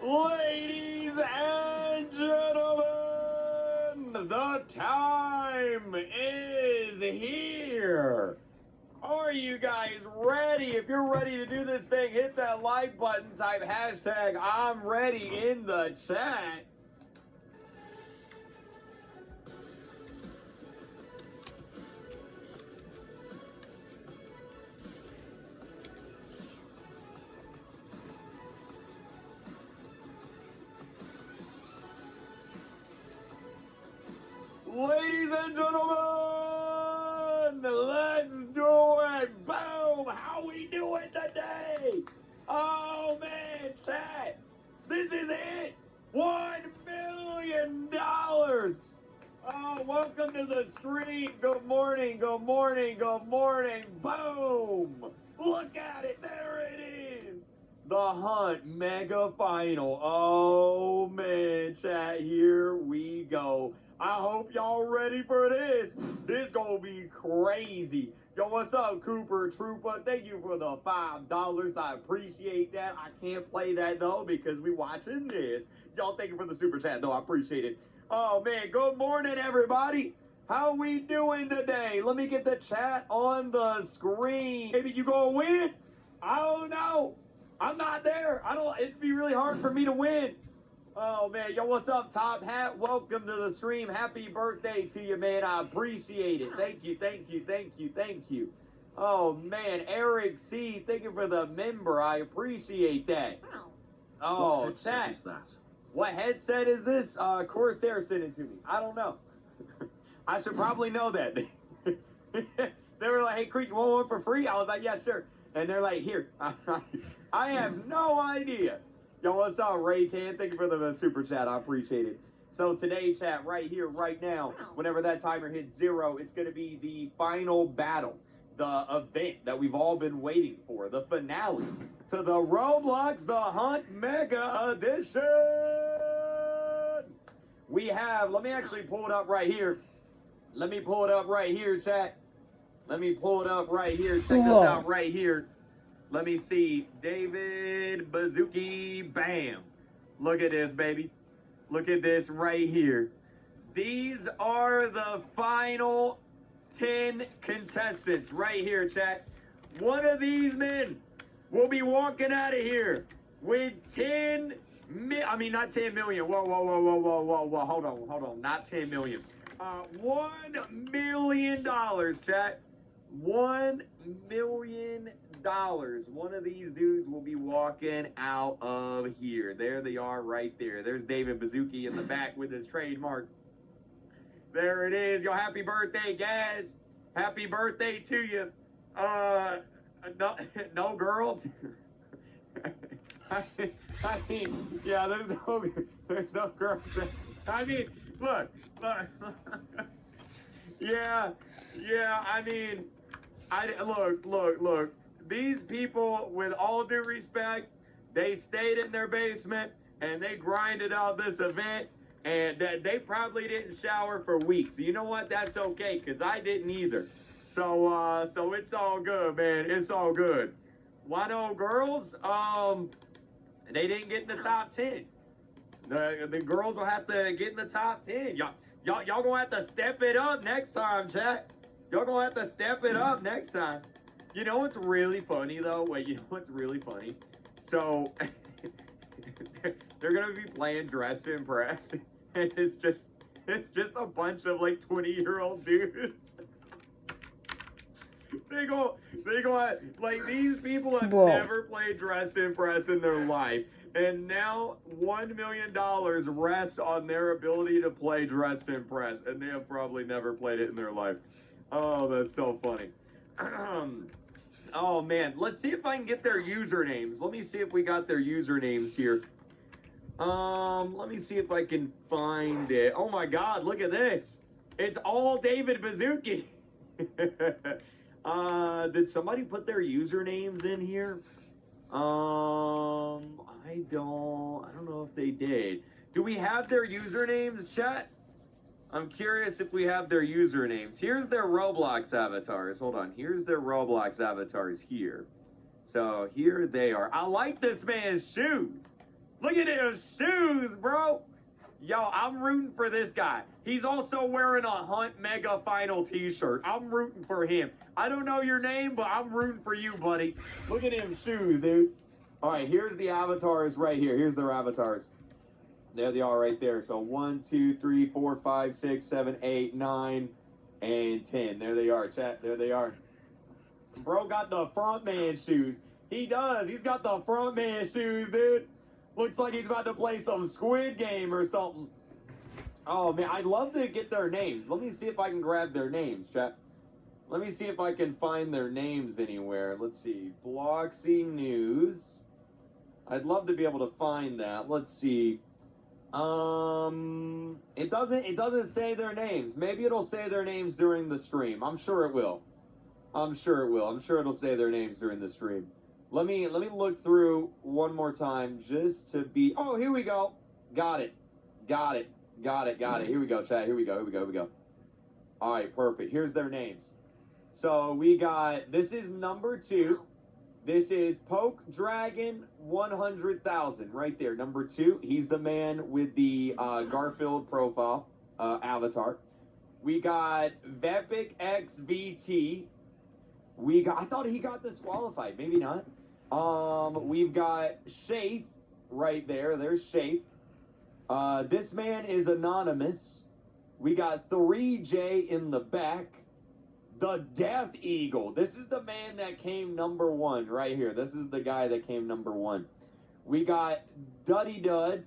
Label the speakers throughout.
Speaker 1: Ladies and gentlemen, the time is here. Are you guys ready? If you're ready to do this thing, hit that like button, type hashtag I'm ready in the chat. Ladies and gentlemen, let's do it. Boom. How we doing today? Oh, man, chat. This is it. $1 million. Oh, welcome to the stream. Good morning, good morning, good morning. Boom. Look at it. There it is. The Hunt Mega Final. Oh, man, chat. Here we go. I hope y'all ready for this. This gonna be crazy. Yo, what's up, Cooper Trooper? Thank you for the $5. I appreciate that. I can't play that, though, because we watching this. Y'all, thank you for the super chat, though. I appreciate it. Oh, man, good morning, everybody. How we doing today? Let me get the chat on the screen. Maybe you gonna win? I don't know. I'm not there. It'd be really hard for me to win. Oh, man. Yo, what's up, Top Hat? Welcome to the stream. Happy birthday to you, man. I appreciate it. Thank you, thank you, thank you, thank you. Oh, man. Eric C., thank you for the member. I appreciate that. Oh,
Speaker 2: what headset is that?
Speaker 1: What headset is this? Corsair sent it to me. I don't know. I should probably know that. They were like, hey, Creek, you want one for free? I was like, yeah, sure. And they're like, here. I have no idea. Yo, what's up, Ray Tan? Thank you for the super chat. I appreciate it. So today, chat, right here, right now, whenever that timer hits 0, it's going to be the final battle, the event that we've all been waiting for, the finale to the Roblox The Hunt Mega Edition. We have, let me actually pull it up right here. Let me pull it up right here, chat. Let me pull it up right here. Check this out right here. Let me see. David Bazooki. Bam. Look at this, baby. Look at this right here. These are the final 10 contestants right here, chat. One of these men will be walking out of here with not 10 million. Whoa. Hold on. Not 10 million. $1 million, chat. $1 million. One of these dudes will be walking out of here. There they are right there. There's David Bazooki in the back with his trademark. There it is. Yo, happy birthday, guys. Happy birthday to you. No girls. I mean, yeah, there's no girls. I mean, look. Yeah, I mean, look. These people, with all due respect, they stayed in their basement and they grinded out this event, and they probably didn't shower for weeks. You know what? That's okay, because I didn't either. So it's all good, man. It's all good. Why no girls? They didn't get in the top 10. The girls will have to get in the top 10. Y'all gonna have to step it up next time, chat. Y'all gonna have to step it up next time. You know what's really funny, though? Wait, you know what's really funny? So, they're gonna be playing Dress to Impress, and it's just a bunch of, like, 20-year-old dudes. They go, like, these people have never played Dress to Impress in their life. And now $1 million rests on their ability to play Dress to Impress. And they have probably never played it in their life. Oh, that's so funny. Oh, man. Let's see if I can get their usernames. Let me see if we got their usernames here. Let me see if I can find it. Oh, my God. Look at this. It's all David Bazooki. Did somebody put their usernames in here? I don't know if they did. Do we have their usernames, chat? I'm curious if we have their usernames. Here's their Roblox avatars. Hold on. Here's their Roblox avatars here. So here they are. I like this man's shoes. Look at his shoes, bro. Yo, I'm rooting for this guy. He's also wearing a Hunt Mega Final t-shirt. I'm rooting for him. I don't know your name, but I'm rooting for you, buddy. Look at him shoes, dude. All right, here's the avatars right here. Here's their avatars. There they are right there. So 1, 2, 3, 4, 5, 6, 7, 8, 9, and 10. There they are, chat. There they are. Bro got the front man shoes. He does. He's got the front man shoes, dude. Looks like he's about to play some Squid Game or something. Oh, man, I'd love to get their names. Let me see if I can grab their names, chat. Let me see if I can find their names anywhere. Let's see. Bloxy News. I'd love to be able to find that. Let's see. It doesn't say their names. Maybe it'll say their names during the stream. I'm sure it will. I'm sure it will. I'm sure it'll say their names during the stream. Let me look through one more time just to be. Oh, here we go. Got it. Here we go, chat. Here we go. All right, perfect. Here's their names. So we got. This is number 2. This is Poke Dragon 100,000 right there. Number 2. He's the man with the Garfield profile avatar. We got Vepic XVT. I thought he got disqualified. Maybe not. We've got Shafe right there. There's Shafe. This man is anonymous. We got 3J in the back. The Death Eagle. This is the man that came number 1 right here. This is the guy that came number 1. We got Duddy Dud,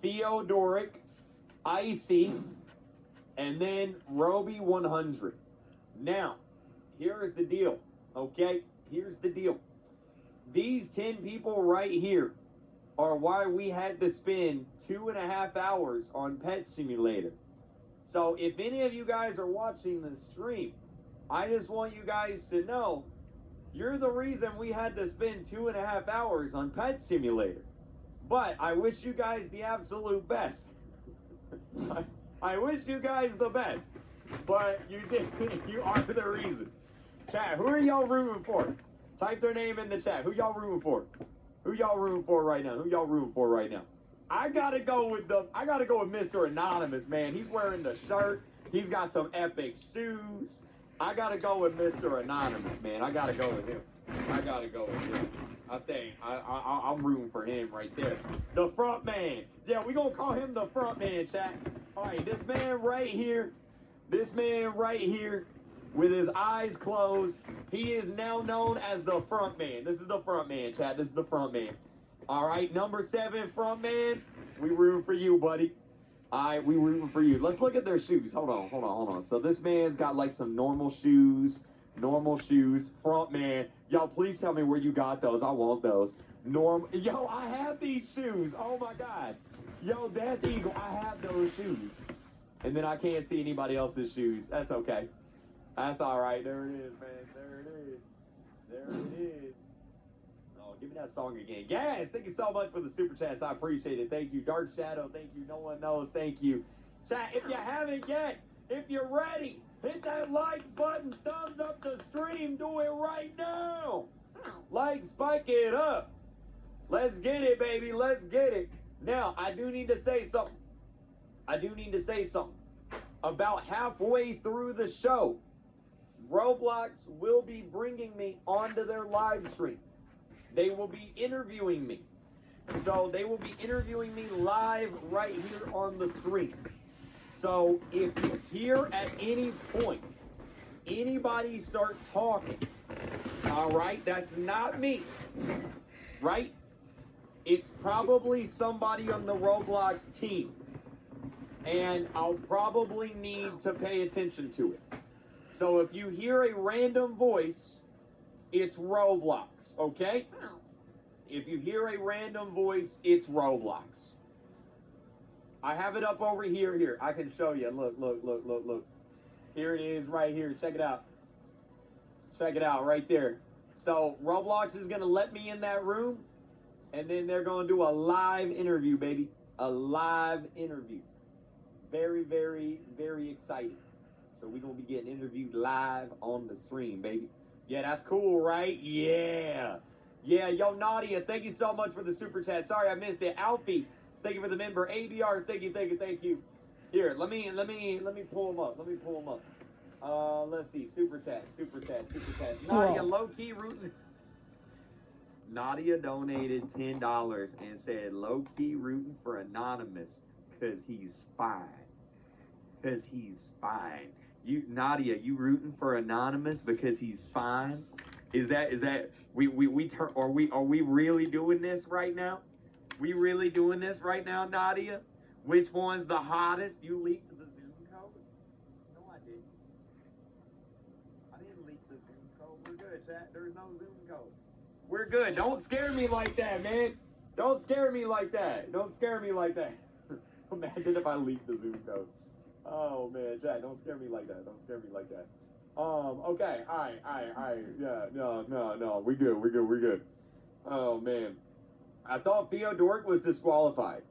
Speaker 1: Theodoric, Icy, and then Roby 100. Now, here is the deal, okay? Here's the deal. These 10 people right here are why we had to spend 2.5 hours on Pet Simulator. So if any of you guys are watching the stream, I just want you guys to know you're the reason we had to spend 2.5 hours on Pet Simulator. But I wish you guys the absolute best. I wish you guys the best. But you did. You are the reason. Chat, who are y'all rooting for? Type their name in the chat. Who y'all rooting for? Who y'all rooting for right now? I gotta go with Mr. Anonymous, man. He's wearing the shirt. He's got some epic shoes. I gotta go with Mr. Anonymous, man. I gotta go with him. I think I'm rooting for him right there. The front man. Yeah, we gonna call him the front man, chat. All right, this man right here, with his eyes closed, he is now known as the front man. This is the front man, chat. This is the front man. All right, number 7, front man. We rooting for you, buddy. All right, we rooting for you. Let's look at their shoes. Hold on. So this man's got like some normal shoes. Front man. Yo, please tell me where you got those. I want those. Yo, I have these shoes. Oh my God. Yo, Death Eagle, I have those shoes. And then I can't see anybody else's shoes. That's okay. That's all right. There it is, man. There it is. Oh, give me that song again. Guys, thank you so much for the super chats. I appreciate it. Thank you. Dark Shadow, thank you. No One Knows, thank you. Chat, if you haven't yet, if you're ready, hit that like button. Thumbs up the stream. Do it right now. Like, spike it up. Let's get it, baby. Let's get it. Now, I do need to say something. About halfway through the show, Roblox will be bringing me onto their live stream. They will be interviewing me. So they will be interviewing me live right here on the stream. So if you hear at any point anybody start talking, all right, that's not me, right? It's probably somebody on the Roblox team. And I'll probably need to pay attention to it. So if you hear a random voice, it's Roblox, okay? If you hear a random voice, it's Roblox. I have it up over here. Here, I can show you. Look. Here it is right here. Check it out. Check it out right there. So Roblox is going to let me in that room, and then they're going to do a live interview, baby. A live interview. Very, very, very exciting. So we're going to be getting interviewed live on the stream, baby. Yeah, that's cool, right? Yeah. Yeah, yo, Nadia, thank you so much for the super chat. Sorry I missed it. Alfie, thank you for the member. ABR, thank you. Here, let me pull them up. Let's see. Super chat. Nadia, low key rooting. Nadia donated $10 and said low key rooting for Anonymous because he's fine. You, Nadia, you rooting for Anonymous because he's fine? Is that are we really doing this right now? We really doing this right now, Nadia? Which one's the hottest? You leaked the Zoom code? No, I didn't. I didn't leak the Zoom code. We're good, chat. There's no Zoom code. We're good. Don't scare me like that, man. Don't scare me like that. Imagine if I leaked the Zoom code. Oh man, Jack, don't scare me like that. Okay, all right. Yeah, no. We're good. Oh man, I thought Theodoric was disqualified.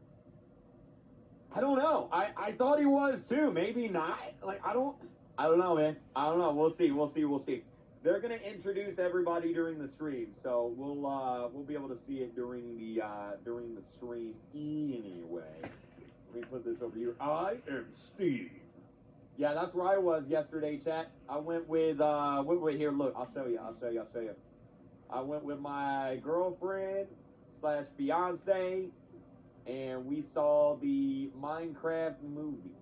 Speaker 1: I don't know. I thought he was too. Maybe not. Like I don't know, man. I don't know. We'll see. They're gonna introduce everybody during the stream, so we'll be able to see it during the stream anyway. Let me put this over here. I am Steve. Yeah, that's where I was yesterday, chat. I went with here. Look, I'll show you. I went with my girlfriend / fiance, and we saw the Minecraft movie.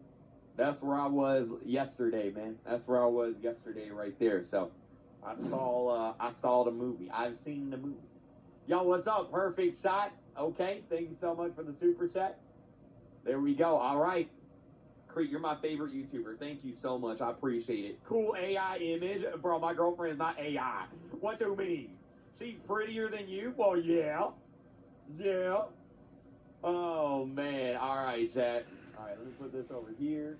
Speaker 1: That's where I was yesterday, man. That's where I was yesterday, right there. So, I saw the movie. I've seen the movie. Yo, what's up? Perfect shot. Okay, thank you so much for the super chat. There we go. All right. Crete, you're my favorite YouTuber. Thank you so much. I appreciate it. Cool AI image. Bro, my girlfriend's not AI. What do you mean? She's prettier than you? Well, yeah. Oh, man. All right, chat. All right, let me put this over here.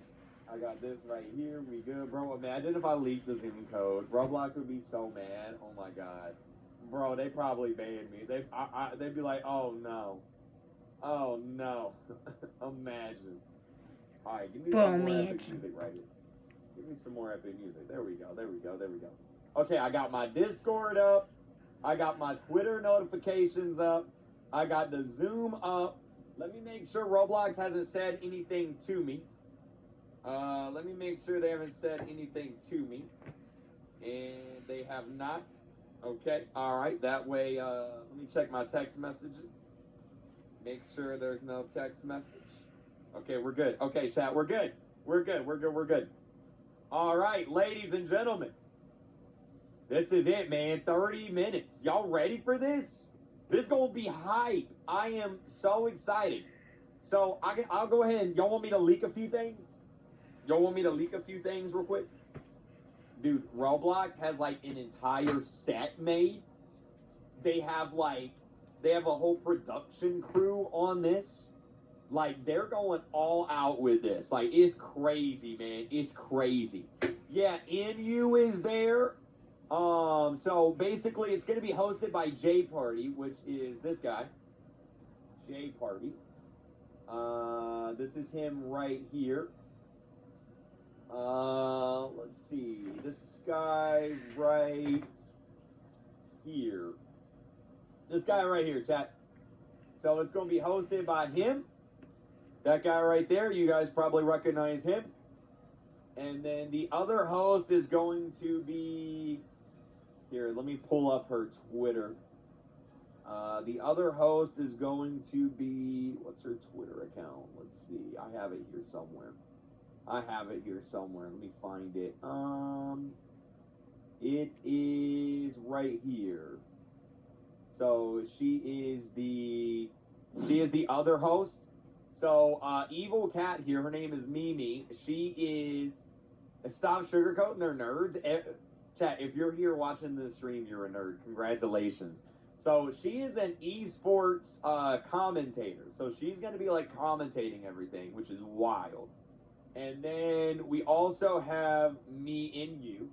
Speaker 1: I got this right here. We good, bro. Imagine if I leaked the Zoom code. Roblox would be so mad. Oh, my God. Bro, they probably banned me. They'd be like, oh, no. Imagine. All right, give me some more epic music right here. Give me some more epic music. There we go. Okay, I got my Discord up. I got my Twitter notifications up. I got the Zoom up. Let me make sure Roblox hasn't said anything to me. Let me make sure they haven't said anything to me. And they have not. Okay, all right. That way, let me check my text messages. Make sure there's no text message. Okay, we're good. Okay, chat, we're good. All right, ladies and gentlemen. This is it, man. 30 minutes. Y'all ready for this? This is going to be hype. I am so excited. So, I'll go ahead. Y'all want me to leak a few things? Real quick? Dude, Roblox has, like, an entire set made. They have a whole production crew on this. Like, they're going all out with this. Like, it's crazy, man. It's crazy. Yeah, NU is there. So basically, it's going to be hosted by J Party, which is this guy. J Party. This is him right here. Let's see. This guy right here. This guy right here, chat. So it's going to be hosted by him. That guy right there, you guys probably recognize him. And then the other host is going to be... Here, let me pull up her Twitter. The other host is going to be... What's her Twitter account? Let's see. I have it here somewhere. Let me find it. It is right here. So she is the other host. So, Evil Cat here, her name is Mimi. She is... Stop sugarcoating, they're nerds. Chat, if you're here watching this stream, you're a nerd. Congratulations. So, she is an esports commentator. So, she's going to be, like, commentating everything, which is wild. And then we also have Me and You,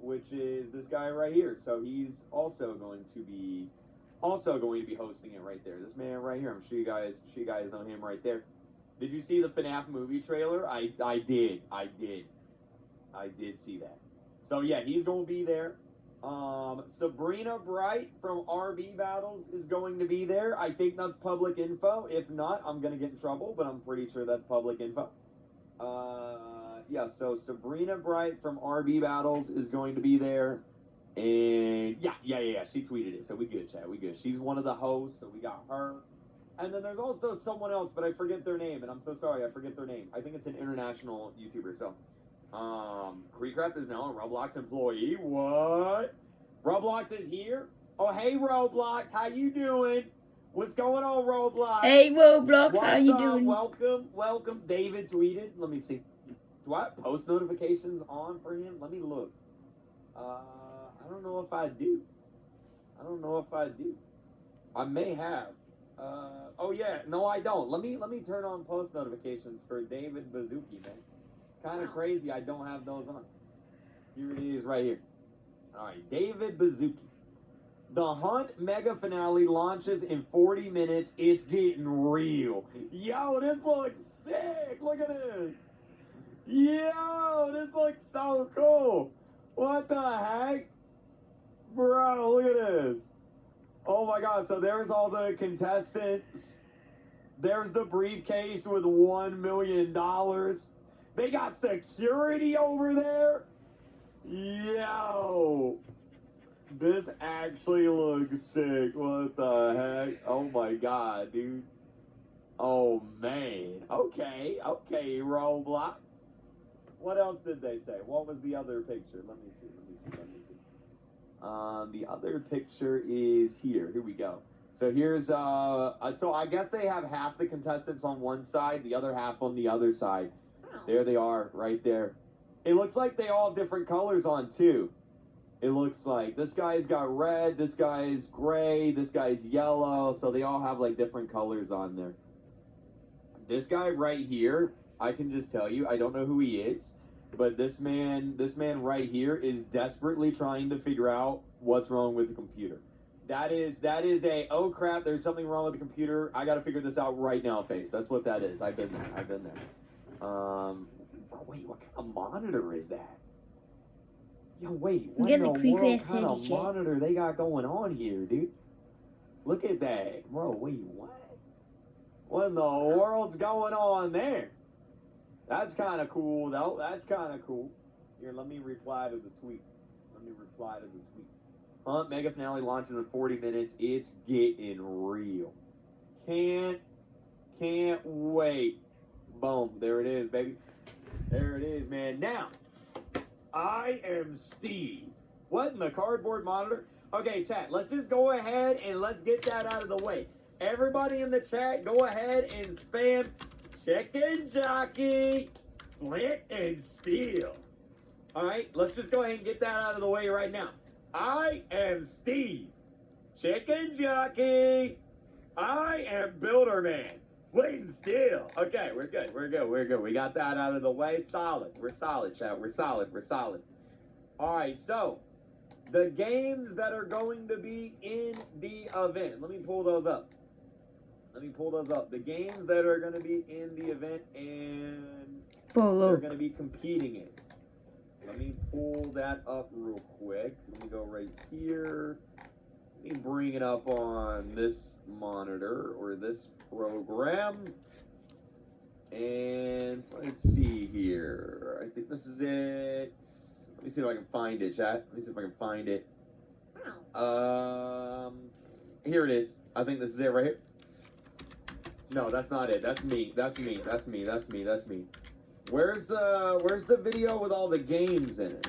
Speaker 1: which is this guy right here. So, he's also going to be hosting it right there. This man right here. I'm sure you guys know him right there. Did you see the FNAF movie trailer? I did see that. So yeah, he's going to be there. Sabrina Bright from RB Battles is going to be there. I think that's public info. If not, I'm going to get in trouble, but I'm pretty sure that's public info. Yeah, so Sabrina Bright from RB Battles is going to be there. And yeah, she tweeted it. So we good, chat. We good. She's one of the hosts, so we got her. And then there's also someone else, but I forget their name, and I'm so sorry, I forget their name. I think it's an international YouTuber, so. Creecraft is now a Roblox employee. What? Roblox is here? Oh, hey, Roblox, how you doing? What's going on, Roblox?
Speaker 2: Hey, Roblox,
Speaker 1: What's
Speaker 2: how you
Speaker 1: up?
Speaker 2: doing?
Speaker 1: Welcome. David tweeted. Let me see. Do I have post notifications on for him? Let me look. I don't know if I do. I may have. Oh yeah, no I don't. Let me turn on post notifications for David Bazooki, man. Kind of crazy I don't have those on. Here it is right here. Alright, David Bazooki. The Hunt mega finale launches in 40 minutes. It's getting real. Yo, this looks sick. Look at this. Yo, this looks so cool. What the heck? Bro, look at this. Oh my god, so there's all the contestants. There's the briefcase with $1 million. They got security over there. Yo. This actually looks sick. What the heck? Oh my god, dude. Oh man. Okay, Roblox. What else did they say? What was the other picture? Let me see. The other picture is here. Here we go. So here's, so I guess they have half the contestants on one side, the other half on the other side. There they are, right there. It looks like they all have different colors on, too. It looks like this guy's got red, this guy's gray, this guy's yellow, so they all have, like, different colors on there. This guy right here, I can just tell you, I don't know who he is. But this man right here is desperately trying to figure out what's wrong with the computer. That is a, oh crap, there's something wrong with the computer. I gotta figure this out right now face. That's what that is. I've been there. Wait, what kind of monitor is that? Yo, wait, what in the world kind of monitor they got going on here, dude? Look at that. Bro, wait, what? What in the world's going on there? That's kind of cool, though. That's kind of cool. Here, let me reply to the tweet. Hunt mega finale launches in 40 minutes. It's getting real. Can't wait. Boom. There it is, baby. There it is, man. Now, I am Steve. What in the cardboard monitor? Okay, chat, let's just go ahead and let's get that out of the way. Everybody in the chat, go ahead and spam Chicken Jockey, Flint and Steel. All right, let's just go ahead and get that out of the way right now. I am Steve, Chicken Jockey. I am Builderman, Flint and Steel. Okay, we're good. We got that out of the way. Solid. We're solid, chat. We're solid. All right, so the games that are going to be in the event. Let me pull those up. The games that are going to be in the event and they're going to be competing in. Let me pull that up real quick. Let me go right here. Let me bring it up on this monitor or this program. And let's see here. I think this is it. Let me see if I can find it, chat. Here it is. I think this is it right here. No, that's not it. That's me. Where's the video with all the games in it?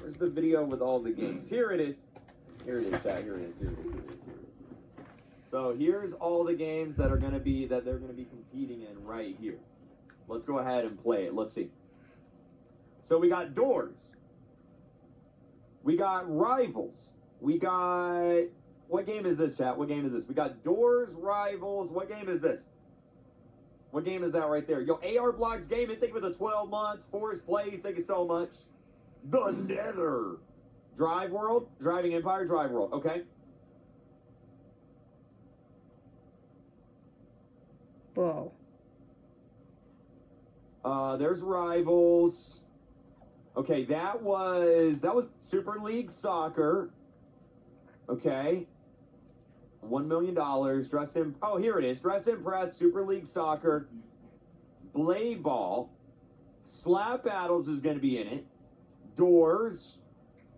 Speaker 1: Here it is. Chat. Here it is. So here's all the games that they're gonna be competing in right here. Let's go ahead and play it. Let's see. So we got Doors. We got Rivals. We got, what game is this, chat? We got Doors, Rivals. What game is this? What game is that right there? Yo, AR Blocks Gaming, thank you for the 12 months. Forest Plays, thank you so much. The Nether. Drive World, Driving Empire, Drive World. Okay.
Speaker 2: Bro.
Speaker 1: There's Rivals. Okay, that was Super League Soccer. Okay. $1 million. Oh, here it is. Dress Impress, Super League Soccer, Blade Ball, Slap Battles is going to be in it, Doors,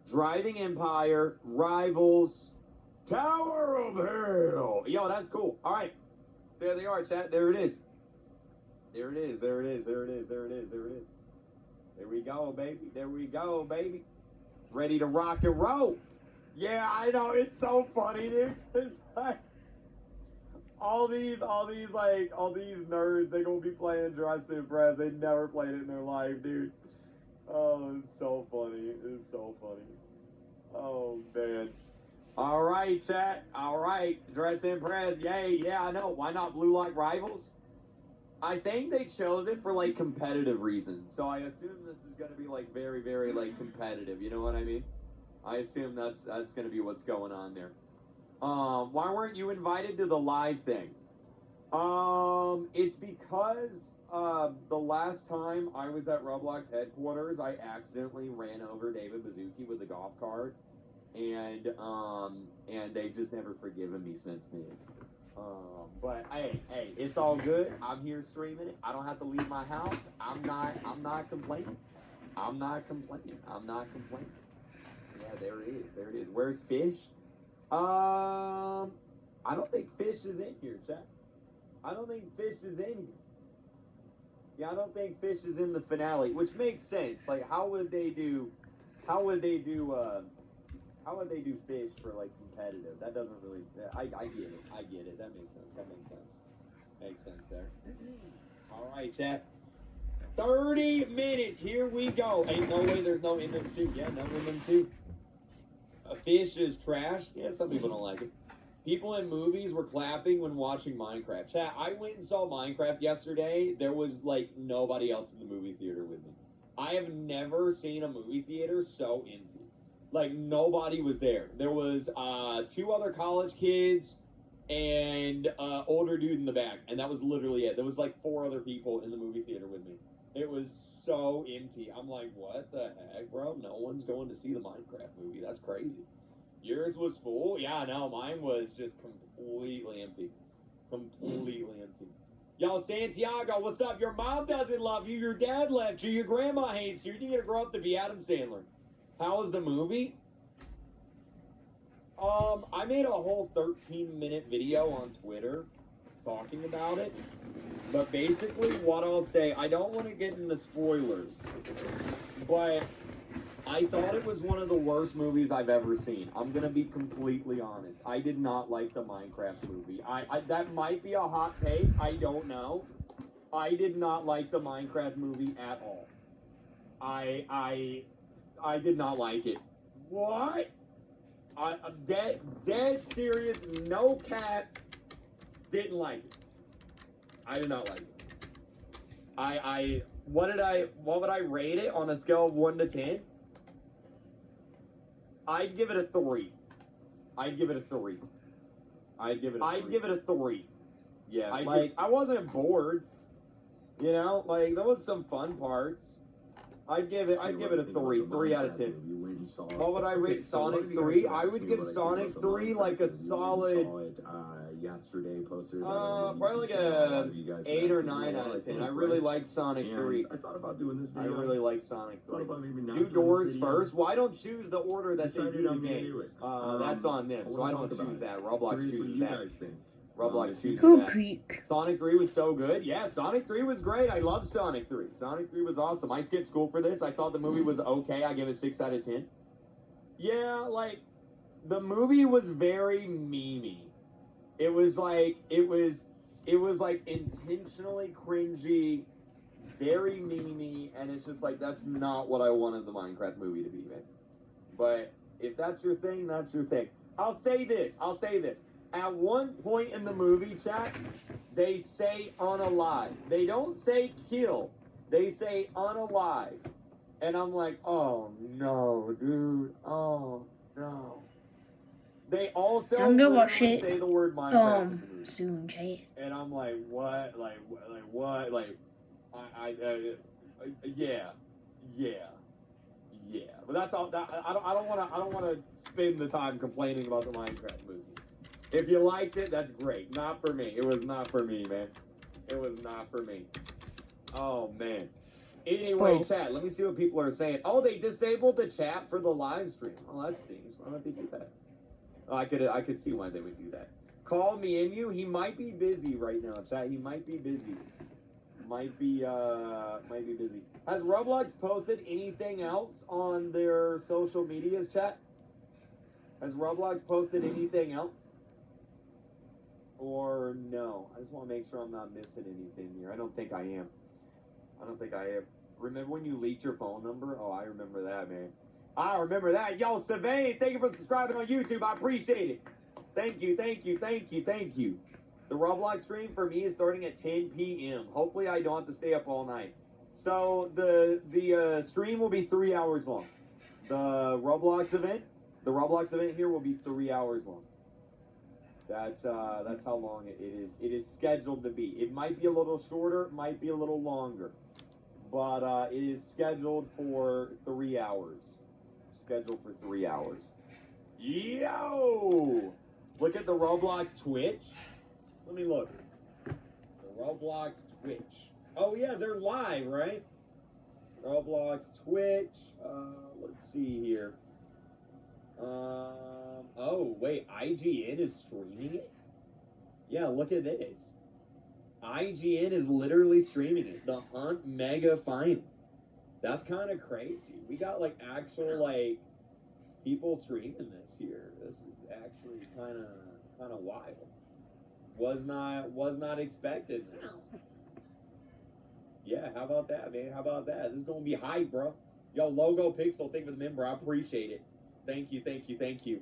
Speaker 1: Driving Empire, Rivals, Tower of Hell. Yo, that's cool. All right. There they are, chat. There it is. There it is. There it is. There it is. There it is. There it is. There we go, baby. There we go, baby. Ready to rock and roll. Yeah, I know. It's so funny, dude. It's like all these nerds, they gonna be playing Dress to Impress. They never played it in their life, dude. Oh, it's so funny. It's so funny. Oh, man. All right, chat. All right. Dress Impress. Yay. Yeah, I know. Why not Blue Light Rivals? I think they chose it for, like, competitive reasons. So I assume this is going to be, like, very, very, like, competitive. You know what I mean? I assume that's going to be what's going on there. Why weren't you invited to the live thing? It's because the last time I was at Roblox headquarters, I accidentally ran over David Bazuki with a golf cart. And they've just never forgiven me since then. But hey, it's all good. I'm here streaming it. I don't have to leave my house. I'm not complaining. I'm not complaining. Yeah, there it is. There it is. Where's Fish? I don't think Fish is in here, chat. I don't think Fish is in here. Yeah, I don't think Fish is in the finale, which makes sense. Like, how would they do Fish for, like, competitive? That doesn't really... I get it. I get it. That makes sense. Makes sense there. All right, chat. 30 minutes. Here we go. Ain't no way there's no Eminem 2. Yeah, no Eminem 2. A Fish is trash. Yeah, some people don't like it. People in movies were clapping when watching Minecraft. Chat, I went and saw Minecraft yesterday. There was, like, nobody else in the movie theater with me. I have never seen a movie theater so empty. Like, nobody was there. There was 2 other college kids and older dude in the back, and that was literally it. There was like 4 other people in the movie theater with me. It was so empty. I'm like, what the heck, bro? No one's going to see the Minecraft movie. That's crazy. Yours was full? Yeah, no, mine was just completely empty. Yo, Santiago, what's up? Your mom doesn't love you. Your dad left you. Your grandma hates you. You're going to grow up to be Adam Sandler. How was the movie? I made a whole 13-minute video on Twitter talking about it. But basically what I'll say, I don't want to get into spoilers, but I thought it was one of the worst movies I've ever seen. I'm going to be completely honest. I did not like the Minecraft movie. That might be a hot take. I don't know. I did not like the Minecraft movie at all. I did not like it. What? I'm dead serious, no cap. Didn't like it. I did not like it. What would I rate it on a scale of 1 to 10? I'd give it a 3. I'd give it a 3. Yeah, I wasn't bored. You know, like there was some fun parts. I'd give it a 3. 3 out of 10. What would I rate Sonic 3? I would give Sonic 3 like a solid
Speaker 3: yesterday posted
Speaker 1: probably like a 8 or 9 out of 10. I really like Sonic 3.
Speaker 3: I thought about doing this video.
Speaker 1: I really like Sonic 3.
Speaker 3: Do
Speaker 1: Do Doors first. Well, I don't choose the order that they do the games. That's on them, so I don't choose that. Roblox chooses that. Roblox chooses that. Sonic 3 was so good. Yeah, Sonic 3 was great. I love Sonic 3. Sonic 3 was awesome. I skipped school for this. I thought the movie was okay. I give it 6 out of 10. Yeah, like, the movie was very memey. It was like intentionally cringy, very memey, and it's just like, that's not what I wanted the Minecraft movie to be, man. But if that's your thing, that's your thing. I'll say this. At one point in the movie, chat, they say unalive. They don't say kill. They say unalive. And I'm like, oh no, dude. Oh no. They also say the word Minecraft
Speaker 2: soon, Jay.
Speaker 1: and I'm like, what? Like what? Like, yeah. Yeah, but that's all. I don't want to spend the time complaining about the Minecraft movie. If you liked it, that's great. Not for me. It was not for me, man. It was not for me. Oh man. Anyway,
Speaker 2: Whoa.
Speaker 1: chat. Let me see what people are saying. Oh, they disabled the chat for the live stream. Oh, that stinks. Why don't they do that? Oh, I could see why they would do that. Call me in you. He might be busy right now, chat. He might be busy. Might be busy. Has Roblox posted anything else on their social medias, chat? Has Roblox posted anything else? Or no? I just want to make sure I'm not missing anything here. I don't think I am. Remember when you leaked your phone number? Oh, I remember that, man. I remember that. Yo, Sylvain, thank you for subscribing on YouTube. I appreciate it. Thank you. The Roblox stream for me is starting at 10 p.m. Hopefully I don't have to stay up all night. So the stream will be 3 hours long. The Roblox event here will be 3 hours long. That's how long it is. It is scheduled to be. It might be a little shorter, might be a little longer, but it is scheduled for 3 hours. Yo! Look at the Roblox Twitch. Let me look. The Roblox Twitch. Oh yeah, they're live, right? Roblox Twitch. Let's see here. Oh wait, IGN is streaming it? Yeah, look at this. IGN is literally streaming it. The Hunt Mega Final. That's kind of crazy. We got like actual like people streaming this here. This is actually kind of wild. Was not expecting this. Yeah, how about that, man? How about that? This is gonna be hype, bro. Yo, Logo Pixel, thank you for the member. I appreciate it. Thank you.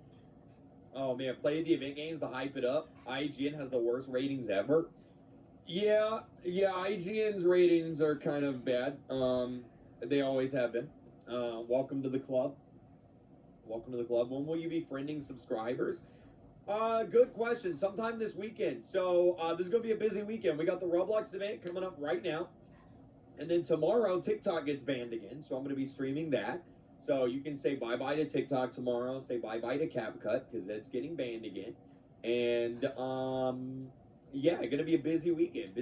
Speaker 1: Oh man, play the event games to hype it up. IGN has the worst ratings ever. Yeah, IGN's ratings are kind of bad. They always have been. Welcome to the club. When will you be friending subscribers? Good question. Sometime this weekend. So this is gonna be a busy weekend. We got the Roblox event coming up right now. And then tomorrow, TikTok gets banned again, so I'm going to be streaming that. So you can say bye-bye to TikTok tomorrow, say bye-bye to CapCut, because it's getting banned again. And, yeah, going to be a busy weekend.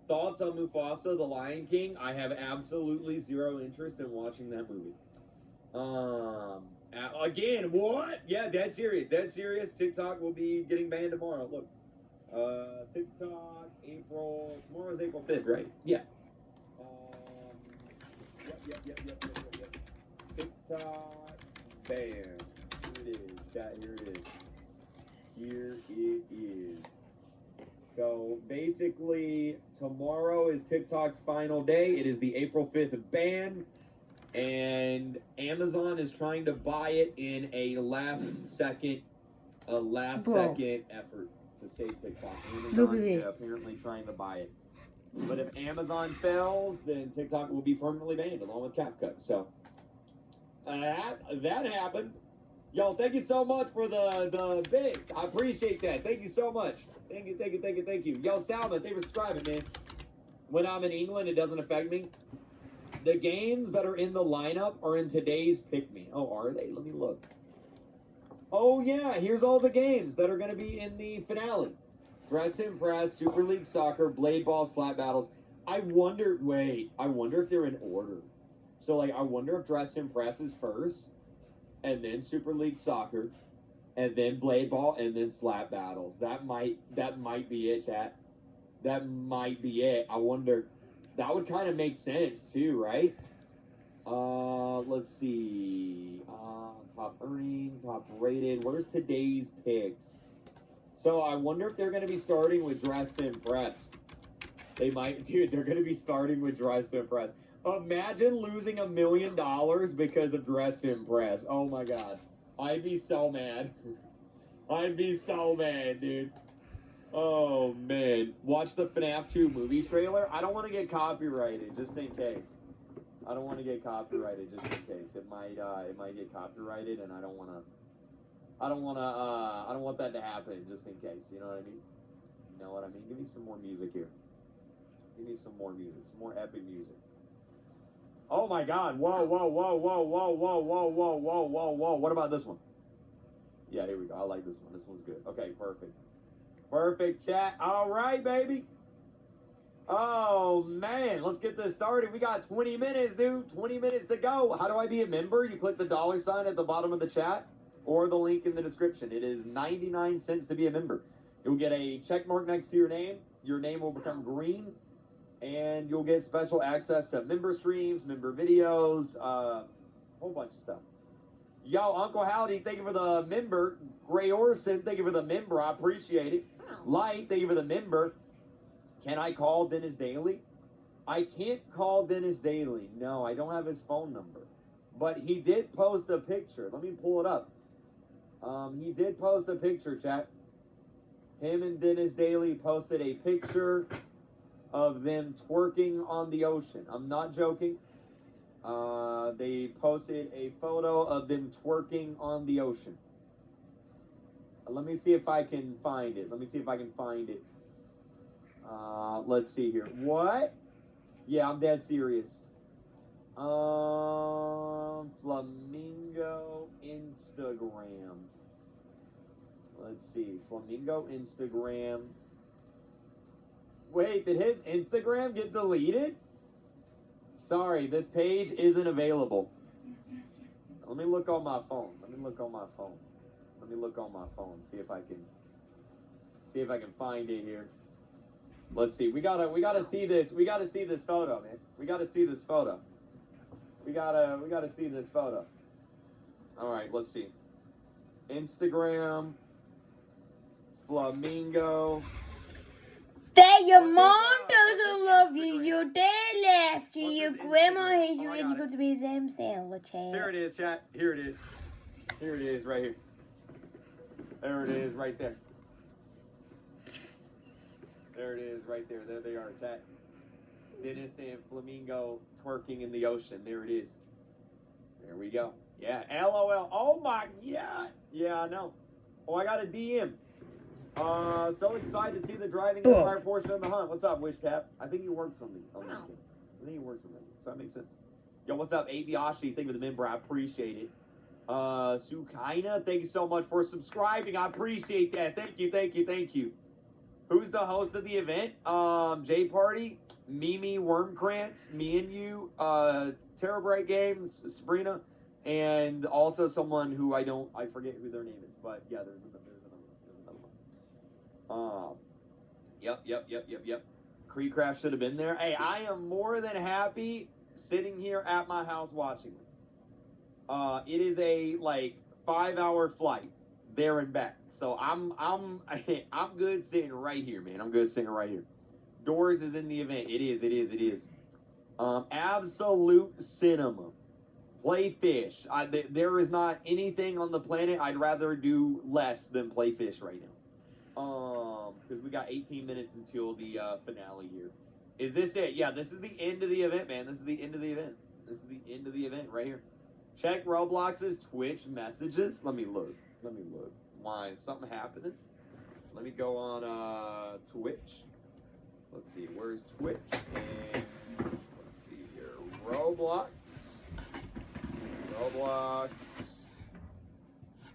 Speaker 1: Thoughts on Mufasa, The Lion King? I have absolutely zero interest in watching that movie. Again, what? Yeah, dead serious. TikTok will be getting banned tomorrow. Look, TikTok, tomorrow's April 5th, right? Yeah. Yep. TikTok, bam. Here it is, chat. Here it is. So basically, tomorrow is TikTok's final day. It is the April 5th ban, and Amazon is trying to buy it in a last second effort to save TikTok. Amazon is apparently trying to buy it. But if Amazon fails, then TikTok will be permanently banned along with CapCut. So that happened. Yo, thank you so much for the bigs. I appreciate that. Thank you so much. Thank you. Yo, Salman, thank you for subscribing, man. When I'm in England, it doesn't affect me. The games that are in the lineup are in today's Pick Me. Oh, are they? Let me look. Oh, yeah. Here's all the games that are going to be in the finale. Dress Impress, Super League Soccer, Blade Ball, Slap Battles. I wonder if they're in order. So, like, I wonder if Dress Impress is first, and then Super League Soccer, and then Blade Ball, and then Slap Battles. That might be it, chat. That might be it. I wonder. That would kind of make sense, too, right? Let's see. Top earning, top rated. Where's today's picks? So I wonder if they're going to be starting with Dress to Impress. They might, dude, they're going to be starting with Dress to Impress. Imagine losing $1 million because of Dress to Impress. Oh my God. I'd be so mad. Dude. Oh man. Watch the FNAF 2 movie trailer. I don't want to get copyrighted, just in case. It might get copyrighted, and I don't want that to happen, just in case. You know what I mean? Give me some more music here. Some more epic music. Oh my God. Whoa, whoa, whoa, whoa, whoa, whoa, whoa, whoa, whoa, whoa, whoa. What about this one? Yeah, here we go. I like this one. This one's good. Okay, perfect. Perfect, chat. All right, baby. Oh, man. Let's get this started. We got 20 minutes, dude. 20 minutes to go. How do I be a member? You click the $ at the bottom of the chat or the link in the description. It is 99 cents to be a member. You'll get a check mark next to your name. Your name will become green. And you'll get special access to member streams, member videos, whole bunch of stuff. Yo, Uncle Howdy, thank you for the member. Gray Orson, thank you for the member. I appreciate it. Light, thank you for the member. Can I call Dennis Daly? I can't call Dennis Daly. No, I don't have his phone number. But he did post a picture. Let me pull it up. He did post a picture, chat. Him and Dennis Daly posted a picture of them twerking on the ocean. I'm not joking. They posted a photo of them twerking on the ocean. Let me see if I can find it. Let's see here. What? Yeah, I'm dead serious. Flamingo Instagram. Let's see. Flamingo Instagram. Wait, did his Instagram get deleted? Sorry, this page isn't available. Let me look on my phone. See if I can find it here. Let's see. We gotta see this. We gotta see this photo, man. We gotta see this photo. All right, let's see. Instagram. Flamingo.
Speaker 2: Your mom doesn't love you. Your dad left you. Your grandma hates you, and you go to be Zam sandwich.
Speaker 1: Here it is, chat. Here it is. Here it is, right here. There it is, right there. There it is, right there. There they are, chat. Dennis and Flamingo twerking in the ocean. There it is. There we go. Yeah, LOL. Oh my God. Yeah, I know. Oh, I got a DM. So excited to see the driving empire portion of the hunt. What's up, Wishcap? I think you worked something. So that makes sense. Yo, what's up, Abiashi? Thank you for the member. I appreciate it. Sukaina, thank you so much for subscribing. I appreciate that. Thank you. Who's the host of the event? J Party, Mimi Wormkrantz, me and you, Terror Bright Games, Sabrina, and also someone who I forget who their name is, but yeah, there's another one. Yep. Creecraft should have been there. Hey, I am more than happy sitting here at my house watching it. It is a 5-hour flight there and back. So I'm good sitting right here, man. I'm good sitting right here. Doors is in the event. It is. Absolute cinema. Play fish. There is not anything on the planet I'd rather do less than play fish right now. Because we got 18 minutes until the finale here. Is this it? Yeah, this is the end of the event, man. This is the end of the event right here. Check Roblox's Twitch messages. Let me look. Why is something happening? Let me go on Twitch. Let's see, where's Twitch? And let's see here. Roblox.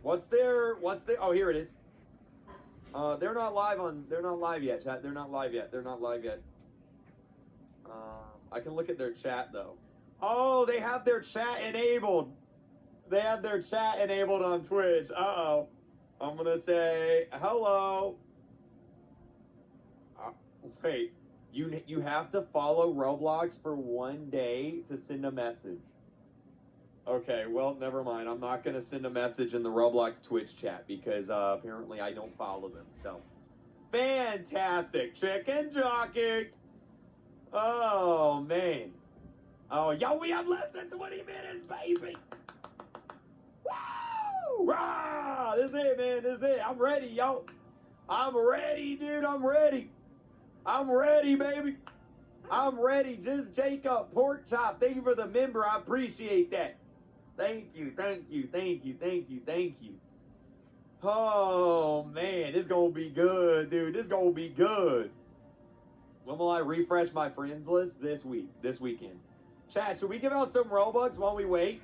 Speaker 1: What's their oh, here it is. They're not live yet, chat. They're not live yet. I can look at their chat though. Oh, they have their chat enabled. On Twitch. Uh-oh. I'm gonna say hello. Wait, you have to follow Roblox for 1 day to send a message. Okay, well, never mind. I'm not going to send a message in the Roblox Twitch chat because apparently I don't follow them. So, fantastic. Chicken jockey. Oh, man. Oh, yo, we have less than 20 minutes, baby. Woo! Rah! This is it, man. This is it. I'm ready, yo. I'm ready, dude. I'm ready, baby. I'm ready. Just Jacob, Pork Chop. Thank you for the member. I appreciate that. Thank you. Oh, man, this gonna be good, dude. When will I refresh my friends list? This weekend. Chat, should we give out some Robux while we wait?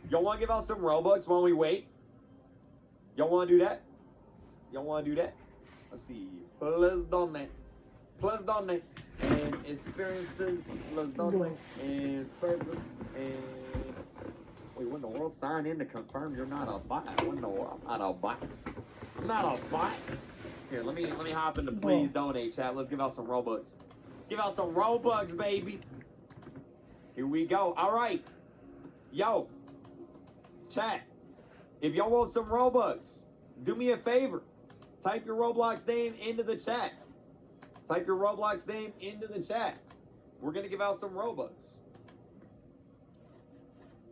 Speaker 1: Y'all want to give out some Robux while we wait? Y'all want to do that? Y'all want to do that? Let's see. Please donate. Please donate. And experiences. Please donate. And service. And... Wait, what in the world? Sign in to confirm you're not a bot. What in the world? I'm not a bot. I'm not a bot. Here, let me hop into please donate, chat. Let's give out some Robux. Give out some Robux, baby. Here we go. All right. Yo. Chat. If y'all want some Robux, do me a favor. Type your Roblox name into the chat. Type your Roblox name into the chat. We're going to give out some Robux.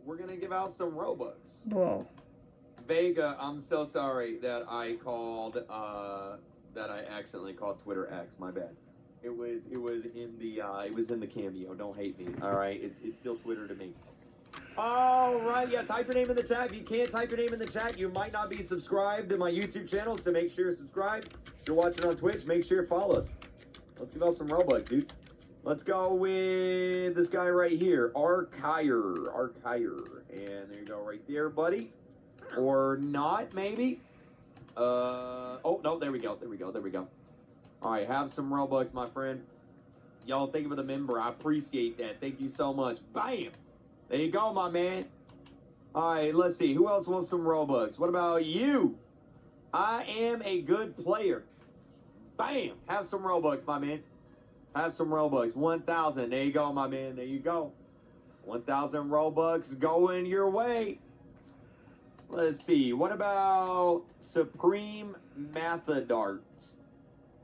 Speaker 1: We're going to give out some Robux.
Speaker 2: Bro.
Speaker 1: Vega, I'm so sorry that I called, that I accidentally called Twitter X. My bad. It was in the cameo. Don't hate me. All right. It's still Twitter to me. All right. Yeah. Type your name in the chat. If you can't type your name in the chat, you might not be subscribed to my YouTube channel. So make sure you're subscribed. If you're watching on Twitch, make sure you're followed. Let's give out some Robux, dude. Let's go with this guy right here, Archier. And there you go, right there, buddy. Or not, maybe. Oh no, there we go. All right, have some Robux, my friend. Y'all, thank you for the member. I appreciate that. Thank you so much. Bam. There you go, my man. All right, let's see. Who else wants some Robux? What about you? I am a good player. Bam. Have some Robux, my man. Have some Robux. 1,000. There you go, my man. There you go. 1,000 Robux going your way. Let's see. What about Supreme Mathadarts?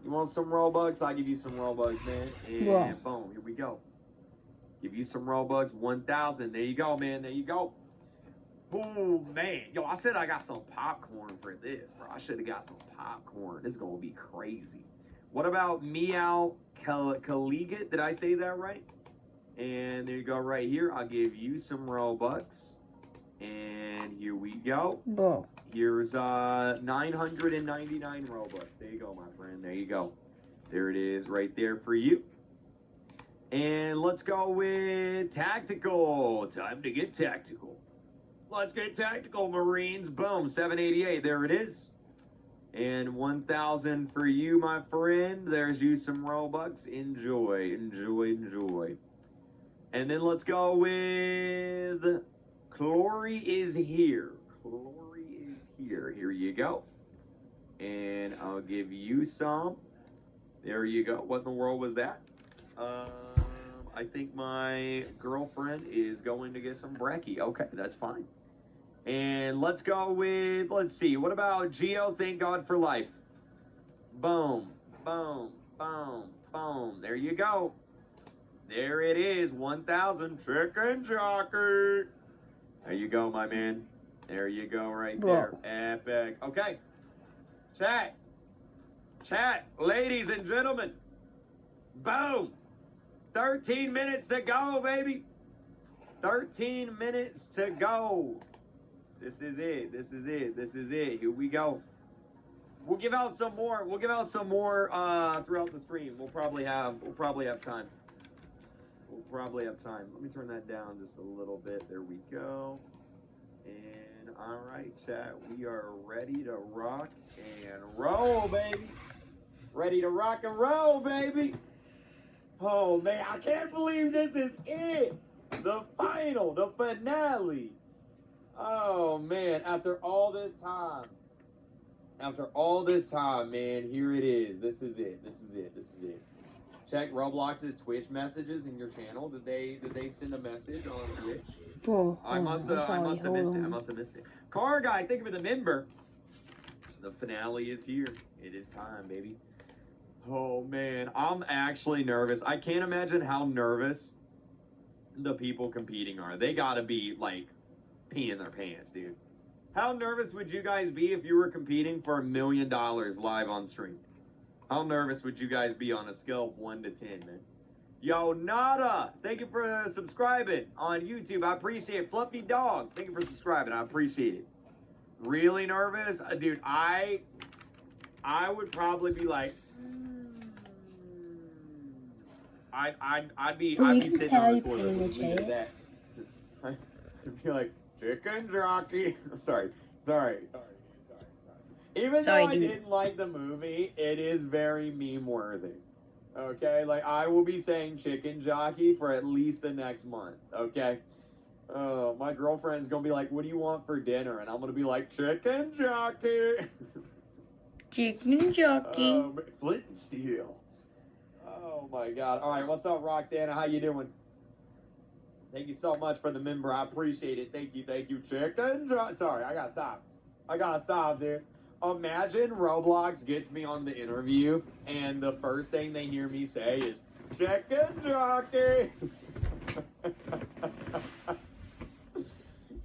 Speaker 1: You want some Robux? I'll give you some Robux, man. And boom. Here we go. Give you some Robux. 1,000. There you go, man. There you go. Oh, man. Yo, I said I got some popcorn for this, bro. I should have got some popcorn. This is going to be crazy. What about Meow Kaligat? Did I say that right? And there you go right here. I'll give you some Robux. And here we go.
Speaker 2: Bro.
Speaker 1: Here's 999 Robux. There you go, my friend. There you go. There it is right there for you. And let's go with Tactical. Time to get tactical. Let's get tactical, Marines. Boom, 788. There it is. And 1,000 for you, my friend. There's you some Robux. Enjoy. And then let's go with Glory is here. Here you go. And I'll give you some. There you go. What in the world was that? I think my girlfriend is going to get some brekkie. Okay, that's fine. And let's go with, let's see, what about Geo? Thank God for life. Boom. There you go. There it is. 1,000 chicken jockey. There you go, my man. There you go right there. Epic. Okay. Chat, ladies and gentlemen. Boom. 13 minutes to go, baby. 13 minutes to go. This is it. Here we go. We'll give out some more. Throughout the stream. We'll probably have time. Let me turn that down just a little bit. There we go. And all right, chat. We are ready to rock and roll, baby. Ready to rock and roll, baby. Oh, man, I can't believe this is it. The final, the finale. Oh, man, after all this time, man, here it is. This is it. Check Roblox's Twitch messages in your channel. Did they send a message on Twitch?
Speaker 2: Bro,
Speaker 1: I must have missed it. Car guy, thank you for the member. The finale is here. It is time, baby. Oh, man, I'm actually nervous. I can't imagine how nervous the people competing are. They gotta be, like, peeing their pants, dude. How nervous would you guys be if you were competing for $1 million live on stream? How nervous would you guys be on a scale of 1 to 10, man? Yo, Nada, thank you for subscribing on YouTube. I appreciate it. Fluffy Dog, thank you for subscribing. I appreciate it. Really nervous? Dude, I would probably be like, I'd be
Speaker 2: Well, you can
Speaker 1: sitting
Speaker 2: tell
Speaker 1: on the
Speaker 2: you're
Speaker 1: toilet.
Speaker 2: paying
Speaker 1: Leave it at that. I'd be like, chicken jockey. Sorry. Even
Speaker 2: Sorry,
Speaker 1: though I
Speaker 2: dude.
Speaker 1: didn't like the movie, it is very meme worthy. Okay, like I will be saying chicken jockey for at least the next month. Okay. My girlfriend's gonna be like, "What do you want for dinner?" And I'm gonna be like, "Chicken jockey."
Speaker 2: Chicken jockey.
Speaker 1: Flint and steel. Oh my God! All right, what's up, Roxana? How you doing? Thank you so much for the member. I appreciate it. Thank you. Chicken jockey. Sorry, I gotta stop, dude. Imagine Roblox gets me on the interview, and the first thing they hear me say is chicken jockey.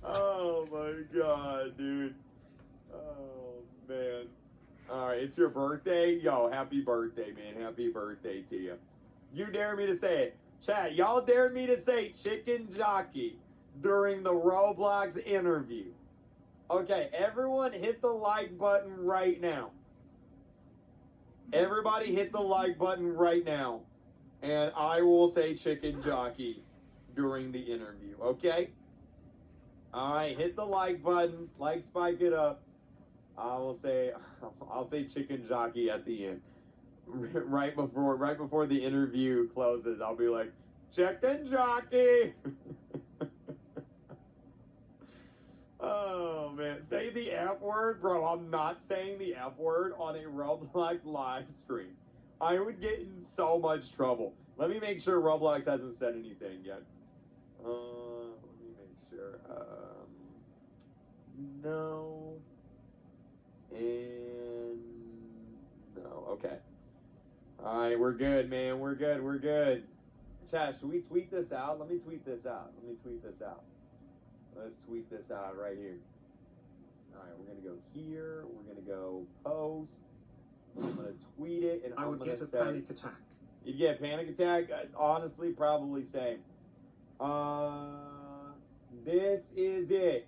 Speaker 1: Oh my God, dude. Oh man. All right, it's your birthday. Yo, happy birthday, man. Happy birthday to you. You dare me to say it. Chat, y'all dare me to say chicken jockey during the Roblox interview. Okay, everyone hit the like button right now. Everybody hit the like button right now. And I will say chicken jockey during the interview, okay? All right, hit the like button. Like, spike it up. I'll say chicken jockey at the end. Right before the interview closes, I'll be like, chicken jockey. Oh man, say the F word, bro. I'm not saying the F word on a Roblox live stream. I would get in so much trouble. Let me make sure Roblox hasn't said anything yet. Let me make sure. No. And no. Okay. All right, we're good, man. We're good. Chat, should we tweet this out? Let me tweet this out. Let's tweet this out right here. All right, we're going to go here. We're going to go post. I'm going to tweet it, and I'm going to say...
Speaker 3: panic attack.
Speaker 1: You'd get a panic attack? Honestly, probably same. This is it.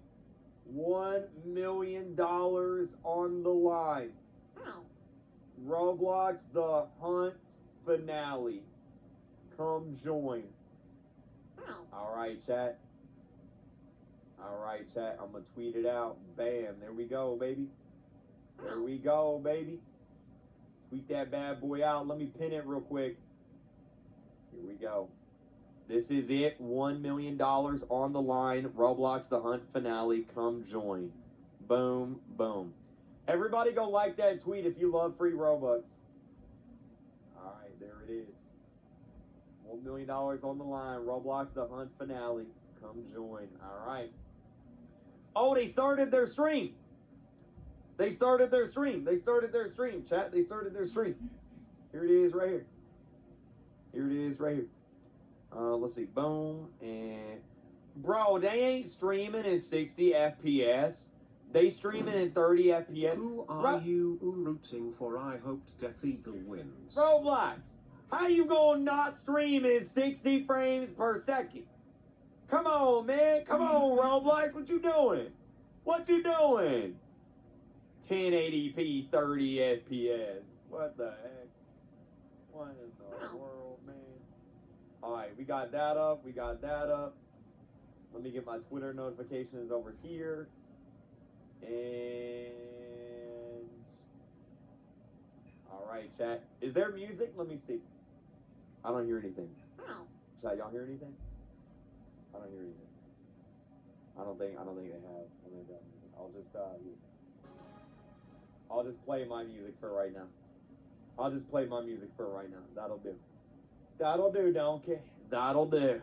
Speaker 1: $1 million on the line. Roblox The Hunt finale. Come join. All right, chat. I'm going to tweet it out. Bam. There we go, baby. Tweet that bad boy out. Let me pin it real quick. Here we go. This is it. $1 million on the line. Roblox The Hunt finale. Come join. Boom, boom. Everybody go like that tweet if you love free Robux. All right, there it is. $1 million on the line. Roblox The Hunt finale. Come join. All right. Oh, they started their stream. Chat, they started their stream. Here it is right here. Let's see. Boom. And bro, they ain't streaming in 60 FPS. They streaming in 30 FPS.
Speaker 3: Who are you rooting for? I hoped Death Eagle wins.
Speaker 1: Roblox, how you gonna not stream in 60 frames per second? Come on, man. Come on, Roblox. What you doing? 1080p, 30 FPS. What the heck? What in the world, man? All right, we got that up. Let me get my Twitter notifications over here. And all right, chat. Is there music? Let me see. I don't hear anything. Chat, y'all hear anything? I don't hear anything. I don't think they have. I'll just play my music for right now. That'll do, donkey. That'll do.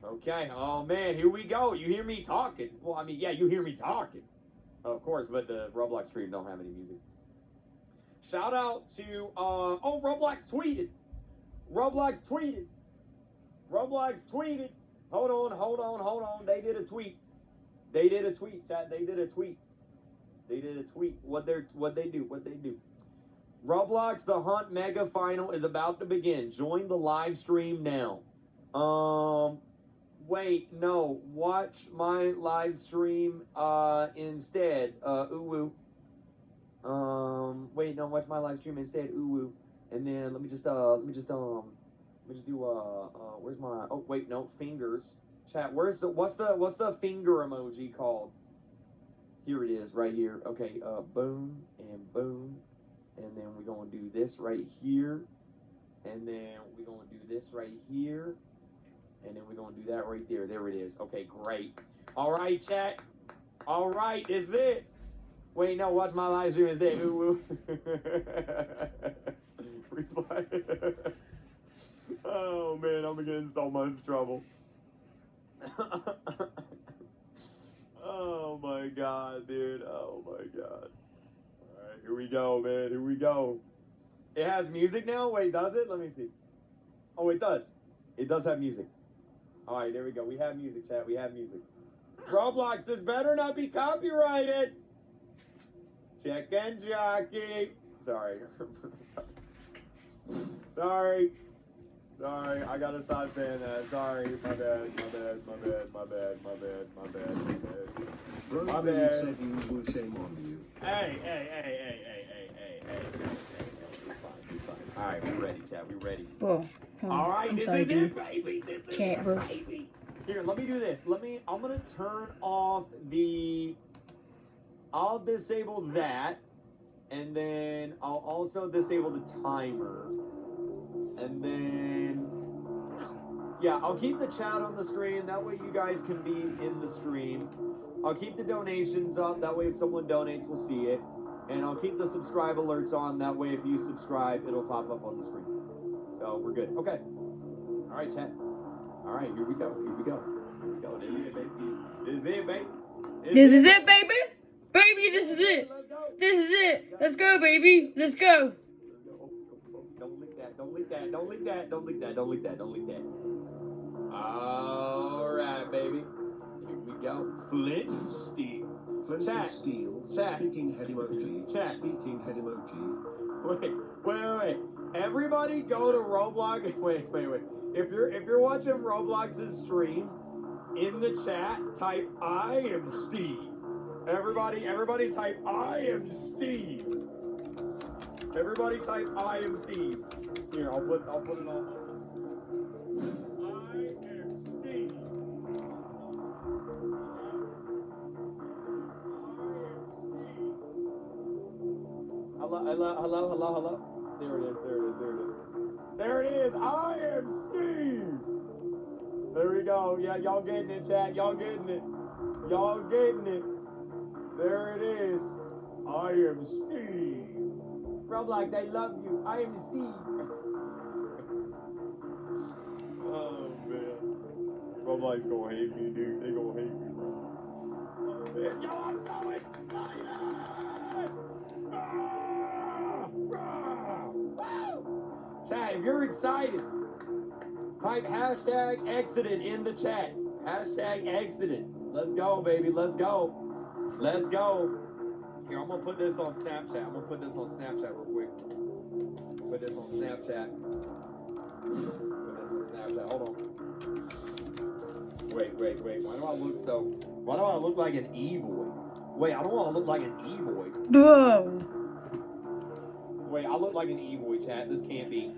Speaker 1: Okay. Oh man, here we go. You hear me talking? Well, I mean, yeah, you hear me talking. Of course, but the Roblox stream don't have any music. Shout out to Roblox tweeted. Hold on. They did a tweet, chat. They did a tweet. What they do? Roblox The Hunt Mega Final is about to begin. Join the live stream now. Wait, no. Watch my live stream instead. Wait, no. Watch my live stream instead. And then let me just Let me just do where's my? Oh wait, no, fingers. Chat. What's the finger emoji called? Here it is, right here. Okay, boom and boom, and then we're gonna do this right here, and then we're gonna do this right here, and then we're gonna do that right there. There it is. Okay, great. All right, chat. All right, this is it. Wait, no, watch my live stream. Is it? Ooh, reply. Oh man, I'm getting so much trouble. Oh my god, dude. Oh my god. Alright, here we go, man. Here we go. It has music now? Wait, does it? Let me see. Oh, it does. It does have music. Alright, there we go. We have music, chat. We have music. Roblox, this better not be copyrighted. Check and jockey. Sorry. Sorry. Sorry, I gotta stop saying that. Sorry, my bad.
Speaker 3: Bro,
Speaker 1: My
Speaker 3: Billy
Speaker 1: bad.
Speaker 3: said you will shame on you.
Speaker 1: Hey. It's fine. Alright, we ready, chat. We ready.
Speaker 2: Bro,
Speaker 1: Alright,
Speaker 2: I'm
Speaker 1: this
Speaker 2: sorry,
Speaker 1: is
Speaker 2: dude.
Speaker 1: it, baby. This is
Speaker 2: Chat,
Speaker 1: it,
Speaker 2: bro.
Speaker 1: baby. Here, let me do this. I'm gonna turn off I'll disable that, and then I'll also disable the timer. And then, yeah, I'll keep the chat on the screen. That way you guys can be in the stream. I'll keep the donations up. That way if someone donates, we'll see it. And I'll keep the subscribe alerts on. That way if you subscribe, it'll pop up on the screen. So we're good. Okay. All right, chat. All right, here we go. This is it, baby.
Speaker 2: This is it, baby. Baby, this is it.
Speaker 1: Let's go.
Speaker 2: This is it. Let's go, baby. Let's go.
Speaker 1: Don't lick that. All right, baby. Here we go. Flint and steel.
Speaker 3: Flint
Speaker 1: Chat.
Speaker 3: and steel.
Speaker 1: Chat.
Speaker 3: Speaking head emoji.
Speaker 1: Chat.
Speaker 3: Speaking head emoji.
Speaker 1: Wait. Everybody go to Roblox. Wait. If you're watching Roblox's stream, in the chat, type I am Steve. Everybody type I am Steve. Everybody type I am Steve. Here, I'll put it on. I am Steve. Hello. There it is. I am Steve. There we go. Yeah, y'all getting it, chat. Y'all getting it. There it is. I am Steve. Roblox, I love you. I am Steve. Oh, man. Roblox gonna hate me, dude. They gonna hate me, bro. Oh, man. Yo, I'm so excited! Woo! Chat, if you're excited, type hashtag exited in the chat. Hashtag exited. Let's go, baby. Let's go. Here, I'm gonna put this on Snapchat. Real quick. Put this on Snapchat. Hold on. Wait. Why do I look like an e-boy? Wait, I don't want to look like an e-boy.
Speaker 2: Bro.
Speaker 1: Wait, I look like an e-boy, chat. This can't be.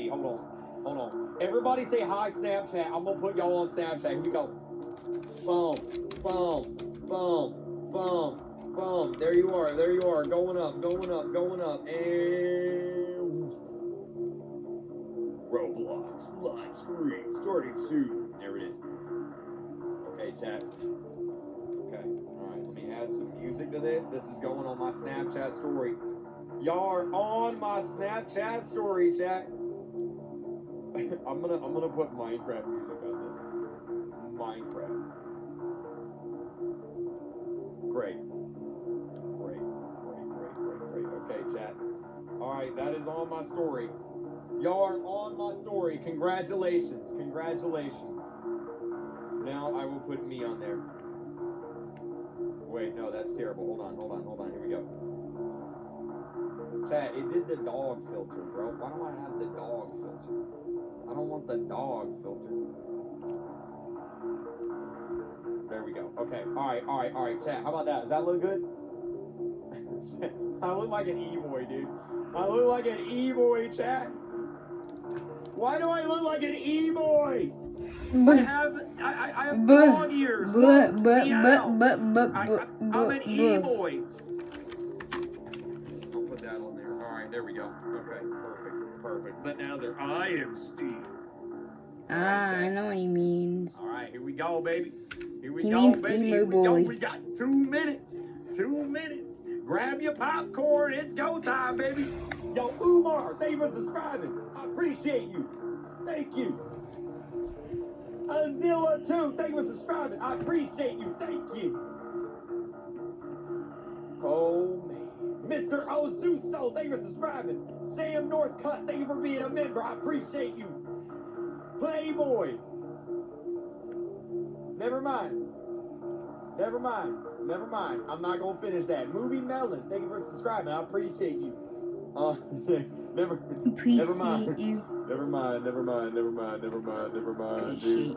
Speaker 1: Hold on. Everybody say hi, Snapchat. I'm gonna put y'all on Snapchat. Here we go. Boom. There you are. Going up. And Roblox live stream starting soon. There it is. Okay, chat. Okay. Alright, let me add some music to this. This is going on my Snapchat story. Y'all are on my Snapchat story, chat. I'm gonna put Minecraft music on this. Minecraft. Great. Okay, chat. Alright, that is on my story. Y'all are on my story. Congratulations. Now I will put me on there. Wait, no, that's terrible. Hold on. Here we go. Chat, it did the dog filter, bro. Why don't I have the dog filter? I don't want the dog filter. There we go. Okay. Alright, chat. How about that? Does that look good? I look like an e-boy, dude. I look like an e-boy, chat. Why do I look like an e-boy? I
Speaker 2: Buh.
Speaker 1: have
Speaker 2: Buh.
Speaker 1: dog ears.
Speaker 2: Buh.
Speaker 1: Look,
Speaker 2: Buh.
Speaker 1: meow.
Speaker 2: Buh. Buh.
Speaker 1: I'm
Speaker 2: Buh.
Speaker 1: an
Speaker 2: Buh.
Speaker 1: e-boy. I'll put that on there. All right, there we go. Okay, perfect. But now I am Steve.
Speaker 2: I know what he means.
Speaker 1: All right, here we go, baby. Here we
Speaker 2: He
Speaker 1: go,
Speaker 2: means
Speaker 1: baby.
Speaker 2: emo
Speaker 1: Here we go.
Speaker 2: boy.
Speaker 1: We got 2 minutes. 2 minutes. Grab your popcorn. It's go time, baby. Yo, Umar, thank you for subscribing. I appreciate you. Thank you. Azilla2, thank you for subscribing. I appreciate you. Thank you. Oh, man. Mr. Ozuso, thank you for subscribing. Sam Northcutt, thank you for being a member. I appreciate you. Playboy. Never mind. I'm not going to finish that. Movie Melon, thank you for subscribing. I appreciate you. Never mind.
Speaker 2: Appreciate you.
Speaker 1: Never mind, dude.
Speaker 2: Appreciate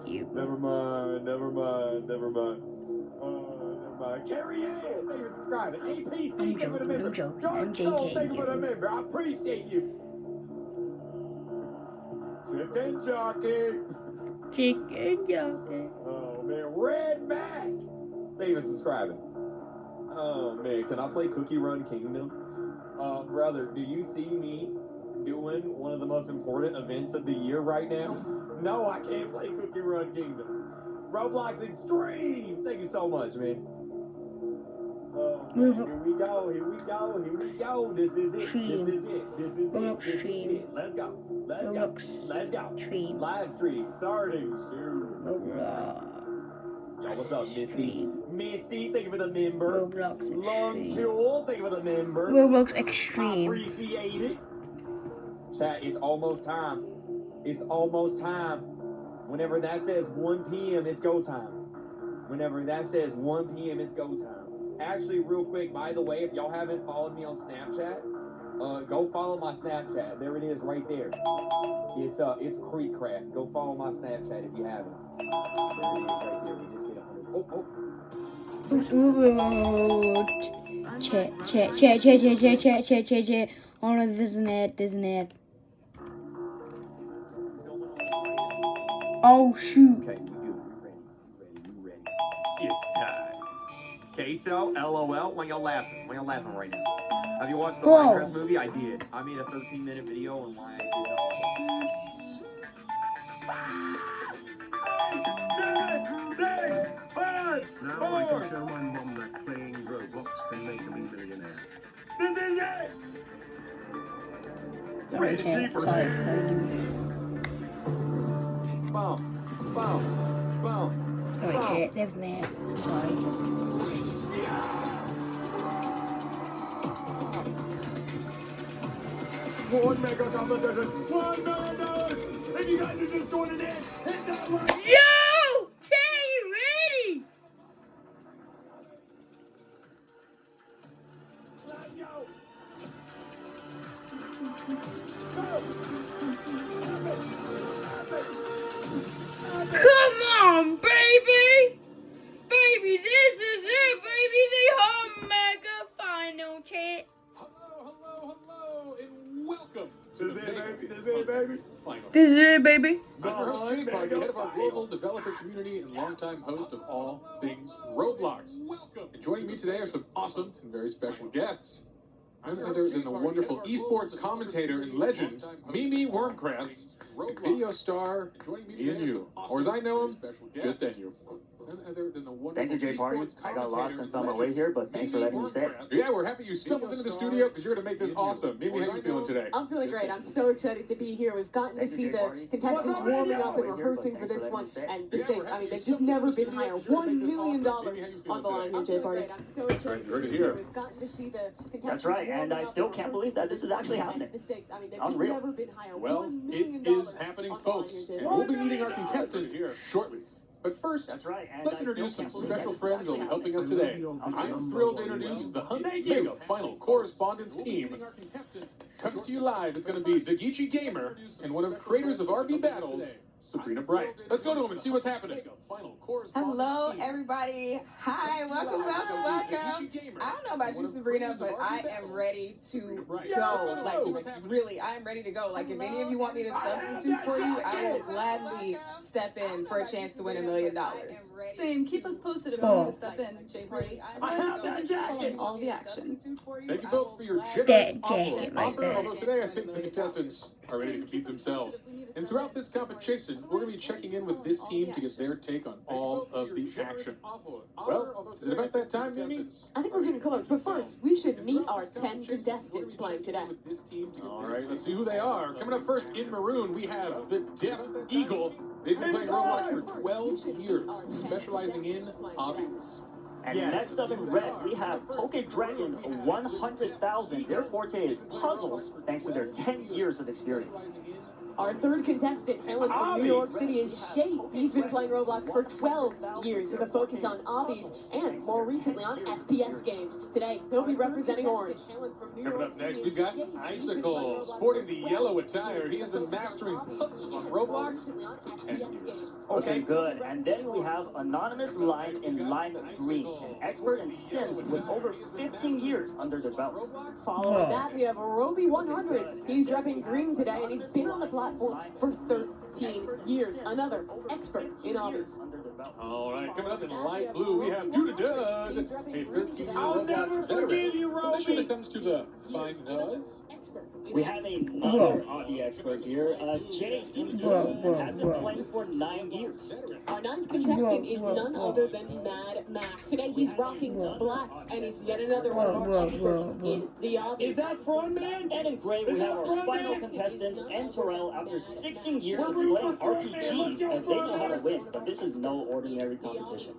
Speaker 2: you.
Speaker 1: Never mind. Never mind. Carrie Ann, thank you for subscribing. APC, thank you for the member.
Speaker 2: I'm joking.
Speaker 1: Dark
Speaker 2: I'm
Speaker 1: Soul,
Speaker 2: JK.
Speaker 1: thank you for the member. I appreciate you. Chicken jockey. Oh, man. Red Mask, thank you for subscribing. Oh, man. Can I play Cookie Run Kingdom? Brother, do you see me doing one of the most important events of the year right now? No, I can't play Cookie Run Kingdom. Roblox Extreme! Thank you so much, man. Oh, man. Here we go. This is it. Let's go.
Speaker 2: Stream.
Speaker 1: Live stream starting soon.
Speaker 2: Roblox.
Speaker 1: Yo, what's up, Misty?
Speaker 2: Extreme.
Speaker 1: Misty, thank you for the member.
Speaker 2: Roblox
Speaker 1: Long
Speaker 2: Extreme.
Speaker 1: Tool, thank you for the member.
Speaker 2: Roblox
Speaker 1: I
Speaker 2: Extreme.
Speaker 1: appreciate it. Chat, it's almost time. Whenever that says 1 p.m., it's go time. Actually, real quick, by the way, if y'all haven't followed me on Snapchat, go follow my Snapchat. There it is right there. It's Creekcraft. Go follow my Snapchat if you haven't. There it is right there. We just hit 100.
Speaker 2: Chat. Oh no, this isn't it. Oh shoot.
Speaker 1: Okay, we ready. It's time. Queso, LOL. Why y'all laughing right now? Have you watched the
Speaker 2: Whoa.
Speaker 1: Minecraft movie? I did. I made a 13-minute video on why I did it. 7, 6, 5,
Speaker 3: Now I
Speaker 1: 4.
Speaker 3: can show my mom that playing Roblox can make me millionaire.
Speaker 1: This is it.
Speaker 2: Sorry, chat. Sorry.
Speaker 1: Boom.
Speaker 2: Sorry, chat. There's that. Sorry.
Speaker 1: One mega competition, $1 million. And you guys are just joining in. Hit that like.
Speaker 2: Yo! Chat, you ready?
Speaker 1: Let's go.
Speaker 2: Come on, baby! Baby, this is it, baby! The whole mega final chat.
Speaker 4: Hello, and welcome to
Speaker 1: This is it, baby.
Speaker 4: Final.
Speaker 2: This is it, baby.
Speaker 4: I'm your host, Jay Party, head of our global developer community and longtime host of all things Roblox. Welcome. And joining me today are some awesome and very special guests. None other than the wonderful esports commentator and legend, Mimi Wormkratz, and video star Inu, or as I know him, just Inu. None other than the wonderful
Speaker 5: Thank you, Jay Party.
Speaker 4: esports
Speaker 5: I got lost and
Speaker 4: commentator
Speaker 5: found my
Speaker 4: legend,
Speaker 5: way here, but thanks for letting me stay.
Speaker 4: Yeah, we're happy you stumbled into the studio because you're going to make this awesome. Mimi, how you feeling today?
Speaker 6: I'm feeling great. I'm so excited to be here. We've gotten to
Speaker 5: Thank you,
Speaker 6: see
Speaker 5: Jay
Speaker 6: the
Speaker 5: Party.
Speaker 6: contestants warming up and rehearsing for this one. And the stakes, I mean, they've just never been higher. $1 million on the line here, Jay Party. I'm so excited
Speaker 4: Great to
Speaker 6: to be
Speaker 4: hear.
Speaker 6: here. We've gotten to see the contestants
Speaker 5: That's right, and
Speaker 6: warming
Speaker 5: I
Speaker 6: up
Speaker 5: still
Speaker 6: and
Speaker 5: can't believe that this is actually
Speaker 6: rehearsing.
Speaker 5: happening.
Speaker 6: And the stakes, I mean, they've just
Speaker 5: Unreal.
Speaker 6: never been higher.
Speaker 4: Well,
Speaker 6: $1
Speaker 4: it
Speaker 6: million
Speaker 4: is happening,
Speaker 6: on the line
Speaker 4: folks,
Speaker 6: here, Jay
Speaker 4: and
Speaker 6: Party.
Speaker 4: we'll be meeting our contestants here shortly. But first,
Speaker 5: That's right, and
Speaker 4: let's
Speaker 5: I
Speaker 4: introduce
Speaker 5: still
Speaker 4: some
Speaker 5: can't believe
Speaker 4: special
Speaker 5: that
Speaker 4: friends that will be helping us today. I'm thrilled to introduce the Hunt Mega Final Correspondence Team. Coming to you live, it's going to be Dagichi Gamer and one of the creators of RB Battles, Sabrina Bright. Let's go to him and see what's happening. Final
Speaker 7: Hello, everybody. Hi, welcome. I don't know about you, Sabrina, but I am ready to go. Like, really, I am ready to go. Like, if any of you want me to substitute for you, I will gladly step in for a chance to win $1 million.
Speaker 8: Same. Keep us posted if you want to step in, J Party.
Speaker 1: I have that jacket.
Speaker 8: All the action.
Speaker 4: Thank you both for your generous
Speaker 2: jacket right
Speaker 4: offer.
Speaker 2: there.
Speaker 4: Although today I think the contestants are ready to compete themselves. And throughout this competition, we're going to be checking in with this team to get their take on all of the action. Well, is it about that time, Mimi?
Speaker 6: I think we're getting close, but first, we should meet our 10 contestants playing today.
Speaker 4: All right, let's see who they are. Coming up first in maroon, we have the Deaf Eagle. They've been playing Roblox for 12 years, specializing in hobbies.
Speaker 5: And next up in red, we have Poke Dragon 100,000. Their forte is puzzles, thanks to their 10 years of experience.
Speaker 6: Our third contestant, hailing from New York City, is Shafe. He's been playing Roblox for 12 years with a focus on obbies and, more recently, on FPS games. Today, he'll be representing Orange.
Speaker 4: Coming up next, we've got Icicle. Sporting the yellow attire, he has been mastering puzzles on Roblox for 10 years.
Speaker 5: Okay, good. And then we have Anonymous Lime in Lime Green, an expert in Sims with over 15 years under their belt.
Speaker 6: Following that, we have Roby 100. He's repping green today, and he's been on the platform for 13 years. Another expert in obbies.
Speaker 4: All right, coming up in light blue, we have Doodadud, a 13-year-old
Speaker 1: I'll never forgive you,
Speaker 4: especially when
Speaker 1: Roby.
Speaker 4: it comes to the fine fuzz.
Speaker 5: We have another obby expert here, Jay has been playing for 9 years.
Speaker 6: Our ninth contestant is none other than Mad Max. Today he's rocking black, and he's yet another one of our experts in the obbies.
Speaker 1: Is that Front Man?
Speaker 5: And in gray, we have our final contestant, N. Terrell, after 16 years of playing RPGs, and they know how to win, but this is no ordinary competition.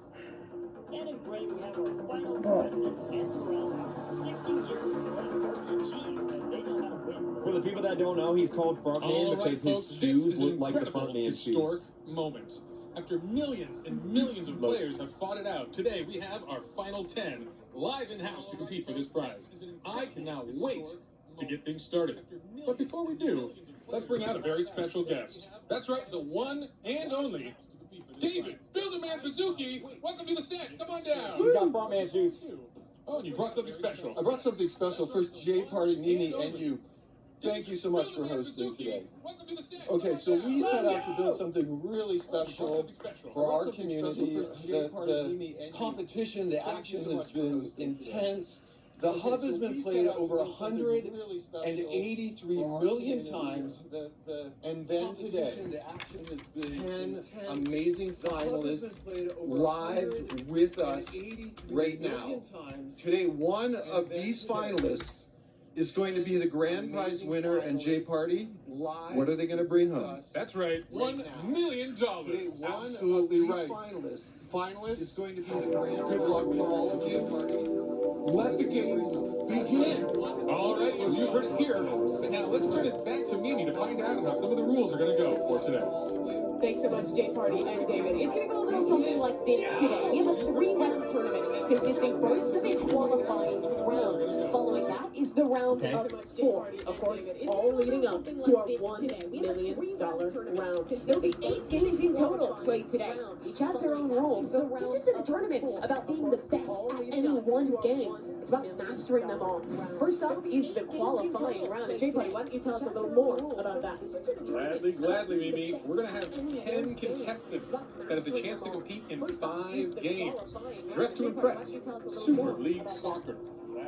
Speaker 5: And in gray, we have our final contestant, N. Terrell, after 16 years of playing RPGs, and they know how to win.
Speaker 9: For the people that don't know, he's called Frontman because his shoes look like the Frontman's shoes.
Speaker 4: Historic moment. After millions and millions of players have fought it out, today we have our final 10 live in-house to compete for this prize. I cannot wait to get things started. But before we do, let's bring out a very special guest. That's right, the one and only David Builderman Bazooki. Welcome to the set. Come on down.
Speaker 9: He's got Frontman shoes.
Speaker 4: Oh, and you brought something special.
Speaker 10: I brought something special. First, J Party, Mimi, and you. Thank you so much for hosting today. Okay, so we set out to build something really special for our community. The competition, the action has been intense. The hub has been played over 183 million times, and then today, 10 amazing finalists live with us right now. Today, one of these finalists is going to be the grand prize winner, and J Party, what are they going to bring home?
Speaker 4: That's right, $1 million.
Speaker 10: Absolutely right. Finalists is going to be the grand. Good luck to all of you. Let the games begin.
Speaker 4: All right, as you've heard it here, but now let's turn it back to Mimi to find out how some of the rules are going to go for today.
Speaker 6: Thanks so much, J Party and David. It's going to go a little something like this today. We have a 3-round tournament consisting first of a qualifying round. Following that is the round of 4. Of course, all leading up to our $1 million round. There'll be 8 games in total played today. Each has their own rules, so this isn't a tournament about being the best at any one game. It's about mastering them all. First up is the qualifying round. And J Party, why don't you tell us a little more about that?
Speaker 4: Gladly, Mimi. We're going to have 10 contestants that have the chance to compete in 5 games. Dress to Impress, Super League Soccer,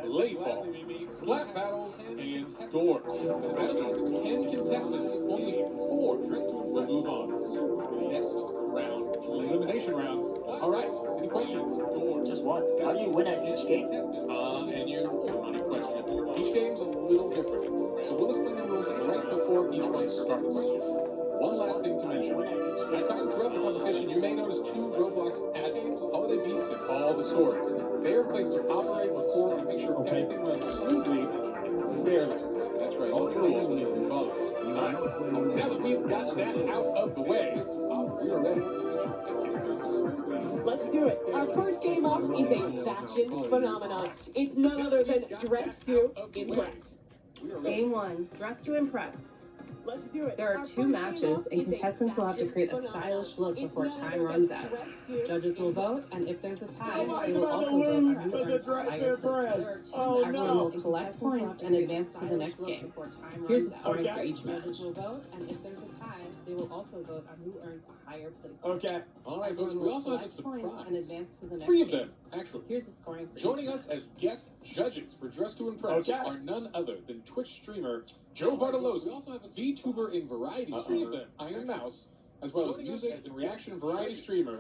Speaker 4: Late Ball, Slap Battles, and Doors. Out of these 10 contestants, only 4 will move on to the next round, elimination round. All right, any questions?
Speaker 5: Just one. How do you win at each game?
Speaker 4: And you, money question. Each game's a little different, so we'll explain the rules right before each one starts. One last thing to mention. At times throughout the competition, you may notice 2 Roblox ad games, Holiday Beats and All the Swords. They are placed to operate, record, and make sure everything runs smoothly and fairly. That's right, all the rules we need to follow. Now that we've got that out of the way, we are ready.
Speaker 6: Let's do it. Our first game up is a fashion phenomenon. It's none other than Dress to Impress.
Speaker 11: Game 1, Dress to Impress.
Speaker 6: Let's do it.
Speaker 11: There are
Speaker 6: Our
Speaker 11: 2
Speaker 6: first
Speaker 11: matches,
Speaker 6: game
Speaker 11: and
Speaker 6: is a
Speaker 11: contestants will have to create a
Speaker 6: fashion
Speaker 11: stylish look
Speaker 6: phenomenon.
Speaker 11: before
Speaker 6: It's
Speaker 11: time
Speaker 6: known
Speaker 11: runs
Speaker 6: as
Speaker 11: out.
Speaker 6: dress to
Speaker 11: Judges will
Speaker 6: impress.
Speaker 11: vote, and if there's a tie,
Speaker 1: Somebody's
Speaker 11: they will
Speaker 1: about to
Speaker 11: also vote on
Speaker 1: lose
Speaker 11: who
Speaker 1: to the
Speaker 11: earns
Speaker 1: dress
Speaker 11: higher
Speaker 1: to
Speaker 11: places.
Speaker 1: impress. Oh
Speaker 11: Everyone
Speaker 1: no.
Speaker 11: will collect points and advance to the next game. Here's the scoring for
Speaker 1: Okay.
Speaker 11: each match. Judges will vote, and if there's a tie, they will also vote on who earns a higher place.
Speaker 1: Okay.
Speaker 4: All right, folks,
Speaker 11: Everyone
Speaker 4: we
Speaker 11: will
Speaker 4: also have a
Speaker 11: collect points and
Speaker 4: surprise.
Speaker 11: advance to the next
Speaker 4: 3 of
Speaker 11: game.
Speaker 4: them, actually.
Speaker 11: Here's the scoring for
Speaker 4: Joining
Speaker 11: each
Speaker 4: us as guest judges for Dress to Impress
Speaker 1: Okay.
Speaker 4: are none other than Twitch streamer Joe Bartolozzi. We also have a VTuber and variety streamer Iron Mouse, as well as music and reaction variety streamer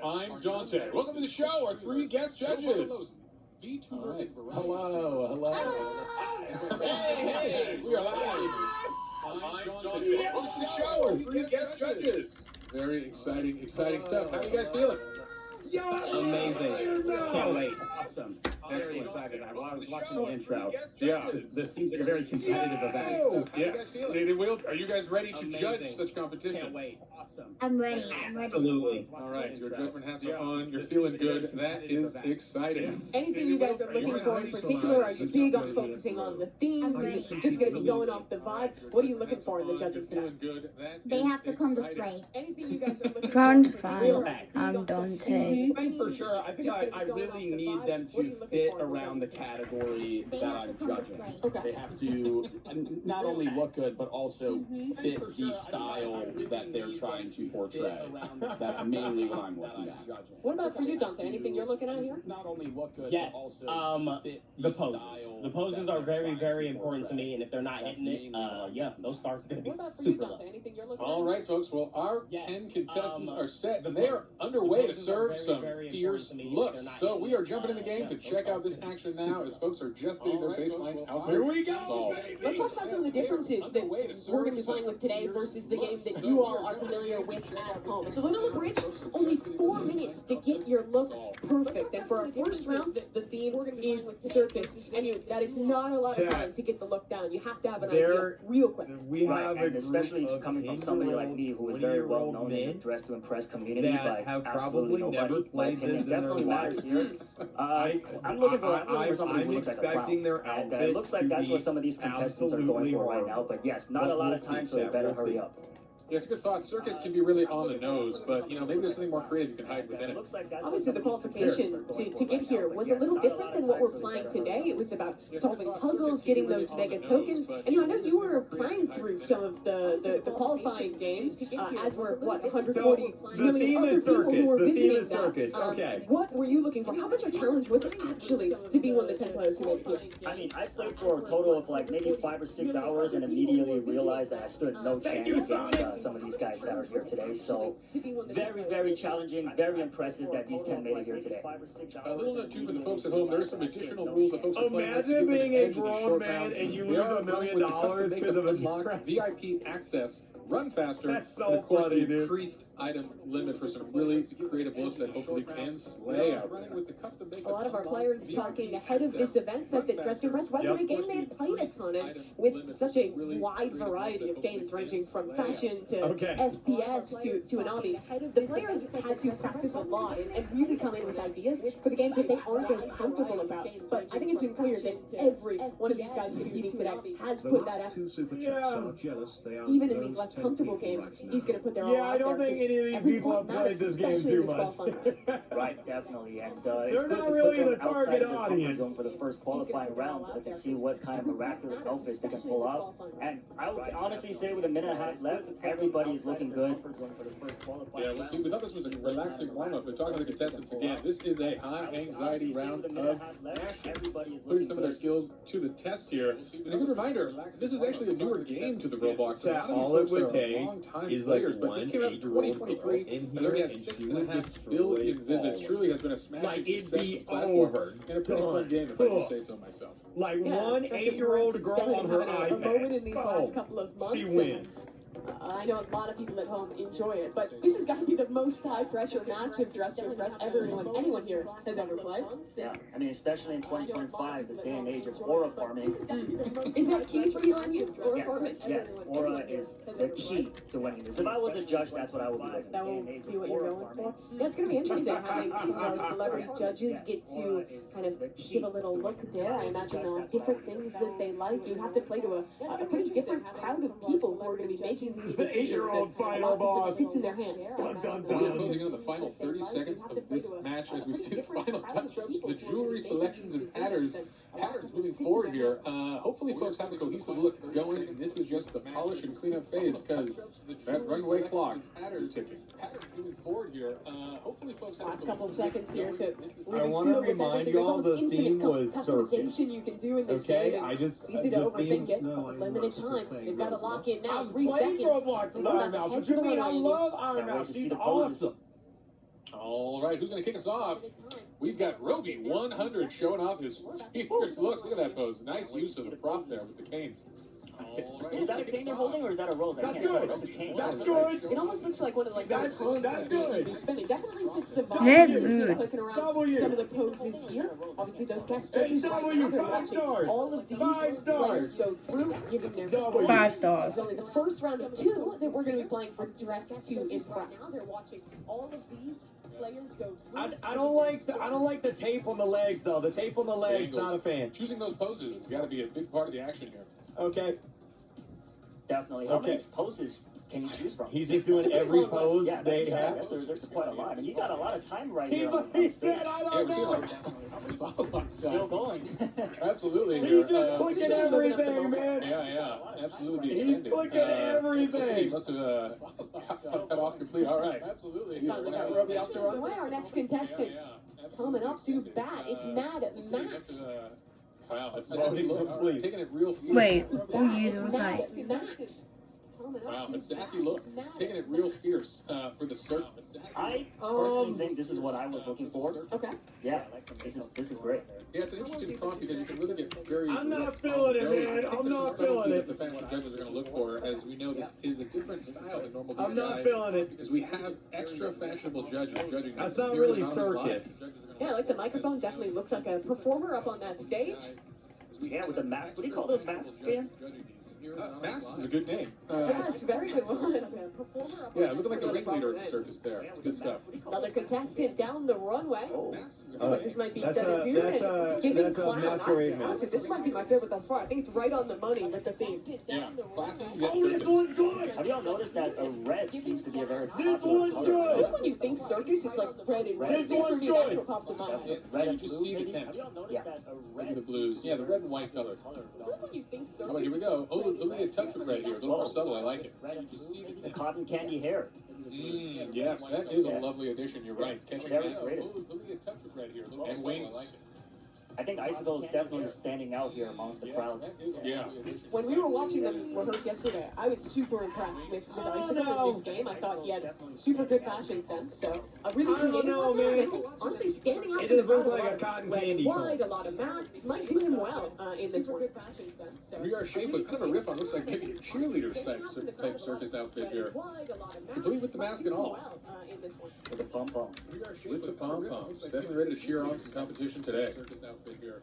Speaker 4: I'm Dante. Welcome to the show, our 3 guest judges. VTuber and variety
Speaker 9: Hello.
Speaker 4: Hey, we are live. I'm Dante. Welcome to the show, our 3 guest judges. Very exciting stuff. How are you guys feeling?
Speaker 9: Amazing. Can't wait.
Speaker 12: Awesome. Very
Speaker 4: Excellent.
Speaker 12: excited. I was watching the intro.
Speaker 4: Yeah.
Speaker 12: This seems like a very competitive event.
Speaker 4: Yes. They will. Are you guys ready to
Speaker 12: Amazing.
Speaker 4: judge such competitions?
Speaker 12: Can't wait. Awesome.
Speaker 2: I'm ready.
Speaker 12: Absolutely.
Speaker 4: All right, your judgment hats are on. You're feeling good. That is exciting.
Speaker 6: Anything you guys are looking for in particular? Are you big on focusing on the themes? Is it just going to be going off the vibe? What are you looking for in the judging tonight?
Speaker 2: They have to come to play.
Speaker 6: Anything you guys are looking
Speaker 2: Round
Speaker 6: for?
Speaker 2: 5. I'm Dante.
Speaker 12: For sure, I think I really need them to fit around the category that I'm judging.
Speaker 6: Okay.
Speaker 12: They have to not only look good, but also fit the style that they're trying to portray. That's mainly what I'm looking at.
Speaker 6: What about for you, Dante? Anything you're looking at here?
Speaker 12: Not only look good,
Speaker 13: Yes,
Speaker 12: but also fit
Speaker 13: the poses.
Speaker 12: style
Speaker 13: The poses
Speaker 12: that
Speaker 13: are
Speaker 12: they're
Speaker 13: very,
Speaker 12: trying
Speaker 13: very
Speaker 12: to
Speaker 13: important to me, and if they're not hitting it, yeah, those stars are gonna be
Speaker 6: What about for you,
Speaker 13: super low.
Speaker 6: Dante? Anything you're looking at?
Speaker 4: All right, folks. Well, our
Speaker 13: Yes,
Speaker 4: 10 contestants are set,
Speaker 13: the
Speaker 4: and they are underway to
Speaker 13: poses are
Speaker 4: serve
Speaker 13: very,
Speaker 4: some
Speaker 13: very
Speaker 4: fierce
Speaker 13: important to me.
Speaker 4: looks.
Speaker 13: They're not
Speaker 4: So we are jumping in the
Speaker 13: hitting
Speaker 4: game
Speaker 13: it.
Speaker 4: to
Speaker 13: Yeah,
Speaker 4: check
Speaker 13: those
Speaker 4: out this
Speaker 13: stars
Speaker 4: action now, as folks are just getting their baseline outfits.
Speaker 1: Here we go,
Speaker 4: solved.
Speaker 1: baby.
Speaker 6: Let's talk about some of the differences that we're going to be playing with today versus the game that you all are familiar with at home. It's a little abridged, only 4 minutes to get your look perfect. And for our first round, the theme is circus. And that is not a lot of time to get the look down. You have to have an idea real quick.
Speaker 5: We have and especially coming from somebody like me who is very well known in the Dress to Impress community,
Speaker 1: that
Speaker 5: but
Speaker 1: have
Speaker 5: absolutely
Speaker 1: probably
Speaker 5: nobody.
Speaker 1: never played
Speaker 5: My opinion
Speaker 1: this in their
Speaker 5: definitely matters
Speaker 1: life.
Speaker 5: here. I'm looking for somebody
Speaker 1: I'm
Speaker 5: who looks like a clown.
Speaker 1: expecting their
Speaker 5: And
Speaker 1: outfits
Speaker 5: it looks like
Speaker 1: to
Speaker 5: that's
Speaker 1: be
Speaker 5: what some of these contestants are going
Speaker 1: absolutely
Speaker 5: for right
Speaker 1: horrible.
Speaker 5: now. But yes, not
Speaker 1: But
Speaker 5: a lot
Speaker 1: we'll
Speaker 5: of time,
Speaker 1: see,
Speaker 5: so they
Speaker 1: Chad,
Speaker 5: better
Speaker 1: we'll
Speaker 5: hurry
Speaker 1: see.
Speaker 5: up.
Speaker 4: Yeah, it's a good thought. Circus can be really on the nose, but maybe there's something more creative you can hide within it.
Speaker 5: Looks like that's
Speaker 6: Obviously, the
Speaker 5: what some of these
Speaker 6: qualification
Speaker 5: contestants are going
Speaker 6: to
Speaker 5: for
Speaker 6: get
Speaker 5: right
Speaker 6: here
Speaker 5: now, but
Speaker 6: was a
Speaker 5: yes,
Speaker 6: little
Speaker 5: not a
Speaker 6: different
Speaker 5: lot
Speaker 6: than
Speaker 5: of
Speaker 6: what
Speaker 5: time,
Speaker 6: we're
Speaker 5: so they
Speaker 6: playing
Speaker 5: better hurry
Speaker 6: today.
Speaker 5: up.
Speaker 6: It was about
Speaker 4: Yeah,
Speaker 6: solving
Speaker 4: good thought.
Speaker 6: puzzles,
Speaker 4: Circus
Speaker 6: getting
Speaker 4: can be
Speaker 6: those
Speaker 4: really on
Speaker 6: mega
Speaker 4: the
Speaker 6: tokens.
Speaker 4: nose, but
Speaker 6: And I know
Speaker 4: there's
Speaker 6: you were
Speaker 4: something more
Speaker 6: playing
Speaker 4: creative
Speaker 6: through
Speaker 4: you can
Speaker 6: some of the qualifying games, as were, 140
Speaker 1: So, the
Speaker 6: million
Speaker 1: theme
Speaker 6: other
Speaker 1: is
Speaker 6: people who
Speaker 1: circus.
Speaker 6: were
Speaker 1: The theme
Speaker 6: visiting
Speaker 1: is
Speaker 6: that.
Speaker 1: circus. Okay.
Speaker 6: What were you looking for? How much a challenge was it actually to be one of the 10 players who made it here?
Speaker 5: I mean, I played for a total of like maybe 5 or 6 hours and immediately realized that I stood no chance against some of these guys that are here today. So very, very challenging, very impressive that these 10 made it here today.
Speaker 4: A little note too for the folks at home. There are some additional rules that folks are playing with to
Speaker 1: Imagine
Speaker 4: give them
Speaker 1: being
Speaker 4: an
Speaker 1: a
Speaker 4: edge in the
Speaker 1: grown
Speaker 4: short
Speaker 1: man
Speaker 4: rounds.
Speaker 1: and you
Speaker 4: They
Speaker 1: lose
Speaker 4: are
Speaker 1: $1 million
Speaker 4: running with the custom
Speaker 1: because of a
Speaker 4: unlocked
Speaker 1: dress.
Speaker 4: VIP access, run faster,
Speaker 1: That's so
Speaker 4: and of course
Speaker 1: funny,
Speaker 4: the
Speaker 1: dude.
Speaker 4: increased item limit for some really creative looks that hopefully can slay out there.
Speaker 6: A lot of our players talking ahead of this event said that Dress to Impress wasn't a game they had played a ton in, with such a wide variety of games ranging from fashion to FPS to an army. The players had to practice a lot and really come in with ideas for the games that they aren't as comfortable about. But I think it's been clear that every one of these guys competing today has
Speaker 3: The
Speaker 6: put that
Speaker 3: last
Speaker 6: effort.
Speaker 3: 2 super chats are jealous. They are
Speaker 6: Even in these
Speaker 3: those
Speaker 6: less
Speaker 3: 10
Speaker 6: comfortable
Speaker 3: people
Speaker 6: games,
Speaker 3: right
Speaker 6: he's
Speaker 3: now.
Speaker 6: going to put their all
Speaker 1: Yeah,
Speaker 6: out
Speaker 1: I don't
Speaker 6: there,
Speaker 1: think any of these
Speaker 6: every
Speaker 1: people have
Speaker 6: point
Speaker 1: played
Speaker 6: matters,
Speaker 1: this game
Speaker 6: especially
Speaker 1: too
Speaker 6: in this
Speaker 1: much.
Speaker 6: qualifying round.
Speaker 5: Right, definitely. And
Speaker 1: They're
Speaker 5: it's good
Speaker 1: not
Speaker 5: to
Speaker 1: really
Speaker 5: put them
Speaker 1: the target
Speaker 5: outside of their comfort
Speaker 1: audience.
Speaker 5: zone for the first qualifying round to see what kind of miraculous outfits they can pull off. And I would honestly say with a minute and a half left, everybody is looking good for the first qualifying
Speaker 4: Yeah, we'll see. We thought this was a relaxing warm-up, but talking to the contestants again, this is a high-anxiety round of passion, putting some of their skills to the test here. And a good reminder, this is actually a newer game to the Roblox. A lot of these
Speaker 1: All it
Speaker 4: folks
Speaker 1: would
Speaker 4: are
Speaker 1: take
Speaker 4: long-time
Speaker 1: is like
Speaker 4: players, but this came out in 2023, and already had 6.5 billion visits. Truly has been a smashing
Speaker 1: Like, it'd
Speaker 4: success
Speaker 1: be
Speaker 4: platform
Speaker 1: over.
Speaker 4: and a pretty fun game, if I do say so myself.
Speaker 1: Like
Speaker 6: Yeah,
Speaker 1: one
Speaker 6: Dress to
Speaker 1: 8-year-old
Speaker 6: Impress
Speaker 1: girl on her
Speaker 6: having a moment in
Speaker 1: iPad.
Speaker 6: these last
Speaker 1: Boom.
Speaker 6: couple of months.
Speaker 1: She
Speaker 6: and
Speaker 1: wins.
Speaker 6: I know a lot of people at home enjoy it, but this has got to be the most high-pressure match of Dress to Impress anyone here has ever played.
Speaker 5: Yeah, I mean, especially in 2025, the day and age of aura farming.
Speaker 6: Is that key for you and you? Aura farming?
Speaker 5: Yes, aura is the key to winning this. If I was a judge, that's what I would be looking for.
Speaker 6: That will be what you're going for? Yeah, it's going to be interesting having some of those celebrity judges get to kind of give a little look there. I imagine different things that they like. You have to play to a pretty different crowd of people who are going to be making these decisions. And a lot of it sits in their hands.
Speaker 4: We're closing into the final 30 seconds of this match as we see the final touch-ups, the jewelry selections and patterns moving forward here. Hopefully folks have a cohesive look going, and this is just the polish and cleanup phase because that runway clock is ticking. Patterns moving forward here. Hopefully folks have
Speaker 6: last couple seconds here to
Speaker 9: I want to remind y'all the theme was circus.
Speaker 6: You can do in this
Speaker 9: okay,
Speaker 6: game.
Speaker 9: it's
Speaker 6: easy to overthink it. Limited time. They've got to lock in now. 3 seconds.
Speaker 9: Roblox with Iron Mouse. What you mean? I love Iron Mouse. She's awesome.
Speaker 4: All right, who's going to kick us off? We've got Roby 100 showing off his fierce looks. Look at that pose. Nice use of the prop there with the cane.
Speaker 5: Is that a cane they're holding or is that a rose?
Speaker 9: That's good.
Speaker 5: That's a cane.
Speaker 9: That's good.
Speaker 6: It almost looks like one of
Speaker 9: that's
Speaker 6: good.
Speaker 9: Good.
Speaker 6: It definitely fits the vibe.
Speaker 2: That's
Speaker 6: You see
Speaker 2: good.
Speaker 6: clicking around
Speaker 9: W.
Speaker 6: some of the poses here. Obviously, those guest judges right
Speaker 9: W,
Speaker 6: now, they're
Speaker 9: 5
Speaker 6: watching
Speaker 9: stars.
Speaker 6: all of these
Speaker 9: 5 stars.
Speaker 6: players go through, giving their
Speaker 9: W.
Speaker 2: 5
Speaker 6: This
Speaker 2: stars.
Speaker 6: is only the first round of 2 that we're going to be playing for Dress to Impress. Now they're watching all of these players go through.
Speaker 9: I don't like the tape on the legs though. The tape on the legs, not a fan.
Speaker 4: Choosing those poses has got to be a big part of the action here.
Speaker 9: Okay.
Speaker 5: Definitely. How many poses can you choose from?
Speaker 9: He's just doing every pose
Speaker 5: Yeah,
Speaker 9: they have.
Speaker 5: there's quite a lot. And you got a lot of time right
Speaker 9: He's
Speaker 5: here.
Speaker 9: like, he said, I don't know.
Speaker 5: Still going.
Speaker 4: Absolutely.
Speaker 9: He's just clicking everything, man.
Speaker 4: Yeah, absolutely.
Speaker 9: He's clicking everything.
Speaker 4: He must have got that off complete. All right. Absolutely.
Speaker 6: Finally got Roby off the runway. Our next contestant coming up to bat. It's Mad Max.
Speaker 4: Wow, that's sassy look. Taking it real fierce.
Speaker 2: Wait, oh, it was like.
Speaker 6: Max.
Speaker 4: Wow, a sassy look. Taking it real fierce for the circus.
Speaker 5: I personally think this is what I was looking for.
Speaker 6: Okay.
Speaker 5: Yeah, this is great.
Speaker 4: Yeah, it's an interesting prompt because you can really get very.
Speaker 9: I'm not feeling it, man. I'm not feeling it.
Speaker 4: That the fashion judges are going to look for, as we know, this is a different style than normal.
Speaker 9: I'm not feeling it
Speaker 4: because we have extra fashionable judges judging.
Speaker 9: That's not really circus.
Speaker 6: Yeah, like the microphone definitely looks like a performer up on that stage.
Speaker 5: Yeah, with the mask. What do you call those masks again?
Speaker 4: Masks is a good name.
Speaker 6: Yes, very good one.
Speaker 4: Yeah, looking like the ringleader of the circus there. It's good stuff.
Speaker 6: Another contestant down the runway. Looks like this might be
Speaker 9: That's a masquerade mask.
Speaker 6: Honestly, this might be my favorite thus far. I think it's right on the money with the theme.
Speaker 4: Yeah, classy.
Speaker 9: This one's good.
Speaker 5: Have y'all noticed that red seems to be a very
Speaker 9: This
Speaker 5: popular
Speaker 9: one's
Speaker 5: color?
Speaker 6: I
Speaker 9: good.
Speaker 6: think when you think circus, it's like red and red.
Speaker 9: This one's
Speaker 6: For me, that's
Speaker 9: good.
Speaker 6: what pops in my head.
Speaker 5: Red
Speaker 4: You
Speaker 5: and
Speaker 4: just
Speaker 5: blue,
Speaker 4: see the
Speaker 5: maybe?
Speaker 4: tent.
Speaker 5: Have y'all noticed
Speaker 6: Yeah.
Speaker 5: that a
Speaker 4: Maybe
Speaker 5: red
Speaker 4: the blues. Yeah, the red and white color.
Speaker 6: I think when you think circus,
Speaker 4: How about here we go? Oh, look at the touch of red here. It's a little more subtle. I like it.
Speaker 5: red and
Speaker 4: Just see the
Speaker 5: blue,
Speaker 4: tent.
Speaker 5: cotton candy hair.
Speaker 4: Yes, that is a lovely addition. You're right. Catching
Speaker 5: Very
Speaker 4: that.
Speaker 5: creative.
Speaker 4: Oh, look at the touch of red here.
Speaker 5: And
Speaker 4: wings.
Speaker 5: I think Icicle is definitely standing out here amongst the crowd.
Speaker 4: Yeah.
Speaker 6: when we were watching them rehearse yesterday, I was super impressed with Icicle in this game. I thought he had super good fashion sense. So a really creative
Speaker 9: know,
Speaker 6: one there.
Speaker 9: man.
Speaker 6: I think, honestly, standing out
Speaker 9: It
Speaker 6: from the
Speaker 9: just looks
Speaker 6: crowd,
Speaker 9: like a cotton
Speaker 6: red,
Speaker 9: candy
Speaker 6: wide,
Speaker 9: cone.
Speaker 6: a lot of masks might do him well in this one. Fashion sense. So
Speaker 4: We are shaped with kind of a riff on looks like maybe a cheerleader type circus outfit here. Complete with the mask and all.
Speaker 5: With the pom-poms.
Speaker 4: With the pom-poms. Definitely ready to cheer on some competition today. Circus outfit here.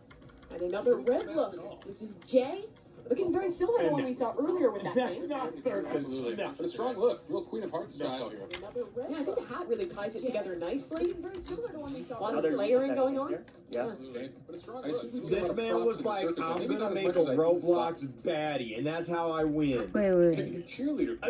Speaker 6: And another red look. This is Jay. Looking very similar to what we saw earlier with that
Speaker 9: That's
Speaker 6: thing.
Speaker 9: not circus.
Speaker 4: Absolutely.
Speaker 9: No.
Speaker 4: But a strong look. Real Queen of Hearts style here.
Speaker 6: Yeah, I think the hat really ties it together nicely. Very similar to one we saw. A lot of
Speaker 5: Another use
Speaker 6: layering
Speaker 5: that
Speaker 6: going
Speaker 5: thing
Speaker 6: on.
Speaker 5: here. Yeah.
Speaker 4: Okay. But a strong look.
Speaker 9: This man was like, I'm gonna make a Roblox baddie, and that's how I win.
Speaker 2: Wait.
Speaker 4: Maybe a cheerleader.
Speaker 6: I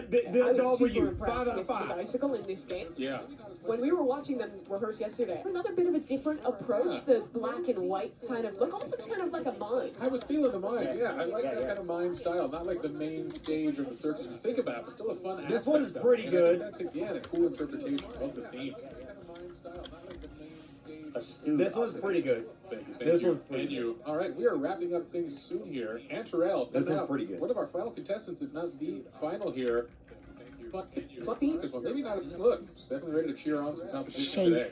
Speaker 6: was super
Speaker 9: W,
Speaker 6: impressed
Speaker 9: 5 out of
Speaker 6: with
Speaker 9: 5.
Speaker 6: Icicle in this game.
Speaker 4: Yeah.
Speaker 6: When we were watching them rehearse yesterday, another bit of a different approach. The black and white kind of look almost looks kind of like a mime.
Speaker 4: I was feeling the mime. Yeah, I like that kind of mime style. Not like the main stage of the circus you think about, but still a fun
Speaker 9: This
Speaker 4: aspect
Speaker 9: one's
Speaker 4: of it.
Speaker 9: pretty
Speaker 4: And
Speaker 9: good.
Speaker 4: I think that's, again, a cool interpretation of the theme.
Speaker 5: A stew.
Speaker 9: This one's pretty good. This one's pretty good.
Speaker 4: All right, we are wrapping up things soon here. And Terrell,
Speaker 9: This
Speaker 4: now
Speaker 9: one's pretty good.
Speaker 4: one of our final contestants, if not the final here. But this one, maybe not. Look, it's definitely ready to cheer on some competition today.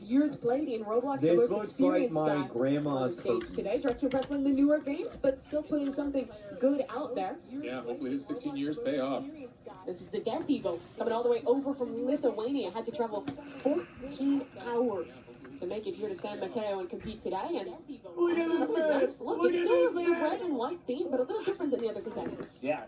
Speaker 6: Years played in Roblox, the
Speaker 9: This
Speaker 6: most
Speaker 9: looks like
Speaker 6: experienced
Speaker 9: my
Speaker 6: guy on the
Speaker 9: grandma's
Speaker 6: stage
Speaker 9: cookies.
Speaker 6: today. Dressed to impress one of the newer games, but still putting something good out there.
Speaker 4: Yeah, hopefully his 16 years pay off.
Speaker 6: This is the Death Eagle, coming all the way over from Lithuania. Had to travel 14 hours to make it here to San Mateo and compete today. And
Speaker 1: Look at this man.
Speaker 6: nice. Look,
Speaker 1: Look
Speaker 6: it's
Speaker 1: at
Speaker 6: still
Speaker 1: this
Speaker 6: a
Speaker 1: man.
Speaker 6: red and white theme, but a little different than the other contestants.
Speaker 5: Yeah,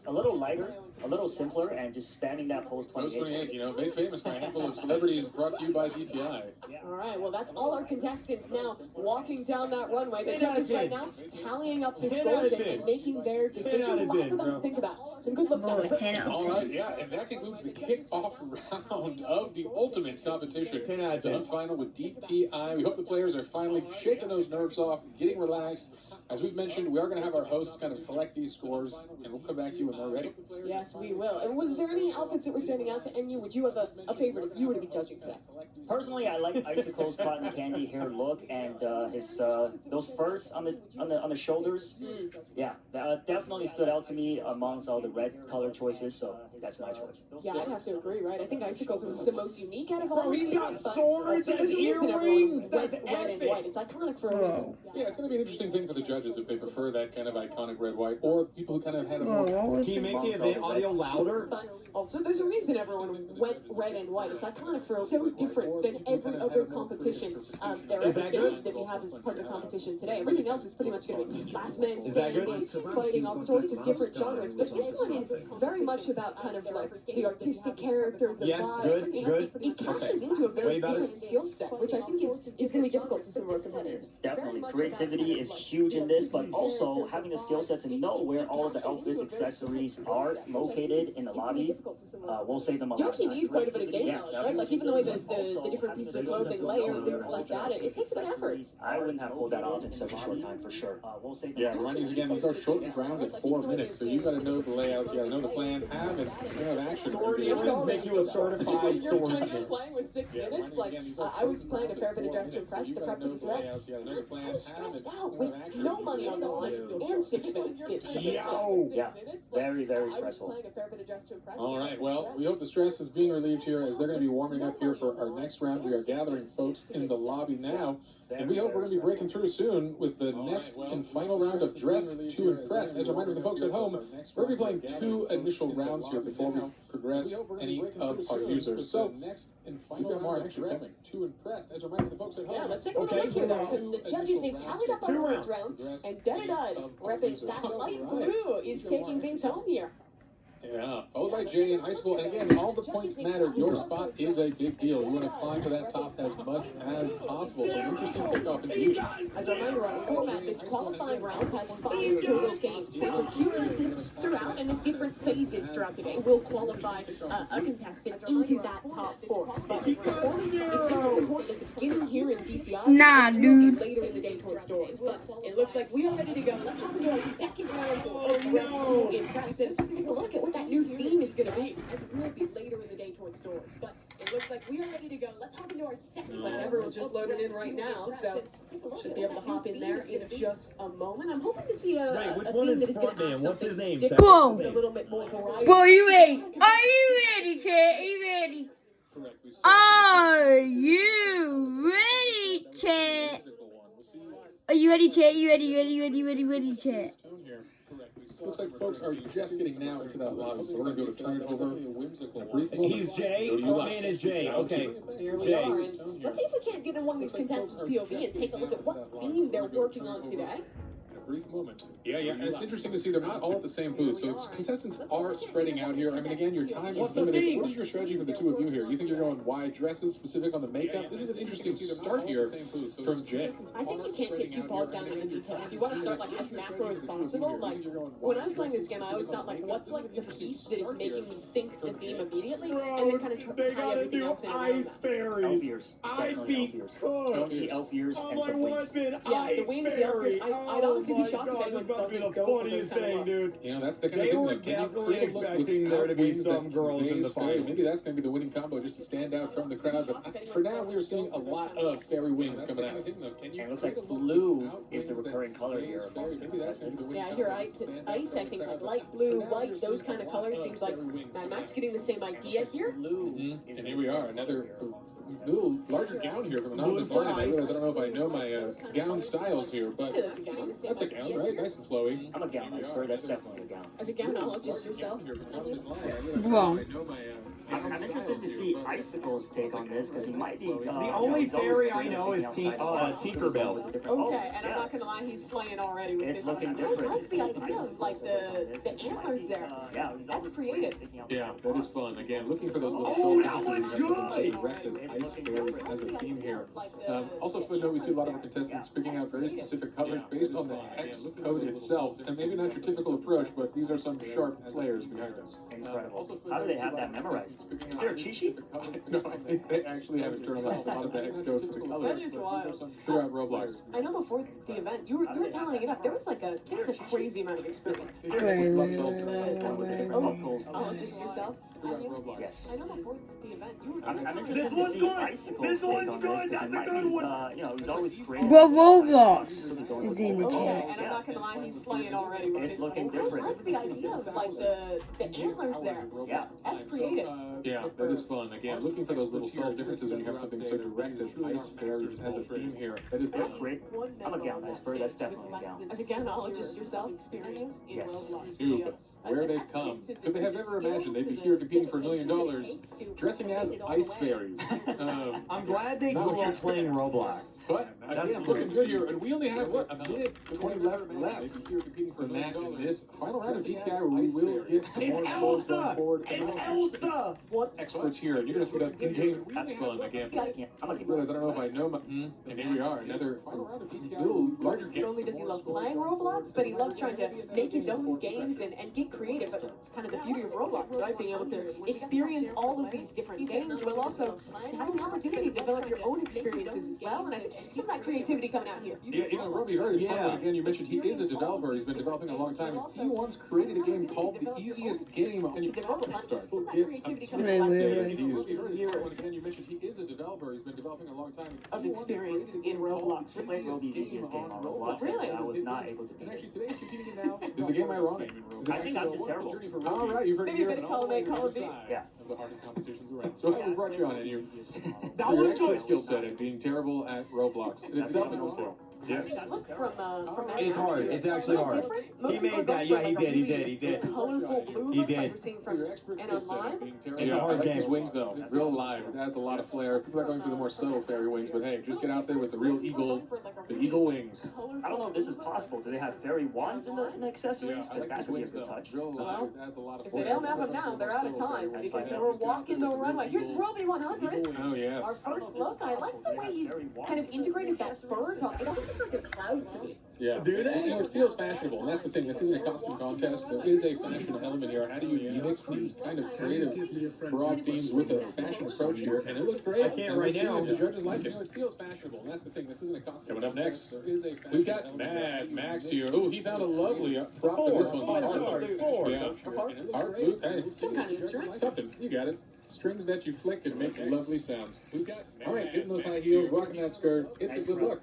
Speaker 5: a little lighter, a little simpler, and just spamming that post
Speaker 4: Post
Speaker 5: 28.
Speaker 4: 28, you know, made famous by a handful of celebrities, brought to you by DTI.
Speaker 6: All right, well, that's all our contestants now walking down that runway. The
Speaker 9: 10 out of
Speaker 6: judges right
Speaker 9: 10.
Speaker 6: now tallying up the
Speaker 9: 10
Speaker 6: scores
Speaker 9: out of
Speaker 6: and
Speaker 9: 10.
Speaker 6: making their
Speaker 9: 10 out
Speaker 6: decisions.
Speaker 9: of
Speaker 6: A lot
Speaker 9: 10,
Speaker 6: for them
Speaker 9: bro.
Speaker 6: to think about. Some good looks
Speaker 2: Oh,
Speaker 6: out there.
Speaker 2: 10 out of
Speaker 4: All
Speaker 2: 10.
Speaker 4: right, yeah, and that concludes the kickoff round of the ultimate competition.
Speaker 9: 10 out of
Speaker 4: The
Speaker 9: 10.
Speaker 4: final with DTI. We hope the players are finally shaking those nerves off, getting relaxed. As we've mentioned, we are going to have our hosts kind of collect these scores, and we'll come back to you when they're ready.
Speaker 6: Yes, we will. And was there any outfits that were standing out to NU? Would you have a favorite if you were to be judging today?
Speaker 5: Personally, I like Icicle's cotton candy hair look and his those furs on the shoulders. Yeah, that definitely stood out to me amongst all the red color choices. So that's my choice.
Speaker 6: Yeah, I'd have to agree, right? I think Icicles was the most unique out of all
Speaker 1: Bro,
Speaker 6: of
Speaker 1: he's
Speaker 6: these.
Speaker 1: got
Speaker 6: but
Speaker 1: swords
Speaker 6: there's
Speaker 1: and
Speaker 6: a reason everyone
Speaker 1: earrings.
Speaker 6: went
Speaker 1: That's
Speaker 6: red and
Speaker 1: epic.
Speaker 6: white. It's iconic for a reason.
Speaker 4: Yeah, it's going to be an interesting thing for the judges if they prefer that kind of iconic red-white, or people who kind of had a
Speaker 2: Whoa,
Speaker 4: more...
Speaker 2: what was
Speaker 9: Can you
Speaker 2: it?
Speaker 9: make the event audio louder?
Speaker 6: But also, there's a reason everyone went red and white. It's iconic for so different than every other competition. Or
Speaker 9: Is
Speaker 6: every
Speaker 9: that
Speaker 6: game
Speaker 9: good?
Speaker 6: that we have as part of the competition today. Everything else is pretty much going to be last man
Speaker 9: Is that
Speaker 6: standing,
Speaker 9: good?
Speaker 6: fighting all sorts of different genres. But this one is very much about kind of like the artistic character, the
Speaker 9: Yes,
Speaker 6: vibe.
Speaker 9: good,
Speaker 6: You know,
Speaker 9: good.
Speaker 6: It cashes
Speaker 9: Okay.
Speaker 6: into a very
Speaker 9: What about
Speaker 6: different
Speaker 9: it?
Speaker 6: skill set, which I think is going to be difficult for some of our competitors.
Speaker 5: Definitely, creativity is huge in this, but also having the skill set to know where all of the outfits, accessories are located in the lobby will save them a
Speaker 6: You
Speaker 5: lot.
Speaker 6: actually need quite a bit of game
Speaker 5: Yes,
Speaker 6: knowledge, right? Like even the way the different pieces of clothing layer and things like that, it takes a bit of effort.
Speaker 5: I wouldn't have pulled that off in such a short time for sure. We'll save them.
Speaker 4: Yeah, reminding us again, these are shortened rounds at 4 minutes, so you got to know the layouts, you got to know the plan, have and have action.
Speaker 9: Sword earrings make you a certified
Speaker 6: You're kind
Speaker 9: swordsman.
Speaker 6: of playing with 6 minutes. Like I was playing a fair bit of Dress to Impress to prep for this event. I was stressed out with no money on the line and 6 minutes to get
Speaker 9: Yo.
Speaker 5: Yeah, very, very stressful.
Speaker 6: playing a fair bit of Dress to Impress.
Speaker 4: All right, well, we hope the stress is being relieved here as they're going to be warming up here for our next round. We are gathering folks in the lobby now, and we hope we're going to be breaking through soon with the next and final round of Dress to Impress. As a reminder for the folks at home, we're going to be playing 2 initial rounds here before we progress any of our users. So, we've got more action coming. To Impress. As a reminder for the folks at home.
Speaker 6: Yeah, let's take a look here though, because the judges, they've tallied up on this round, and Dud repping that light blue is taking things home here.
Speaker 4: Yeah, followed by Jay and Icicle. And again, all the points matter. Your spot is a big deal. You want to climb to that top as much as possible. So, interesting kickoff indeed.
Speaker 6: As a reminder on the format, this qualifying round has 5 total games. Points are cumulative throughout and in different phases throughout the game. Will qualify a contestant into that top 4. But performance is just as important at the beginning here in DTI.
Speaker 2: Nah,
Speaker 6: as it will be
Speaker 2: dude.
Speaker 6: later in the day towards doors. But it looks like we are ready to go. Let's hop into our second round of Dress to Impress. And take a look at what that new theme is going to be, as it will be later in the day towards doors. But it looks like we are ready to go. Let's hop into our second round. Everyone's just loaded in right now, so should be able to hop in there in just a moment. I'm hoping to see a
Speaker 9: Wait, which
Speaker 6: a
Speaker 9: one
Speaker 6: theme
Speaker 9: is
Speaker 6: that is going to
Speaker 9: Frontman?
Speaker 6: ask
Speaker 9: What's his
Speaker 6: something
Speaker 9: name?
Speaker 6: different,
Speaker 2: Whoa.
Speaker 6: with a little bit more variety.
Speaker 2: Boy, you ready? Are you ready, chat? Are you ready? Are you ready, chat? Are you ready, chat? You ready, chat?
Speaker 4: Looks like folks are just getting now into that lobby, so we're going to be able to turn it over in a brief moment.
Speaker 9: He's Jay.
Speaker 4: Go to you
Speaker 9: Our
Speaker 4: live.
Speaker 9: man is Jay. Okay.
Speaker 6: Here we
Speaker 9: Jay.
Speaker 6: are, and let's see if we can't get in one of these contestants' POV and take a look at what theme they're working on today.
Speaker 4: In a brief moment. Yeah, and it's interesting to see they're not all at the same booth, so contestants are spreading out here. I mean, again, your time is limited. What is your strategy for the two of you here? You think you're going wide dresses, specific on the makeup? This is an interesting start here from Jay.
Speaker 6: I think you can't get too bogged down in the details. You want to start like as macro as possible. Like when I was playing this game, I always thought like, what's like the piece that is making me think the theme immediately, and then kind of
Speaker 1: They
Speaker 6: tie
Speaker 1: gotta
Speaker 6: everything
Speaker 1: do
Speaker 6: else in around
Speaker 1: ice
Speaker 6: that.
Speaker 1: fairies.
Speaker 5: Elf ears.
Speaker 1: I'd
Speaker 5: Definitely
Speaker 1: be
Speaker 5: elf ears.
Speaker 1: cooked.
Speaker 5: Elf ears
Speaker 1: All
Speaker 5: and
Speaker 1: I
Speaker 5: some wings.
Speaker 1: want is
Speaker 6: Yeah,
Speaker 1: ice
Speaker 6: the wings, the elf ears.
Speaker 1: fairy.
Speaker 6: I'd honestly be be shocked if anyone doesn't go for those kind of looks.
Speaker 9: dude.
Speaker 4: You know, that's the kind
Speaker 9: They
Speaker 4: of thing
Speaker 9: were
Speaker 4: that can you
Speaker 9: definitely
Speaker 4: create a look
Speaker 9: expecting
Speaker 4: without
Speaker 9: there to be
Speaker 4: wings
Speaker 9: some
Speaker 4: that
Speaker 9: girls in
Speaker 4: conveys
Speaker 9: the
Speaker 4: fairy?
Speaker 9: final.
Speaker 4: Maybe that's going to be the winning combo just to stand out from the crowd. But for now, we're seeing a lot of fairy wings coming out.
Speaker 5: And it looks like blue is the recurring color here amongst the contestants.
Speaker 6: Yeah, you're right. Ice, I think, like light blue, white, those kind of colors seems like Max getting the same idea here.
Speaker 5: Blue.
Speaker 4: And here we are, another little larger gown here from Anonymous Line. I realize I don't know if I know my gown styles here, but that's a gown, right? Nice and flowy.
Speaker 5: I'm a gown expert. That's definitely a gown.
Speaker 6: As a gownologist yourself.
Speaker 2: Whoa.
Speaker 5: I'm interested to see Icicle's take on this because he might be.
Speaker 1: The only fairy I know is Tinkerbell.
Speaker 6: Okay, and I'm not gonna lie, he's slaying already with
Speaker 5: It's
Speaker 6: this.
Speaker 5: looking
Speaker 6: I
Speaker 5: different.
Speaker 6: like the idea of like the antlers there.
Speaker 5: Yeah,
Speaker 6: That's creative.
Speaker 4: Yeah, that is fun. Again, looking for those little soul differences. We have something so direct as ice fairies as a theme here. Also, for note, we see a lot of our contestants picking out very specific colors based on the hex code itself, and maybe not your typical approach, but these are some sharp players behind us.
Speaker 5: Incredible. How do they have that memorized? Is there a cheat sheet?
Speaker 4: No, I think they actually have internalized a lot of the hex code for the colors.
Speaker 6: That is wild.
Speaker 4: Throughout Roblox.
Speaker 6: I know before the event, you were tallying it up. There was a crazy amount of experiment. Oh, just yourself?
Speaker 5: Yes.
Speaker 6: I know before the event, you were.
Speaker 5: I'm interested to see Icicle's take on this because he might be, you know, he's always creative.
Speaker 2: Well, Roblox is in the
Speaker 6: Okay,
Speaker 2: chat.
Speaker 6: and I'm not gonna lie, he's slaying already with
Speaker 5: It's
Speaker 6: this.
Speaker 5: looking
Speaker 6: I
Speaker 5: different.
Speaker 6: like the idea of like the antlers there.
Speaker 5: Yeah.
Speaker 6: That's creative.
Speaker 4: Yeah, that is fun. Again, looking for those little subtle differences when you have something so direct as ice fairies as a theme here. That is fun.
Speaker 5: Great. I'm a gown expert. That's definitely a gown.
Speaker 6: As a gownologist yourself, experience in
Speaker 5: Yes.
Speaker 6: Roblox.
Speaker 4: Dude, where they've come. Could they have ever imagined they'd be here competing for $1 million, dressing as ice fairies?
Speaker 1: I'm glad they
Speaker 4: Not what
Speaker 1: grew
Speaker 4: you're
Speaker 1: up playing Roblox.
Speaker 4: But again, looking good here, and we only have what, a minute 20 left less than that in this final round of DTI, where we will get some more scores going forward.
Speaker 1: It's Elsa!
Speaker 4: What experts here? And you're going to see that in-game. That's fun. Again, I realize I don't know if I know my. And here we are, another final round of DTI. Little larger
Speaker 6: Not
Speaker 4: games.
Speaker 6: only does he love playing Roblox, but he loves trying to make his own games and get creative. But it's kind of the beauty of Roblox, right? Being able to experience all of these different games, while also having the opportunity to develop your own experiences as well. And I think you see some of that creativity coming out here.
Speaker 4: Yeah, you know, Robbie, very fun. But again, you mentioned he is a developer. He's been developing a long time. He once created a game called The Easiest Game on
Speaker 6: He's developed a bunch of some of that creativity coming
Speaker 2: Wait,
Speaker 6: out
Speaker 2: wait,
Speaker 6: here.
Speaker 2: wait.
Speaker 4: Again, you mentioned he is a developer. He's been developing a long time.
Speaker 6: Of experience in Roblox.
Speaker 5: I played Roby's easiest game on Roblox.
Speaker 6: Really?
Speaker 5: I was not able to beat
Speaker 4: And
Speaker 5: it.
Speaker 4: actually, today's competing now. Is the game ironic? Is it
Speaker 5: I think
Speaker 4: actually
Speaker 5: I'm just
Speaker 4: a
Speaker 5: terrible.
Speaker 4: journey for Robbie? All right, you've heard it
Speaker 6: Maybe a
Speaker 4: here.
Speaker 6: bit of column A, column B.
Speaker 5: Yeah.
Speaker 4: Of the hardest competitions around. So we brought you on, and you.
Speaker 1: That
Speaker 4: Your
Speaker 1: was
Speaker 4: actual
Speaker 1: good.
Speaker 4: skill set at being terrible at Roblox. It itself is a skill. Yes.
Speaker 6: Look from that.
Speaker 1: It's hard. It's actually hard.
Speaker 6: Most
Speaker 1: He
Speaker 6: people
Speaker 1: made
Speaker 6: go
Speaker 1: that.
Speaker 6: for,
Speaker 1: Yeah, he
Speaker 6: like, a
Speaker 1: did. He
Speaker 6: really
Speaker 1: did. He did.
Speaker 6: Colorful blue
Speaker 1: He
Speaker 6: look
Speaker 1: did.
Speaker 6: like we're seeing
Speaker 4: For
Speaker 6: from
Speaker 4: your expert
Speaker 6: and
Speaker 4: skill set
Speaker 6: online.
Speaker 4: at being terrible.
Speaker 1: It's a
Speaker 4: I
Speaker 1: hard
Speaker 4: like
Speaker 1: game.
Speaker 4: these wings though. Real live. It adds a lot of flair. People are going for the more subtle fairy wings, but hey, just get out there with the real eagle, the eagle wings.
Speaker 5: I don't know if this is possible. Do they have fairy wands in the accessories?
Speaker 4: I
Speaker 5: Because
Speaker 4: like
Speaker 5: that
Speaker 4: these
Speaker 5: would be a
Speaker 4: wings
Speaker 5: good
Speaker 4: though.
Speaker 5: touch.
Speaker 4: Real
Speaker 6: Well,
Speaker 4: adds a lot of
Speaker 6: If
Speaker 4: flair.
Speaker 6: they don't have them now, they're out of time because we're walking the runway. Here's Roby 100.
Speaker 4: Oh yes.
Speaker 6: Our first look. I like the way he's kind of integrated that fur top. It almost looks like a cloud to me.
Speaker 4: Yeah.
Speaker 1: Do they?
Speaker 4: You know, it feels fashionable, and that's the thing. This isn't a costume contest. There is a fashion element here. How do you mix these kind of creative, broad themes with a fashion approach here? And it looks great.
Speaker 1: I can't
Speaker 4: And we'll
Speaker 1: right
Speaker 4: see
Speaker 1: now.
Speaker 4: if the judges like it. You know, it feels fashionable, and that's the thing. This isn't a costume. Coming up next, we've got Mad Max here. Oh, he found a lovely prop for this one.
Speaker 1: 5 stars. 4.
Speaker 4: Yeah. Art Luke. Hey,
Speaker 6: Some kind of instrument.
Speaker 4: something. You got it. Strings that you flick and make lovely sounds. We've got all right, getting those high heels, rocking that skirt. It's a good look.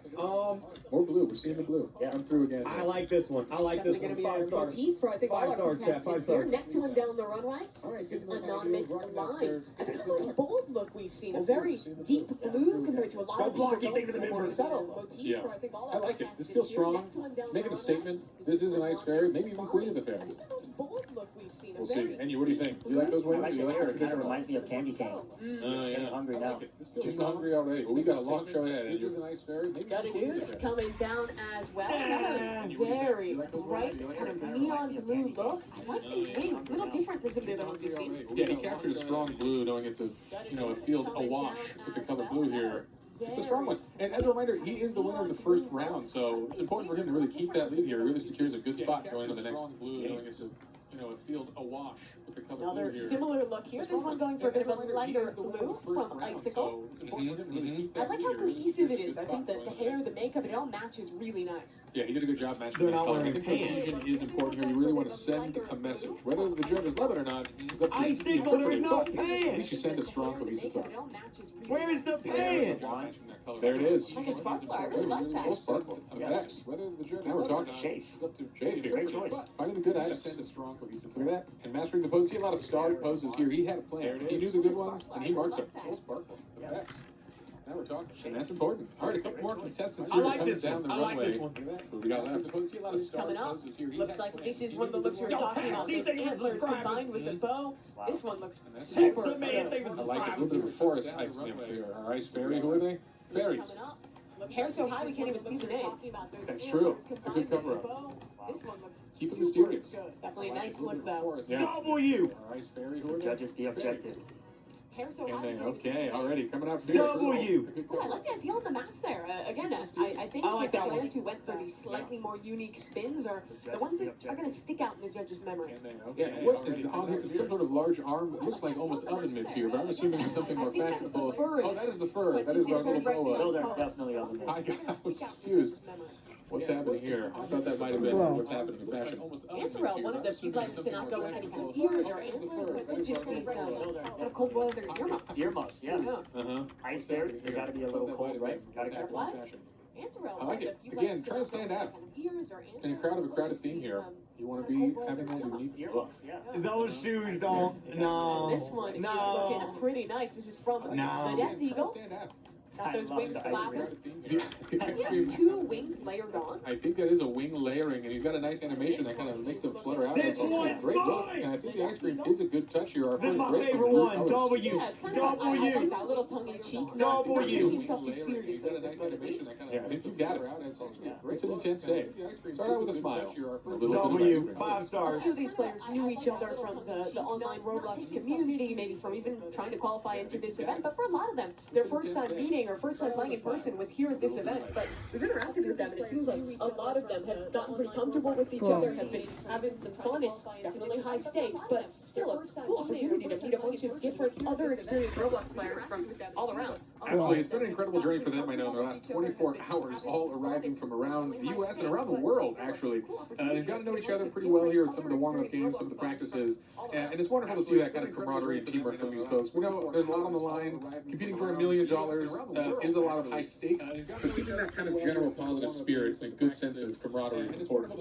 Speaker 4: More blue. We're seeing the blue. Come through again.
Speaker 1: I like this one. I like this
Speaker 6: Definitely
Speaker 1: one.
Speaker 6: going to be
Speaker 1: 5
Speaker 6: a
Speaker 1: stars.
Speaker 6: motif for I think all
Speaker 1: 5
Speaker 6: our
Speaker 1: stars, Jeff. 5
Speaker 6: contestants here.
Speaker 1: stars.
Speaker 6: Next one down the runway.
Speaker 4: All right,
Speaker 6: This is
Speaker 4: getting those high
Speaker 6: Anonymous
Speaker 4: heels, rocking that
Speaker 6: Line.
Speaker 4: skirt.
Speaker 6: I think the most bold look we've seen. A very deep blue compared to a lot
Speaker 1: Go
Speaker 6: of
Speaker 1: block,
Speaker 6: people
Speaker 1: you think
Speaker 6: going
Speaker 1: of the
Speaker 6: for more
Speaker 1: members.
Speaker 6: subtle motif
Speaker 4: Yeah.
Speaker 6: for I think all
Speaker 4: I
Speaker 6: our
Speaker 4: like it. This
Speaker 6: contestants
Speaker 4: feels
Speaker 6: here.
Speaker 4: strong.
Speaker 6: Next one down
Speaker 4: It's
Speaker 6: the
Speaker 4: making a
Speaker 6: runway.
Speaker 4: statement. This is a nice fairy, maybe even queen of the
Speaker 6: I
Speaker 4: fairies.
Speaker 6: think the most bold look we've seen.
Speaker 4: We'll see. Andy, what do you think? Do you like those
Speaker 5: I
Speaker 4: wings?
Speaker 5: like
Speaker 4: Do
Speaker 5: the
Speaker 4: you like
Speaker 5: hair.
Speaker 4: our
Speaker 5: It kind of
Speaker 4: traditional?
Speaker 5: reminds me of candy cane.
Speaker 4: Yeah.
Speaker 5: Getting hungry
Speaker 4: I
Speaker 5: now.
Speaker 4: like it. This feels hungry already. Well, we got a long show ahead. This is a nice fairy. Maybe
Speaker 6: Got a dude coming down as well. Another very bright kind of neon blue look. I like these wings. A little different than some of the other ones we've seen.
Speaker 4: Yeah, he captured a strong blue, knowing it's a a field awash with the color blue here. It's a strong one. And as a reminder, he is the winner of the first round, so it's important for him to really keep that lead here. He really secures a good spot going into the next blue, knowing it's a you know, a field awash with the color
Speaker 6: Another
Speaker 4: blue here.
Speaker 6: similar look here. This one going for a bit of a lighter blue from Icicle. I like how cohesive it is. I think that the hair, the makeup, it all matches really nice.
Speaker 4: Yeah, he did a good job matching
Speaker 9: They're
Speaker 4: the
Speaker 9: not
Speaker 4: color. I
Speaker 9: wearing
Speaker 4: think
Speaker 9: pants.
Speaker 4: cohesion is important here. You really want to send a message. Whether the judges love it or not, is up to you.
Speaker 9: Icicle, there's no
Speaker 4: At
Speaker 9: pants.
Speaker 4: least you send a strong, cohesive thought.
Speaker 9: Where's the pants?
Speaker 4: There it is.
Speaker 6: Like a sparkler. I really like that.
Speaker 4: Oh, sparkle. Effects. Whether the judges love it or not, it's up to Jay.
Speaker 5: Great choice.
Speaker 4: Finding the good items. Send a strong, cohesive thought. Look at that. And mastering the pose. See a lot of starred poses here. He had a plan. He knew the good ones, and he marked them. Oh, sparkle. Effects. Now we're talking. And that's important. All right, a couple more contestants
Speaker 9: I
Speaker 4: here
Speaker 9: like
Speaker 4: coming
Speaker 9: this
Speaker 4: down
Speaker 9: one.
Speaker 4: the
Speaker 9: I like
Speaker 4: runway.
Speaker 9: this one.
Speaker 4: Who we got left? See a lot of
Speaker 6: Who's coming
Speaker 4: starred
Speaker 6: up?
Speaker 4: poses here. He
Speaker 6: Looks
Speaker 4: had a
Speaker 6: like
Speaker 4: plan.
Speaker 6: this is one of the looks we were
Speaker 9: Yo,
Speaker 6: talking about.
Speaker 9: see,
Speaker 6: Those
Speaker 9: they was
Speaker 6: antlers
Speaker 9: subscribing.
Speaker 6: combined with the bow. This one looks
Speaker 9: Hex
Speaker 6: super
Speaker 9: a man, they
Speaker 6: good.
Speaker 9: was
Speaker 4: I like it. A
Speaker 9: subscribing.
Speaker 4: little bit of a forest ice nymph here. Our ice fairy. Who are they? Fairies.
Speaker 6: Coming up. Hair so high we can't even see the name.
Speaker 4: That's true. It's a good cover up.
Speaker 6: This one looks
Speaker 4: Keep it
Speaker 6: super
Speaker 4: mysterious.
Speaker 6: good. Definitely a nice look though.
Speaker 4: Yeah.
Speaker 9: W.
Speaker 4: Our ice fairy. Who are they?
Speaker 5: Judges be objective.
Speaker 6: Hair so
Speaker 4: And
Speaker 6: high.
Speaker 4: then,
Speaker 6: we can't even see
Speaker 4: okay,
Speaker 6: the name.
Speaker 4: already coming out fierce.
Speaker 9: W.
Speaker 4: Good
Speaker 6: Oh, I
Speaker 4: cover.
Speaker 6: like the idea on the mask there. Again, I think
Speaker 9: I like
Speaker 6: the
Speaker 9: that one.
Speaker 6: players who went for these slightly more unique spins are the ones that are going to stick out in the judges' memory.
Speaker 4: And then, okay. Yeah, what is on here? It's some sort of large arm. It looks like almost oven mitts here, but I'm assuming it's something more fashionable. Oh, that is the fur. That is our little boa.
Speaker 5: Those are definitely on the
Speaker 4: I was confused. What's happening here? I thought that might have been what's happening in fashion.
Speaker 6: Antarel, one of the few players to not go with any kind of ears or antlers, instead just these kind of cold weather earmuffs.
Speaker 5: earmuffs, yeah.
Speaker 4: Uh-huh.
Speaker 5: Ice there, they gotta be a little cold, right? Gotta keep
Speaker 6: What?
Speaker 4: Fashion.
Speaker 6: Antarel,
Speaker 4: I like it. Again, trying to stand out. In a crowd of a crowded theme here. You want to be having that unique look.
Speaker 5: earmuffs, yeah.
Speaker 9: Those shoes don't. No.
Speaker 6: This one is
Speaker 9: No.
Speaker 6: looking pretty nice. This is from
Speaker 9: No.
Speaker 6: the Death Eagle.
Speaker 4: Stand out.
Speaker 6: Got those
Speaker 5: I love
Speaker 6: wings
Speaker 5: the ice
Speaker 6: flapping.
Speaker 4: The
Speaker 6: Does
Speaker 4: ice
Speaker 6: he have
Speaker 4: cream.
Speaker 6: 2 wings layered on?
Speaker 4: I think that is a wing layering, and he's got a nice animation that kind of makes them flutter out.
Speaker 9: This
Speaker 4: It's a
Speaker 9: one's
Speaker 4: great look,
Speaker 9: mine!
Speaker 4: and I think the ice cream is a good touch here. Our
Speaker 9: This is
Speaker 4: first
Speaker 9: my
Speaker 4: break
Speaker 9: favorite
Speaker 4: from the
Speaker 9: one.
Speaker 4: colors.
Speaker 9: W.
Speaker 6: Yeah, it's kind of I like
Speaker 9: W.
Speaker 6: that little tongue-in-cheek.
Speaker 9: W.
Speaker 6: Not taking
Speaker 4: Wing
Speaker 6: himself too
Speaker 4: layering. He's
Speaker 6: seriously
Speaker 4: got a
Speaker 6: at this
Speaker 4: nice
Speaker 6: moment, at
Speaker 4: animation
Speaker 6: least.
Speaker 4: that kind of I think you got it. It's an intense day. Start out with a smile. A little bit of ice
Speaker 9: W.
Speaker 4: cream.
Speaker 9: 5
Speaker 6: A
Speaker 9: stars.
Speaker 6: few of these players knew each other from the online Roblox community, maybe from even trying to qualify into this event, but for a lot of them, their first time meeting or first time playing in person was here at this event. But we've interacted with them, and it seems like a lot of them have gotten pretty comfortable with each other, have been having some fun. It's definitely high stakes, but still a cool opportunity to meet a bunch of different other experienced Roblox players from all around.
Speaker 4: Absolutely, it's been an incredible journey for them. I know in the last 24 hours, all arriving from around the U.S. and around the world, actually. They've gotten to know each other pretty well here at some of the warm-up games, some of the practices, and it's wonderful to see that kind of camaraderie and teamwork from these folks. We know there's a lot on the line. Competing for $1 million is a lot of high stakes, but keeping that kind of general positive spirit and good sense of camaraderie is important.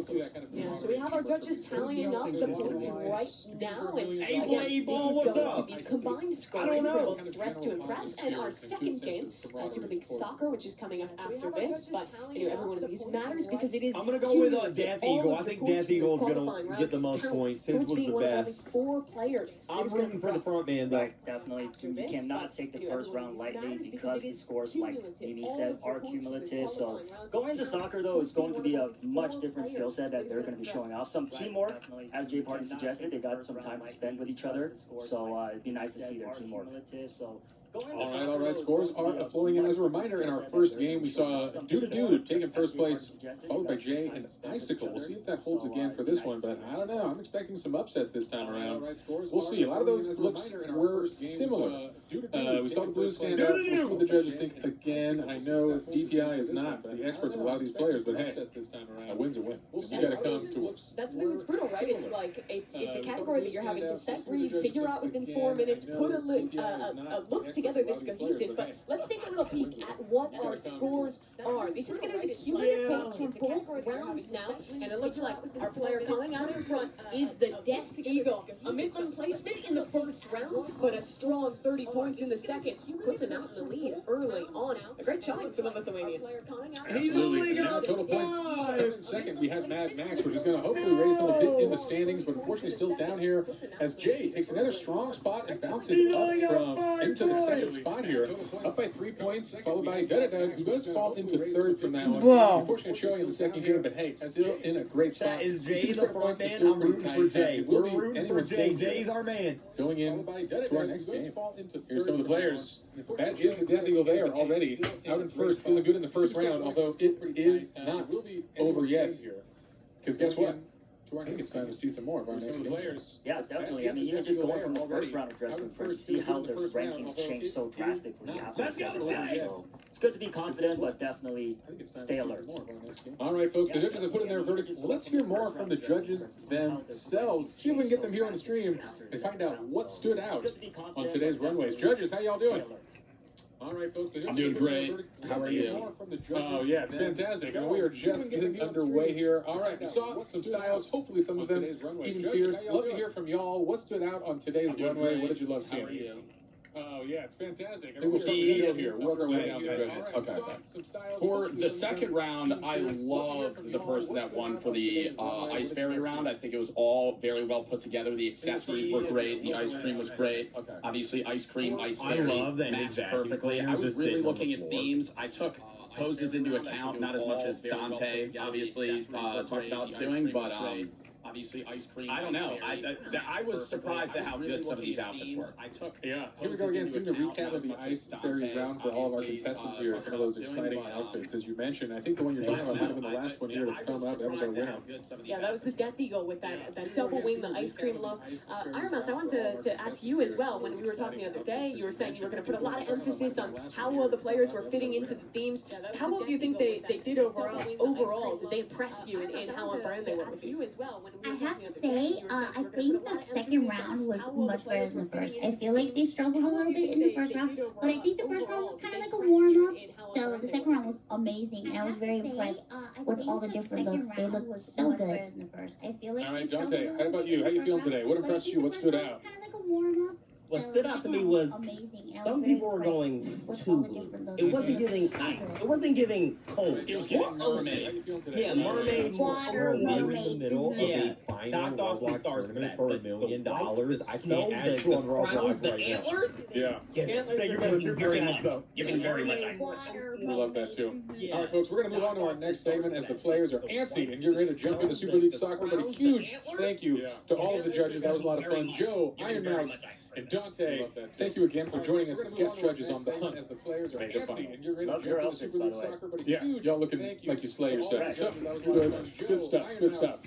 Speaker 6: Yeah, so we have our judges tallying up the points right now, and
Speaker 9: Hey,
Speaker 6: again,
Speaker 9: Blade
Speaker 6: this
Speaker 9: Ball,
Speaker 6: is
Speaker 9: what's
Speaker 6: going
Speaker 9: up?
Speaker 6: to be combined scoring for both Dress to Impress and our second game, Super League Soccer, which is coming up after this. But anyway, every one of these matters because it is.
Speaker 9: I'm gonna go with
Speaker 6: cumulative.
Speaker 9: Death
Speaker 6: All
Speaker 9: Eagle.
Speaker 6: of
Speaker 9: I
Speaker 6: the
Speaker 9: think
Speaker 6: points
Speaker 9: Death
Speaker 6: from this
Speaker 9: Eagle's gonna
Speaker 6: qualifying round
Speaker 9: get the most
Speaker 6: count
Speaker 9: points. His
Speaker 6: towards
Speaker 9: was
Speaker 6: being
Speaker 9: the
Speaker 6: one of
Speaker 9: best.
Speaker 6: only 4 players. that
Speaker 9: I'm
Speaker 6: is gonna
Speaker 9: rooting for the
Speaker 6: progress.
Speaker 9: front man though.
Speaker 5: Right, definitely. You cannot take the first round lightly because the scores, like Mimi said, are cumulative. So going into soccer, though, is going to be a much different skill set that they're going to be showing off. Some teamwork, as Jay Party suggested, they got some time to spend with each other. So it'd be nice to see their teamwork.
Speaker 4: All right. Scores are flowing in. As a reminder, in our first game, we saw Dude taking first place, followed by Jay and Icicle. We'll see if that holds again for this one, but I don't know. I'm expecting some upsets this time around. We'll see. A lot of those looks were similar. We saw the Blues stand out. We'll see what the judges think again. I know DTI is not the experts of a lot of these players, but hey, a win's a win. You got to come to us.
Speaker 6: That's the thing that's brutal, right? It's like it's a category that you're having to set read, figure out within 4 minutes, put a look together that's cohesive. But let's take a little peek at what our scores are. This is going to be the cumulative points from both rounds now, and it looks like our player coming out in front is the Death Eagle. A mid-lane placement in the first round, but a strong 30 points in the second puts him out in the lead early on. A great showing for the Lithuanian.
Speaker 9: He's only
Speaker 4: Absolutely.
Speaker 9: got
Speaker 4: Total points.
Speaker 9: 5.
Speaker 4: Coming in second, we had Mad Max, which is going to hopefully raise them a bit in the standings, but unfortunately still down here as Jay takes another strong spot and bounces up from into the second spot here, up by 3 points, followed by Doug, who does fall into third from that one.
Speaker 2: Whoa.
Speaker 4: Unfortunate showing in the second game, but hey, still in a great spot.
Speaker 9: That is Jay,
Speaker 4: 6
Speaker 9: the
Speaker 4: credit
Speaker 9: front
Speaker 4: points is
Speaker 9: man.
Speaker 4: still
Speaker 9: I'm
Speaker 4: pretty
Speaker 9: rooting
Speaker 4: tight.
Speaker 9: for Jay.
Speaker 4: It will
Speaker 9: We're
Speaker 4: be
Speaker 9: rooting for
Speaker 4: anyone's
Speaker 9: Jay.
Speaker 4: game
Speaker 9: Jay's our man.
Speaker 4: going in to our next game. Here's some of the players. That is the Death Eagle there already, out in first, feeling good in the first round, although it is not over yet. Because guess what? I think it's time to see some more of our next players.
Speaker 5: Yeah, definitely. I mean, even just going from the first round of dressing first, you see how their rankings change so drastically after the second round. So it's good to be confident, but definitely stay alert.
Speaker 4: All right, folks, the judges have put in their verdicts. Let's hear more from the judges themselves. See if we can get them here on the stream and find out what stood out on today's runways. Judges, how y'all doing? All right, folks.
Speaker 12: I'm doing great. How are you?
Speaker 4: Oh, yeah, it's fantastic. And we are just getting underway here. All right, we saw some styles, hopefully some of them even fierce. Love to hear from y'all. What stood out on today's runway? What did you love seeing? Oh, yeah, it's fantastic. I mean, we'll start the video here. We'll work our way down the judges. Okay.
Speaker 12: For the second round, I love the person that won for the Ice Fairy round. I think it was all very well put together. The accessories were great. The ice cream was great. Obviously, ice cream, Ice Fairy matched perfectly. I was really looking at themes. I took poses into account, not as much as Dante obviously talked about doing, but obviously ice cream. I don't know. I was surprised at how good some of these outfits were.
Speaker 4: Yeah. Here we go again, seeing the recap of the Ice Fairies round for all of our contestants here. Some of those exciting outfits, as you mentioned. I think the one you're talking about might have been the last one here to come up. That was our winner.
Speaker 6: Yeah, that was the Death Eagle with that double wing, the ice cream look. Iron Mouse, I wanted to ask you as well. When we were talking the other day, you were saying you were going to put a lot of emphasis on how well the players were fitting into the themes. How well do you think they did overall? Did they impress you in how on brand they were? You as well.
Speaker 14: I have to say, I think the second round was much better than the first. I feel like they struggled a little bit in the first round, but I think the first round was kind of like a warm-up. So the second round was amazing, and I was very impressed with all the different looks. They looked so good.
Speaker 4: All right, Dante, how about you? How you feeling today? What impressed you? What stood out?
Speaker 14: Kind of like a warm-up.
Speaker 13: What stood out to me was some people were going too blue. It wasn't giving ice. It wasn't giving cold.
Speaker 12: It was giving mermaid.
Speaker 13: Yeah, mermaid.
Speaker 14: Water,
Speaker 9: We're in the middle of
Speaker 13: Yeah.
Speaker 9: a final Roblox tournament for $1 million. I can't add you on Roblox
Speaker 13: the
Speaker 9: right now.
Speaker 13: antlers.
Speaker 4: Yeah.
Speaker 13: Thank you for the super chats, though.
Speaker 12: Giving very much ice.
Speaker 4: We love that too. All right, folks, we're going to move on to our next segment as the players are antsy and getting ready to jump into Super League Soccer. But a huge thank you to all of the judges. That was a lot of fun. Joe, Iron Mouse, and Dante, thank you again for joining us as guest judges on The Hunt as the players are antsy and you're ready to jump into Super League Soccer. But a huge y'all looking like you slay yourself. So, good stuff, good stuff.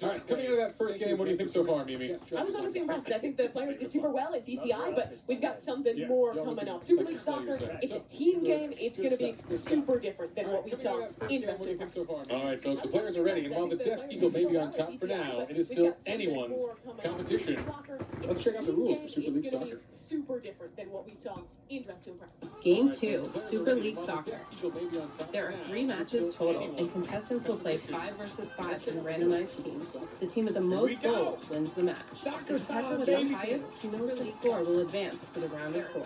Speaker 4: All right, coming out of that first game, what do you think so far, Mimi?
Speaker 6: I was honestly impressed. I think the players did super well at TTI, but we've got something more coming up. Super League Soccer, it's a team game. It's going to be super different than what we saw in Dressing Room.
Speaker 4: All right, folks, the players are ready, and while the Death Eagle may be on top for now, it is still anyone's competition. Let's check out the rules for Super League Soccer.
Speaker 6: Super different than what we saw in Dressing Room.
Speaker 11: Game 2, Super League Soccer. There are 3 matches total, and contestants will play 5 versus 5 in randomized teams. The team with the most goals wins the match. The contestant with the highest cumulative score will advance to the round of 4.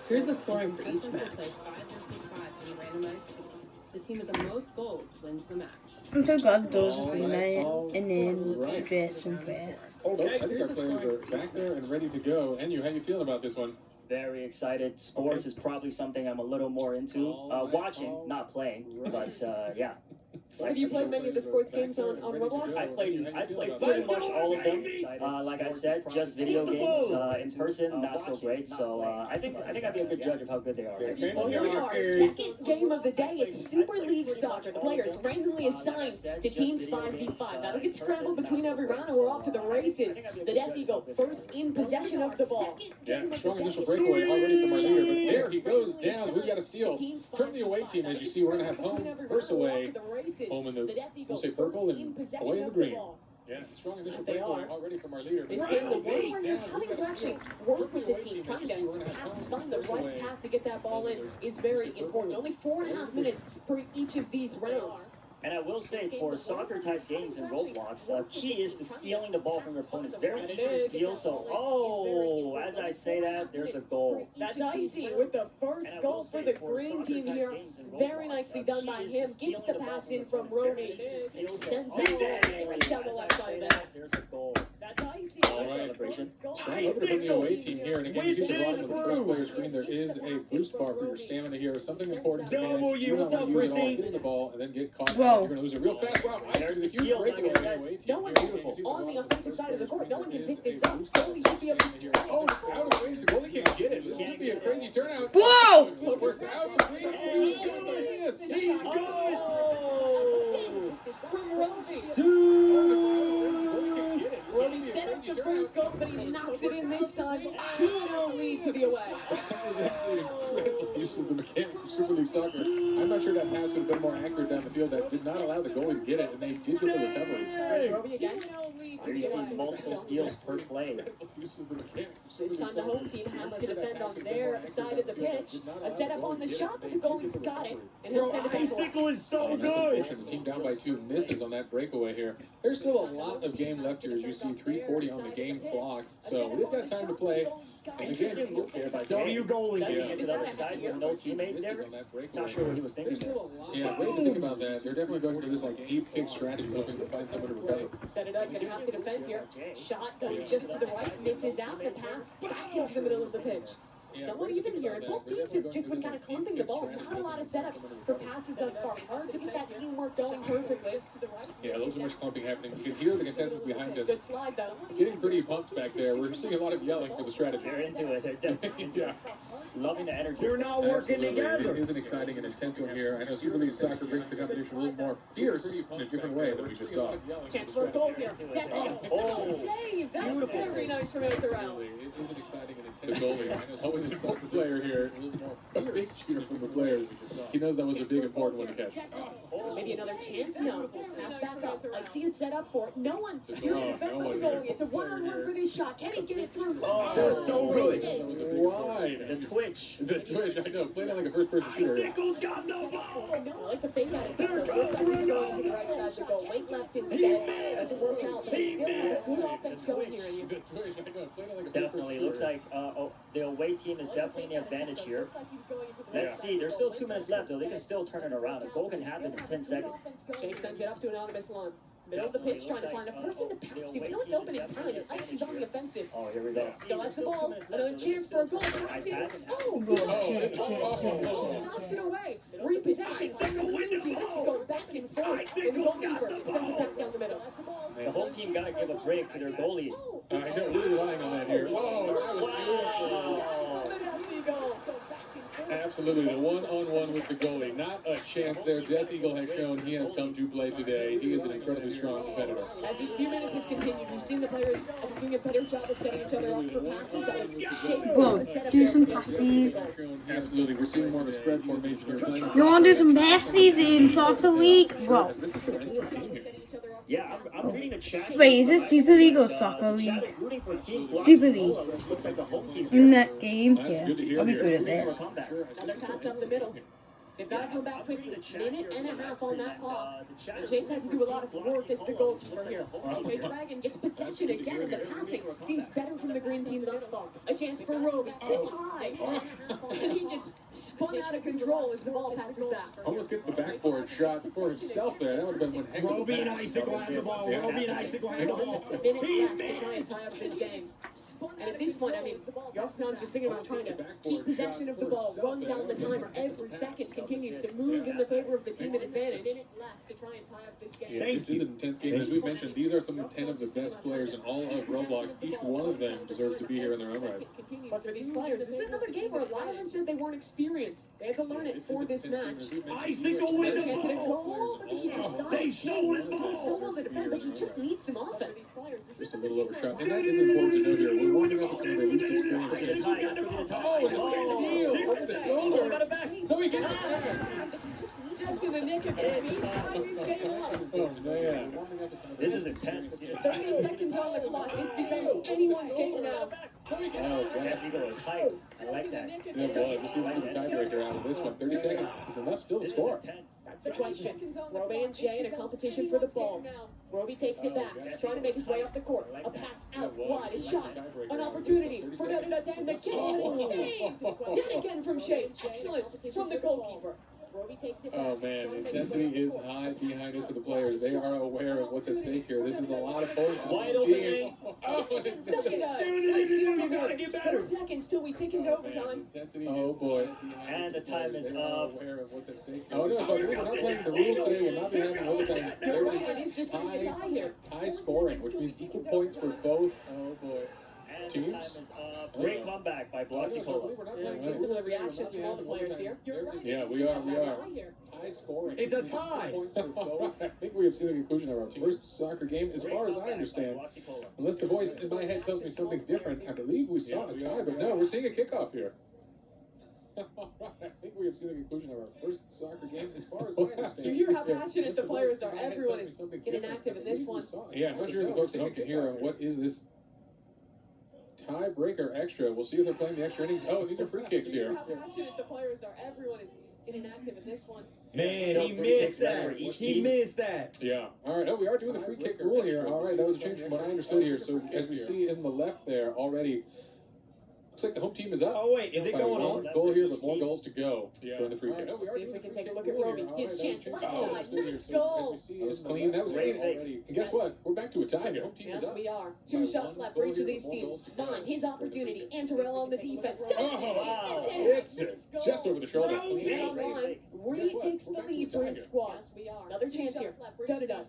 Speaker 11: Here's the scoring for each match. 5 versus 5 in randomized teams. The team with the most goals wins the match.
Speaker 2: I'm so glad those is in there, and then dress and dress.
Speaker 4: Okay, I think our players are back there and ready to go. Enyu, how you feeling about this one?
Speaker 5: Very excited. Sports is probably something I'm a little more into. Watching, not playing, but yeah.
Speaker 6: Have you played many of the sports games on Roblox?
Speaker 5: I played pretty much all of them. Like I said, just video games. In person, not so great. So I think I'd be a good judge of how good they are.
Speaker 6: Well, here we are. Second game of the day. It's Super League Soccer. The players randomly assigned to teams 5v5. That'll get scrambled between every round, and we're off to the races. The Death Eagle first in possession of the ball.
Speaker 4: Yeah, strong initial breakaway already from our leader, but there he goes down. We've got a steal from the away team. As you see, we're going to have home versus away. Home in the, we'll say purple and away in the green. Yeah, strong initial breakaway already from our leader.
Speaker 6: This game, the way we're having to actually work with the team, trying to find the right path to get that ball in is very important. Only 4.5 minutes per each of these rounds.
Speaker 5: And I will say, for soccer-type games in Roblox, key is to stealing the ball from your opponent. It's very easy to steal, so, as I say that, there's a goal.
Speaker 6: That's Icy with the first goal for the green team here. Very nicely done by him. Gets the pass in from Rony. Sends that straight down the left side there.
Speaker 5: There's a goal.
Speaker 6: That's Icy.
Speaker 4: All right. Strong over from the away team here, and again, you see the bottom of the first player screen. There is a boost bar for your stamina here. Something important to manage.
Speaker 13: What's up, Christy?
Speaker 4: Getting the ball and then get caught.
Speaker 2: Whoa.
Speaker 4: You're going to lose it real fast. Wow,
Speaker 5: There's the
Speaker 4: huge
Speaker 5: steal,
Speaker 4: breakaway
Speaker 5: like I
Speaker 4: from the
Speaker 5: said.
Speaker 4: away team.
Speaker 6: No one's on the offensive side of the court. No one can pick this up. Goalie should be able to.
Speaker 4: Oh, it's out of range. The goalie can't get it. This could be a crazy turnout.
Speaker 2: Whoa!
Speaker 4: This works out for Green. He's good like this.
Speaker 13: He's good.
Speaker 6: Assist from Rony. first goal, but he knocks it in this time. 2-0 lead to the away.
Speaker 4: That was actually incredible use of the mechanics of Super League Soccer. I'm not sure that pass would have been more accurate down the field. That did not allow the goalie to get it, and they did get the recovery.
Speaker 6: There's Roby again.
Speaker 5: Here you see multiple steals per play.
Speaker 6: This time the home team has to defend on their side of the pitch. A setup on the shot, but the goalie's got it, and he'll send it back.
Speaker 1: Icicle is so
Speaker 4: And that's
Speaker 1: good.
Speaker 4: unfortunate. The team down by 2 misses on that breakaway here. There's still a lot of game left here, as you see 3:40 on the game clock. So we've got time to play. And
Speaker 5: Interesting
Speaker 4: again,
Speaker 5: move there by
Speaker 1: W
Speaker 5: Jay.
Speaker 1: goalie.
Speaker 5: Getting it to the other side with no teammate there.
Speaker 4: on that breakaway.
Speaker 5: Not sure what he was thinking
Speaker 4: There's
Speaker 5: there.
Speaker 4: still a lot. Yeah, great to think about that. They're definitely going for this like deep kick strategy, hoping to find somebody to repay.
Speaker 6: Set it up, gonna have to defend here. Shot going just to the right, misses out, and pass back into the middle of the pitch. Somewhat even here, and both teams have just been kind of clumping the ball. Not a lot of setups for passes thus far. Hard to get that teamwork going perfectly.
Speaker 4: Yeah, a little too much clumping happening. You can hear the contestants behind us
Speaker 6: Good slide though.
Speaker 4: getting pretty pumped back there. We're seeing a lot of yelling for the strategy.
Speaker 5: They're into it. They're definitely into it. Loving the energy.
Speaker 1: They're not working
Speaker 4: Absolutely.
Speaker 1: together.
Speaker 4: It is an exciting and intense one here. I know Super League Soccer brings the competition a little more fierce in a different way than we just saw.
Speaker 6: Chance for a goal here.
Speaker 5: Oh.
Speaker 6: Save! That's
Speaker 5: Beautiful
Speaker 6: very nice from Antarell.
Speaker 4: It is an exciting and intense goalie. I know it's always an important player here. A big cheer from the players. He knows that was a big important one to catch.
Speaker 6: Maybe another chance now. Pass back up. I see a set up for it. No one. Here to defend
Speaker 4: no
Speaker 6: with the
Speaker 4: one
Speaker 6: goalie.
Speaker 4: here.
Speaker 6: It's a one-on-one for this shot. Can he get it through?
Speaker 1: They're so good.
Speaker 4: That was a big wide.
Speaker 5: The twitch.
Speaker 4: The twitch, I know. Played on like a first-person shooter.
Speaker 1: Icicle's got the ball.
Speaker 6: I like the fake out of tackle. He's going to the right side to go. Wait left instead. Doesn't work out. They still have a good offense going here.
Speaker 4: The twitch, I know. Played on like a
Speaker 5: Definitely. Looks like the away team is definitely in the advantage here. Let's see. There's still 2 minutes left, though. They can still turn it around. A goal can happen in 10 seconds.
Speaker 6: Shake sends it up to anonymous line. Middle of the pitch, trying to find a person to pass to. We know it's open in time, and Ice is on the offensive.
Speaker 5: Oh, here we go.
Speaker 6: Still has the ball. Another chance for a goal. Passes. Oh, knocks it away. Repossession. This is going back and forth. And the goalkeeper sends it back down the middle.
Speaker 5: The whole team got to give a break to their goalie.
Speaker 4: I know. Really relying on that here. Oh, that was beautiful. Absolutely, the one-on-one with the goalie. Not a chance there. Death Eagle has shown he has come to play today. He is an incredibly strong competitor.
Speaker 6: As these few minutes have continued, we've seen the players doing a better job of setting each other up for passes. That was shaping
Speaker 2: Whoa,
Speaker 6: the setup
Speaker 2: do
Speaker 6: there
Speaker 2: some
Speaker 6: for the
Speaker 2: passes.
Speaker 4: Absolutely, we're seeing more of a spread formation here. Playing.
Speaker 2: You want to do some passes in Soccer League? Whoa.
Speaker 4: This is an intense game here.
Speaker 5: Yeah, I'm reading the chat.
Speaker 2: Wait, is it Super League or Soccer League? Super League.
Speaker 5: Looks like the home team
Speaker 2: In that game?
Speaker 4: That's
Speaker 2: Yeah,
Speaker 4: good to hear
Speaker 2: I'll be
Speaker 4: here.
Speaker 2: good at that.
Speaker 6: Another pass up the middle. They've got to come back quickly. Minute and a half on that clock. James had to do a lot of work as the goalkeeper here. TJ Dragon gets possession again, and the passing seems better from the green team thus far. A chance for Roby, too high. And he gets spun out of control as the ball passes back.
Speaker 4: Almost gets the backboard shot for himself there. That would have been one heck of a
Speaker 1: Roby and
Speaker 4: pass.
Speaker 1: Icicle have the ball. Roby and Icicle have the ball.
Speaker 6: Minute left to try and tie up this game. And at this point, I mean, you're oftentimes just thinking about trying to keep possession of the ball, run down the timer. Every second continues to move in the favor of the team in advantage. Minute left to try and tie up this game.
Speaker 4: Yeah, this is an intense game. As we mentioned, these are some 10 of the best players in all of Roblox. Each one of them deserves to be here in their own right.
Speaker 6: But for these players, this is another game where a lot of them said they weren't experienced. They had to learn it for this match.
Speaker 1: Icicle with the
Speaker 6: Chance at a
Speaker 1: ball.
Speaker 6: goal, but he has not
Speaker 1: They stole his
Speaker 6: achieved
Speaker 1: ball.
Speaker 6: so well to defend, but he just needs some offense.
Speaker 4: Just a little overshot. And that is important to know here. We're warming up with some of their least experienced players.
Speaker 6: Over the shoulder.
Speaker 5: Got it back.
Speaker 4: No, he gets it back.
Speaker 6: Just in the nick of time, he's tying this game up.
Speaker 4: Oh, man.
Speaker 5: This is intense.
Speaker 6: 30 seconds on the clock. This becomes anyone's game now.
Speaker 5: Oh, Death Eagle is hyped. I like that.
Speaker 4: Yeah, boy, we're seeing the tiebreaker out of this one. 30 seconds is enough still to score.
Speaker 6: That's the question. Roby and Jay in a competition for the ball. Roby takes it back, trying to make his way up the court. A pass out wide, a shot, an opportunity for the end. The kick saved. Yet again from Shea. Excellence from the goalkeeper. Roby takes it back.
Speaker 4: Oh, man, the intensity is high behind us for the players. They are aware of what's at stake here. This is a lot of points.
Speaker 5: Wide open.
Speaker 1: You gotta get better.
Speaker 6: 4 seconds till we tick into overtime.
Speaker 4: Oh, boy.
Speaker 5: And the time is
Speaker 4: They're
Speaker 5: up.
Speaker 4: aware of what's at stake. Oh, no, so we're not playing the rules today. We'll not be having overtime.
Speaker 6: It is just a tie here.
Speaker 4: High scoring, which means equal points for both. Oh, boy.
Speaker 5: And
Speaker 4: teams.
Speaker 5: the time is up. Great comeback by Bloxy Cola.
Speaker 6: Seeing some of the reactions from all the players here. You're right.
Speaker 4: Yeah, we are. High scoring.
Speaker 9: It's a tie.
Speaker 4: I think we have seen the conclusion of our first soccer game, as far as I understand. Unless the voice in my head tells me something different, I believe we saw a tie, but no, we're seeing a kickoff here. I think we have seen the conclusion of our first soccer game, as far as I understand.
Speaker 6: Do you hear how passionate the players are? Everyone is getting active in this one.
Speaker 4: Yeah, I'm not sure if the folks at home can hear what is this tiebreaker extra. We'll see if they're playing the extra innings. Oh, these are free kicks here.
Speaker 6: How passionate the players are. Everyone is getting active in this one.
Speaker 9: Man, he missed that. He missed that.
Speaker 4: Yeah. All right. Oh, we are doing the free kick rule here. All right. That was a change from what I understood here. So as we see in the left there already, looks like the home team is up.
Speaker 9: Oh, wait. Is it going on?
Speaker 4: Goal here, but more goals to go during the free kicks.
Speaker 6: Let's see if we can take a look at Roby. His chance left side. Nice goal.
Speaker 4: That was clean. That was clean already. And guess what? We're back to a tie here.
Speaker 6: Yes, we are. 2 shots left for each of these teams. Vaughn, his opportunity. And Terrell on the defense.
Speaker 4: It's just over the shoulder.
Speaker 6: Vaughn retakes the lead for his squad. Another chance here. Da-da-da.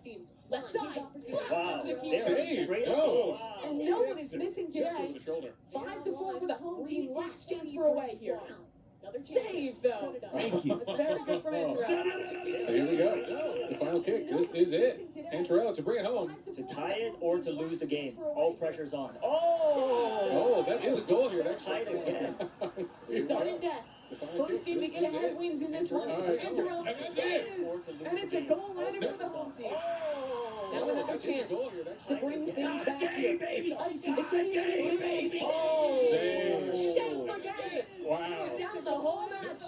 Speaker 6: Left side.
Speaker 5: Wow.
Speaker 4: Save.
Speaker 6: And no one is missing today. 5-4 for the home team. Last chance for away here. Another save, though.
Speaker 9: Thank you.
Speaker 6: That's very good from Andrew.
Speaker 4: So here we go. The final kick. This is it. And Terrell to bring it home.
Speaker 5: To tie it or to lose the game. All pressure's on.
Speaker 4: Oh, that is a goal here. That's
Speaker 5: tied again.
Speaker 6: Sudden death. First team to get ahead wins in this one. And Terrell is. And it's a goal landed for the home team. Now another chance to bring things back here. Icy, the game is made. Shane forget it.
Speaker 4: Wow.
Speaker 6: Down the whole match.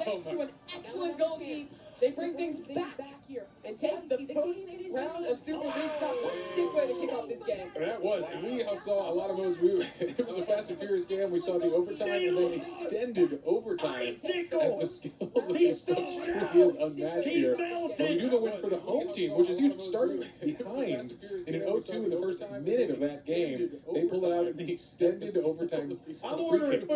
Speaker 6: Thanks to an excellent goalkeeper. They bring things back here and take the first round of Super League Soccer. What a sick way to kick off this game.
Speaker 4: That was, and we saw a lot of moves. It was a Fast and Furious game. We saw the overtime and then extended overtime as the skills of this coach truly is unmatched here. But we do the win for the home team, which is huge. Starting behind in an 0-2 in the first minute of that game, they pulled it out in the extended overtime free kicks.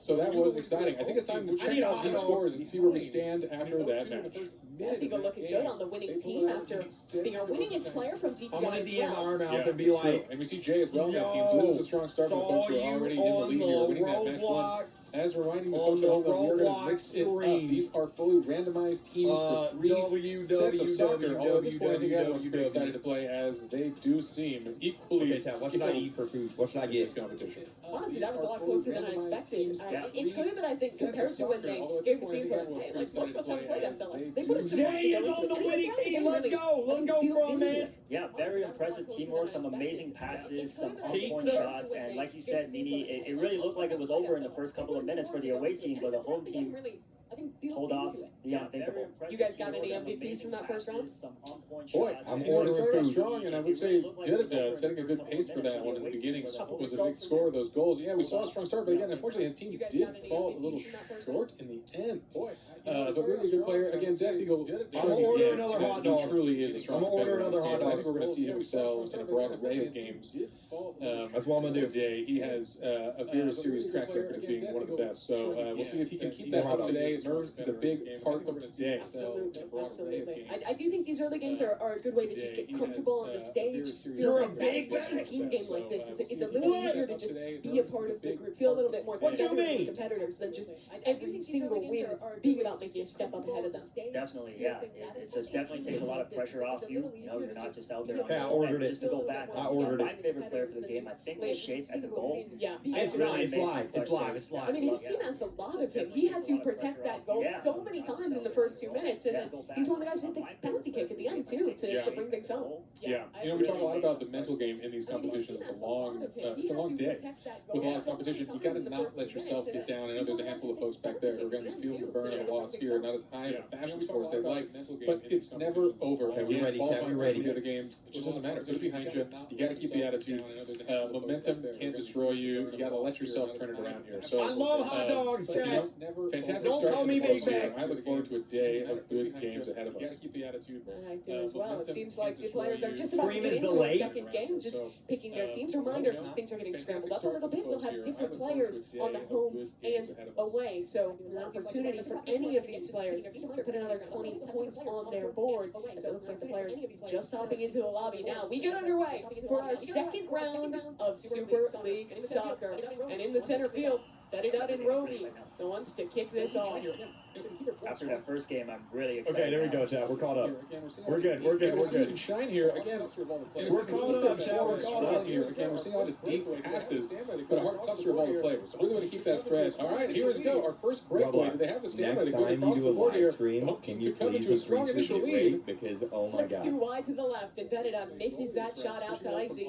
Speaker 4: So that was exciting. I think it's time to check out these scores and see where we stand after that match.
Speaker 6: I think we're looking good on the winning team after being our winningest player from DTI.
Speaker 9: I'm going to DM
Speaker 6: well.
Speaker 9: our mouse and be like,
Speaker 4: and we see Jay as well in that team, so this is a strong start for the folks who are already in the lead here, winning that match one. As reminding the folks at home that we are going to mix it up. These are fully randomized teams for 3 sets of soccer. Although at this point, I think everyone's pretty excited to play, as they do seem equally
Speaker 9: what should I eat for food? What should I get?
Speaker 4: This competition.
Speaker 6: Honestly, that was a lot closer than I expected. It's good that I think compared to when they gave the team for, hey, like, most of us haven't played SLS. They put it
Speaker 9: Jay is on the winning team. Let's go. Let's go, bro, man.
Speaker 5: Yeah, very impressive teamwork, some amazing passes, some on-point shots, and like you said, Nini, it really looked like it was over in the first couple of minutes for the away team, but the home team pulled off the unthinkable.
Speaker 6: You guys got any MVPs from that first round?
Speaker 4: Boy, I'm ordering strong, and I would say setting a good pace for that one in the beginning was a big score of those goals. Yeah, we saw a strong start, but again, unfortunately, his team did fall a little short in the end. But really good player. Again, Death Eagle
Speaker 9: order another hot dog.
Speaker 4: Truly is a strong
Speaker 9: order another hot dog.
Speaker 4: I think we're going to see him excel in a broad array of games.
Speaker 9: That's what I'm going to do.
Speaker 4: Today, he has a very serious track record of being one of the best. So we'll see if he can keep that up today. Nerves is a big part of today.
Speaker 6: Absolutely. I do think these early games are a good way to just get comfortable on the stage.
Speaker 9: You're a
Speaker 6: big team game like this. It's a little easier to just be a part of the group, feel a little bit more together with competitors than just every single win being about making a step up ahead of them.
Speaker 5: Definitely, yeah. It definitely takes a lot of pressure off you. You know, you're not just out there on
Speaker 9: I ordered it.
Speaker 5: just to go back.
Speaker 9: I ordered it.
Speaker 5: My favorite player for the game, I think, was Shape at the goal.
Speaker 6: Yeah.
Speaker 9: It's live. It's live.
Speaker 6: I mean, his team has a lot of him. He had to protect that goal so many times in the first 2 minutes, and he's one of the guys who hit the penalty kick at the end too to bring things home.
Speaker 4: Yeah, you know, we talk a lot about the mental game in these competitions. It's a long day with a lot of competition. You got to not let yourself get down. I know there's a handful of folks back there who are going to be feeling the burn of a loss here, not as high of a fashion score as they'd like, but it's never over.
Speaker 9: Okay, we're ready, Chad. We're ready.
Speaker 4: The other games, it just doesn't matter. Put it behind you. You got to keep the attitude. Momentum can't destroy you. You got to let yourself turn it around here. So
Speaker 9: I love hot dogs, Chad.
Speaker 4: Fantastic
Speaker 9: Don't
Speaker 4: start
Speaker 9: call
Speaker 4: for
Speaker 9: me
Speaker 4: the folks
Speaker 9: Big
Speaker 4: here.
Speaker 9: Mac.
Speaker 4: I look forward to a day of good games ahead of us. Gotta keep the attitude.
Speaker 6: I do as well. It seems like the players are just about to
Speaker 13: Stream
Speaker 6: get
Speaker 13: is
Speaker 6: into a
Speaker 13: delayed.
Speaker 6: second game, just picking their teams. Reminder, things are getting scrambled up a little bit. We'll have different players on the home and away. So there's an opportunity for any of these players to put another 20 points on their board. As it looks like the players just hopping into the lobby now. We get underway for our second round of Super League Soccer. And in the center field, Fedidad and Roby wants to kick this off.
Speaker 5: After that first game, I'm really excited.
Speaker 9: Okay, there we go, Chad. We're caught up. We're good. We're good.
Speaker 4: We're
Speaker 9: We're good.
Speaker 4: good. Shine here again.
Speaker 9: We're caught up, Chad. We're caught up
Speaker 4: here again. We're seeing all the deep passes, but a hard cluster of all the players. Really want to keep that spread. All right, here we go. Our first breakaway. Do they have the stamina
Speaker 9: Next
Speaker 4: to go
Speaker 9: time
Speaker 4: across
Speaker 9: you
Speaker 4: the
Speaker 9: do a
Speaker 4: board here?
Speaker 9: live stream, can you please
Speaker 4: a strong
Speaker 9: increase
Speaker 4: initial
Speaker 9: your
Speaker 4: lead?
Speaker 9: rate? Because, oh my
Speaker 6: Flicks
Speaker 9: God.
Speaker 6: too wide to the left, and Fedidad misses that shot out to Icy.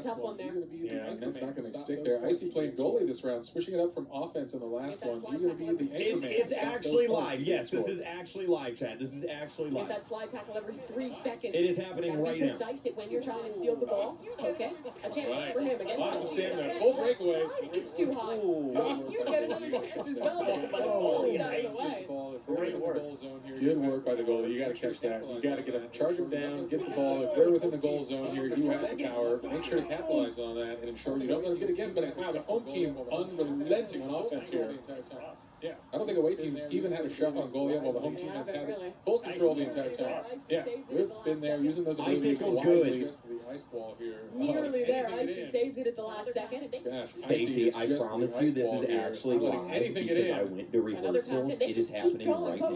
Speaker 6: Tough one there.
Speaker 4: Yeah, and that's not going to stick there. Icy playing goalie this round, switching it up from offense in the last one. He's going to be the anchor man.
Speaker 9: It's actually live. Yes, this is actually live, Chad. This is actually
Speaker 6: Get
Speaker 9: live.
Speaker 6: that slide tackle every 3 seconds.
Speaker 9: It is happening
Speaker 6: Gotta
Speaker 9: right
Speaker 6: be
Speaker 9: now.
Speaker 6: precise it when you're trying to steal the ball. Okay, a chance for him again.
Speaker 4: Lots of stamina. Full breakaway.
Speaker 6: It's too high. You get another chance as well. But the ball is out of the way.
Speaker 4: Great work. Good work by the goalie. You got to catch that. You got to get him, charge him down, get the ball. If they're within the goal zone here, you have the power. Make sure to capitalize on that and ensure you don't let them get again. But wow, the home team unrelenting on offense here. Yeah, I don't think away teams even had a shot on goal yet, while the home team has had full control the entire time. Yeah, good spin there, using those abilities
Speaker 9: Icicle's
Speaker 4: wisely.
Speaker 9: good.
Speaker 4: The ice ball here.
Speaker 6: Nearly there. Icy saves it at the last second.
Speaker 4: Gosh,
Speaker 9: Stacey, I promise you this is actually live because I went to rehearsals. It is happening right now.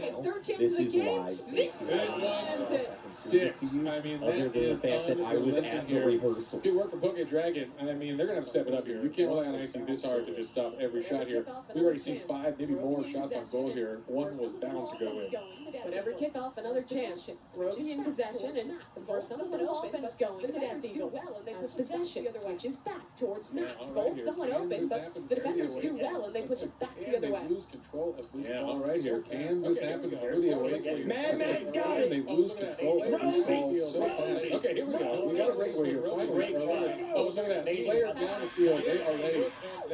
Speaker 9: This is live.
Speaker 4: This one sticks. I mean,
Speaker 9: Other than the fact that I was at the rehearsals.
Speaker 4: Good work from Poke Dragon. I mean, they're going to have to step it up here. You can't rely on Icy this hard to just stop every shot here. We've already seen 5, maybe more shots on goal here. One was bound to go in.
Speaker 6: But every kickoff, another chance. Roby in possession, and for some bit of offense going. That Eagle has possession, switches back towards Max. Goal somewhat open, but the defenders do well, and they push it back the other way.
Speaker 4: They lose control of this ball right here. Can this happen for the away team?
Speaker 9: Mad Max got it.
Speaker 4: They lose control of this ball so fast. Okay, here we go. We got a breakaway here. Finally. Oh, look at that. Players down the field. They are ready.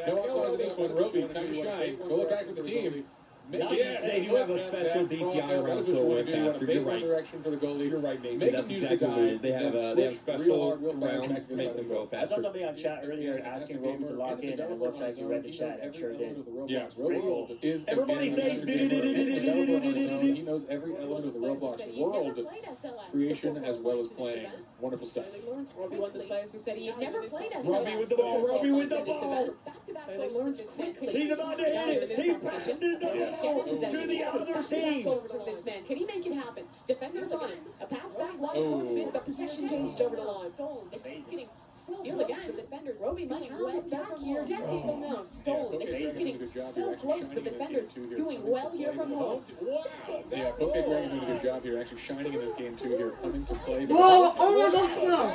Speaker 4: No offsides in this one. Roby, time to shine. Go look back for the team.
Speaker 9: Yeah, they do have a special DTI round, so it went faster. You're right.
Speaker 4: Direction for the goalie.
Speaker 9: You're right, Mason. That's exactly what it is. They have special rounds to make them go
Speaker 5: I saw
Speaker 9: faster.
Speaker 5: somebody on chat earlier asking Roby to lock in, and it looks like you read the chat. I sure did.
Speaker 4: Yeah, Roby is
Speaker 9: Everybody say
Speaker 4: he knows every element of the Roblox world creation as well as playing. Wonderful stuff.
Speaker 6: Roby, one of the players who said he had never played SLS.
Speaker 9: Roby with the ball. Roby with the ball.
Speaker 6: Bailey learns quickly.
Speaker 9: He's about to hit it. He passes the ball to the other team.
Speaker 6: From this man. Can he make it happen? Defenders on it. A pass back, wide towards mid, but possession changed over the line. Steal again. The defenders. Roby might have it back here. Dead people now. Stolen. The game's getting so close. The defenders doing well here from home.
Speaker 4: Yeah, Poke Dragon doing a good job here, actually shining in this game too here, coming to play.
Speaker 2: Whoa, oh my gosh, no.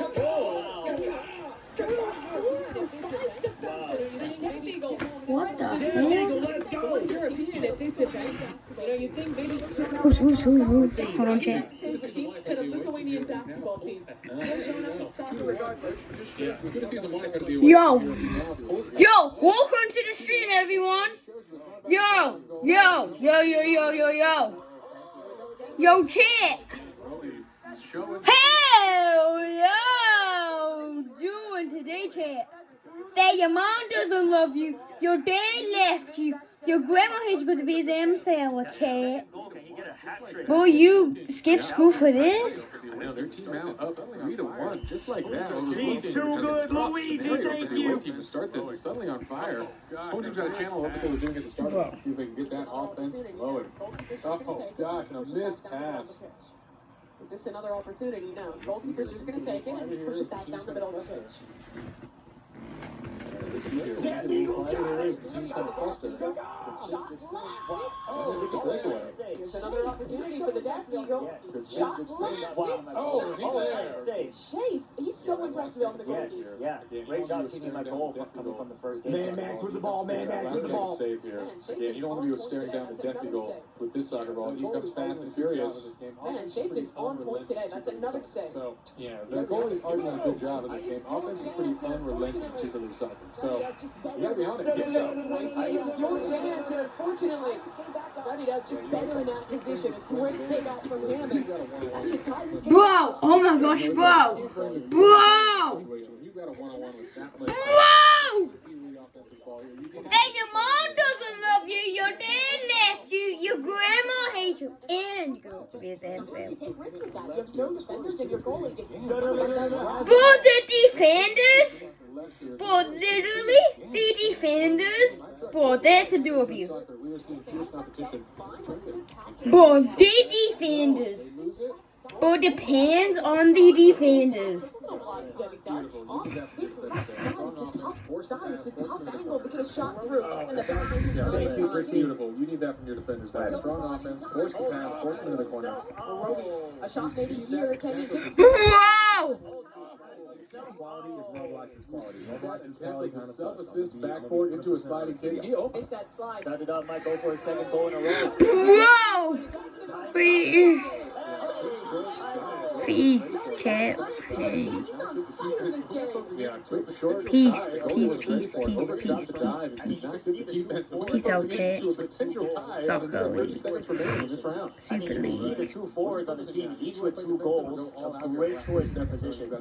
Speaker 2: What the hell?
Speaker 9: Let's go.
Speaker 6: European at this event. You know, you think maybe
Speaker 2: Hold on, chat.
Speaker 6: to the Lithuanian basketball team. Soccer regardless.
Speaker 4: Yeah, we could have seen some life out of the
Speaker 2: Yo, welcome to the stream, everyone. Yo, chat. Hell, yo, doing today, chat. That your mom doesn't love you, your dad left you, your grandma hates you because of his M sandwich, chat. Boy, you skipped school for this?
Speaker 4: I know, their team out up 3-1, just like that.
Speaker 1: He's too good, Luigi, thank you.
Speaker 4: Team to start this is suddenly on fire. Home team's got a channel up what they were doing at the start of this to see if they can get that offense flowing. Oh gosh, and a missed pass.
Speaker 6: Is this another opportunity? No. Goalkeeper's just going to take it and push it back down the middle of the pitch.
Speaker 4: Dead Eagles got it! The team's going to cluster.
Speaker 6: Here's another opportunity for the Death Eagle. Shot left.
Speaker 4: Oh, he's there.
Speaker 6: Shafe, he's so impressive on the goal.
Speaker 5: Yes, yeah. Great job keeping my goal from coming from the first game.
Speaker 1: Man, Max with the ball. Man, Max with the ball.
Speaker 4: Save here. Again, you don't want to be staring down the death eagle with this soccer ball. He comes fast and furious.
Speaker 6: Man, Shafe is on point today. That's another save.
Speaker 4: So, yeah, the goalies are doing a good job in this game. Offense is pretty unrelenting in Super League soccer. So, you got to be honest.
Speaker 6: This is your chance, and unfortunately, Duddy up just better in that position. A great pickup from him. And that should tie this game.
Speaker 2: Bro, oh my gosh, bro. Bro. Bro. That your mom doesn't love you, your dad left you, your grandma hates you, and you're going to be a Sam Sam.
Speaker 6: You have no defenders, and your goalie gets
Speaker 2: For the defenders, for literally the defenders, bro, that's a do of you. Bro, the defenders. Bro, depends on the defenders.
Speaker 6: This left side, it's a tough angle to get a shot through. And the back is
Speaker 4: Thank you, Chris. Beautiful. You need that from your defenders. Guys. Strong offense, force the pass, force them into the corner.
Speaker 6: A shot maybe here, can you get
Speaker 2: Wow!
Speaker 3: Quality is Roblox's quality. Roblox's quality kind of
Speaker 4: self-assist backboard into a sliding kick. He
Speaker 6: missed that slide.
Speaker 5: Duddy up might go for a second goal in a row.
Speaker 2: Wow! Peace, chat. Peace, peace, peace, peace, peace, peace. Peace out, chat. Soccer League. Super
Speaker 5: See
Speaker 2: League.
Speaker 5: the two forwards on the team, each with 2 goals. A great choice in their position.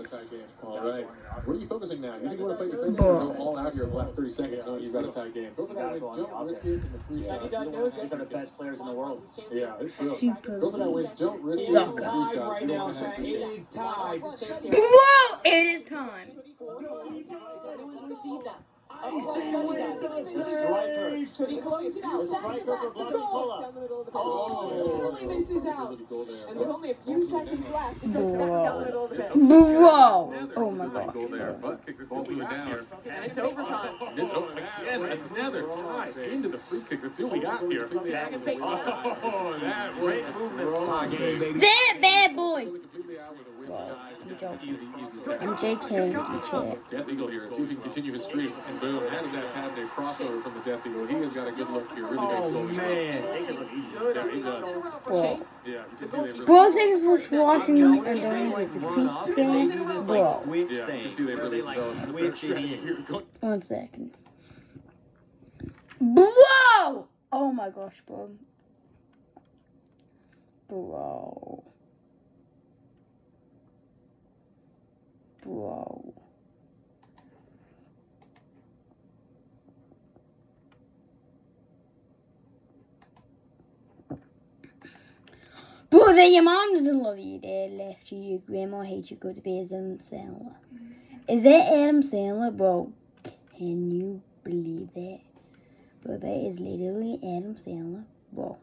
Speaker 4: All right. What are you focusing now? You think you want to play defensive or go all out here in the last 30 seconds knowing you've got a tie game? Go for that win. Don't risk it in the free shot.
Speaker 5: These are the best players in the world.
Speaker 4: Yeah, it's true.
Speaker 2: Super
Speaker 4: Go for that win. Don't risk it in the free shots.
Speaker 1: Right now, chat. It is tied.
Speaker 2: Whoa! It is time.
Speaker 6: Is anyone to receive that?
Speaker 5: The striker.
Speaker 6: Could he close it out?
Speaker 5: The striker for Vlasicola.
Speaker 6: Oh, he misses out. And with only a few seconds left, it goes back down the middle of the pitch.
Speaker 2: Whoa! Oh my god.
Speaker 4: Goal there. Butt kicks the ball through it down.
Speaker 6: And it's overtime.
Speaker 4: It's again another tie into the free kicks. Let's see what we got here. Oh, that was great.
Speaker 2: That bad boy.
Speaker 4: Wow.
Speaker 2: I'm JK.
Speaker 4: Death Eagle here. See if he can continue his streak. And boom, how does that have a crossover from the Death Eagle? He has got a good look here. Really makes goal.
Speaker 1: Man.
Speaker 4: Yeah, he does.
Speaker 2: Bro.
Speaker 4: Yeah, you can see they really.
Speaker 2: Bro, things was watching and doing the tweet thing. Bro.
Speaker 4: Yeah, you can see they really developed. Here we go.
Speaker 2: 1 second. Whoa! Oh my gosh, bro. Bro. Bro. Bro, that your mom doesn't love you, dad left you, your grandma hates you, go to bed as Adam Sandler. Is that Adam Sandler, bro? Can you believe that? Bro, that is literally Adam Sandler, bro.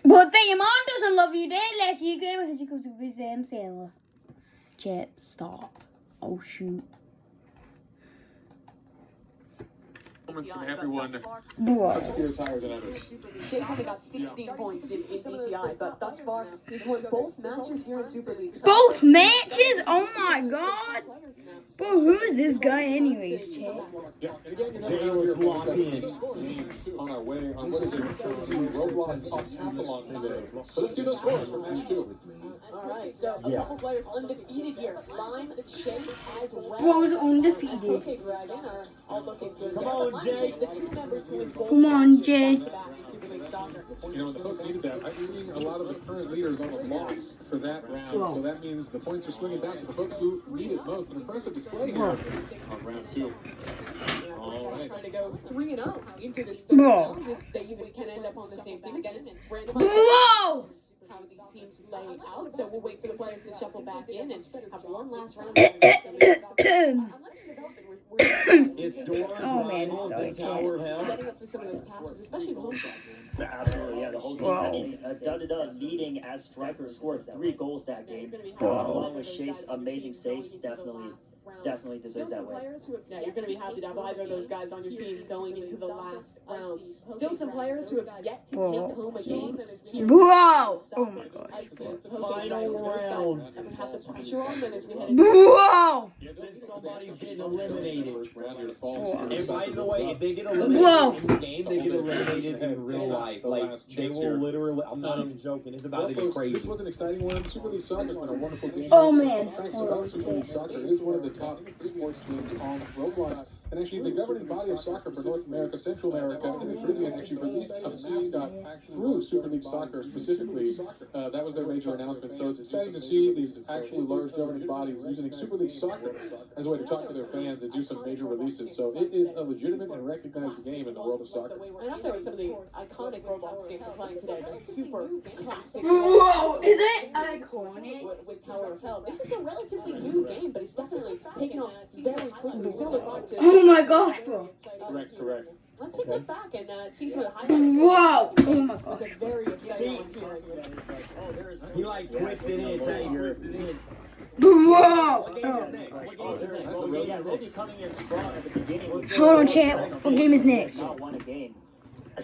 Speaker 2: Bro, that your mom doesn't love you, dad left you, your grandma hates you, go to bed as Adam Sandler. Chat, stop. Oh, shoot.
Speaker 4: From everyone.
Speaker 2: Bro.
Speaker 4: Such clear tires and others.
Speaker 6: Shafe only got 16 points in DTI, but thus far, he's won both matches here in Super League.
Speaker 2: Both matches? Oh my god. Bro, who's this guy anyways, Chad?
Speaker 4: Yeah, Jay was locked in. On our way on what is it? Roblox Octathlon today. So let's see those scores for match 2.
Speaker 6: Alright, so a couple players undefeated here. Lime, Shafe, as well.
Speaker 2: Bro, was undefeated.
Speaker 6: Okay, Dragon are all looking good.
Speaker 1: Come on, Jay.
Speaker 6: The two members who in both
Speaker 2: Come on, Jay.
Speaker 6: in Super League Soccer.
Speaker 4: You know, the folks needed that. I'm seeing a lot of the current leaders on a loss for that round. So that means the points are swinging back to the folks who need it most. An impressive display here on round 2. All right.
Speaker 6: Trying to go 3-0 into this third round. If they even can end up on the same team again, it's randomized.
Speaker 2: Whoa!
Speaker 6: How these teams lay out, so we'll wait for the players to shuffle back in and have one last round.
Speaker 13: It's doors, rivals, that's how we're held.
Speaker 6: Setting up for some of those passes, especially the home side.
Speaker 5: Absolutely, yeah. The whole team, I mean, Dudda leading as striker, scored 3 goals that game. Along with Shafe's amazing saves, definitely deserved that win.
Speaker 6: Yeah, you're going to be happy to have either of those guys on your team going into the last round. Still some players who have yet to take home a game.
Speaker 2: Whoa! Oh my god.
Speaker 6: Final round. And we have the pressure on them as we head
Speaker 2: Whoa!
Speaker 13: Then somebody's getting eliminated.
Speaker 2: Whoa.
Speaker 13: And by the way, if they get eliminated in the game, they get eliminated in real life. Like, they will literally, I'm not even joking, it's about to get crazy.
Speaker 4: This was an exciting one. Super League Soccer has been a wonderful game.
Speaker 2: Oh, man.
Speaker 4: Thanks to Super League Soccer, it is one of the top sports teams on Roblox. And actually, the governing body of soccer for North America, Central America, and the Caribbean actually released a mascot through Super League Soccer specifically. That was their major announcement. So it's exciting to see these actually large governing bodies using Super League Soccer as a way to talk to their fans and do some major releases. So it is a legitimate and recognized game in the world of soccer.
Speaker 6: And up there with some of the iconic Roblox games we're playing today, but super classic.
Speaker 2: Whoa! Is it iconic?
Speaker 6: With Tower of Hell. This is a relatively new game, but it's definitely taken off very quickly. Still involved
Speaker 2: Oh my gosh, bro.
Speaker 4: Correct.
Speaker 6: Let's take a look back and see some of the highlights.
Speaker 2: Whoa! Oh my gosh.
Speaker 6: It's a very exciting one.
Speaker 13: He like twisted it in, Tay, twisted in.
Speaker 2: Whoa!
Speaker 13: What game is next? What game is next?
Speaker 5: Yeah, Roby coming in strong at the beginning.
Speaker 2: Hold on, chat. What game is next?
Speaker 5: Not won a game.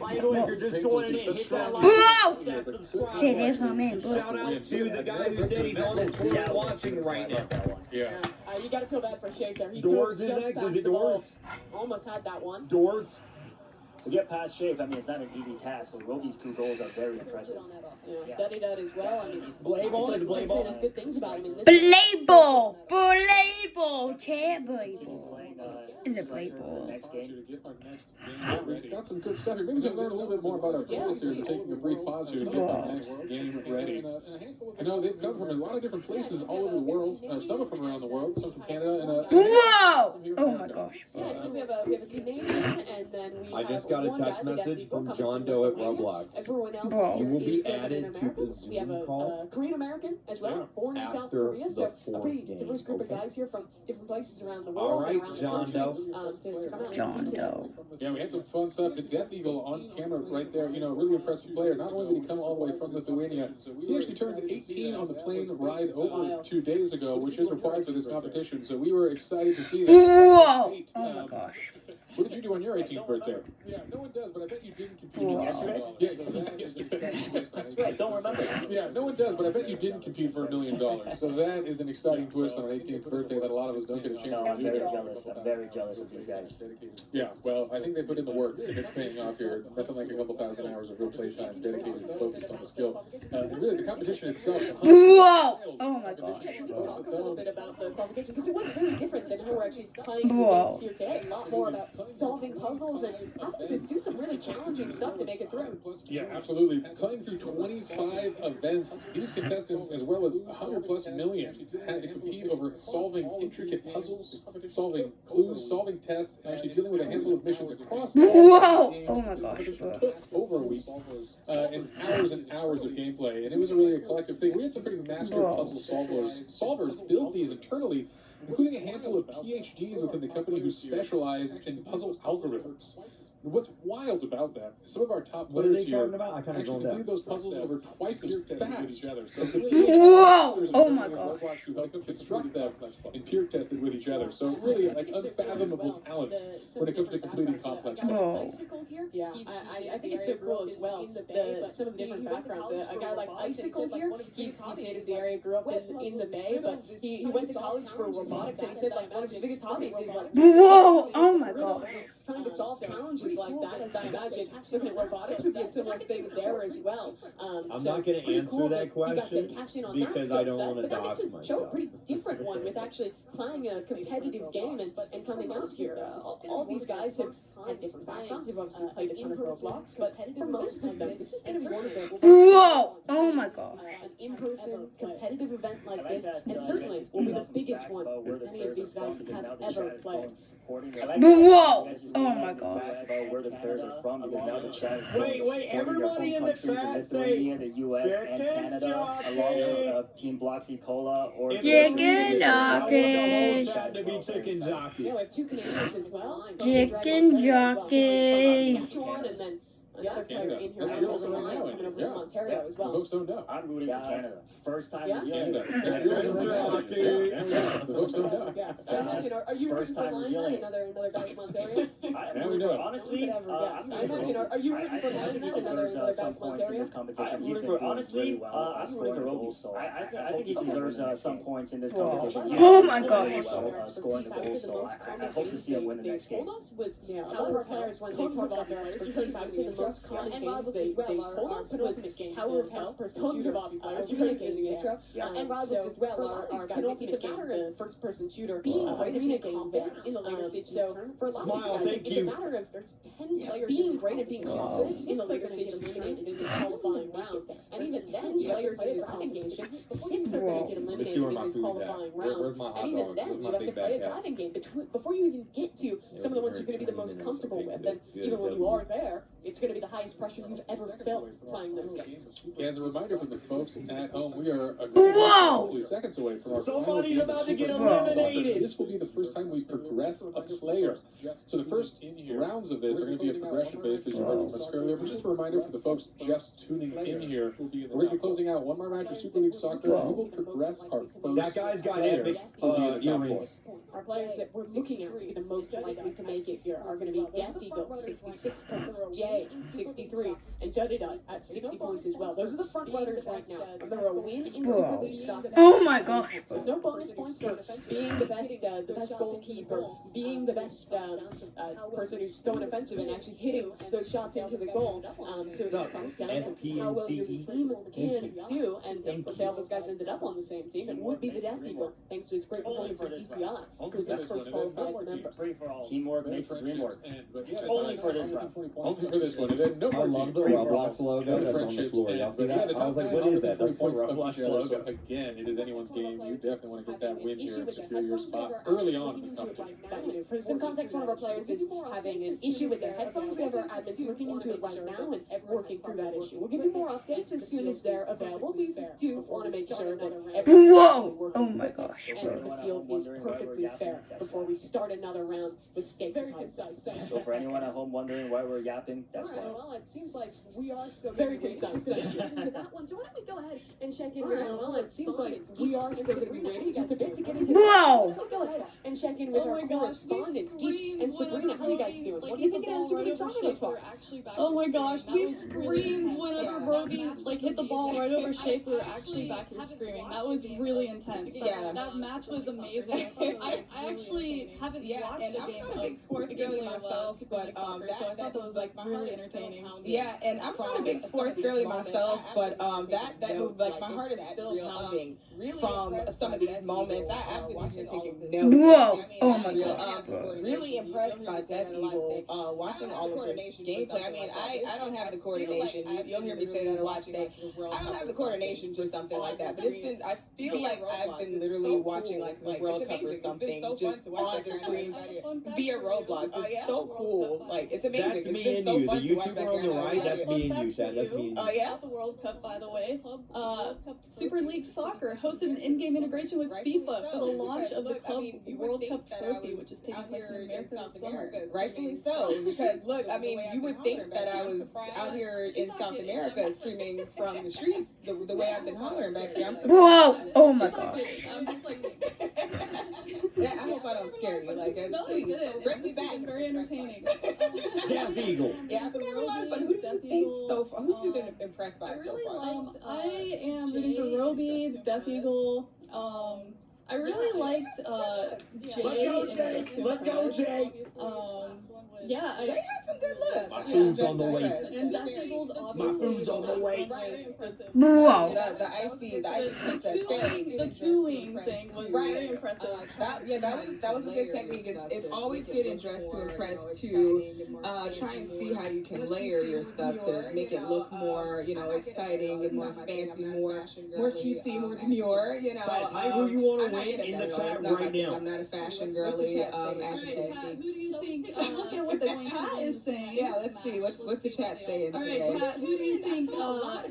Speaker 13: By the way, if you're just joining in, hit that like,
Speaker 2: Whoa!
Speaker 13: hit that subscribe
Speaker 2: Chat,
Speaker 13: button.
Speaker 2: that's my man, bro.
Speaker 13: Shout out to the guy who said he's on his toilet watching right now.
Speaker 4: Yeah.
Speaker 6: You got to feel bad for Shake there. He
Speaker 13: Doors
Speaker 6: drove
Speaker 13: is
Speaker 6: just
Speaker 13: next.
Speaker 6: past
Speaker 13: Is it
Speaker 6: the ball.
Speaker 13: Doors?
Speaker 6: Almost had that one.
Speaker 13: Doors.
Speaker 5: To get past Shafe, I mean, it's not an easy task. So Roby's 2 goals are very impressive.
Speaker 6: Yeah. Duddy Dud as well. I mean,
Speaker 13: Blade ball is Blade ball.
Speaker 6: enough good things about him in this.
Speaker 2: Blade ball! Blade ball! Chat, blade ball.
Speaker 5: Playing,
Speaker 2: Is it blade ball?
Speaker 5: next game.
Speaker 4: We've got some good stuff here. Maybe we can learn a little bit more about our players here. Taking a brief pause here to get our next game ready. I know they've come from a lot of different places all over the world. Some are from around the world, some from Canada. And
Speaker 2: Whoa! Oh my gosh.
Speaker 6: Yeah, we have a Canadian, and then we
Speaker 13: I just got a text message from John Doe at Roblox.
Speaker 6: Everyone else
Speaker 2: Bro.
Speaker 13: You will be
Speaker 6: is
Speaker 13: added to
Speaker 6: American.
Speaker 13: the
Speaker 6: We have
Speaker 13: Zoom call
Speaker 6: a Korean American as well, born in South
Speaker 13: after
Speaker 6: Korea.
Speaker 13: the
Speaker 6: So a
Speaker 13: fourth
Speaker 6: pretty
Speaker 13: game,
Speaker 6: diverse group of
Speaker 13: okay?
Speaker 6: guys here from different places around the
Speaker 13: All
Speaker 6: world.
Speaker 13: right,
Speaker 6: and around
Speaker 13: John
Speaker 6: the
Speaker 13: Doe.
Speaker 6: country, to come out and
Speaker 2: John
Speaker 6: compete today.
Speaker 2: Doe.
Speaker 4: yeah, we had some fun stuff. The Death Eagle on camera right there. You know, really impressive player. Not only did he come all the way from Lithuania, he actually turned 18 on the plane ride over 2 days ago, which is required for this competition. So we were excited to see that.
Speaker 2: Whoa! Oh my gosh.
Speaker 4: What did you do on your 18th birthday? Yeah, no one does, but I bet you didn't compete.
Speaker 2: Wow.
Speaker 5: Yesterday?
Speaker 4: Yeah, yesterday.
Speaker 5: That's right. Don't remember.
Speaker 4: Yeah, no one does, but I bet you didn't compete for $1 million. So that is an exciting twist on an 18th birthday that a lot of us don't get a chance
Speaker 5: No,
Speaker 4: to
Speaker 5: I'm
Speaker 4: do.
Speaker 5: very jealous. I'm very jealous of these guys.
Speaker 4: Yeah, well, I think they put in the work, and it's paying off here. Nothing like a couple thousand hours of real playtime dedicated and focused on the skill. And really, the competition itself.
Speaker 2: Whoa! Oh my gosh.
Speaker 6: Yeah, can you talk a little bit about the qualification? Because it was very different than how we're actually playing the
Speaker 2: Whoa.
Speaker 6: games here today. A lot more about solving puzzles and having to do some really challenging stuff to make it through.
Speaker 4: Yeah, absolutely. Playing through 25 events, these contestants, as well as 100+ million, had to compete over solving intricate puzzles, solving clues, solving tests, and actually dealing with a handful of missions across
Speaker 2: Whoa!
Speaker 4: games.
Speaker 2: Oh my gosh.
Speaker 4: It took over a week, and hours of gameplay, and it was really a collective thing. We had some pretty master puzzle solvers build these internally, including a handful of PhDs within the company who specialize in puzzle algorithms. And what's wild about that, some of our top
Speaker 13: What are
Speaker 4: players
Speaker 13: they
Speaker 4: here
Speaker 13: talking about? I kind of
Speaker 4: actually
Speaker 13: zoned
Speaker 4: complete
Speaker 13: out.
Speaker 4: those puzzles over twice as fast as the
Speaker 2: Whoa!
Speaker 4: PhDs
Speaker 2: Oh my gosh.
Speaker 4: who helped construct them and peer tested with each other. So really, like unfathomable talent when it comes to completing complex puzzles.
Speaker 6: Icicle here, yeah, I think it's so cool as well. Some of the different backgrounds. A guy like Icicle here, he's native to the area, grew up in the Bay, but he went to college for robotics, and he said like one of his biggest hobbies is like
Speaker 2: Whoa! Oh my gosh.
Speaker 6: trying to solve challenges like that. As I imagine, looking at robotics would be a similar thing there as well.
Speaker 13: I'm not going to answer that question because I don't want to dox myself.
Speaker 6: Show a pretty different one with actually playing a competitive game and coming out here. All these guys have had different backgrounds. They've obviously played a ton of Roblox, but for most of them, this is going to be one of their
Speaker 2: Whoa! Oh my gosh.
Speaker 6: an in-person competitive event like this, and certainly will be the biggest one any of these guys have ever played.
Speaker 2: Whoa! Oh my gosh.
Speaker 5: About where the players are from, because now the chat is
Speaker 13: Wait, everybody in the chat say
Speaker 5: the US and Canada, along with Team Bloxy Cola or
Speaker 2: Chicken jockey.
Speaker 13: to be chicken jockey.
Speaker 6: Yeah, we have 2 Canadians as well.
Speaker 2: Chicken jockey.
Speaker 6: Saskatchewan, and then another player
Speaker 4: Canada.
Speaker 6: in here
Speaker 4: That's
Speaker 6: on
Speaker 4: beautiful
Speaker 6: the
Speaker 4: right
Speaker 6: line
Speaker 4: now.
Speaker 6: coming over
Speaker 4: Yeah.
Speaker 6: from Ontario as well.
Speaker 4: Folks don't know.
Speaker 5: I'm rooting for Canada. First time
Speaker 6: Yeah?
Speaker 5: in
Speaker 4: Canada.
Speaker 5: Canada.
Speaker 4: That's beautiful right now.
Speaker 13: Jockey.
Speaker 4: Yeah. The folks don't know.
Speaker 6: Yeah. I imagine, are you
Speaker 5: First
Speaker 6: rooting for
Speaker 5: time
Speaker 6: Lion
Speaker 5: revealing.
Speaker 6: another guy from Ontario?
Speaker 4: Now we know.
Speaker 5: Honestly,
Speaker 6: I imagine, are you rooting for Lion another guy
Speaker 5: some
Speaker 6: from
Speaker 5: points in
Speaker 6: Ontario?
Speaker 5: this competition.
Speaker 12: I'm
Speaker 5: He's
Speaker 12: rooting
Speaker 5: been
Speaker 12: for
Speaker 5: doing
Speaker 12: honestly.
Speaker 5: really well.
Speaker 12: I'm
Speaker 5: scoring
Speaker 12: rooting for
Speaker 5: goals, so
Speaker 12: I
Speaker 5: I think he deserves some points in this
Speaker 2: Wow.
Speaker 5: competition.
Speaker 2: Oh my gosh.
Speaker 5: Really well, scoring the goals, so I hope to see him win the next game.
Speaker 6: Told us was a lot of our players when they talked about their expertise out to the most common games they told us was Tower of Hell, tons of obby players. You heard it in the intro. And Rob was as well our penultimate game, the first person shooter, being great at being confident in the later stage. So for a lot of these guys, it's a matter of there's 10 players being great at being confident in the later stage to get eliminated in the qualifying round. And even then, players in this competition, 6 are going to get eliminated in this qualifying round. And even then, you have to play a driving game before you even get to some of the ones you're going to be the most comfortable with. And even when you are there, it's going to be the highest pressure you've ever felt playing those games.
Speaker 4: As a reminder for the folks at home, we are a
Speaker 2: Whoa!
Speaker 4: couple seconds away from our
Speaker 13: Somebody's
Speaker 4: final game of
Speaker 13: about to get
Speaker 4: Super League Soccer.
Speaker 13: eliminated.
Speaker 4: This will be the first time we progress a player. So the first rounds of this are going to be a progression based, as you heard from us earlier. But just a reminder for the folks just tuning in here, we're going to be closing out one more match of Super League Soccer, and we will progress our first
Speaker 13: That guy's got
Speaker 4: player
Speaker 13: epic
Speaker 4: who will be in the top
Speaker 13: earrings.
Speaker 4: four.
Speaker 6: Our players that we're looking at to be the most likely to make it here are going to be Death Eagle, 66 points, Jay, 63, and Judida at 60 points as well. Those are the front runners right now. Remember, a win in Super League Soccer.
Speaker 2: Oh my gosh.
Speaker 6: There's no bonus points for being the best goalkeeper, being the best person who's going offensive and actually hitting those shots into the goal. So it comes down to how well your team can do. And for those guys ended up on the same team, it would be the Death Eagle, thanks to his great performance in DTI, who's the first qualified member.
Speaker 5: Teamwork makes the dream work.
Speaker 4: Only for this round. Only for this one. And then no
Speaker 13: I
Speaker 4: more
Speaker 13: love
Speaker 4: teams.
Speaker 13: the
Speaker 4: Free for
Speaker 13: Roblox
Speaker 4: all.
Speaker 13: logo
Speaker 4: No
Speaker 13: that's on the
Speaker 4: friendships.
Speaker 13: floor. Y'all
Speaker 4: And-
Speaker 13: see
Speaker 4: but yeah,
Speaker 13: that?
Speaker 4: the
Speaker 13: I was
Speaker 4: top
Speaker 13: like,
Speaker 4: nine
Speaker 13: what is
Speaker 4: are
Speaker 13: that?
Speaker 4: the
Speaker 13: That's the
Speaker 4: 3 points of
Speaker 13: Roblox
Speaker 4: each other. So
Speaker 13: logo.
Speaker 4: again, it is anyone's game. You definitely want to get that win here and secure your spot early on in this competition.
Speaker 6: For some context, one of our players is having an issue with their headphones. We have our admins looking into it right now and working through that issue. We'll give you more updates as soon as they're available. We do want to make sure that everything is working
Speaker 2: Oh my gosh.
Speaker 6: and the field is perfectly fair before we start another round with stakes as high as that.
Speaker 5: So for anyone at home wondering why we're yapping, that's why.
Speaker 6: Well, it seems like we are still very concise. Thank you. Into that one. So why don't we go ahead and check in with well, it seems like we are still going to be waiting just a bit to get into
Speaker 2: Whoa!
Speaker 6: So go ahead and check in with our correspondents, Geach and Sabrina. How are you guys doing? What are you thinking of Super League Soccer thus far?
Speaker 8: Oh my gosh, we screamed whenever Roby hit the ball right over Shape. We were actually back here screaming. That was really intense. That match was amazing. I actually haven't watched a game of
Speaker 7: big sports girly myself, but
Speaker 8: so I thought that was like really entertaining.
Speaker 7: Yeah, and I'm not a big sports girly myself, but that move, like my heart is still pounding from some of these moments. I've been watching taking notes.
Speaker 2: Whoa! Oh my god.
Speaker 7: Really impressed by Death Eagle. Watching all of this gameplay. I mean, I don't have the coordination. You'll hear me say that a lot today. I don't have the coordination for something like that. But it's been. I feel like I've been literally watching like the World Cup or something just on the screen via Roblox. It's so cool. Like it's amazing.
Speaker 13: That's me and you. The YouTuber on the right, that's me and you, Chad. That's me and you.
Speaker 8: Oh yeah? The World Cup, by the way. Super League Soccer hosted an in-game integration with FIFA for the launch of the Club World Cup Trophy, which is taking place in America this summer.
Speaker 7: Rightfully so, because look, I mean, you would think that I was out here in South America screaming from the streets the way I've been hollering back here. I'm surprised.
Speaker 2: Whoa! Oh my gosh.
Speaker 8: I'm just like...
Speaker 7: Yeah, I hope I don't scare you. Like,
Speaker 8: no,
Speaker 7: please,
Speaker 8: you didn't.
Speaker 7: bring me back.
Speaker 8: Very entertaining.
Speaker 13: Death Eagle.
Speaker 7: Yeah, I've been having a lot of fun. Who do you think so far? Who have you been impressed by so far?
Speaker 8: I am rooting for Roby, Death Eagle. I really liked Jay.
Speaker 13: Let's go, Jay.
Speaker 8: Yeah,
Speaker 7: Jay has some good looks.
Speaker 13: My food's on the way.
Speaker 8: And Death Eagle's obviously
Speaker 13: My food's on the way.
Speaker 8: very impressive.
Speaker 2: Whoa!
Speaker 7: The icy
Speaker 8: The two-wing thing was very impressive.
Speaker 7: That was a good technique. It's always good in dress to impress to try and see how you can layer your stuff to make it look more, exciting and more fancy, more cutesy, more demure.
Speaker 13: Type who you want to win in the chat right now.
Speaker 7: I'm not a fashion girly, as you can see.
Speaker 8: Who do you think? Look at what the chat is saying.
Speaker 7: Yeah, let's see. What's the chat saying?
Speaker 8: All right, chat. Who do you think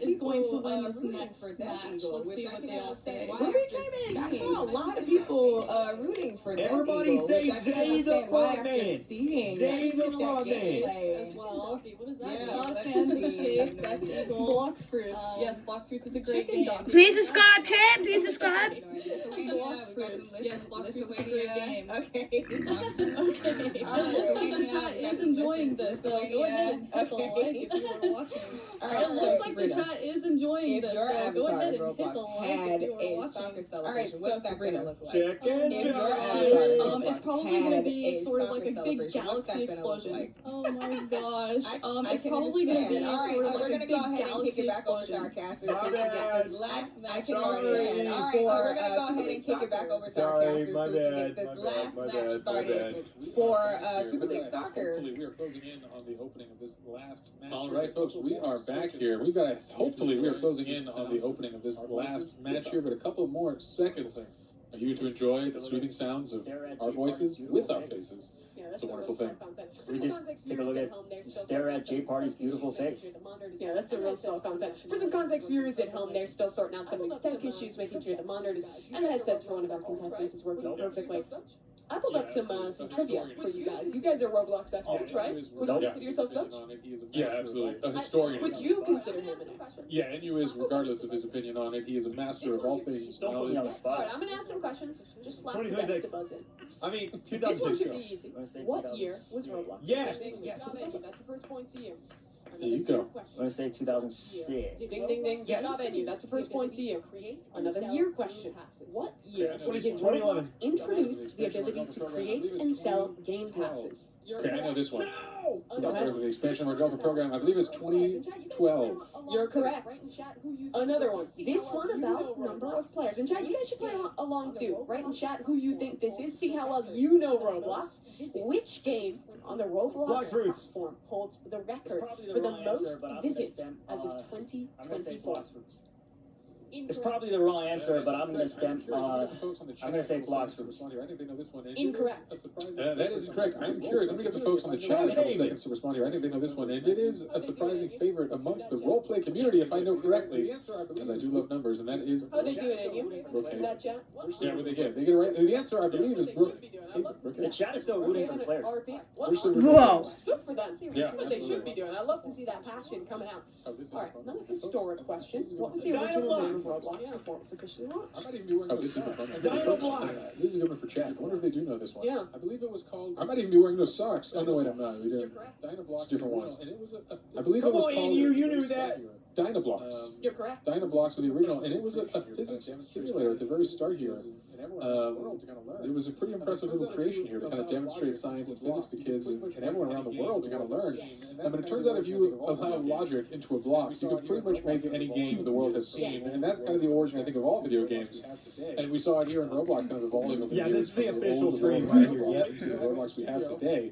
Speaker 8: is going to win this next match? Let's see what they all say.
Speaker 7: Ruby came in. I saw a lot of people rooting for Death
Speaker 13: Everybody
Speaker 7: Eagle,
Speaker 13: say
Speaker 7: which I can
Speaker 13: Jay the
Speaker 7: understand why
Speaker 13: Frog
Speaker 7: after
Speaker 13: Man.
Speaker 7: seeing
Speaker 13: Jay the
Speaker 7: that
Speaker 13: Frog Man.
Speaker 7: gameplay.
Speaker 8: as well.
Speaker 11: What is that?
Speaker 7: Yeah,
Speaker 8: Lots
Speaker 7: let's
Speaker 8: fans of
Speaker 7: see.
Speaker 8: Shape, Death Eagle, Blox Fruits. Yes, Blox Fruits is a great game.
Speaker 2: Please subscribe, chat. Please subscribe.
Speaker 8: Blox Fruits. Yes, Blox Fruits is a great game.
Speaker 7: Okay.
Speaker 8: Okay. It looks like the chat is enjoying this, though. Go ahead and hit the like if you are watching.
Speaker 7: Alright,
Speaker 8: It looks like the chat is enjoying
Speaker 7: if
Speaker 8: this,
Speaker 7: your
Speaker 8: though. Go
Speaker 7: avatar
Speaker 8: ahead
Speaker 7: in
Speaker 8: and hit the
Speaker 7: Roblox
Speaker 8: like
Speaker 7: had
Speaker 8: if you
Speaker 7: a
Speaker 8: are watching.
Speaker 7: soccer celebration, what's that gonna look like?
Speaker 13: Check and
Speaker 7: If your
Speaker 13: check.
Speaker 7: avatar in Roblox
Speaker 8: It's probably going to
Speaker 7: had
Speaker 8: be
Speaker 7: a
Speaker 8: sort of
Speaker 7: soccer
Speaker 8: like a big
Speaker 7: celebration, what's
Speaker 8: galaxy
Speaker 7: that gonna look
Speaker 8: explosion.
Speaker 7: like?
Speaker 8: Oh my gosh.
Speaker 7: I
Speaker 8: It's
Speaker 7: can
Speaker 8: probably going to be
Speaker 7: understand.
Speaker 8: sort of
Speaker 7: Alright,
Speaker 8: like
Speaker 7: we're
Speaker 8: a
Speaker 7: gonna
Speaker 8: big
Speaker 7: go ahead and kick
Speaker 8: galaxy
Speaker 7: it back over to our
Speaker 8: explosion.
Speaker 7: casters so
Speaker 13: My
Speaker 7: we can get
Speaker 13: bad.
Speaker 7: this last match
Speaker 13: Sorry.
Speaker 7: started. Alright, we're gonna go ahead and kick it back over to our
Speaker 13: Sorry,
Speaker 7: casters
Speaker 13: my
Speaker 7: so we can
Speaker 13: bad,
Speaker 7: get this
Speaker 13: my bad,
Speaker 7: last
Speaker 13: my
Speaker 7: match
Speaker 13: bad, my
Speaker 7: started
Speaker 13: bad.
Speaker 7: for Super League Soccer.
Speaker 4: Hopefully, we are closing in on the opening of this last match. All right, folks, we are back here. We've got hopefully we are closing in on the opening of this last match here, but a couple more seconds for you to enjoy the soothing sounds of our voices with our faces. It's a wonderful thing.
Speaker 5: We just take a look at, stare at Jay Party's beautiful face.
Speaker 6: Yeah, that's a real soft content. For some context, viewers at home, they're still sorting out some of these tech issues, making sure the monitors and the headsets for one of our contestants is working perfectly. I pulled up some trivia for you guys. You guys are Roblox experts, right? Would you consider yourself such?
Speaker 4: Yeah, absolutely. A historian.
Speaker 6: Would you consider him an expert?
Speaker 4: Yeah, and you is, regardless of his opinion on it, he is a master of all things
Speaker 5: Don't put me on the
Speaker 4: knowledge.
Speaker 5: spot.
Speaker 6: Alright, I'm gonna ask some questions. Just slap the
Speaker 13: 2026.
Speaker 6: desk to buzz in.
Speaker 13: I mean,
Speaker 6: This one
Speaker 13: 2006.
Speaker 6: should be easy. What year was Roblox?
Speaker 13: Yes.
Speaker 6: Yes. That's the first point to you.
Speaker 4: There you go.
Speaker 5: I'm going to say 2006.
Speaker 6: Ding, ding, ding. Get on venue. That's the first point to you. Another year question. What year did
Speaker 13: 2011.
Speaker 6: Roblox introduce the ability to create and sell game passes?
Speaker 4: Okay, I know this one. It's
Speaker 6: Go
Speaker 4: about
Speaker 6: ahead.
Speaker 4: the expansion of our developer program. I believe it's 2012.
Speaker 6: You're correct. Another one. This one about number of players. In chat, you guys should play along too. Write in chat who you think this is. See how well you know Roblox. Which game on the Roblox
Speaker 13: Blox Fruits.
Speaker 6: platform holds the record for the most visits as of 2024?
Speaker 5: It's probably the wrong answer, but I'm gonna stamp. I'm gonna say Blox Fruits.
Speaker 4: I think they know this one.
Speaker 6: Incorrect.
Speaker 4: That is incorrect. I'm curious. I'm gonna get the folks on the chat a couple seconds to respond here. I think they know this one, and it is a surprising favorite amongst the roleplay community, if I know correctly, because I do love numbers, and that is.
Speaker 6: How are they doing in you?
Speaker 4: Okay.
Speaker 6: In that chat?
Speaker 4: Yeah, what they get? They get it right. The answer, I believe, is Brooke.
Speaker 5: The chat is still rooting for the players.
Speaker 2: Whoa.
Speaker 6: Good for them. See
Speaker 4: Yeah,
Speaker 6: what they should
Speaker 4: absolutely.
Speaker 6: be doing. I love to see that passion coming out.
Speaker 4: Oh, this is
Speaker 6: Alright,
Speaker 4: fun.
Speaker 6: another historic question. What was the original name of Roblox before it was officially launched?
Speaker 4: I might even be wearing those socks.
Speaker 13: Dinoblox.
Speaker 4: This is a good one for chat. I wonder if they do know this one.
Speaker 6: Yeah.
Speaker 4: I believe it was called. I might even be wearing those socks. Oh no, wait, I'm not. We did. Dinoblox, different ones. And it was I believe
Speaker 13: Come
Speaker 4: it was
Speaker 13: on,
Speaker 4: called.
Speaker 13: you knew that.
Speaker 4: Dinoblox.
Speaker 6: You're correct.
Speaker 4: Dinoblox were the original, and it was a physics simulator at the very start here. It was a pretty impressive little creation here to kind of demonstrate science and physics to kids and everyone around the world to kind of learn. But it turns out if you allow logic into a block, you can pretty much make any game the world has seen. And that's kind of the origin, I think, of all video games. And we saw it here in Roblox kind of evolving over the
Speaker 13: Yeah,
Speaker 4: years.
Speaker 13: this is the
Speaker 4: from
Speaker 13: official
Speaker 4: old
Speaker 13: stream
Speaker 4: Roblox
Speaker 13: right here, yep.
Speaker 4: to the Roblox we have today.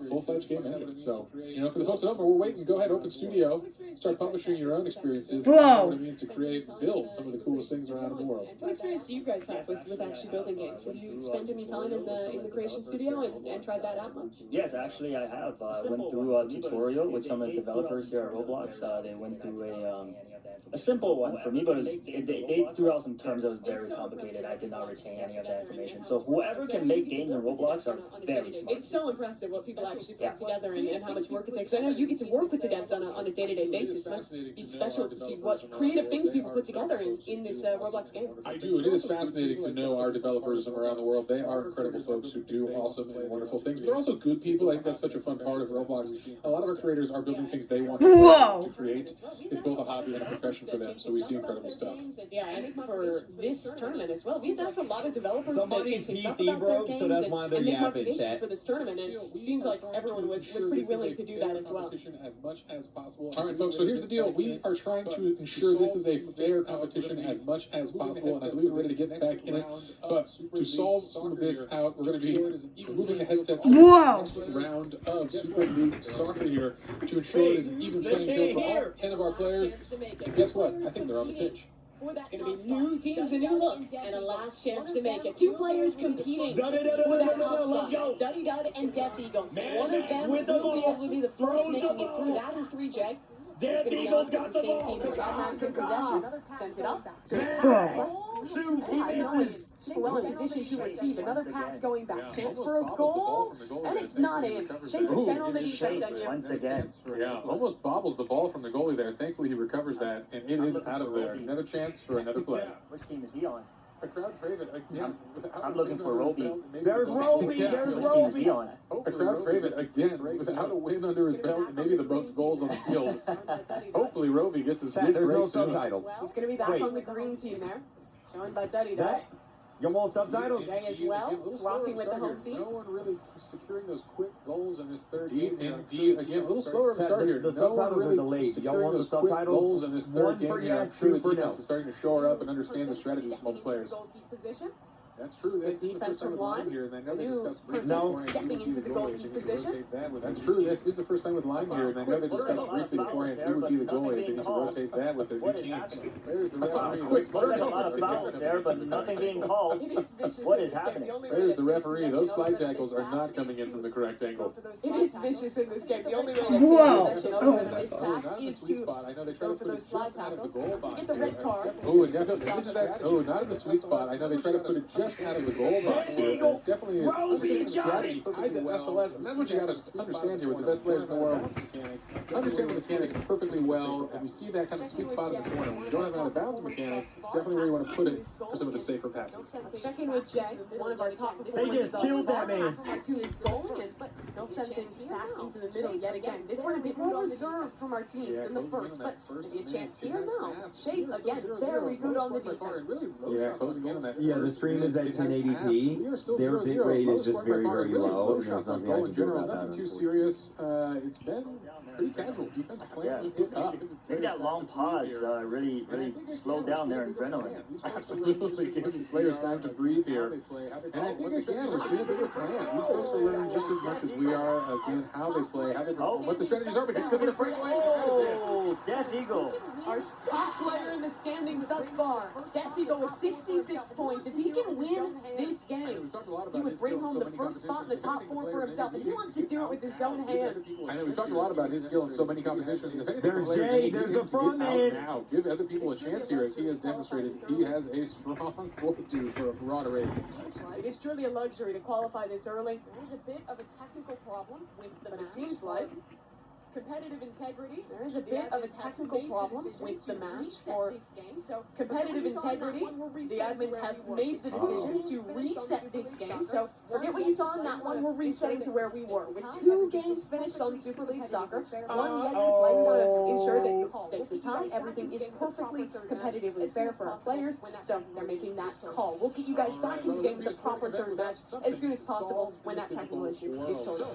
Speaker 4: Full-fledged game engine. So, for the folks at home, we're waiting. Go ahead, open studio, start publishing your own experiences.
Speaker 2: Whoa.
Speaker 4: Find out what it means to create and build some of the coolest things around in the world.
Speaker 6: What experience do you guys have with actually building games? Have you spent any time in the creation studio and tried that out much?
Speaker 5: Yes, actually, I have. Went through a tutorial with some of the developers here at Roblox. They went through a simple one for me, but they threw out some terms that was very complicated. I did not retain any of that information. So whoever can make games in Roblox are very smart.
Speaker 6: It's so impressive what people actually put together and how much work it takes. I know you get to work with the devs on a day-to-day basis. It must be special to see what creative things people put together in this Roblox game.
Speaker 4: I do, and it is fascinating to know our developers from around the world. They are incredible folks who do awesome and wonderful things. But they're also good people. I think that's such a fun part of Roblox. A lot of our creators are building things they want to create. It's both a hobby and a profession for them, so we see incredible stuff.
Speaker 6: Yeah, and for this tournament as well, that's a lot of developers
Speaker 13: Somebody's
Speaker 6: that just
Speaker 13: PC broke, so that's why they're
Speaker 6: and make
Speaker 13: yapping,
Speaker 6: motivations
Speaker 13: chat.
Speaker 6: for this tournament, and it seems like everyone was pretty willing to do that as well.
Speaker 4: As much as possible. All right, folks. So here's the deal. We are trying to ensure this is a fair competition as much as possible, and I believe we're ready to get back in it. But to solve some of this out, we're going to be moving the headsets for
Speaker 2: Whoa.
Speaker 4: this next round of Super League Soccer here to ensure it is an even playing field for all 10 of our players. And guess what? I think they're on the pitch.
Speaker 6: It's going to be new teams, a new look, and a last chance to make it. Two players competing for that top spot. Duddy Dud and Death Eagle. So one of them will be able to be the first making it through that in 3J.
Speaker 1: Death Eagle's got the ball.
Speaker 6: Team got Max in possession. Sends it up.
Speaker 1: Max. Shoot, he misses.
Speaker 6: Super well in position to receive. Another pass going back. Chance for a goal. And it's not in. Schaefer again on the defense end.
Speaker 5: Once again.
Speaker 4: Yeah, almost bobbles the ball from the goalie there. Thankfully, he recovers that, and it is out of there. Another chance for another play.
Speaker 5: Which team is he on?
Speaker 4: A crowd favorite again.
Speaker 5: I'm looking for Roby.
Speaker 13: There's Roby. There's
Speaker 5: Which team is he
Speaker 13: Roby.
Speaker 5: on?
Speaker 4: A crowd favorite again, without a win under his belt, and maybe the most goals on the field. Hopefully, Roby gets his big
Speaker 13: There's
Speaker 4: break
Speaker 13: no
Speaker 4: soon.
Speaker 13: subtitles.
Speaker 6: He's going to be back
Speaker 13: Wait.
Speaker 6: on the green team there. Joined by Duddy Duck.
Speaker 13: That? You want subtitles?
Speaker 6: Jay as well, rocking with the home team.
Speaker 4: No one really securing those quick goals in this third game. Indeed, again, a little slower to start here.
Speaker 13: The subtitles are delayed. Y'all want the subtitles?
Speaker 4: Goals in this third game.
Speaker 13: For
Speaker 4: Here. I'm
Speaker 13: yes,
Speaker 4: sure the
Speaker 13: 2 for no.
Speaker 4: defense is starting to shore up and understand the strategies of both players.
Speaker 6: Position.
Speaker 4: That's true. This is the first time with Lime here, and I know they discussed briefly beforehand.
Speaker 6: Stepping into the goalkeeper position.
Speaker 4: That's true. This is the first time with Lime here, and I know they discussed briefly beforehand who would be the goalie, as they need to rotate that with their new teams. There's the referee.
Speaker 5: Quick, looks like a lot of fouls there, but nothing being called. What is happening?
Speaker 4: There's the referee. Those slide tackles are not coming in from the correct angle.
Speaker 6: It is vicious in this game. The only way to
Speaker 2: Whoa.
Speaker 6: take possession
Speaker 4: Oh,
Speaker 6: of this pass
Speaker 4: not in the
Speaker 6: is
Speaker 4: sweet
Speaker 6: to
Speaker 4: spot. I know they try to
Speaker 6: go for
Speaker 4: put it
Speaker 6: those slide
Speaker 4: just out of the
Speaker 6: tackles.
Speaker 4: goal box.
Speaker 6: Get the red card.
Speaker 4: Oh, and definitely, this is that. Oh, not in the sweet spot. I know they try to put it just out of the goal box here. Definitely is a strategy tied to SLS, and that's what you got to understand here with the best players in the world. Understand the mechanics perfectly well, and we see that kind of sweet spot in the corner. When you don't have an out of bounds mechanic, it's definitely where you want to put it for some of the safer passes.
Speaker 6: Let's check in with Jay, one of our top
Speaker 13: They
Speaker 6: performers.
Speaker 13: just killed that man.
Speaker 6: To his goal, but he'll send things back into the middle yet again. This one a bit more reserved from our teams in the first, but maybe a chance here now. Shafe again, very good on the defense.
Speaker 4: Yeah, closing in on that.
Speaker 13: Yeah, the stream is at 1080p. Their bit rate is just very, very low. And there's nothing I can do about that.
Speaker 4: Nothing too serious. It's been pretty casual. Defense playing it up.
Speaker 5: Maybe that long pause really slowed down their adrenaline.
Speaker 4: Absolutely giving players time to breathe here. And I think again, we're seeing a bigger plan. These folks are learning just as much as we are. Again, how they play, what the strategies are. But this could be a breakaway.
Speaker 5: Oh, Death Eagle.
Speaker 6: Our top player in the standings thus far. Death Eagle with 66 points. If he can win this game, he would bring home the first spot in the top 4 for himself. And he wants to do it with his own hands.
Speaker 4: I know we've talked a lot about his skill in so many competitions. If anything,
Speaker 13: There's Jay, there's the front man.
Speaker 4: Now, give other people a chance here, as he has demonstrated. He has a strong fortitude for a broader audience.
Speaker 6: It is truly a luxury to qualify this early. There is a bit of a technical problem with the match. It seems like competitive integrity. There is a bit of a technical problem with the match for competitive integrity. The admins have made the decision to reset this game. So forget what you saw in that one. We're resetting to where we were. With 2 games finished on Super League Soccer, 1 yet to play. So to ensure that stakes is high, everything is perfectly competitively fair for our players. So they're making that call. We'll get you guys back into game with the proper third match as soon as possible when that technical issue is sorted.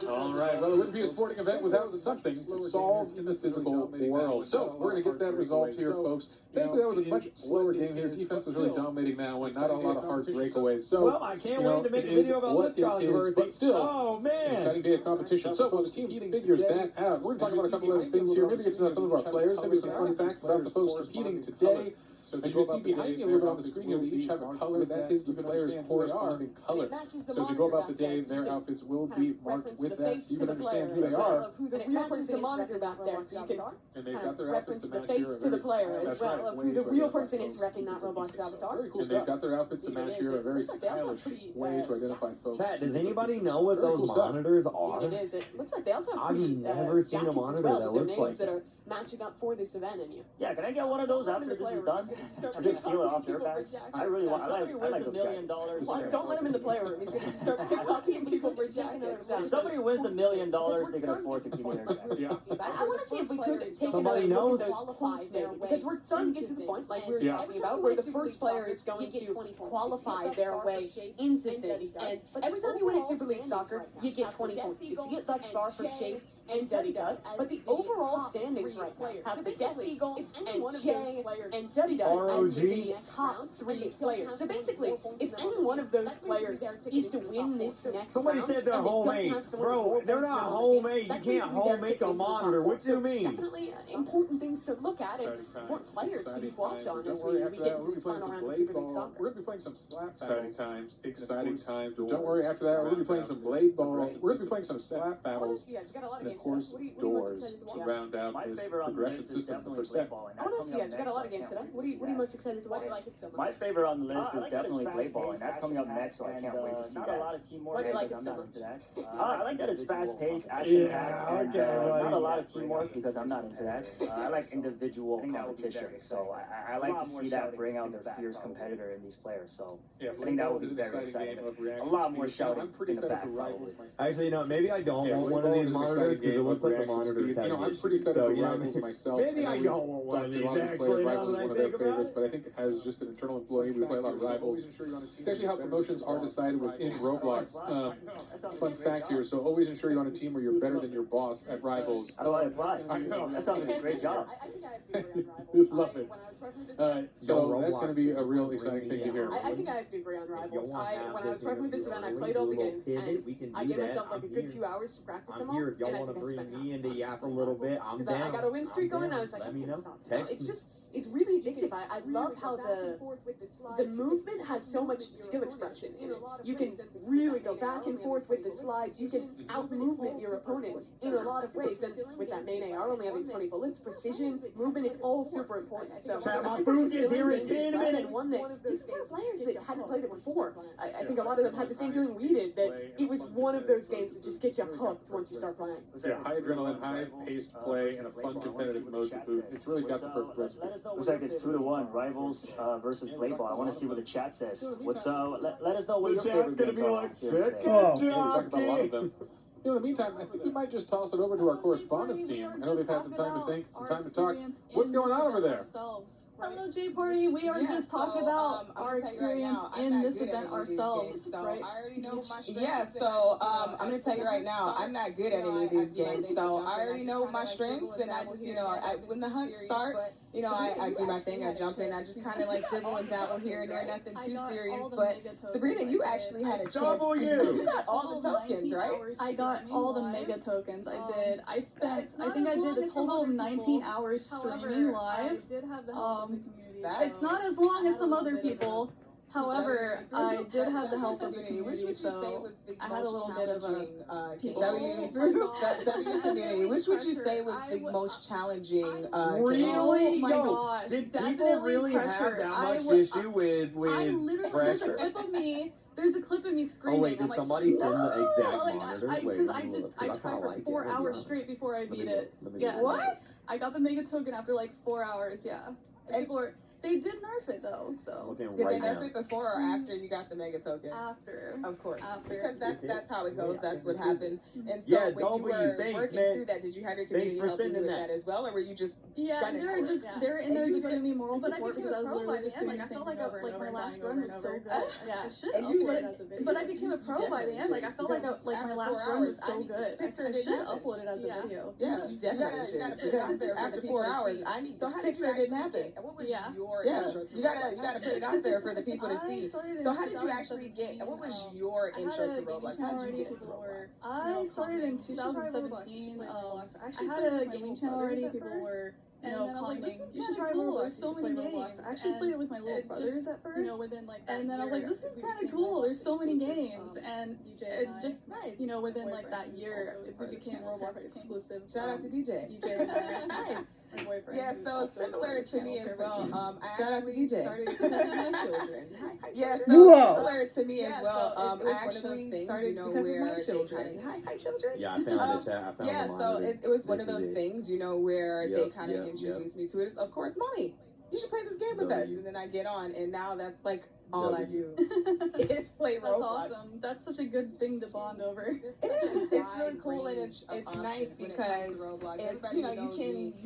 Speaker 4: All right. Well, it wouldn't be a sporting event without something to solve in the physical world. So we're going to get that resolved here, folks. Thankfully, that was a much slower game here. Defense was really dominating that one. Not a lot of hard breakaways. So,
Speaker 13: well, I can't wait to make a video about
Speaker 4: what
Speaker 13: this controversy.
Speaker 4: But still,
Speaker 13: oh man,
Speaker 4: exciting day of competition. So, folks, team figures that out. We're going to talk about a couple other things here. Maybe get to know some of our players. Maybe some funny facts about the folks competing today. So as you can see behind me a little bit on the screen here, they each have a color that is the player's corresponding color. So as you go about the day, their outfits will be marked with that, so you can understand who they are.
Speaker 6: Who the real person is monitor back there, so you can
Speaker 4: And they've got their outfits
Speaker 6: reference
Speaker 4: to
Speaker 6: the
Speaker 4: match here.
Speaker 6: face to the player as well of who the real person is wrecking that Roblox avatar.
Speaker 4: And they've got their outfits to match here, a very stylish way to identify folks.
Speaker 13: Chat, does anybody know what those monitors are?
Speaker 6: It is. It looks like they also have
Speaker 13: I've
Speaker 6: pretty,
Speaker 13: never seen a
Speaker 6: jackets as
Speaker 13: monitor
Speaker 6: well,
Speaker 13: that
Speaker 6: with
Speaker 13: looks
Speaker 6: their
Speaker 13: like
Speaker 6: names that are matching up for this event in you.
Speaker 5: Yeah, can I get one of those after this is done? Or just steal it off your back? I really want. I like
Speaker 6: $1
Speaker 5: those
Speaker 6: million.
Speaker 5: jackets.
Speaker 6: Don't let him in the playroom. He's going to start pickpocketing people for jackets.
Speaker 5: If somebody wins the $1 million, they can afford to keep me their jacket.
Speaker 4: Yeah.
Speaker 6: I want to see if we could take
Speaker 13: Somebody
Speaker 6: another look
Speaker 13: knows.
Speaker 6: at those points there, because we're starting to get to the point, like we were talking about, where the first player is going to qualify their way into things. And every time you win at Super League Soccer, you get 20 points. You see it thus far for Shafe and Duddy Dud, but the overall standings right now have the Death Eagle and Jay and Duddy Dud as the top 3 players. So basically, if any one of those players is to win this next
Speaker 13: Somebody
Speaker 6: round,
Speaker 13: said they're
Speaker 6: and they don't
Speaker 13: homemade.
Speaker 6: have someone with
Speaker 13: Bro,
Speaker 6: more
Speaker 13: they're
Speaker 6: points
Speaker 13: not
Speaker 6: than the
Speaker 13: homemade. You
Speaker 6: that's
Speaker 13: can't
Speaker 6: basically their
Speaker 13: home make
Speaker 6: ticket
Speaker 13: a
Speaker 6: into the top
Speaker 13: monitor.
Speaker 6: 4.
Speaker 13: What do you
Speaker 6: So
Speaker 13: mean?
Speaker 6: definitely important things to look at and important players to keep watch on as we get into this final round of Super League Soccer.
Speaker 4: We're going to be playing some slap battles. Exciting times. Don't worry, after that, we're going to be playing some blade ball. We're going to be playing some slap battles. And of course, doors to round out this
Speaker 5: favorite on the
Speaker 4: progression
Speaker 5: list is
Speaker 4: system the
Speaker 5: definitely
Speaker 4: first step.
Speaker 5: Play Ball, and
Speaker 6: I
Speaker 5: that's
Speaker 6: want to see
Speaker 5: coming
Speaker 6: you
Speaker 5: up
Speaker 6: guys. We got a
Speaker 5: next,
Speaker 6: lot
Speaker 5: so
Speaker 6: of games
Speaker 5: I
Speaker 6: today.
Speaker 5: can't
Speaker 6: What
Speaker 5: wait
Speaker 6: are you
Speaker 5: to
Speaker 6: most excited to watch? Why do you like it so much?
Speaker 5: My favorite on the list
Speaker 6: I
Speaker 5: is
Speaker 6: like that
Speaker 5: definitely
Speaker 6: it's
Speaker 5: Play Ball, and
Speaker 6: fast-paced,
Speaker 5: that's coming up
Speaker 6: action-packed,
Speaker 5: next, so I
Speaker 6: and,
Speaker 5: can't wait to see
Speaker 6: not
Speaker 5: that.
Speaker 6: a lot of teamwork.
Speaker 5: Why do you like
Speaker 6: because
Speaker 5: it so
Speaker 6: I'm not
Speaker 5: much?
Speaker 6: into that.
Speaker 5: I like that it's fast-paced,
Speaker 1: Yeah,
Speaker 5: action-packed, and
Speaker 1: okay, buddy.
Speaker 5: not a lot of teamwork because I'm not into that. I like individual competition, so I like to see that bring out the fierce competitor in these players. So
Speaker 4: Yeah,
Speaker 5: I think that would be
Speaker 4: is an
Speaker 5: very
Speaker 4: exciting game
Speaker 5: exciting.
Speaker 4: of reaction
Speaker 5: A lot more
Speaker 4: speed. You know,
Speaker 5: shouting
Speaker 4: I'm pretty
Speaker 5: in the
Speaker 4: excited
Speaker 5: back,
Speaker 4: for Rivals
Speaker 5: probably.
Speaker 4: myself.
Speaker 13: Actually, no, maybe I don't
Speaker 4: Yeah,
Speaker 13: want one
Speaker 4: Volleyball
Speaker 13: of
Speaker 4: is
Speaker 13: these
Speaker 4: an
Speaker 13: monitors
Speaker 4: exciting
Speaker 13: because it
Speaker 4: game
Speaker 13: looks
Speaker 4: of
Speaker 13: like the
Speaker 4: reaction
Speaker 13: monitor's
Speaker 4: speed. You know,
Speaker 13: having
Speaker 4: I'm pretty
Speaker 13: issues.
Speaker 4: excited
Speaker 13: So,
Speaker 4: for
Speaker 13: you know,
Speaker 4: Rivals myself.
Speaker 1: Maybe
Speaker 4: know
Speaker 1: I
Speaker 4: we've
Speaker 1: don't want one
Speaker 4: talked
Speaker 1: of
Speaker 4: to a
Speaker 1: these,
Speaker 4: lot of these
Speaker 1: actually,
Speaker 4: players.
Speaker 1: now
Speaker 4: Rivals is
Speaker 1: that I
Speaker 4: one of their
Speaker 1: think about
Speaker 4: favorites,
Speaker 1: it.
Speaker 4: but I think as just an internal employee, we play a lot of Rivals. It's actually how promotions are decided within Roblox. Fun fact here, so always ensure you're on a team where you're better than your boss at Rivals.
Speaker 5: How do I apply?
Speaker 4: I know.
Speaker 5: That sounds like a great job.
Speaker 6: I think I have to agree on Rivals.
Speaker 4: Just love it.
Speaker 6: When I was working with this,
Speaker 4: So that's going to be a real exciting thing to hear.
Speaker 6: I think I have to agree on Rivals.
Speaker 13: want to have
Speaker 6: When I was
Speaker 13: this
Speaker 6: working with this
Speaker 13: interview
Speaker 6: event, I
Speaker 13: early,
Speaker 6: played
Speaker 13: do
Speaker 6: all
Speaker 13: a
Speaker 6: the
Speaker 13: little
Speaker 6: games,
Speaker 13: pivot,
Speaker 6: and
Speaker 13: we can
Speaker 6: I
Speaker 13: do
Speaker 6: gave
Speaker 13: that.
Speaker 6: myself like a
Speaker 13: I'm
Speaker 6: good
Speaker 13: here.
Speaker 6: few hours to practice them
Speaker 13: I'm
Speaker 6: all.
Speaker 13: here. If y'all
Speaker 6: and I
Speaker 13: want to
Speaker 6: think I
Speaker 13: bring
Speaker 6: spent
Speaker 13: me
Speaker 6: half
Speaker 13: into
Speaker 6: the
Speaker 13: Yap a
Speaker 6: time
Speaker 13: little
Speaker 6: on
Speaker 13: bit,
Speaker 6: Rivals.
Speaker 13: I'm
Speaker 6: 'Cause
Speaker 13: down.
Speaker 6: I got a win streak
Speaker 13: I'm
Speaker 6: going, and I
Speaker 13: down.
Speaker 6: was like,
Speaker 13: Let
Speaker 6: I
Speaker 13: me
Speaker 6: can't
Speaker 13: know.
Speaker 6: stop.
Speaker 13: Text me.
Speaker 6: It's really addictive. I love how the movement has so much skill expression in it. You can really go back and forth with the slides. You can out-movement your opponent in a lot of ways. And with that main AR only having 20 bullets, precision, movement, it's all super important. So
Speaker 1: Chat, my
Speaker 6: super
Speaker 1: food gets here in
Speaker 6: fulfilling
Speaker 1: 10
Speaker 6: game,
Speaker 1: minutes.
Speaker 6: and one that even for players that hadn't played it before, I think a lot of them had the same feeling we did, that it was one of those games that just gets you hooked once you start playing.
Speaker 4: Yeah, high adrenaline, high paced play, and a fun competitive mode to boot. It's really got the perfect recipe.
Speaker 5: Looks like it's 2-1, Rivals versus Play Ball. I want to see what the chat says. What's let us know what your
Speaker 1: The
Speaker 5: favorite
Speaker 1: chat's gonna
Speaker 5: games
Speaker 1: be
Speaker 5: are
Speaker 1: like,
Speaker 5: here
Speaker 1: "Chicken
Speaker 5: today.
Speaker 4: Yeah, we talked about a lot of them. In the meantime, I think we might just toss it over to our correspondence team. I know they've had some time to think, some time to talk. What's going on over there?
Speaker 8: Hello, J Party. We are just talking about our experience in this event ourselves, right?
Speaker 7: I already know my strengths. Yeah, so I'm gonna tell you right now, I'm not good at any of these games. So I already know my strengths, and I just, when the hunts start, I do my thing. I jump in. I just kind of like dibble and dabble here and there. Nothing too serious. But Sabrina, you actually had a chance. You got all the tokens, right?
Speaker 8: I got all the mega tokens. I did. I think I did a total of 19 hours streaming live. It's not as long as some other people. However, I did have the help of the community, so I had a little bit of a
Speaker 7: W community. Which would you say was the most challenging?
Speaker 1: Really?
Speaker 8: Oh my
Speaker 1: Yo,
Speaker 8: gosh!
Speaker 1: did people
Speaker 8: Definitely
Speaker 1: really
Speaker 8: pressure.
Speaker 1: have that much issue with
Speaker 8: I literally, there's a
Speaker 1: pressure?
Speaker 8: clip of me. There's a clip of me screaming.
Speaker 13: Oh wait, did somebody send the exact monitor? Wait,
Speaker 8: Because
Speaker 13: let me look,
Speaker 8: I
Speaker 13: 'cause
Speaker 8: tried
Speaker 13: kinda
Speaker 8: for
Speaker 13: like it,
Speaker 8: 4
Speaker 13: to be
Speaker 8: hours
Speaker 13: honest.
Speaker 8: straight before I beat it.
Speaker 13: Let me
Speaker 8: Yeah.
Speaker 13: look.
Speaker 7: What?
Speaker 8: I got the mega token after like 4 hours. Yeah. And people were. They did nerf it though, so.
Speaker 13: Looking
Speaker 7: Did
Speaker 13: right
Speaker 7: they nerf
Speaker 13: now.
Speaker 7: it before or after you got the mega token?
Speaker 8: After.
Speaker 7: Of course.
Speaker 8: After.
Speaker 7: Because that's how it goes.
Speaker 13: Yeah,
Speaker 7: That's what
Speaker 13: this is-
Speaker 7: happens. And so
Speaker 13: Yeah,
Speaker 7: when you
Speaker 13: W,
Speaker 7: were
Speaker 13: thanks,
Speaker 7: working
Speaker 13: man.
Speaker 7: through that, did you have your
Speaker 13: Thanks
Speaker 7: community
Speaker 13: for
Speaker 7: helping you
Speaker 13: sending
Speaker 7: with
Speaker 13: that.
Speaker 7: that as well, or were you just
Speaker 8: Yeah,
Speaker 7: running
Speaker 8: they're
Speaker 7: for it?
Speaker 8: just
Speaker 7: Yeah.
Speaker 8: they're in there
Speaker 7: And
Speaker 8: just
Speaker 7: you
Speaker 8: giving me moral
Speaker 11: But I
Speaker 8: support
Speaker 11: became
Speaker 8: because I
Speaker 11: a
Speaker 8: was
Speaker 11: pro
Speaker 8: literally
Speaker 11: by
Speaker 8: just
Speaker 11: the end.
Speaker 8: doing
Speaker 11: Like,
Speaker 8: the
Speaker 11: I felt
Speaker 8: same
Speaker 11: like
Speaker 8: thing over and over
Speaker 11: my
Speaker 8: and
Speaker 11: last
Speaker 8: dying
Speaker 11: run
Speaker 8: over
Speaker 11: was
Speaker 8: and
Speaker 11: so
Speaker 8: over.
Speaker 11: good.
Speaker 8: Yeah,
Speaker 11: I should
Speaker 8: and
Speaker 11: upload
Speaker 8: you
Speaker 11: it as a video.
Speaker 8: but I became a pro by the end. Like I felt like my last run was so good. I should upload it as a video.
Speaker 7: Yeah, you definitely should. Because after 4 hours, I need. So how did you actually happen? What was your intro to Roblox? You gotta put it out there for the people to see. So how did you actually get? What was your intro to Roblox? How did you get into Roblox?
Speaker 8: I started in 2017. I had a gaming channel already. People were, commenting, you should try Roblox. There's so many games. I actually played it with my little brothers at first. And then I was like, this is kind of cool. There's so many games. And it just, within like that year, we became Roblox exclusive.
Speaker 7: Shout out to DJ.
Speaker 8: DJ and I. Nice. My boyfriend.
Speaker 7: Yeah, so similar to me as well. I
Speaker 6: Shout out to
Speaker 7: actually
Speaker 6: DJ.
Speaker 7: started with my children. Yeah, so
Speaker 2: Whoa.
Speaker 7: similar to me as well. I
Speaker 6: actually
Speaker 7: actually
Speaker 6: started
Speaker 7: started
Speaker 6: because of
Speaker 7: where
Speaker 6: my
Speaker 7: they
Speaker 6: children.
Speaker 7: hi children.
Speaker 13: Yeah, I found the chat. I found
Speaker 7: Yeah,
Speaker 13: the
Speaker 7: so
Speaker 13: monitor.
Speaker 7: it was one
Speaker 13: This
Speaker 7: of those
Speaker 13: is it.
Speaker 7: things, where they
Speaker 13: Yep,
Speaker 7: kind of
Speaker 13: yep,
Speaker 7: introduced me to it. Is of course, mommy, you should play this game with us, and then I get on, and now that's like all I do is play
Speaker 8: That's
Speaker 7: Roblox.
Speaker 8: awesome. That's such a good thing to bond over.
Speaker 7: It is. It's really cool, and it's nice because it's you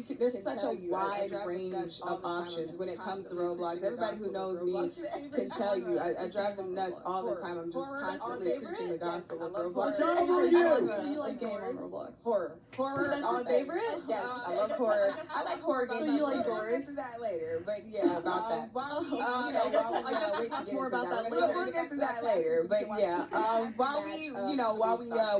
Speaker 7: can there's such a wide range of options when it comes to Roblox. Everybody who knows me can tell you I drive them nuts all the time. I'm just constantly preaching the gospel of Roblox.
Speaker 8: You like games on Roblox?
Speaker 7: Horror.
Speaker 8: That's your favorite?
Speaker 7: Yes, I love horror. I like horror games.
Speaker 8: So you like
Speaker 7: We'll
Speaker 8: Doors?
Speaker 7: get to that later, but yeah, about that.
Speaker 8: I guess we'll
Speaker 7: to get
Speaker 8: more
Speaker 7: into
Speaker 8: about
Speaker 7: that.
Speaker 8: that
Speaker 7: We'll
Speaker 8: later.
Speaker 7: get to that later. But yeah, while we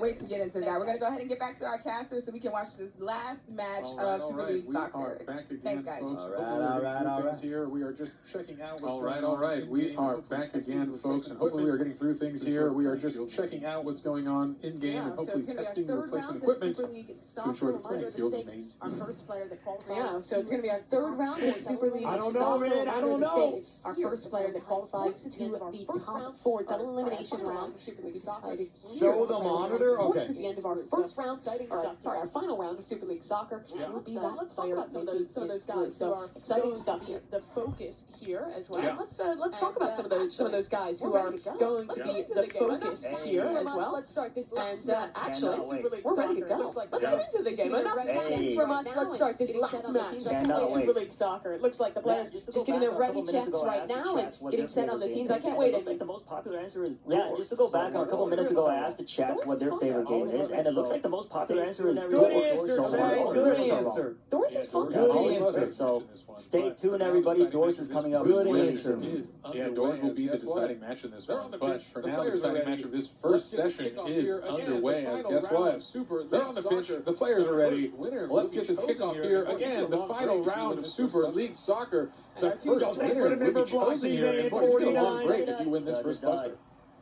Speaker 7: wait to get into that, we're gonna go ahead and get back to our caster so we can watch this last match of Super League Soccer.
Speaker 4: We are back again,
Speaker 7: Thanks, guys.
Speaker 4: folks.
Speaker 13: All right,
Speaker 4: Hopefully
Speaker 13: all
Speaker 4: we're
Speaker 13: right,
Speaker 4: getting
Speaker 13: all
Speaker 4: through things
Speaker 13: right.
Speaker 4: here. We are just checking out what's going on. We are back again, folks, and hopefully we are getting through things here. We are just checking out what's going on in game and hopefully testing the replacement equipment to ensure the playing field remains
Speaker 6: our
Speaker 4: even.
Speaker 6: first player that qualifies.
Speaker 7: Yeah, so it's gonna be our third round of Super League.
Speaker 13: I don't know,
Speaker 6: Soccer
Speaker 13: man. I don't
Speaker 6: Reminder
Speaker 13: know.
Speaker 6: State. Our first player that qualifies to the top 4 double elimination round.
Speaker 13: Show the monitor? Okay.
Speaker 6: At the end of our first round, our final round of Super League Soccer, will be that
Speaker 8: Let's talk
Speaker 6: player
Speaker 8: about some of those guys.
Speaker 6: So exciting stuff here. The focus here as well.
Speaker 12: Yeah.
Speaker 6: Let's talk about some of those guys who are going to be the focus here as well.
Speaker 5: Let's start this
Speaker 6: And actually,
Speaker 5: wait.
Speaker 6: we're ready to go. Let's get into the game. Enough
Speaker 5: Hey.
Speaker 6: from us. Let's start this last match
Speaker 5: Cannot
Speaker 6: of Super
Speaker 5: wait.
Speaker 6: League Soccer. It looks like the players just getting their ready checks right now and getting set on the teams. I can't wait.
Speaker 5: Looks like the most popular answer is just to go back a couple minutes ago, I asked the chat what their favorite game is, and it looks like the most popular answer is
Speaker 13: Good
Speaker 5: Doors.
Speaker 13: answer,
Speaker 5: So
Speaker 13: Shaq.
Speaker 5: all
Speaker 13: Good
Speaker 5: the answers are
Speaker 13: answer.
Speaker 5: wrong.
Speaker 6: Doors is fun.
Speaker 5: Yeah,
Speaker 13: Good
Speaker 5: all the
Speaker 13: answer.
Speaker 5: answers. So stay tuned, everybody. Doors is coming up
Speaker 13: Good
Speaker 5: really
Speaker 13: answer.
Speaker 5: soon.
Speaker 4: Yeah, Doors will be the deciding match in this one. But for now, the deciding match of this first session is underway. As guess what? They're on the pitch. The players are ready. Let's get this kickoff here. Again, the final round of Super League Soccer. The first winner will be chosen here. And boy, you feel a long break if you win this first cluster.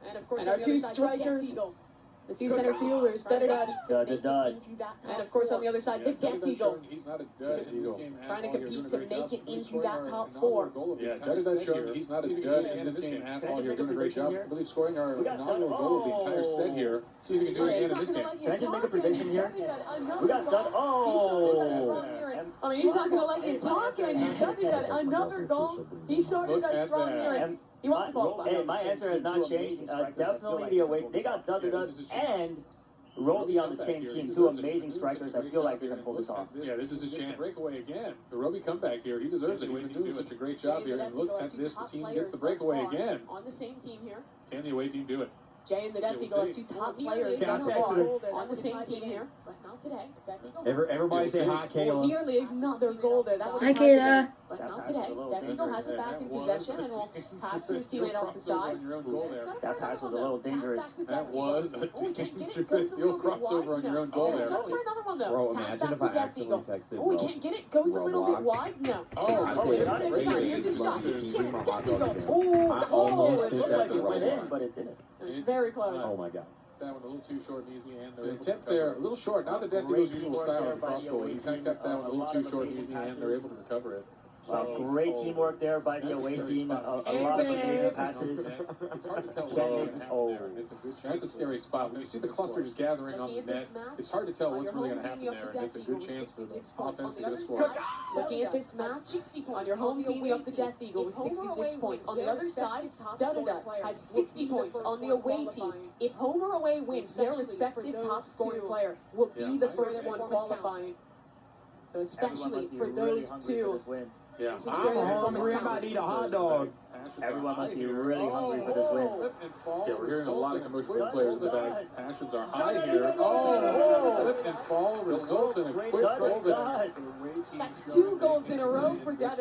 Speaker 6: And of course, our two strikers, the two center fielders, Dud. And of course, on the other side, the Death Eagle.
Speaker 4: He's not a dud in this game.
Speaker 6: Trying to compete to make it into that top 4.
Speaker 4: Yeah, Dud showing he's not a dud in this game at all. You're doing a great job. I believe scoring our inaugural goal of the entire set here. See if you can do it again in this game.
Speaker 5: Can I just make a prediction here? We got done. Oh!
Speaker 6: I mean, he's not going to let you talk, and Dud got another goal. He started us strong here, and he wants to qualify.
Speaker 5: Hey, my answer has not changed. Definitely the away. They got Dud and Roby on the same team. Two amazing strikers. I feel like they can pull this off.
Speaker 4: Yeah, this is his chance. Breakaway again. The Roby comeback here. He deserves it. He's been doing such a great job here. And look at this. The team gets the breakaway again.
Speaker 6: On the same team here.
Speaker 4: Can the away team do it?
Speaker 6: Jay and the Death Eagle are two top players
Speaker 13: That's
Speaker 6: on
Speaker 13: excellent.
Speaker 6: the same team here, but not today. Death Eagle
Speaker 13: Everybody say hi, Kayla.
Speaker 6: nearly another goal there. That would
Speaker 2: Hi,
Speaker 6: have had to
Speaker 2: Kayla.
Speaker 6: be, but not today. Death Eagle has it back in possession and will pass to his teammate off the side.
Speaker 5: That pass was a little dangerous.
Speaker 4: That was a dangerous steel crossover on your own goal there.
Speaker 6: Set for another one though.
Speaker 13: Bro,
Speaker 6: Pass
Speaker 13: imagine
Speaker 6: back
Speaker 13: if
Speaker 6: to
Speaker 13: I
Speaker 6: Death
Speaker 13: accidentally
Speaker 6: Eagle.
Speaker 13: texted
Speaker 6: Oh, we can't get it. Goes a little bit
Speaker 13: Roblox.
Speaker 6: wide. No.
Speaker 4: Oh,
Speaker 13: I
Speaker 5: Oh,
Speaker 13: said,
Speaker 5: not
Speaker 13: wait,
Speaker 5: even.
Speaker 13: wait,
Speaker 6: Here's his shot. Here's his
Speaker 13: bring my
Speaker 6: chance.
Speaker 13: hot
Speaker 6: Death
Speaker 13: dog
Speaker 6: Eagle.
Speaker 13: again. I almost
Speaker 5: It
Speaker 13: hit
Speaker 5: looked
Speaker 13: that
Speaker 5: like
Speaker 13: the
Speaker 5: it went
Speaker 13: right
Speaker 5: in,
Speaker 13: way.
Speaker 5: but it didn't.
Speaker 6: It was very close.
Speaker 13: Oh my god.
Speaker 4: That one a little too short and easy, and the attempt there a little short. Not the Death Eagle's usual style of cross goal. He kind of kept that one a little too short and easy, and they're able to recover it.
Speaker 5: Great teamwork there by the away team. A lot of amazing passes.
Speaker 4: It's hard to tell what's
Speaker 5: Kenny,
Speaker 4: going to happen there, and it's a good chance. That's a scary spot. When you see the clusters gathering on the net, it's hard to tell what's really going to happen there, and it's a good chance for the offense to get a score.
Speaker 6: Looking at this match, on your home team, you have the Death Eagle with 66 points. On the other side, Dud has 60 points on the away team. If home or away wins, their respective top scoring player will be the first one qualifying. So especially for those two.
Speaker 4: Yeah.
Speaker 13: I'm hungry. I might eat a hot dog.
Speaker 5: Everyone must be really hungry for this win.
Speaker 4: Yeah, we're hearing a lot of commotion from players in the back. Passions are high here. Oh, slip and fall results in a quick goal.
Speaker 6: That's 2 goals in a row for Dud.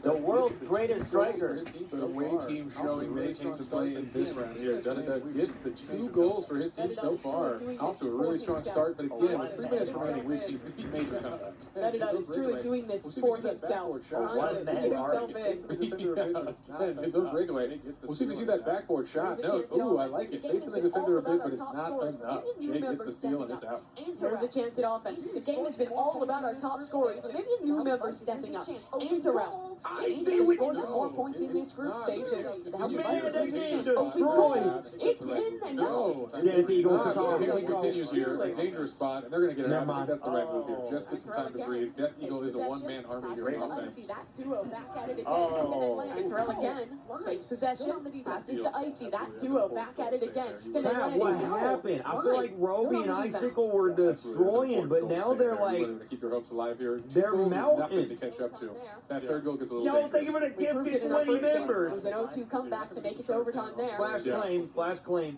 Speaker 5: The world's greatest striker.
Speaker 4: The away team showing they came to play in this round here. Dud gets the 2 goals for his team so far. Off to a really strong start, but again, with 3 minutes remaining, we've seen major comebacks.
Speaker 6: Dud is truly doing this for himself. Trying to get himself in.
Speaker 4: His own breakaway. We'll see if you see that backboard shot. No, ooh, I like it. Fates in the defender a bit, but it's not enough. Jay gets the steal and it's out.
Speaker 6: There's a chance at offense. The game has been all about our top scorers, but maybe a new member stepping up. And Terrell. He needs to score some more points in this group stage. And help him
Speaker 13: destroyed.
Speaker 6: It's in the no.
Speaker 13: Death Eagle.
Speaker 4: Higgins continues here. A dangerous spot, and they're going to get it out. I think that's the right move here. Just get some time to breathe. Death Eagle is a one-man army here on offense.
Speaker 6: That duo back at it again. And Terrell again takes possession. Passes to Icy. That duo back at it again.
Speaker 13: Chat, what happened? I feel like Roby and Icicle were destroying, but now they're like,
Speaker 4: keep your hopes alive here.
Speaker 13: they're
Speaker 4: Nothing
Speaker 13: melting.
Speaker 4: to catch up to. That third goal gets a little
Speaker 13: Y'all
Speaker 4: dangerous.
Speaker 13: think I'm gonna give it 20
Speaker 6: It
Speaker 13: members?
Speaker 6: was an 0-2 comeback to make it to overtime there.
Speaker 13: Slash claim.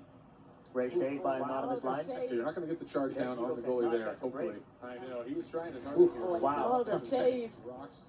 Speaker 5: Great save by Anonymous Line.
Speaker 4: You're not going to get the charge down on the goalie there, hopefully. I know, he was trying his hardest here.
Speaker 5: Wow.
Speaker 6: Oh, the save.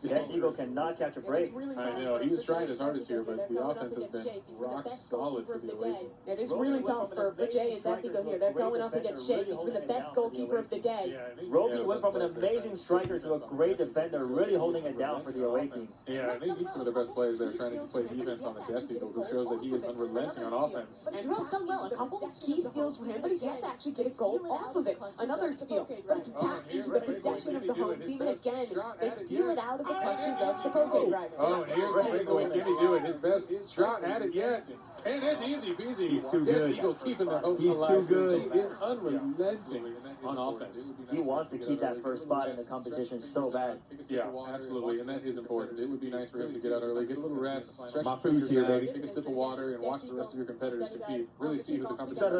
Speaker 5: Death Eagle cannot catch a break.
Speaker 4: I know, he was trying his hardest here, but the offense has been rock solid for the away team.
Speaker 6: It is really tough for Jay and Death Eagle here. They're going up against Shake. He's been the best goalkeeper of the day.
Speaker 5: Roby went from an amazing striker to a great defender, really holding it down for the away team.
Speaker 4: Yeah, they need some of the best players there trying to play defense on the Death Eagle, who shows that he is unrelenting on offense.
Speaker 6: And Terrell's done well. A couple key steals for him, but he's yet to actually get a goal off of it. Another steal, but it's back into the possession of the home team, and again, they steal it out of the clutches of the Poke driver.
Speaker 4: Oh, and here's the breakaway. Can he do it? His best shot at it yet. And it's easy peasy.
Speaker 13: He's too good.
Speaker 4: Death Eagle keeping their hopes
Speaker 13: He's
Speaker 4: alive.
Speaker 13: too good.
Speaker 4: He is unrelenting on offense.
Speaker 5: He wants to keep that first spot in the competition so bad.
Speaker 4: Yeah, absolutely, and that is important. It would be nice for him to get out early, get a little rest, stretch
Speaker 13: My
Speaker 4: your fingers
Speaker 13: food's here,
Speaker 4: out,
Speaker 13: baby.
Speaker 4: take a sip of water, and watch the rest of your competitors compete. Really see who the competition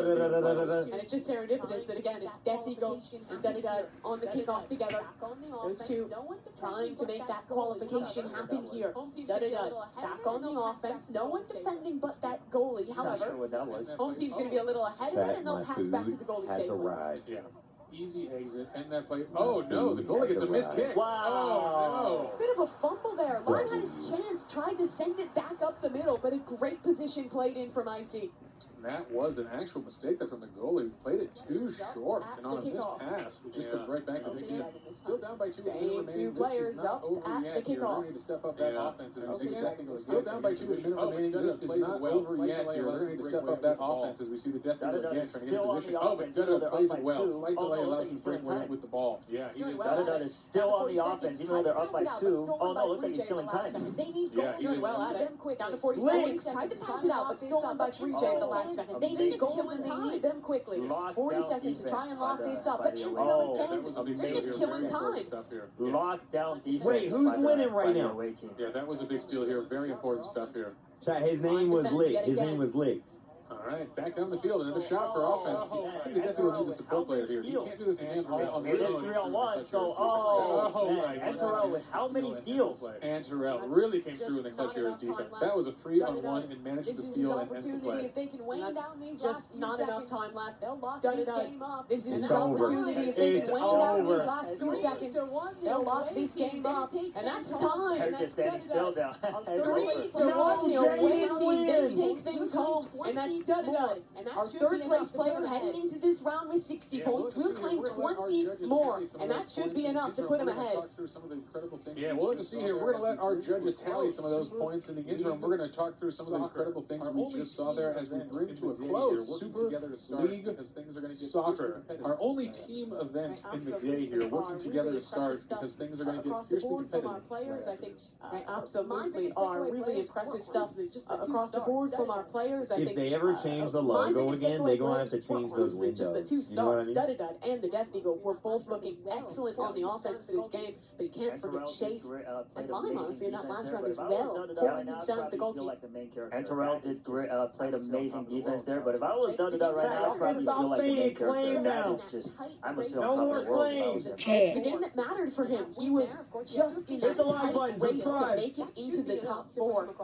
Speaker 6: And it's just serendipitous that again, it's Death Eagle and Duddy on the kickoff together. Those two trying to make that qualification happen here. Duddy back on the offense. No one defending but that goalie.
Speaker 5: Not
Speaker 6: However,
Speaker 5: sure what that was.
Speaker 6: home team's going to be a little ahead of it, and they'll
Speaker 13: My
Speaker 6: pass back to the
Speaker 13: food
Speaker 6: goalie
Speaker 13: has
Speaker 6: safely.
Speaker 13: arrived.
Speaker 4: Yeah. Easy exit, and that play. Oh no, the goalie gets a missed kick.
Speaker 5: Wow.
Speaker 4: Oh
Speaker 6: Bit of a fumble there. Lime had his chance, tried to send it back up the middle, but a great position played in from Icy.
Speaker 4: no. That was an actual mistake there from the goalie. Played it too short, and on a missed pass, it just comes right back to the team. Still down by 2 with a minute remaining.
Speaker 6: Two
Speaker 4: This
Speaker 6: players
Speaker 4: is not
Speaker 6: up
Speaker 4: over
Speaker 6: at
Speaker 4: yet
Speaker 6: the
Speaker 4: here.
Speaker 6: kickoff.
Speaker 4: They need to step up that offense as we see the Death Eagle still down by 2 with a minute remaining. This is not over yet here. They're going to need to step up that offense as we see the Death Eagle again trying to get in position. Oh, but Dudda plays it well. Slight delay allows him to break away with the ball. Yeah, he is.
Speaker 5: Dudda is still on the offense, even though they're up by 2. Oh no, looks like he's killing time.
Speaker 6: They need
Speaker 4: Yeah,
Speaker 6: goals.
Speaker 4: he is.
Speaker 6: Well at it. Down to 40 seconds. Tried to pass it out, but stolen by 3J at the last second. They need goals and they need them quickly. 40 seconds to try and lock this up. But Intel again, they're just killing time.
Speaker 5: Lockdown defense.
Speaker 13: Wait, who's
Speaker 5: by the-
Speaker 13: winning right
Speaker 5: by the
Speaker 13: now?
Speaker 5: away team.
Speaker 4: Yeah, that was a big steal here. Very important stuff here.
Speaker 13: Chat, his name was Lick. His name was Lick.
Speaker 4: All right, back down the field, another shot for offense. I think the Death Eagle needs a support player here. He can't do this again all on
Speaker 5: It
Speaker 4: the
Speaker 5: is
Speaker 4: own.
Speaker 5: 3-on-1, so man, and Terrell with how many steals?
Speaker 4: And Terrell really came through in the clutch here as defense. That was a 3-on-1 and managed to steal and end the play.
Speaker 6: If they can win down these just not enough time left. They'll lock this game up. This is
Speaker 13: It's
Speaker 6: his opportunity.
Speaker 13: over.
Speaker 6: If they
Speaker 13: It's
Speaker 6: can win down these
Speaker 13: over.
Speaker 6: last few seconds, they'll lock this game up. And that's time.
Speaker 5: They're just standing still down. It's
Speaker 6: 3-1,
Speaker 5: over.
Speaker 6: the away team, they take things home, and that's done. Our third place player heading into this round with 60 points will claim 20 more, and that should be enough to put him ahead.
Speaker 4: Yeah, we'll have to see here. We're going to let our judges tally some of those points in the interim. We're going to talk through some of the incredible things we just saw there as we bring to a close Super League Soccer. Our only team event in the day here, working together to start because things are going to get
Speaker 6: Across the
Speaker 4: fiercely
Speaker 6: board from our
Speaker 4: competitive.
Speaker 6: players, I think absolutely are really impressive stuff across the board from our players. I
Speaker 13: If
Speaker 6: think
Speaker 13: they ever change the logo again, they're going to have to change those windows.
Speaker 6: Just the two
Speaker 13: You know what I
Speaker 6: stars,
Speaker 13: mean?
Speaker 6: Dudda and the Death Eagle, were both looking excellent on the offense this game, but you can't forget Shafe and Lime, honestly, in that last round as well, holding himself the goalkeeper.
Speaker 5: And Terrell did played amazing defense there, but if I was Dudda right now, I'd probably feel like the main character. That is just, I must feel on top of the world if I was him.
Speaker 6: It's the game that mattered for him. He was just in that tight race to make it into the top 4.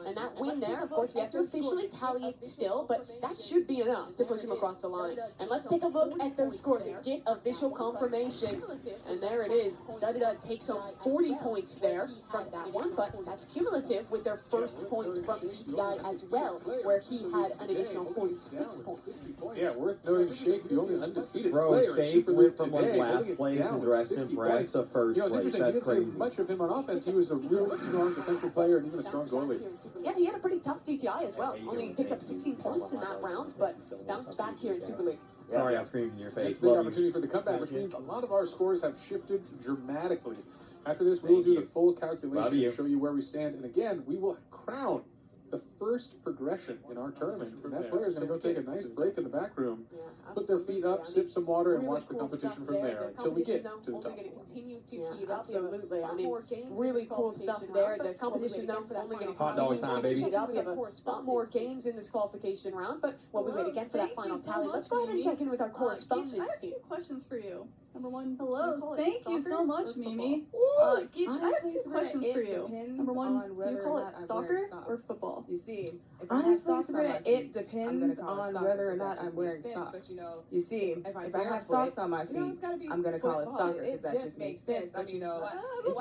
Speaker 6: And that win there, of course, we have to officially tally it still, but that should be enough to push him across the line. And let's take a look at those scores and get official confirmation. And there it is. Dudda takes home 40 points there from that one, but that's cumulative with their first points from TTI as well, where he had an additional 46 points.
Speaker 4: Yeah, worth noting Shake, the only undefeated
Speaker 13: Bro,
Speaker 4: player in
Speaker 13: Shake
Speaker 4: Super
Speaker 13: went
Speaker 4: League
Speaker 13: from
Speaker 4: today,
Speaker 13: like last
Speaker 4: holding it
Speaker 13: place
Speaker 4: down
Speaker 13: and
Speaker 4: with
Speaker 13: Drexen
Speaker 4: 60
Speaker 13: Press
Speaker 4: points.
Speaker 13: to first
Speaker 4: You know, it's
Speaker 13: place.
Speaker 4: interesting.
Speaker 13: That's
Speaker 4: You didn't
Speaker 13: crazy.
Speaker 4: see much of him on offense. He was a really strong defensive player and even a strong goalie.
Speaker 6: Yeah, he had a pretty tough TTI as well. Only picked up 16 points in that round, but bounced back here in Super League.
Speaker 13: Sorry, I screamed in your face.
Speaker 4: It's a big
Speaker 13: Love
Speaker 4: opportunity
Speaker 13: you.
Speaker 4: for the comeback, which means a lot of our scores have shifted dramatically. After this, we will do the full calculation and show you where we stand. And again, we will crown the first progression in our tournament. And that player is going to go take a nice break in the back room, put their feet up, sip some water, and watch the competition from there until we get to the top 4.
Speaker 6: Continue to heat up. Absolutely. I mean, really cool stuff there. The competition though only going to
Speaker 13: Hot dog time, baby.
Speaker 6: heat up. We have a lot more games in this qualification round, but while we wait again for that final tally, let's go ahead and check in with our correspondence
Speaker 8: I have
Speaker 6: team.
Speaker 8: 2 questions for you. Number one,
Speaker 11: Hello,
Speaker 8: thank you so much, Mimi. Geach, I have 2 questions for you. Number one, do you call it soccer or football? ball.
Speaker 7: You see, honestly, Sabrina, it depends on whether or not I'm wearing socks. You see, if I have socks on my feet, I'm gonna call it soccer because that just makes sense. But you know,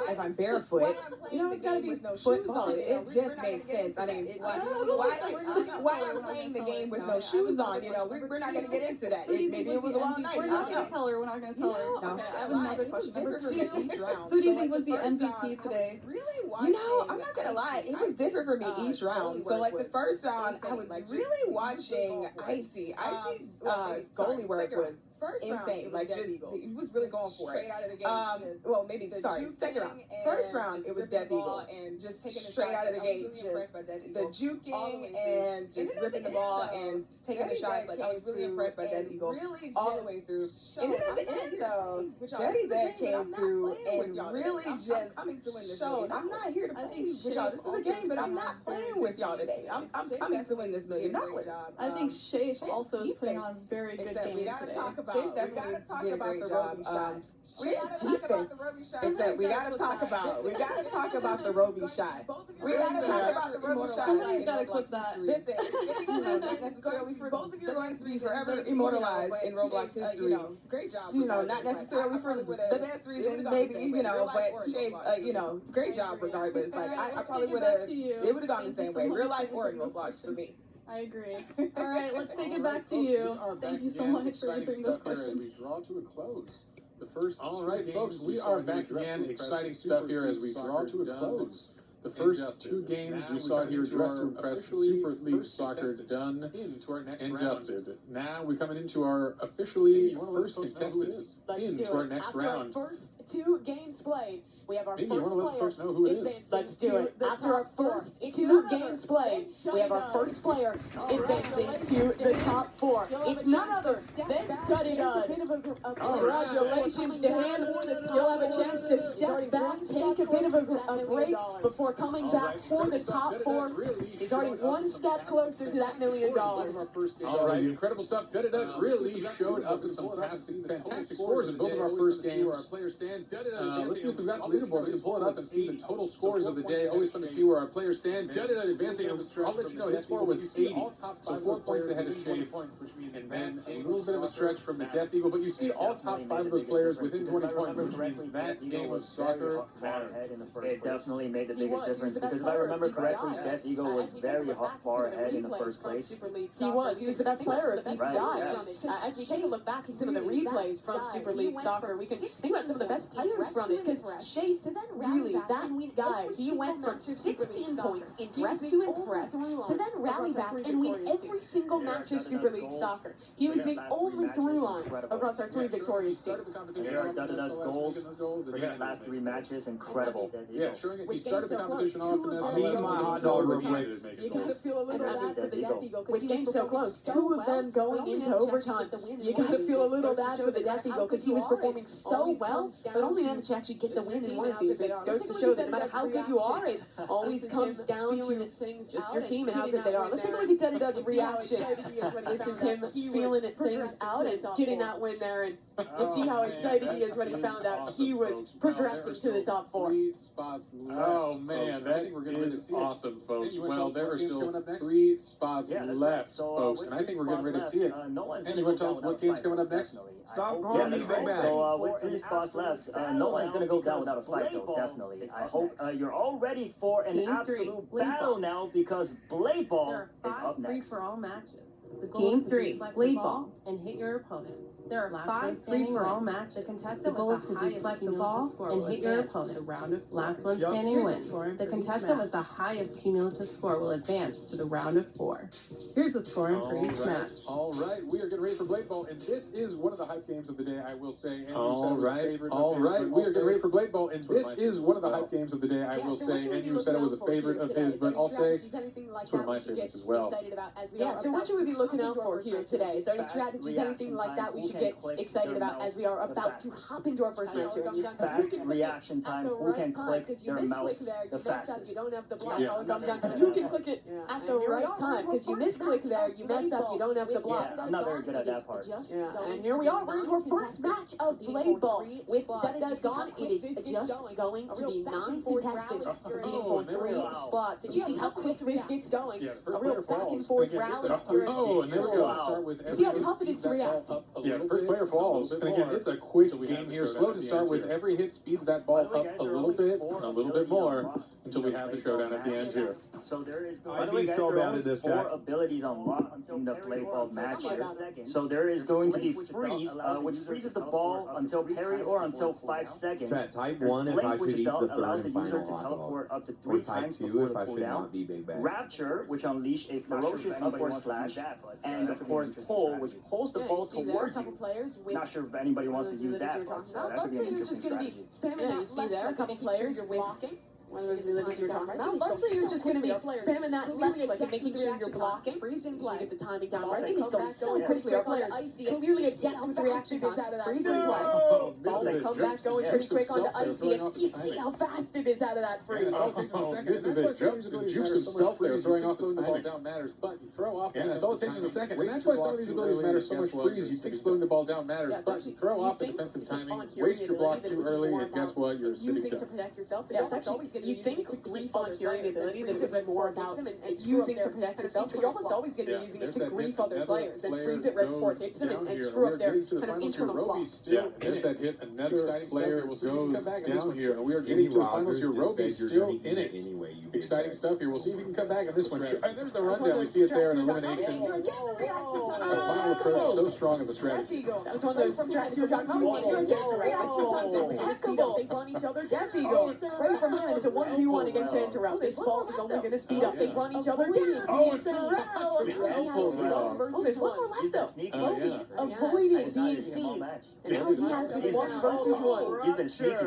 Speaker 7: if I'm barefoot, you know, it's gotta be football. It just makes sense. I mean, why I'm playing the game with no shoes on? You know, we're not gonna get into that. Maybe it was a long night.
Speaker 8: We're not gonna tell her. We're not gonna tell her. Okay, I have another question. Number 2. Who do you think was the MVP today?
Speaker 7: You know, I'm not gonna lie, it was different for me each round. So like the first round, I was really watching Icy. Icy's goalie work was insane. Like just he was really going for it. Well, maybe second round. First round it was Death Eagle and just straight out of the gate, just the juking and just ripping the ball and taking the shots. Like I was really impressed by Death Eagle all the way through. And then at the end though, Daddy Dad came through and really just showed. I'm not here to play with y'all. This is a game, but I'm not playing with y'all today. I'm coming to win this $1 million.
Speaker 8: I think Shafe also is putting on a very good game today.
Speaker 7: Shafe definitely did a great job. Shafe's defense. Except we gotta talk about the Roby shot. We gotta talk about the Roby shot.
Speaker 8: Somebody's gotta clip that.
Speaker 7: Listen, not necessarily for both of you going to be forever immortalized in Roblox history. Great job. You know, not necessarily for the best reason, maybe, you know, but Shafe, you know, great job regardless. Like I probably would have. It would have gone the same way, real life or in Roblox for me.
Speaker 8: I agree. All right, let's take it back to you. Thank you so much for answering those questions.
Speaker 4: We draw to a close. The first. All right, folks, we are back again. Exciting stuff here as we draw to a close. The first 2 games we saw here, Dressed to Impress, Super League Soccer done and dusted. Now we're coming into our officially first contestant into our next round.
Speaker 6: First 2 games played. We have our
Speaker 4: Maybe you want to let the folks know who it is.
Speaker 6: Let's do it. After our first 2 games played, we have our first player advancing to the top 4. It's none other than Tutty Dud. Congratulations to him. You'll have a chance to step back, take a bit of a break before coming back for the top 4. He's already one step closer to that $1 million.
Speaker 4: All right, incredible stuff. Tutty Dud really showed up with some fantastic scores in both of our first games. Let's see if we've got the leaderboard. We can pull it up and see the total scores of the day. Always fun to see where our players stand. Tutty Dud advancing. I'll let you know his score was 80, so 4 points ahead of Shafe. And then a little bit of a stretch from the Death Eagle, but you see all top 5 of those players within 20 points, which means that game of soccer
Speaker 5: It definitely made the biggest difference because if I remember correctly, Death Eagle was very far ahead in the first place.
Speaker 6: He was the best player of DPI. As we take a look back at some of the replays from Super League Soccer, we can think about some of the best players from it because Shafe, really, that guy, he went from 16 points in Dress to Impress to then rally back and win every single match of Super League Soccer. He was the only through line across our 3 victorious teams.
Speaker 5: And there are Tutty Dud's goals for his last 3 matches, incredible.
Speaker 4: Yeah, showing it. He started the competition off in this.
Speaker 13: Me and my hot dog were
Speaker 6: You gotta feel a little bad for the Death Eagle with games so close, 2 of them going into overtime. You gotta feel a little bad for the Death Eagle because he was performing so well, but only managed to actually get the win in one of these. It goes to show that no matter how good you are, it always comes down to just your team and how good they are. Let's take a look at Tutty Dud's reaction. This is him feeling things out and getting that win there, and let's see how excited he is when he found out he was progressing to the top 4.
Speaker 4: 3 spots left. Oh man, that is awesome, folks. Well, there are still 3 spots left, folks, and I think we're getting ready to see it. And you want to tell us what game's coming up next?
Speaker 13: Stop calling me Big Bang.
Speaker 5: So with 3 spots left, no one's going to go down without a fight, though, definitely. I hope you're all ready for an absolute battle now because Blade Ball is up next.
Speaker 11: Free-for-all matches. Game 3, Blade Ball, and hit your opponents. There are 5 free-for-all matches. The contestant goal is to deflect the ball and hit your opponent. Last one standing wins. The contestant with the highest cumulative score will advance to the round of 4. Here's the scoring for each match.
Speaker 4: All right, we are getting ready for Blade Ball, and this is one of the hype games of the day, I will say. And
Speaker 13: All right,
Speaker 4: we are getting ready for Blade Ball, and this is one of the hype games of the day, I will say. And you said it was a favorite of his, but I'll say it's one of my favorites as well.
Speaker 6: Yeah, so what should we be looking out for here today? Is there any strategies, anything like that we should get excited about as we are about to hop into our first match here?
Speaker 5: Fast reaction time, who can click their mouse the
Speaker 6: mess up,
Speaker 5: fastest.
Speaker 6: you don't have to block.
Speaker 4: Yeah.
Speaker 6: All it comes down to, you can click it at the right time, because you misclick there, you mess up, you don't have to block.
Speaker 5: Yeah, I'm not very good at that part.
Speaker 6: Yeah, and here we are, we're into our first match of Blade Ball. With Dada Gone, it is just going to be 9 contestants competing for 3 spots. Did you see how quick this gets going?
Speaker 4: Yeah, the
Speaker 6: A
Speaker 4: first
Speaker 6: real
Speaker 4: player
Speaker 6: back and
Speaker 4: falls.
Speaker 6: forth
Speaker 4: Again,
Speaker 6: rally.
Speaker 4: Oh, and there we go. Start with
Speaker 6: See how tough it is to react.
Speaker 4: Yeah, the first player falls. And again, it's a quick game here. Slow to start with. Every hit speeds that ball up a little bit more, until we have the showdown at the end here.
Speaker 5: So there is
Speaker 13: I'd be so bad at this,
Speaker 5: four
Speaker 13: Jack.
Speaker 5: abilities unlocked in the Blade Ball matches. So there is going to be freeze, which freezes the ball until parry or until 5 seconds.
Speaker 13: Chat, type
Speaker 5: There's
Speaker 13: 1 if
Speaker 5: Blade,
Speaker 13: I
Speaker 5: which
Speaker 13: should eat the
Speaker 5: allows
Speaker 13: third
Speaker 5: the
Speaker 13: and
Speaker 5: user
Speaker 13: final
Speaker 5: to
Speaker 13: hot dog.
Speaker 5: teleport up to
Speaker 13: Or
Speaker 5: 3
Speaker 13: type
Speaker 5: times
Speaker 13: 2
Speaker 5: before
Speaker 13: if
Speaker 5: the
Speaker 13: I should
Speaker 5: cooldown.
Speaker 13: not be big bag.
Speaker 5: Rapture, which unleash a ferocious upward slash, and of course pull, which pulls the ball towards you. Not sure if anybody wants to use that, but that could be an interesting strategy.
Speaker 6: Yeah, you see there, a couple players blocking. One of those abilities you were talking about. Largely, you're just going to be spamming that left click and making sure you're blocking. Freezing play. Get the timing down right. He's going so quickly. Our players clearly get to the reaction is out of that freezing play. Balls that come back going pretty quick onto Icy, and you see how fast it is out of that freeze.
Speaker 4: This is the jumps and jukes himself there, throwing off his ball down matters, but you throw off. Yeah, that's all it takes is a second. And that's why some of these abilities matter so much. Freeze, you think slowing the ball down matters, but you throw off the defensive timing, waste your block too early, and guess what? You're sitting
Speaker 6: Using to
Speaker 4: duck.
Speaker 6: protect yourself. Yeah, it's always going to be using it to grief on hearing the ability that's a bit more about using to protect yourself, but you're almost always going to be using it to grief other players and freeze it right before it hits them and screw up their kind of internal clock.
Speaker 4: Yeah, there's that hit. Another player goes down here, and we are getting to the finals here. Roby's still in it. Exciting stuff here. We'll see if he can come back in this one. And there's the rundown. We see it there in elimination. A final approach so strong of a strategy.
Speaker 6: That was one of those strats you were talking about. They run each other. Death Eagle. Right from him. It's a 1v1 against Santarel. This ball is only going to speed up. They run each other down. Oh, there's one more left though. Roby avoided being seen. And now he has this 1 versus 1.
Speaker 5: He's been sneaky.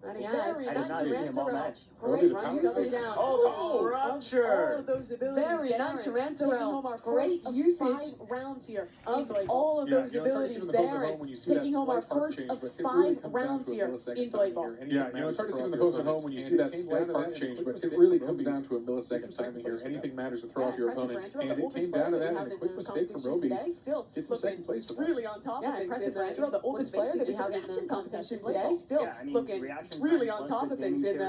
Speaker 6: And he has.
Speaker 5: I did not see him all match.
Speaker 6: Great usage down.
Speaker 5: Oh, Rapture.
Speaker 6: All of those abilities. Very nice, Rantarel. Great usage rounds here of all of those abilities there. Taking home our first of 5 rounds here in Blade Ball.
Speaker 4: Yeah, you know, it's hard to see from the folks at home when you see that slight arc change, but it really comes down to a millisecond timing here. Anything matters to throw off your opponent, and it came down to that, and a quick mistake from Roby. Get some second place for that.
Speaker 6: Really on top of things. Impressive Rantarel, the oldest player that we have in the competition today, still looking really on top of things in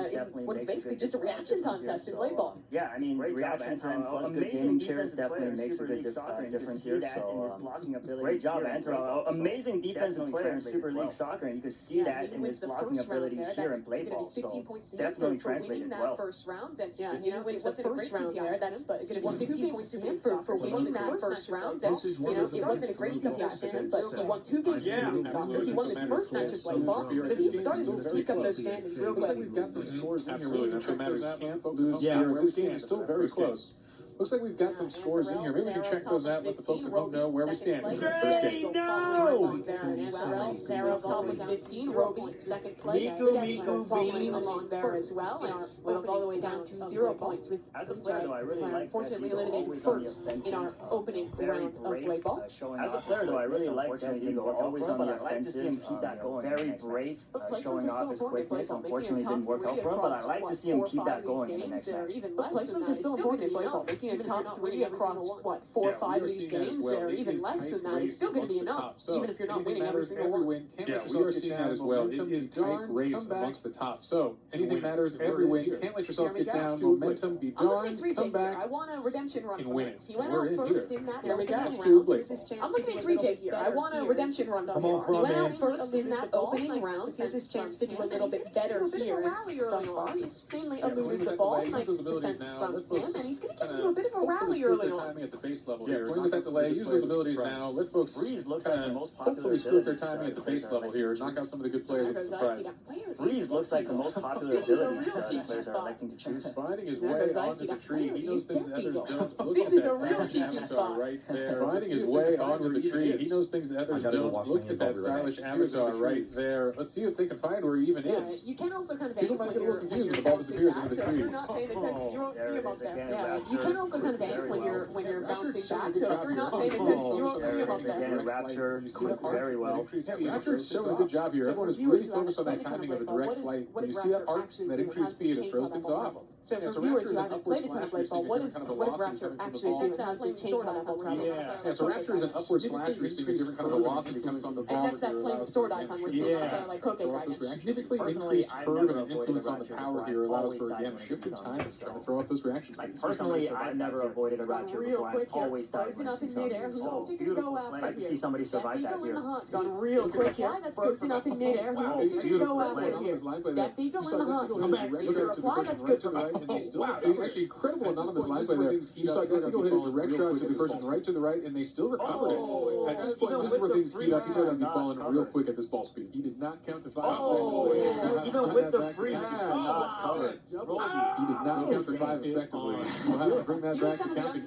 Speaker 6: what is basically just a reaction contest in Blade Ball.
Speaker 5: Yeah, I mean, reaction time plus good gaming chairs definitely makes a good difference here. So, great job, Antarel. Amazing defensive player in Super League Soccer, and you can see that in his blocking abilities here in Blade Ball. So, definitely translated well.
Speaker 6: First round, and you know, it's the first round there. That's going to be 15 points to him for winning that first round. And you know, it wasn't a great DPS to him, but he won 2 games in Super League Soccer. He won his first match of Blade Ball, so he started to sneak up those standings real quick.
Speaker 4: We've got some scores in here. Really, nothing matters. Can't lose here. This game is still very close. Looks like we've got some scores in here. Maybe we can check those out. Let the folks at home know where we stand in the first game.
Speaker 6: They're up top with 15. Roby, second place. Miku following along there as well. And it was all the way down to 0 points with unfortunately eliminated first in our opening round of Blade Ball.
Speaker 5: As a player, though, I really like that Eagle always on the offensive. Him keep that going. Very brave, showing off his quickness. Unfortunately, it didn't work out for him, but I like to see him keep that going in the next match.
Speaker 6: Placements are still important in Blade Ball. Making a top 3 across, what, 4 or 5 of these games, or even less than that, is still going to be enough, even if you're not winning every single one.
Speaker 4: Yeah, we are seeing that as well. It is tight race amongst the top. So, anything matters, every win. You can't let yourself get down. Momentum, be darned, come back,
Speaker 6: I want a redemption run
Speaker 4: and win it.
Speaker 6: He went out first in that opening round. I'm looking at 3J here. I want a redemption run. He went out first in that opening round. Here's his chance to do a little bit better here. Thus far, he's mainly eluded the ball. Nice defense from him, and he's going to get into a bit of a rally early on.
Speaker 4: Timing at the base level here. Playing with that delay, use those abilities now. Let folks hopefully screw up their timing at the base level here. Knock out some of the good players with a surprise.
Speaker 5: Freeze looks like the most popular ability that players are electing to choose.
Speaker 4: Finding his way onto the tree. He knows things that others don't. Look
Speaker 6: This
Speaker 4: at
Speaker 6: is
Speaker 4: that
Speaker 6: a real
Speaker 4: stylish
Speaker 6: cheeky
Speaker 4: avatar
Speaker 6: spot.
Speaker 4: right there. Finding his way onto the tree. He knows things that others don't. Look at that stylish avatar right there. Let's see if they can find where he even is.
Speaker 6: You can also kind of
Speaker 4: People might get a little confused when the ball disappears into the
Speaker 6: If you're
Speaker 4: trees.
Speaker 6: not paying attention, you won't see him up there. Yeah, you can also kind of aim when you're bouncing back. So if you're not paying attention, you won't see him up there.
Speaker 5: Again, Rapture very well.
Speaker 4: Yeah, Rapture's showing a good job here. Everyone is really focused on that timing of a direct flight. You see that arc, that increased speed, it throws things off.
Speaker 6: So
Speaker 4: Yeah,
Speaker 6: for
Speaker 4: so
Speaker 6: viewers
Speaker 4: Rapture
Speaker 6: who
Speaker 4: is an
Speaker 6: haven't
Speaker 4: upward
Speaker 6: played a ton of
Speaker 4: slash
Speaker 6: Blade Ball,
Speaker 4: receiver,
Speaker 6: what
Speaker 4: kind
Speaker 6: does
Speaker 4: of velocity
Speaker 6: Rapture
Speaker 4: coming from the
Speaker 6: actually
Speaker 4: ball.
Speaker 6: do? How does it change how that ball travels?
Speaker 4: Yeah, so Rapture is an upward slash receiver, different kind of velocity comes on the ball.
Speaker 6: And that's that flame stored icon we're seeing out there, like Poke Dragon.
Speaker 4: Significantly increased curve and an influence on the power here allows for, again, shifted timing, trying to throw off those reaction speeds.
Speaker 5: Personally, I've never avoided a Rapture before. I've always died when it's used on me.
Speaker 6: Who's he gonna go after?
Speaker 5: I'd like to see somebody survive that here.
Speaker 6: It's gone real quick here. That's frozen up in midair. Who's he gonna go after here? Death Eagle in the hunt. Is there a reply? That's good for me.
Speaker 4: Actually, incredible anonymous line play there. You saw Death Eagle hit a direct shot to the person right to the right, and they still recovered it. At this point, this is where things heat up. He's going to be falling real quick at this ball speed. He did not count to 5.
Speaker 5: Even with the freeze, not covered.
Speaker 4: He did not count to 5 effectively. We'll have to bring that back to counting.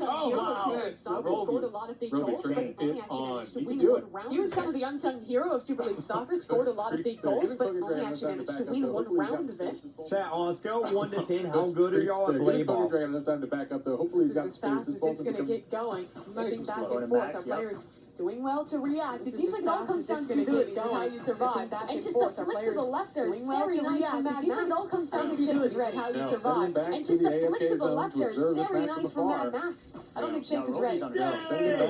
Speaker 6: Scored a lot of big goals.
Speaker 4: Turning it on. He can
Speaker 6: Win
Speaker 4: do it.
Speaker 6: one round. He was kind of the unsung hero of Super League Soccer. Scored a lot of big goals, but only actually managed to win one round of it.
Speaker 13: Chat, on a scale of 1 to 10, how good are y'all at Blade Ball?
Speaker 4: Dragon enough time to back up though. Hopefully he's got
Speaker 6: As
Speaker 4: space.
Speaker 6: fast
Speaker 4: This
Speaker 6: as
Speaker 4: ball's
Speaker 6: it's going to get going. Moving back and forth. Our players doing well to react. It seems like it all comes down to the ability to how you survive. And just the flick to the left there is very nice from Mad Max. It seems like it all comes down to the ability how you survive. And just the flick to the left there is very nice from Mad Max. I don't think Shafe is ready.
Speaker 4: Sending back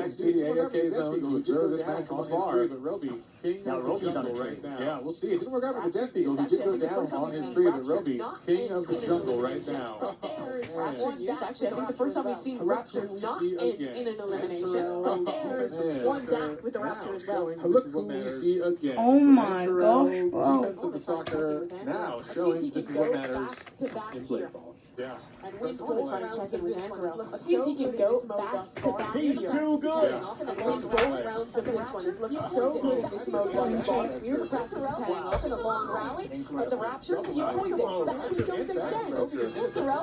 Speaker 4: to the AFK zone to observe this match from afar. But Roby, king of the jungle right now. Yeah, we'll see. It didn't work out with the Death Eagle. He did go down on his tree, but Roby, king of the jungle right now.
Speaker 6: Rapture used. Actually, I think the first time we've seen Rapture not end in an elimination. But there's one back with the Rapture as well.
Speaker 4: Look who we see again.
Speaker 2: Oh my gosh, bro.
Speaker 4: Defense of the soccer now showing this is what matters in Blade Ball. Yeah.
Speaker 6: And win goal rounds of this one. Let's see if he can go back to back.
Speaker 13: He's too good.
Speaker 6: And win goal rounds of this one. It's looked so good in this mode thus far. Here the practice is paying off in a long rally. And the Rapture, he points it. Back he goes again. Interrel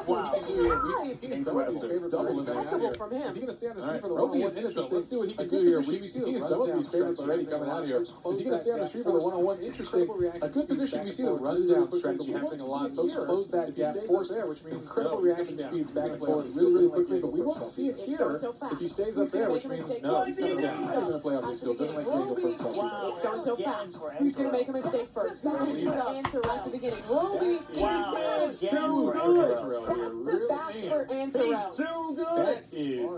Speaker 6: is staying alive.
Speaker 4: Double
Speaker 6: Impeccable from him.
Speaker 4: Is he going to stay on the street for the one-on-one? Let's see what he can do here. We've seen some of these favorites already coming out here. Is he going to stay on the street for the one-on-one? Interesting. A good position. We see the run-down strategy happening a lot. Folks close that gap, force there, which means incredible reaction speeds back and forth really, really quickly. But we won't see it here if he stays up there, which means no, he's going to play on this field. Doesn't like to go for himself.
Speaker 6: It's going so fast. Who's going to make a mistake first? Who messes up? Answer at the beginning. Roby is good.
Speaker 4: Too good.
Speaker 6: Back for Antarel.
Speaker 13: Too good.
Speaker 4: That is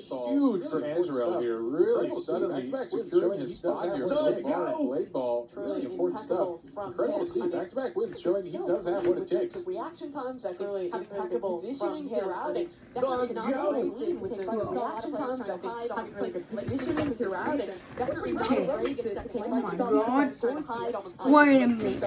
Speaker 4: huge for Antarel here. Really suddenly securing his spot here so far in Blade Ball. Really important stuff. Incredible to see. Back-to-back wins showing he does have what it takes.
Speaker 6: The reaction times, I think, impeccable positioning throughout it. Definitely not afraid to take fights. Reaction times, I think, having really good positioning throughout it. Definitely not afraid to take fights.
Speaker 2: Wait a minute.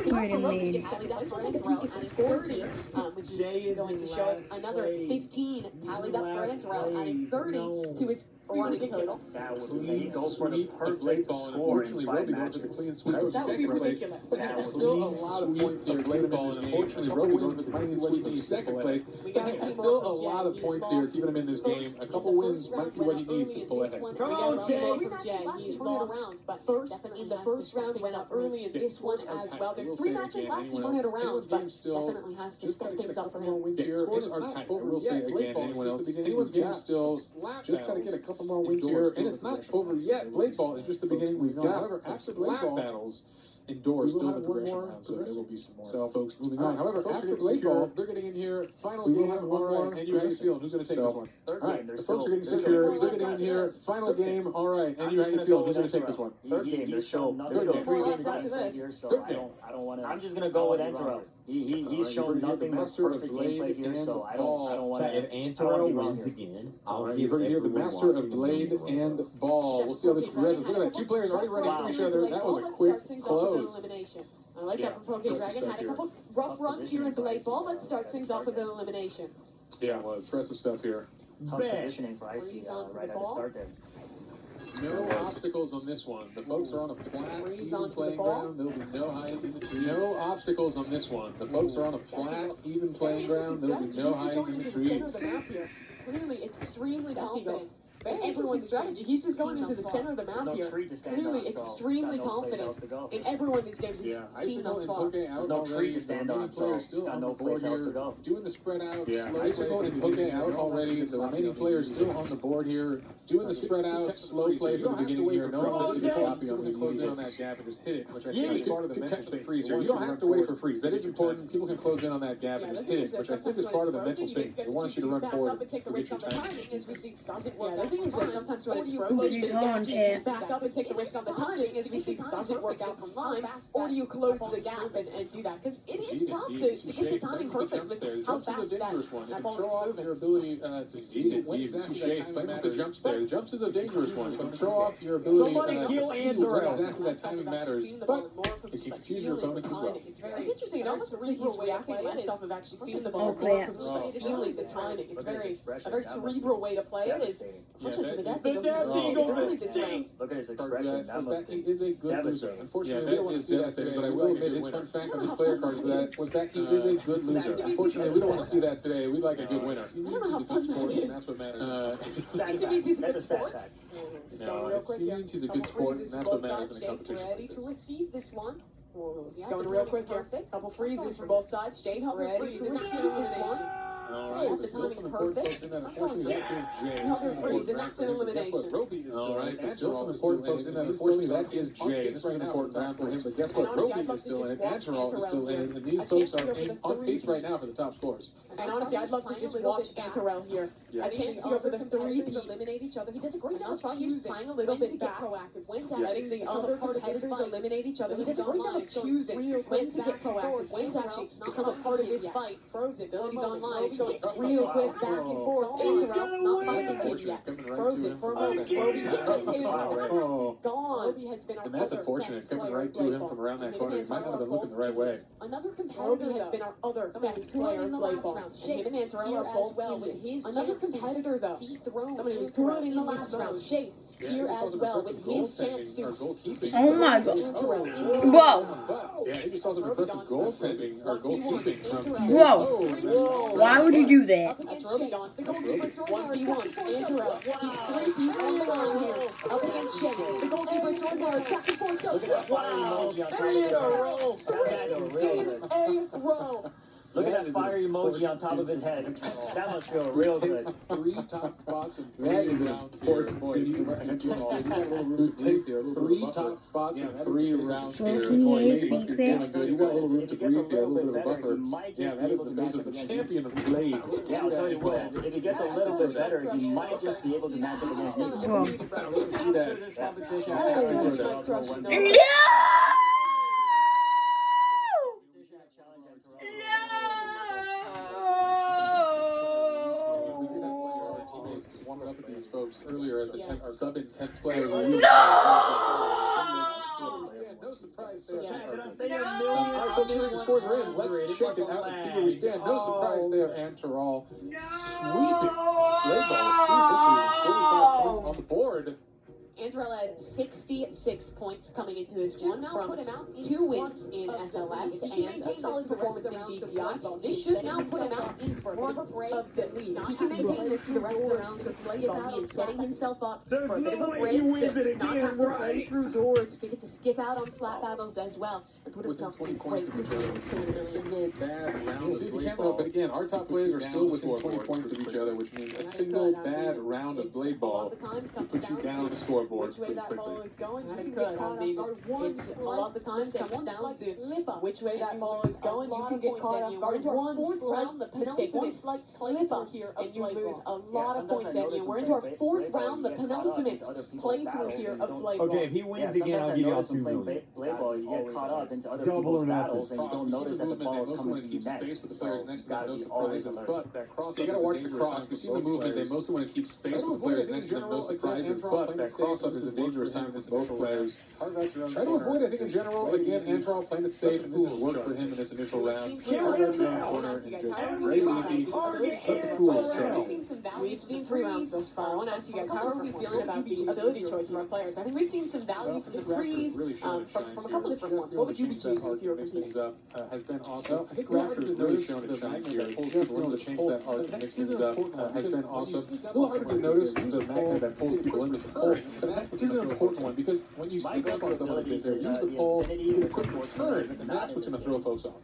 Speaker 6: Wait a minute. Let's take a peek at the scores here, which is going to show us another 15 tallied up for Antarel, adding 30 to his running total.
Speaker 5: That would be go for the perfect score in 5 matches.
Speaker 6: That would be ridiculous.
Speaker 4: Still a lot of points here, Blade Ball, and unfortunately, Roby going to the clean sweep in second place. It's still a lot of points here, keeping him in this game. A couple wins might be what he needs to pull ahead.
Speaker 6: Come on, Jay! He lost first in the first round. He went up early in this one as well. There's 3 matches left. He's run it around, but definitely has to step things up for him.
Speaker 4: Scores are tight. We'll say again, anyone's game still just got to get a couple more wins here, and it's not over yet. Blade Ball is just the beginning. We've got, however, after Blade Ball battles indoors, still have one more, so there will be some more. So, folks, moving on. However, after Blade Ball, they're getting in here. Final game, have one more. And you guys feeling? Who's going to take this one? All right, the folks are getting secure. They're getting in here. Final game. All right, and you how you feeling? Who's going to take this one?
Speaker 5: Third game. There's still nothing. 3 games left here, so I don't want to. I'm just going to go with Antarel. He's shown nothing but perfect gameplay here, so I don't want to.
Speaker 9: If Antarel wins again, I'll give
Speaker 4: everyone here the master of blade and ball. We'll see how this progresses. Look at that. 2 players already running into each other. That was a quick close.
Speaker 6: I like that from Poke Dragon. Had a couple rough runs here in Blade Ball. Let's start things off with an elimination.
Speaker 4: Yeah, it was. Impressive stuff here.
Speaker 5: Tough positioning for IC right at the start there.
Speaker 4: No obstacles on this one. The folks are on a flat, even playing ground. There will be no hiding in the trees. No obstacles on this one. The folks are on a flat, even playing ground. There will be no hiding in the trees.
Speaker 6: Clearly extremely confident Very interesting strategy. He's just going into the center of the map here. Clearly extremely confident in every one of these games he's seen thus far.
Speaker 4: There's no tree to stand on, so still on the board here, doing the spread out. Icicle and Poke out already. The remaining players still on the board here, doing the spread out, slow play from the beginning here. No one wants to be sloppy on these close in on that gap and just hit it, which I think is part of the mental thing. Freeze here. You don't have to wait for freeze. That is important. People can close in on that gap and just hit it, which I think is part of the mental thing. They want you to run forward to get your timing.
Speaker 6: The thing is that sometimes when it's frozen, you back up and take the risk on the timing as we see doesn't work out from line, or do you close the gap and do that? Because it is tough to get the timing perfect with how fast that ball
Speaker 4: throw off your ability to see it when exactly that timing matters. The jumps there. The jumps is a dangerous one. You can throw off your ability to see when exactly that timing matters, but it can confuse your opponents as well.
Speaker 6: It's interesting. It almost seems like he's reacting less off of actually seeing the ball more from just feeling the timing. It's a very cerebral way to play it. Is unfortunately for the Death Eagles this round.
Speaker 5: Look at his expression. That must be
Speaker 4: is a good loser. Unfortunately, we don't want to see that today, but I will admit his fun fact on his player card for that was that he is a good loser. Unfortunately, we don't want to see that today. We'd like a good winner.
Speaker 6: I don't know how fun that is.
Speaker 4: That's what matters.
Speaker 6: It means he's a good
Speaker 5: That's a sad
Speaker 6: sport.
Speaker 5: fact.
Speaker 4: It means he's a good sport, and that's what matters in a competition
Speaker 6: Ready
Speaker 4: like
Speaker 6: to
Speaker 4: this.
Speaker 6: receive this one. It's going real quick here. Couple freezes from both sides. Jake ready to receive this one.
Speaker 4: All right, there's still some important folks in that. Unfortunately, that is Jay.
Speaker 6: Another freeze, and that's an elimination.
Speaker 4: Guess what? Roby is still in. There's still some important folks in that. Unfortunately, that is Jay. This is an important round for him, but guess what? Roby is still in. Antarol is still in, and these folks are on pace right now for the top scores.
Speaker 6: And honestly, I'd love to just watch Antarel here. A chance here for the three to eliminate each other. He does a great job of he's playing a little bit back, proactive, when to letting the other competitors eliminate each other. He does a great job of choosing when to get proactive, when to actually become a part of this fight. Frozen, abilities online. It's going real quick back and forth. Antarel not fighting him yet. Frozen for a moment. Roby is gone. Roby has been our
Speaker 4: and that's unfortunate, coming right to him from around that corner. He might not have been looking the right way.
Speaker 6: Another competitor has been our other best player of Blade Ball. Him and Antarel are both well with his another competitor though. Somebody was good in the last round. Shape here as well with his chance to.
Speaker 2: Oh my god. Whoa.
Speaker 4: Yeah, he saw some impressive goaltending or goalkeeping from.
Speaker 2: Whoa. Why would you do that?
Speaker 6: That's Roby gone. The goalkeeper's 1v1. Antarel. He's 3 people on the line here. Up against Shape. The goalkeeper sword guards back and forth. Wow. 3 in a row. 3 in a row.
Speaker 5: Look at that fire emoji on top of his head. That must feel real good.
Speaker 4: 3 top spots in 3 rounds here. Boy, he takes 3 top spots in 3 rounds here. Boy, he must be feeling good. You got a little room to breathe here, a little bit of a buffer. Yeah, that is the face of the champion of Blade.
Speaker 5: Yeah, I'll tell you what, if it gets a little bit better, he might just be able to match up against me.
Speaker 4: See that?
Speaker 5: This competition.
Speaker 4: Warming up with these folks earlier as a sub in 10th player.
Speaker 2: No
Speaker 4: surprise there. Unfortunately, the scores are in. Let's check it out and see where we stand. No surprise there, Antarol. Sweeping. Blade Ball, 3 victories and 45 points on the board.
Speaker 6: Antarel had 66 points coming into this one from 2 wins in SLS and a solid performance in DTI. This should now put him out in for a bit of the lead. If he can maintain this for the rest of the rounds of Blade Ball, he is setting himself up for a bit of a break to not have to play through doors, to get to skip out on slap battles as well, and put himself in great position.
Speaker 4: A single bad round. We'll see if you can though, but again, our top players are still within 20 points of each other, which means a single bad round of Blade Ball will put you down on the scoreboard.
Speaker 6: Which way that ball is going, it could. I mean, it's a lot of the time comes down to which way that ball is going. You can get caught off guard. One slight mistake, one slight slip up here, and you lose a lot of points at you. We're into our 4th round, the penultimate playthrough here of Blade Ball.
Speaker 13: Okay, if he wins again, I'll give y'all 2 million.
Speaker 5: Blade Ball, you get caught up into other people's battles, and you don't notice that the ball is coming to you next.
Speaker 4: With the players next to them, no surprises. But that cross, you got to watch the cross. We've seen the movement. They mostly want to keep space with the players next to them, no surprises. But that cross toss-up is a dangerous time for both players. Try to avoid, I think, in general, again, Androl playing it safe, and this has worked for him in this initial round. Carve out your own corner and just very easy. Let the tools charge.
Speaker 6: We've seen 3 rounds thus far. I want to ask you guys, how are we feeling about the ability choice of our players? I think we've seen some value from the freeze, from a couple different ones. What would you be choosing if you were competing?
Speaker 4: Has been awesome. I think Raptor has really shown its shine here. Just one of the change that arc and mix things up has been awesome. A little hard to notice the magnet that pulls people in with the pole, but that is an important one because when you sneak up on someone like this, use the pole, get a quick turn, and that's what's going to throw folks off.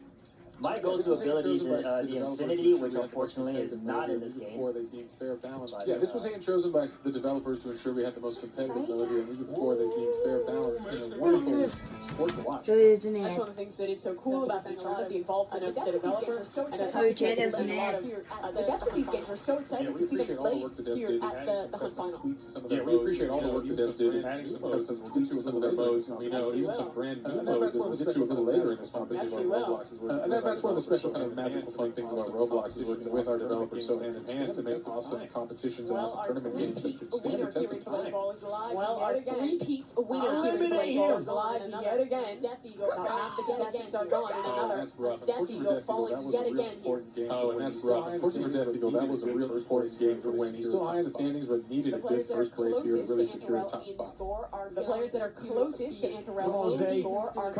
Speaker 5: My go-to ability is the Infinity, which unfortunately is not in this game.
Speaker 4: Before they deemed fair balance. Yeah, this was hand chosen by the developers to ensure we had the most competitive ability, and even before they deemed fair balance in a wonderful sport to watch.
Speaker 6: That's one of the things that is so cool about this tournament, the involvement of the developers. And the depths of these games are so exciting to see them play here at the Hunt Final.
Speaker 4: Yeah, we appreciate all the work the devs did in adding some custom tweaks to some of their modes, and we know even some brand new modes that we'll get to a little later in this competition on Roblox is working. That's one of the special kind of magical fun things about Roblox is working with our developers so hand in hand to make awesome competitions and awesome tournament games that can stand the test of time.
Speaker 6: Well, our three-peat winner here in Play Ball is alive yet again. Death Eagle, about half the contestants are gone, and another Death Eagle falling yet again here.
Speaker 4: Oh, and that's rough. Unfortunately for Death Eagle, that was a real important game for win. He's still high in the standings, but needed a good first place here and really secure a top spot.
Speaker 6: The players that are closest to Antarell in score are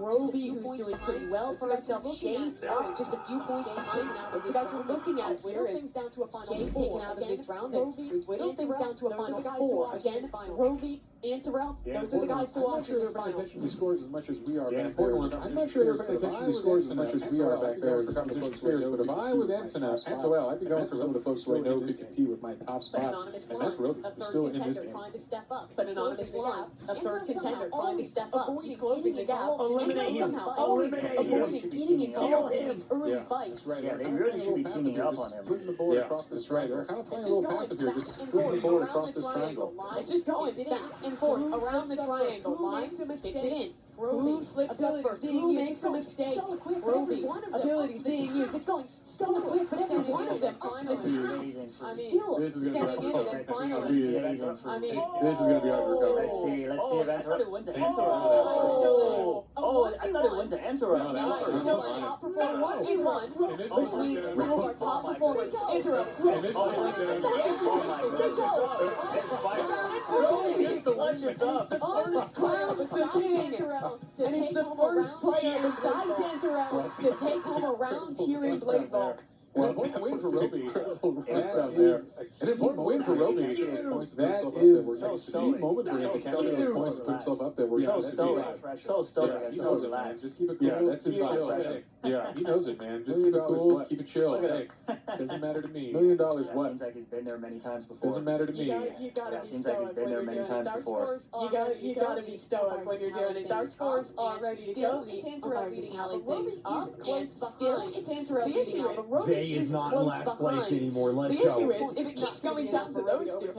Speaker 6: Roby, who's doing pretty well for himself. Shane just a few points behind now. As you guys are looking at here is down to a final Shane taken out of this round, and we've whittled things down to a final 4. Again, Roby and Terrell, those are the guys to watch in this final.
Speaker 4: I'm not sure they're paying attention to scores as much as we are back there. I'm not sure they're paying attention to scores as much as we are back there as the competition scarce, but if I was Antoel, I'd be going for some of the folks who I know could compete with my top spot, and that's Roby, who's still in this game.
Speaker 6: Trying to step up, but Anonymous Line, a third contender trying to step up. He's closing the gap. He's somehow always avoiding getting involved in these early fights.
Speaker 5: Yeah, they really should be teaming up on him.
Speaker 4: Putting the board across this triangle. They're kind of playing a little passive here, just putting the board across this triangle.
Speaker 6: It's just going back and forth around the triangle. Line hits it in. Who slips up first? Who makes a mistake? Roby, abilities being used. It's going so quick, but every one of them on the task. I mean, still stepping in and then finally. I mean,
Speaker 4: this is going to be undercover.
Speaker 5: Let's see if Antarell went to Antarell. I thought it went to Antarell.
Speaker 6: Still a top performer, 1v1 between two of our top performers. Antarell.
Speaker 5: It's the lunches up.
Speaker 6: First crown is the king. And he's the first player besides Antarell to take home a round here in Blade Ball.
Speaker 4: Well, an important win for Roby. An important win for Roby. That is a key moment for him to capture those points and put himself up there.
Speaker 5: So stoic, so relaxed.
Speaker 4: Just keep it cool. Yeah, that's his chill. Yeah, he knows it, man. Just keep it cool, keep it chill. Hey, doesn't matter to me. $1 million, what?
Speaker 5: Seems like he's been there many times before.
Speaker 4: Doesn't matter to me.
Speaker 6: You gotta be
Speaker 5: seems like he's been there many times before.
Speaker 6: You gotta be stoic when you're doing it. Dark scores are ready to go. It's Antarell leading out, but Roby is close behind. It's Antarell leading out, but Roby is close behind.
Speaker 13: Place anymore. Let's
Speaker 6: the issue is, if it keeps going down to those two,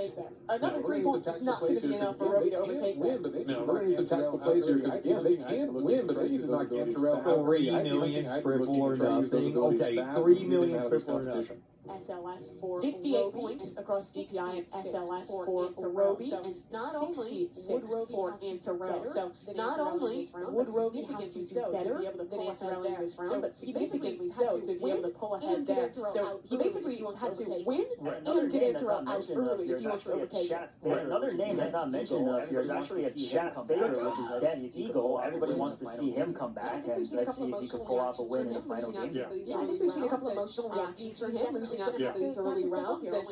Speaker 6: another 3 points is not going to be enough for Roby to overtake them.
Speaker 4: We're going to need some tactical plays here, because again, they can win, but they need to knock Antarell out.
Speaker 13: 3 million triple or nothing. Okay, 3 million triple or nothing.
Speaker 6: SLS for 58 points across DPI and SLS for Roby, and not only would Roby for Antarell. So not only would Roby have to do better than Antarell in this round, but significantly so to be able to pull ahead there. So he basically has to win and get Antarell out early if he wants to overtake him.
Speaker 5: Another name that's not mentioned enough here is actually a chat favorite, which is Death Eagle. Everybody wants to see him come back, and let's see if he can pull off a win in the final game.
Speaker 6: Yeah, I think we've seen a couple emotional reactions from him, losing out to these early rounds, and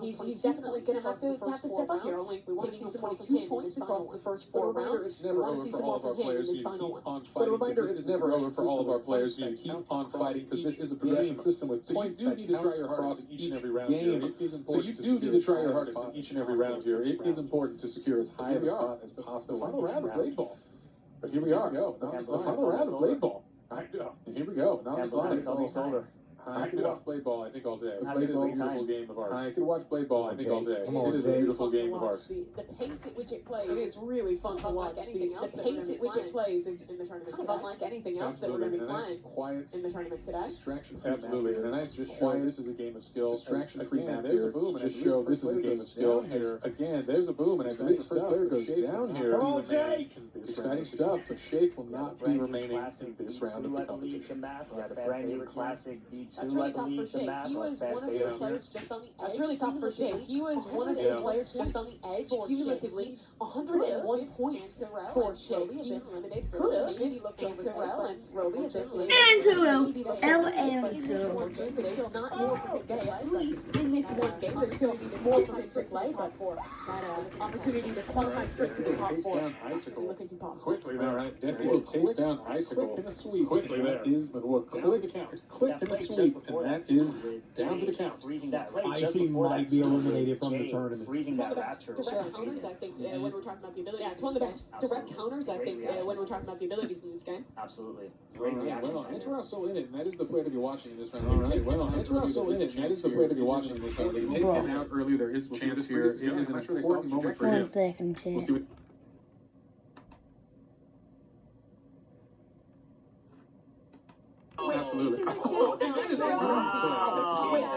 Speaker 6: he's definitely going to have to step up here. We want to see some 22 points across the first 4 rounds. We want to see some more from him in this final one.
Speaker 4: But a reminder, it's never over for all of our players. You need to keep on fighting, because this is a progression system with points. So you do need to try your hardest in each and every round here. So you do need to try your hardest in each and every round here. It is important to secure as high of a spot as possible. Final round of Blade Ball. But here we are. The final round of Blade Ball. And here we go. Anonymous Line. I could watch Blade Ball, I think, all day.
Speaker 5: Have
Speaker 4: Blade
Speaker 5: a
Speaker 4: is a
Speaker 5: great
Speaker 4: beautiful
Speaker 5: time.
Speaker 4: game of art. I could watch Blade Ball, I think, all day.
Speaker 13: Come on,
Speaker 4: It is a
Speaker 13: Jay.
Speaker 4: beautiful game of art.
Speaker 6: The pace at which it plays
Speaker 7: It is really fun to watch.
Speaker 6: anything else. The pace at which it plays in the tournament today. Unlike anything else that we're going to be
Speaker 4: Absolutely.
Speaker 6: playing
Speaker 4: And a nice, quiet,
Speaker 6: in the tournament today.
Speaker 4: distraction-free
Speaker 1: Absolutely.
Speaker 4: map.
Speaker 1: And a nice
Speaker 4: just
Speaker 1: quiet,
Speaker 4: show this is a game of skill. Distraction-free
Speaker 1: Again,
Speaker 4: map
Speaker 1: there's
Speaker 4: here
Speaker 1: a boom,
Speaker 4: to
Speaker 1: and I
Speaker 4: just
Speaker 1: believe
Speaker 4: show
Speaker 1: the
Speaker 4: this
Speaker 1: first
Speaker 4: is a
Speaker 1: player
Speaker 4: game
Speaker 1: goes
Speaker 4: of skill.
Speaker 1: down here.
Speaker 4: Again, there's a boom, and I believe the first player goes down here.
Speaker 1: Come on, Jay.
Speaker 4: Exciting stuff, but Shafe will not be remaining
Speaker 5: Classic
Speaker 4: in this round of the
Speaker 5: V2, I believe, the
Speaker 4: competition.
Speaker 5: math. We got a brand new classic
Speaker 6: That's
Speaker 5: V2, I
Speaker 6: really tough for
Speaker 5: believe, the
Speaker 6: Shake.
Speaker 5: math.
Speaker 6: He was
Speaker 5: Fan
Speaker 6: one of
Speaker 5: favorite
Speaker 6: those players just on the edge.
Speaker 7: That's really tough for Shake.
Speaker 6: He was one of those players just on the edge. Cumulatively, 101 points for Shake. He could have beat Terrell and Roby a bit later.
Speaker 2: And Terrell.
Speaker 6: But in this one game, there's still not more for him to get. At least in this one game, there's still more for him to play. But for that opportunity to qualify straight to the top
Speaker 4: Takes
Speaker 6: four,
Speaker 4: down Icicle.
Speaker 6: looking impossible.
Speaker 1: Quickly
Speaker 4: All
Speaker 1: there.
Speaker 4: right, definitely takes down Icicle.
Speaker 1: Quick and a sweep. Quickly
Speaker 4: And
Speaker 1: there.
Speaker 4: that is click and a sweep, and that is down to the count.
Speaker 5: Freezing that play just
Speaker 13: Icing
Speaker 5: before
Speaker 13: might
Speaker 5: that
Speaker 13: be
Speaker 5: two
Speaker 13: eliminated from the
Speaker 5: Jay
Speaker 13: tournament.
Speaker 5: Freezing
Speaker 6: It's one
Speaker 5: that
Speaker 6: of the best
Speaker 5: rapture.
Speaker 6: direct counters, I think, when we're talking about the abilities. Yeah, it's one of the best direct counters, I think, when we're talking about the abilities in this game.
Speaker 5: Absolutely.
Speaker 4: All
Speaker 5: Great
Speaker 4: right,
Speaker 5: reaction.
Speaker 4: well, Antarel's still in it, and that is the player to be watching in this round. All right, well, Antarel's still in it, and that is the player to be watching in this round. They can take him out early. There is a chance here. It is an important moment for him.
Speaker 2: 1 second,
Speaker 4: We'll
Speaker 2: chat.
Speaker 4: see what. Absolutely.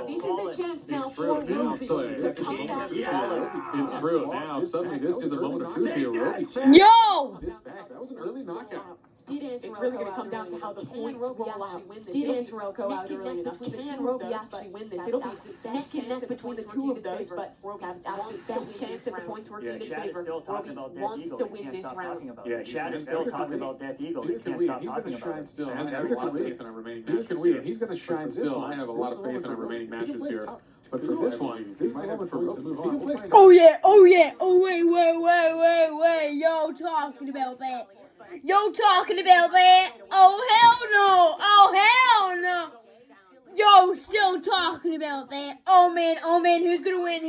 Speaker 6: This is a chance now
Speaker 4: It's true.
Speaker 6: for Roby to come back.
Speaker 4: It's true. Now, suddenly, this is a moment of truth here. Roby
Speaker 2: Yo!
Speaker 4: this back. That was an early knockout.
Speaker 6: It's really going to come down to how the points roll out. Did Antarel go out early enough? Can Roby actually win this? It'll be neck and neck between the two of those, but Roby has absolute best chance if the points work in his
Speaker 5: Chad is
Speaker 6: favor.
Speaker 5: still talking
Speaker 6: Roby
Speaker 5: about Death
Speaker 6: wants
Speaker 5: Eagle.
Speaker 6: to
Speaker 5: They
Speaker 6: win
Speaker 5: can't
Speaker 6: this
Speaker 5: stop
Speaker 6: round.
Speaker 5: talking about
Speaker 4: Yeah,
Speaker 5: it. Chad is still talking about Death Eagle. They
Speaker 4: Neither can
Speaker 5: can't
Speaker 4: we.
Speaker 5: stop
Speaker 4: He's
Speaker 5: talking
Speaker 4: going to
Speaker 5: about
Speaker 4: shine
Speaker 5: it.
Speaker 4: still. I
Speaker 1: Has
Speaker 4: have
Speaker 1: a
Speaker 4: a
Speaker 1: lot
Speaker 4: lot
Speaker 1: of
Speaker 4: of
Speaker 1: faith
Speaker 4: faith
Speaker 1: in our remaining
Speaker 4: Neither
Speaker 1: matches
Speaker 4: can we.
Speaker 1: here.
Speaker 4: He's going to shine still. I have a lot of faith in our remaining matches here. But for this one, this might have a choice to move on. We'll play
Speaker 2: Oh yeah, oh yeah, oh wait, yo talking about that. Yo talking about that. Oh hell no. Yo still talking about that. Oh man, who's gonna win?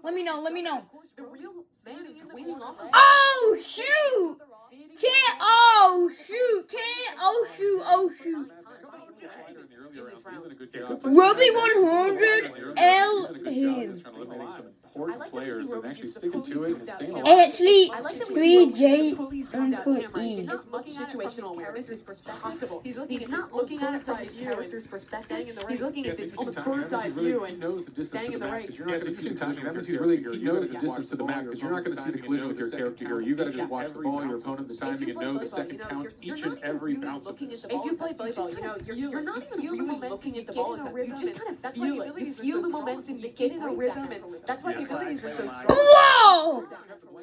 Speaker 2: Let me know.
Speaker 6: The real man who's winning off of
Speaker 2: Oh shoot! Chat, oh shoot. Roby 100 L him.
Speaker 4: Players and actually sticking to it and staying alive.
Speaker 2: Actually, 3J underscore E.
Speaker 6: as much situational awareness as possible. He's not looking at it from his character's perspective. He's looking at this almost bird's eye view and
Speaker 4: knows the distance
Speaker 6: staying
Speaker 4: to
Speaker 6: in
Speaker 4: the
Speaker 6: the
Speaker 4: map.
Speaker 6: race.
Speaker 4: You're not going to see the collision. That means he knows the distance to the map because you're not going to see the collision with your character here. You got to just watch the ball, your opponent, the timing, and know the second count each and every bounce of this.
Speaker 6: If you play volleyball, you're not even really looking at the ball. You just kind of feel it. You feel the momentum. You get in a rhythm, and that's why the abilities are so strong.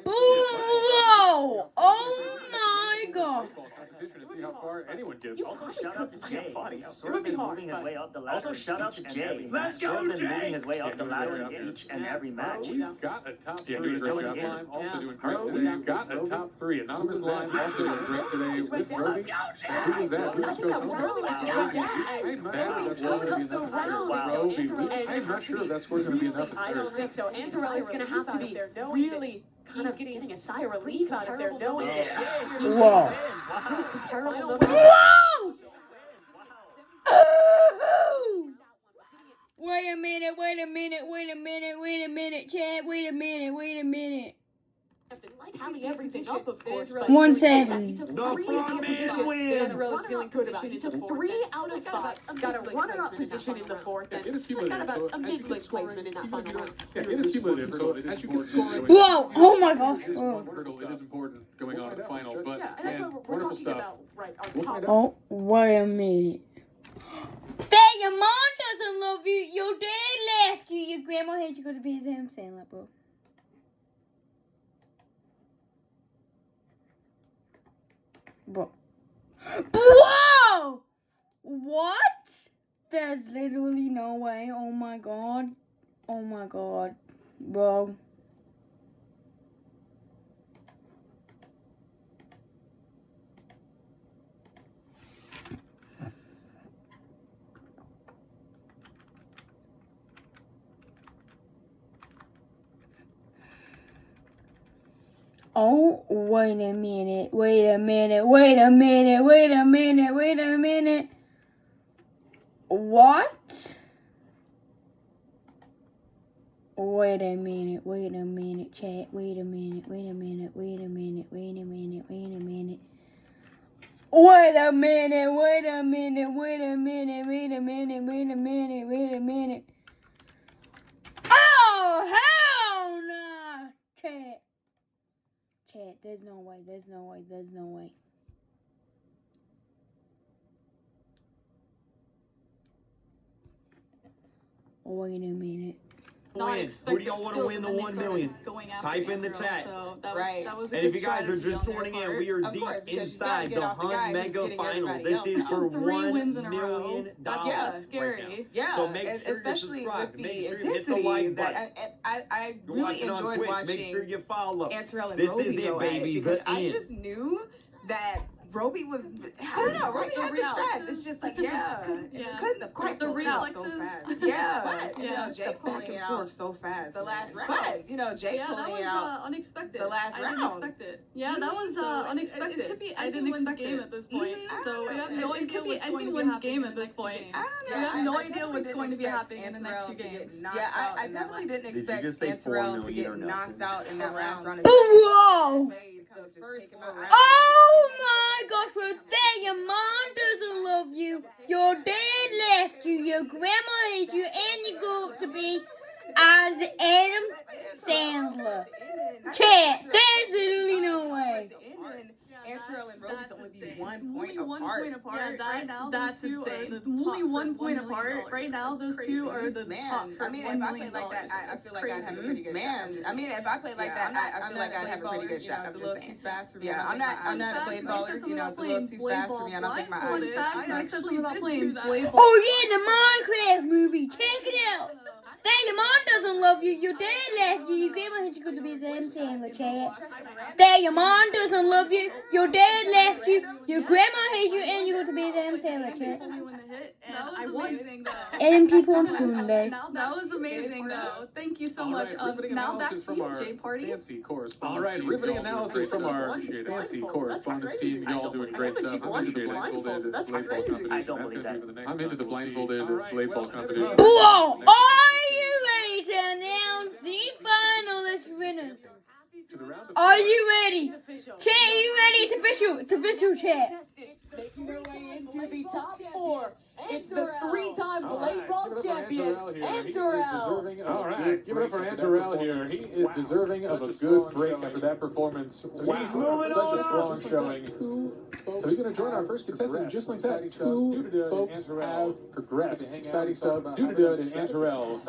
Speaker 2: Whoa! Oh my god.
Speaker 4: Competition and see how far anyone gets.
Speaker 5: Also, shout out to Jay. He's
Speaker 6: It
Speaker 5: sort
Speaker 6: would
Speaker 5: of
Speaker 6: be
Speaker 5: been
Speaker 6: hard,
Speaker 5: moving his
Speaker 6: but-
Speaker 5: way up the ladder. Also, shout out to Jay.
Speaker 1: Let's
Speaker 5: He's sort of
Speaker 1: go,
Speaker 5: been moving
Speaker 1: Jay!
Speaker 5: his way up the ladder in each and every match.
Speaker 4: We've got a top
Speaker 1: Yeah,
Speaker 4: three.
Speaker 1: doing a great
Speaker 4: Anonymous
Speaker 1: job.
Speaker 4: Lime also doing great today. We've got a top three. Anonymous Lime also doing great today with Roby. Who was that?
Speaker 6: I think that was Roby that just went down.
Speaker 4: I'm not sure if that's going to be enough. I'm not sure if that score's going to be enough.
Speaker 6: I don't think so. Antarel is going to have to be really kind of getting a sigh of relief out of there, knowing that he's
Speaker 2: Whoa.
Speaker 6: comparable numbers.
Speaker 2: Whoa! Ooh! Wait a minute, chat. Wait a minute.
Speaker 6: Have to tally everything up, of course. But
Speaker 2: 1 second.
Speaker 6: He took 3 in a position that Antarel is feeling good about. He took 3 out of 5. Got a runner-up position in the 4th,
Speaker 4: Yeah, it is
Speaker 6: and
Speaker 4: cumulative.
Speaker 6: got
Speaker 4: So
Speaker 6: a
Speaker 4: as you
Speaker 6: mid-league
Speaker 4: get scoring,
Speaker 6: placement in that
Speaker 4: even
Speaker 6: final
Speaker 4: if you're-
Speaker 6: round.
Speaker 4: Yeah, it is cumulative. So as you get scoring,
Speaker 2: Whoa! Oh my gosh.
Speaker 4: It is
Speaker 2: Whoa.
Speaker 4: one hurdle. It is important going on in the final. But
Speaker 6: Yeah, and that's
Speaker 4: man,
Speaker 6: what we're
Speaker 4: wonderful
Speaker 6: talking
Speaker 4: stuff.
Speaker 6: about, right? Our
Speaker 4: We'll
Speaker 6: top
Speaker 4: find out.
Speaker 2: Oh, wait a minute. That your mom doesn't love you. Your dad left you. Your grandma hates you because of his Adam Sandler, bro. Bro. Whoa! What? There's literally no way. Oh my god. Bro. Oh, wait a minute. What? Wait a minute, chat. Wait a minute. Wait a minute. Wait a minute. Wait a minute. Wait a minute. Wait a minute. Wait a minute. Wait a minute. Wait a minute. Wait a minute. Wait a minute. Oh, hell nah! Chat. Chat, there's no way. There's no way. There's no way. Wait a minute.
Speaker 1: Win. Who do y'all want to win the 1 million? Type in the chat.
Speaker 8: So that was a
Speaker 1: And
Speaker 8: good
Speaker 1: if you guys are
Speaker 8: strategy
Speaker 1: just
Speaker 8: on their
Speaker 1: joining in,
Speaker 8: part.
Speaker 1: we are
Speaker 7: Of
Speaker 1: deep
Speaker 7: course, because you
Speaker 1: inside
Speaker 7: gotta
Speaker 1: the
Speaker 7: get off the guy
Speaker 1: Hunt
Speaker 7: who's
Speaker 1: Mega
Speaker 7: getting
Speaker 1: Final.
Speaker 7: everybody
Speaker 1: This
Speaker 7: else
Speaker 1: is
Speaker 7: out.
Speaker 1: for
Speaker 8: Three
Speaker 1: $1
Speaker 8: wins in a row.
Speaker 1: million
Speaker 8: That's scary.
Speaker 1: right now.
Speaker 7: Yeah,
Speaker 1: So make sure
Speaker 7: especially
Speaker 1: to subscribe.
Speaker 7: with the
Speaker 1: Make sure you hit the
Speaker 7: intensity
Speaker 1: like
Speaker 7: that
Speaker 1: button.
Speaker 7: I
Speaker 1: You're
Speaker 7: really
Speaker 1: watching on
Speaker 7: enjoyed
Speaker 1: Twitch.
Speaker 7: watching
Speaker 1: Make sure you follow.
Speaker 7: Anterell and
Speaker 1: This
Speaker 7: Roby
Speaker 1: is it,
Speaker 7: go at
Speaker 1: baby.
Speaker 7: it because
Speaker 1: The
Speaker 7: I
Speaker 1: end.
Speaker 7: just knew that Roby was, I don't know, Roby had the strats. It's just like, yeah, couldn't have quite
Speaker 8: The
Speaker 7: pulled it off so
Speaker 8: reflexes.
Speaker 7: fast. Yeah, but, you
Speaker 8: Yeah.
Speaker 7: know, Jay pulling it out so fast. The last round. But, you know, Jay
Speaker 8: Yeah, that
Speaker 7: pulling
Speaker 8: was
Speaker 7: it out
Speaker 8: unexpected.
Speaker 7: the last
Speaker 8: I
Speaker 7: round.
Speaker 8: didn't expect it. Yeah, that was
Speaker 7: So
Speaker 8: unexpected.
Speaker 7: it could be
Speaker 8: I didn't expect game at this point. So we have no
Speaker 7: It
Speaker 8: idea
Speaker 7: could be
Speaker 8: what's going to be
Speaker 7: anyone's
Speaker 8: happening
Speaker 7: game
Speaker 8: at
Speaker 7: in the
Speaker 8: this
Speaker 7: next two
Speaker 8: point.
Speaker 7: games. I don't
Speaker 8: We
Speaker 7: know.
Speaker 8: have no
Speaker 7: I
Speaker 8: idea what's
Speaker 7: definitely
Speaker 8: going to be
Speaker 7: didn't
Speaker 8: happening in the next
Speaker 7: expect
Speaker 8: few
Speaker 7: Anterell to get
Speaker 8: games.
Speaker 7: knocked out I definitely didn't
Speaker 1: you
Speaker 7: expect
Speaker 1: just say 4
Speaker 7: Anterell to
Speaker 1: million or
Speaker 7: get knocked
Speaker 1: nothing?
Speaker 7: out in that last round.
Speaker 2: Whoa!
Speaker 7: The first round.
Speaker 2: Oh my gosh, well, there your mom doesn't love you, your dad left you, your grandma hates you, and you go to be as Adam Sandler. Chat, there's literally no way.
Speaker 7: Anterell and Roby to only be 1
Speaker 8: Only
Speaker 7: point
Speaker 8: 1
Speaker 7: apart.
Speaker 8: point apart. Yeah, right now
Speaker 11: that's
Speaker 8: those two
Speaker 11: insane.
Speaker 8: are the only 1 point apart. Right now, those two are the top for
Speaker 7: I mean,
Speaker 8: $1
Speaker 7: if I
Speaker 8: million.
Speaker 7: played like that, I feel like I'd have a
Speaker 8: Crazy.
Speaker 7: pretty good shot. I mean, if I played like that, I feel like I'd have a pretty good shot. I'm just saying. Yeah, I'm not a blade baller. You know, it's a little too fast for me. I don't think my eyes.
Speaker 8: I said something about playing blade ball.
Speaker 2: Oh yeah, the Minecraft movie, check it out. There your mom doesn't love you, your dad left you, your grandma hates you go to be as Adam Sandler, chat. There your mom doesn't love you, your dad left you, your grandma hates you, and you go to be as Adam Sandler, chat.
Speaker 8: That was amazing, though.
Speaker 2: And people on Sunday.
Speaker 8: That was amazing, though. Thank you so much.
Speaker 4: Riveting
Speaker 8: Now back
Speaker 4: analysis
Speaker 8: to
Speaker 4: from
Speaker 8: you,
Speaker 4: our
Speaker 8: Jay Party.
Speaker 4: fancy correspondence. All right, riveting analysis from our fancy correspondence team. Y'all doing great stuff. I appreciate it. Blindfolded
Speaker 5: That's
Speaker 4: blade ball
Speaker 5: crazy.
Speaker 4: competition.
Speaker 5: I don't believe that.
Speaker 4: I'm into the blindfolded blade ball competition.
Speaker 2: Whoa! Are you ready to announce the finalist winners? Are you ready? Chat, are you ready? It's official. It's official, chat.
Speaker 6: Making their way into the top 4. It's the 3-time blade ball champion, Anterell.
Speaker 4: All right, give it up for Anterell here. He is deserving of a good break after that performance. Wow, such a strong showing. So he's going to join our first contestant just like that. 2 folks have progressed. Exciting stuff. Dudadud and Anterell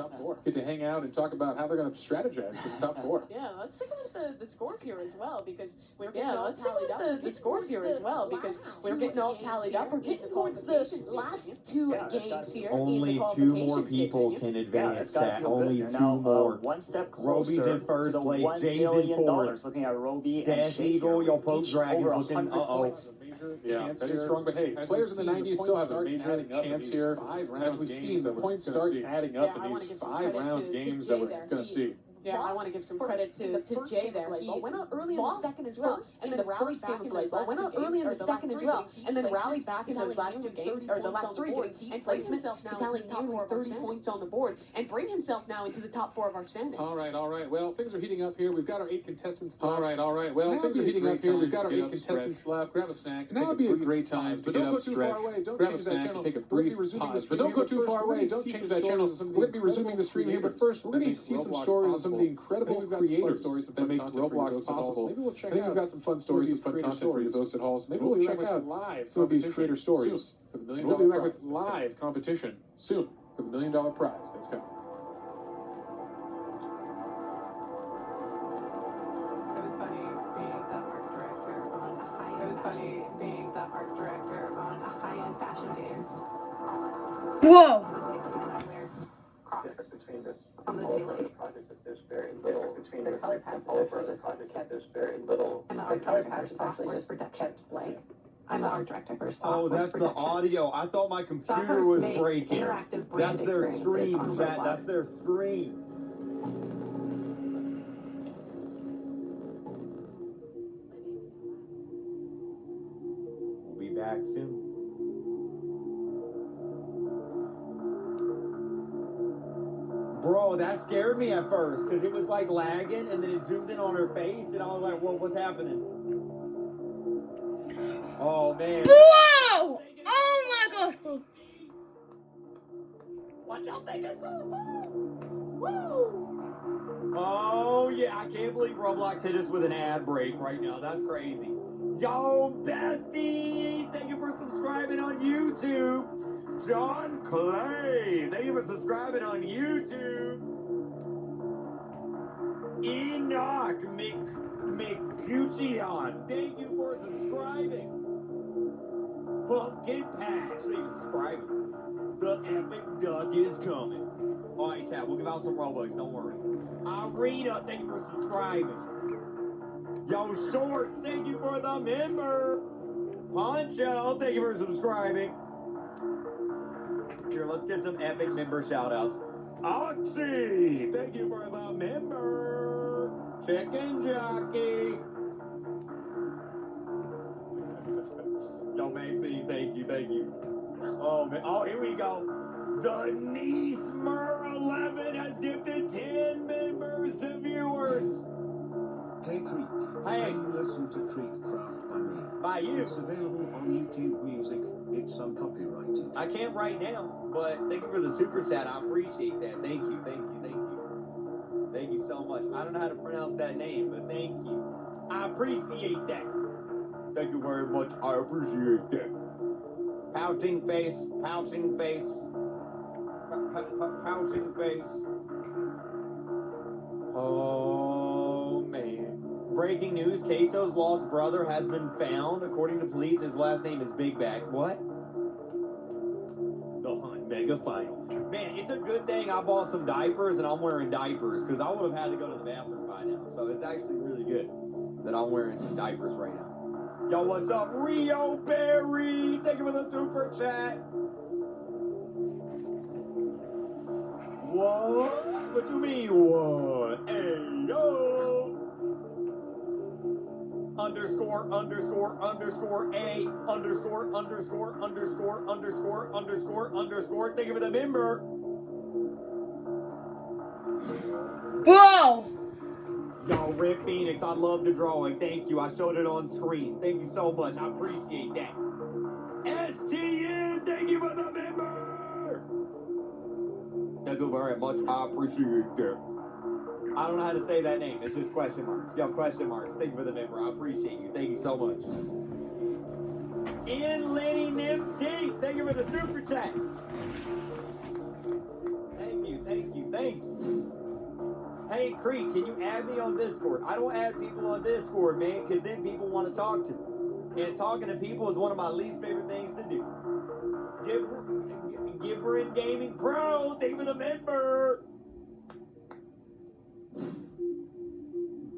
Speaker 4: get to hang out and talk about how they're going to strategize for the top 4.
Speaker 6: Yeah, let's take a look at the scores here as well because we're getting all tallied up. The scores here as well because we're getting all tallied up. We're getting towards the last 2 games here.
Speaker 13: Only 2 more people can advance, chat. Only 2 more.
Speaker 5: One step
Speaker 13: Roby's
Speaker 5: closer
Speaker 13: in first
Speaker 5: to the
Speaker 13: place.
Speaker 5: $1
Speaker 13: Jay's in
Speaker 5: million.
Speaker 13: fourth.
Speaker 5: Looking at Roby and
Speaker 13: Dash
Speaker 5: Shay
Speaker 13: Eagle,
Speaker 5: here,
Speaker 13: your Pope
Speaker 5: each
Speaker 13: Dragon's
Speaker 5: over
Speaker 13: looking,
Speaker 5: 100 points.
Speaker 4: Yeah, that is strong, but hey, players in the 90s still have a major chance here. As we've seen, the points start adding up in these 5-round games that we're going to see.
Speaker 6: Yeah, I want to give some credit to Jay there. He went out early in the second as well, and then rallied back in those last 2 games. Went out early in the second as well, and then rallied back in those last 2 games, or the last 3 games, and placed himself to tally nearly 30 points on the board, and bring himself now into the top 4 of our standings.
Speaker 4: All right. Well, things are heating up here. We've got our 8 contestants left. All right. Well, things are heating up here. We've got our 8 contestants left. Grab a snack. Now would be a great time to get up, stretch, grab a snack, and take a brief pause. But don't go too far away. Don't change that channel. We're going to be resuming the stream here, but first, we're going to see some stories of some of the incredible creators that make Roblox possible. Maybe we'll check out. I think we've got some fun stories, some fun content for you folks at home. Maybe we'll check out live some of these creator stories. We'll be back with live competition soon for the $1 million prize that's coming.
Speaker 2: Whoa!
Speaker 15: Difference between this on the daily projects is there's very little between the color pass over the projects there's very little and the art color pass is actually just kept blank. I'm the art director for
Speaker 13: Oh, that's the audio. I thought my computer was breaking. That's their stream, chat. That's their stream. We'll be back soon. Yo, that scared me at first because it was like lagging and then it zoomed in on her face and I was like, whoa, what's happening? Oh, man.
Speaker 2: Whoa! Oh my gosh, bro.
Speaker 13: What y'all think of so Woo! Oh, yeah, I can't believe Roblox hit us with an ad break right now. That's crazy. Yo, Bethy, thank you for subscribing on YouTube. John Clay, thank you for subscribing on YouTube. Enoch McCuchion, thank you for subscribing. Pumpkin Patch, thank you for subscribing. The epic duck is coming. All right, chat, we'll give out some Robux, don't worry. Irina, thank you for subscribing. Yo, Shorts, thank you for the member. Poncho, thank you for subscribing. Here, let's get some epic member shout-outs. Oxy, thank you for the member. Chicken Jockey. Yo, Maxine, thank you. Oh, man. Oh, here we go. Denise Mur11 has gifted 10 members to viewers.
Speaker 3: Hey Creek,
Speaker 13: Hey.
Speaker 3: can you listen to Creekcraft by me?
Speaker 13: By you.
Speaker 3: It's available on YouTube Music. It's uncopyrighted.
Speaker 13: I can't right now, but thank you for the super chat. I appreciate that. Thank you. Thank you so much. I don't know how to pronounce that name, but thank you. I appreciate that. Thank you very much. I appreciate that. Pouching face. Pouching face. Oh, man. Breaking news, Queso's lost brother has been found. According to police, his last name is Big Bag. What? The Hunt Mega Final. Man, it's a good thing I bought some diapers and I'm wearing diapers because I would have had to go to the bathroom by now. So it's actually really good that I'm wearing some diapers right now. Yo, what's up, Rio Berry? Thank you for the super chat. What? What you mean, what? Hey, yo! Underscore A, underscore. Thank you for the member.
Speaker 2: Bro!
Speaker 13: Yo, Rip Phoenix, I love the drawing. Thank you. I showed it on screen. Thank you so much. I appreciate that. STN, thank you for the member. Thank you very much. I appreciate that. I don't know how to say that name. It's just question marks. Yo, question marks. Thank you for the member. I appreciate you. Thank you so much. Ian Lenny Nimty, thank you for the super chat. Thank you. Hey, Creek, can you add me on Discord? I don't add people on Discord, man, because then people want to talk to me. And talking to people is one of my least favorite things to do. Gibberin Gaming Pro, thank you for the member.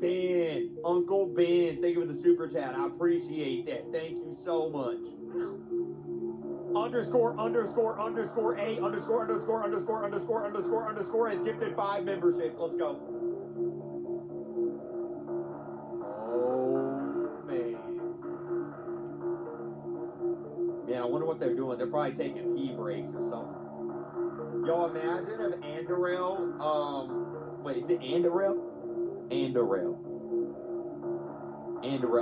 Speaker 13: Ben, Uncle Ben, thank you for the super chat. I appreciate that. Thank you so much. Underscore A, underscore has gifted 5 memberships. Let's go. Oh, man. Man, I wonder what they're doing. They're probably taking pee breaks or something. Yo, imagine if Andorel, wait, is it Andorel? Andorel.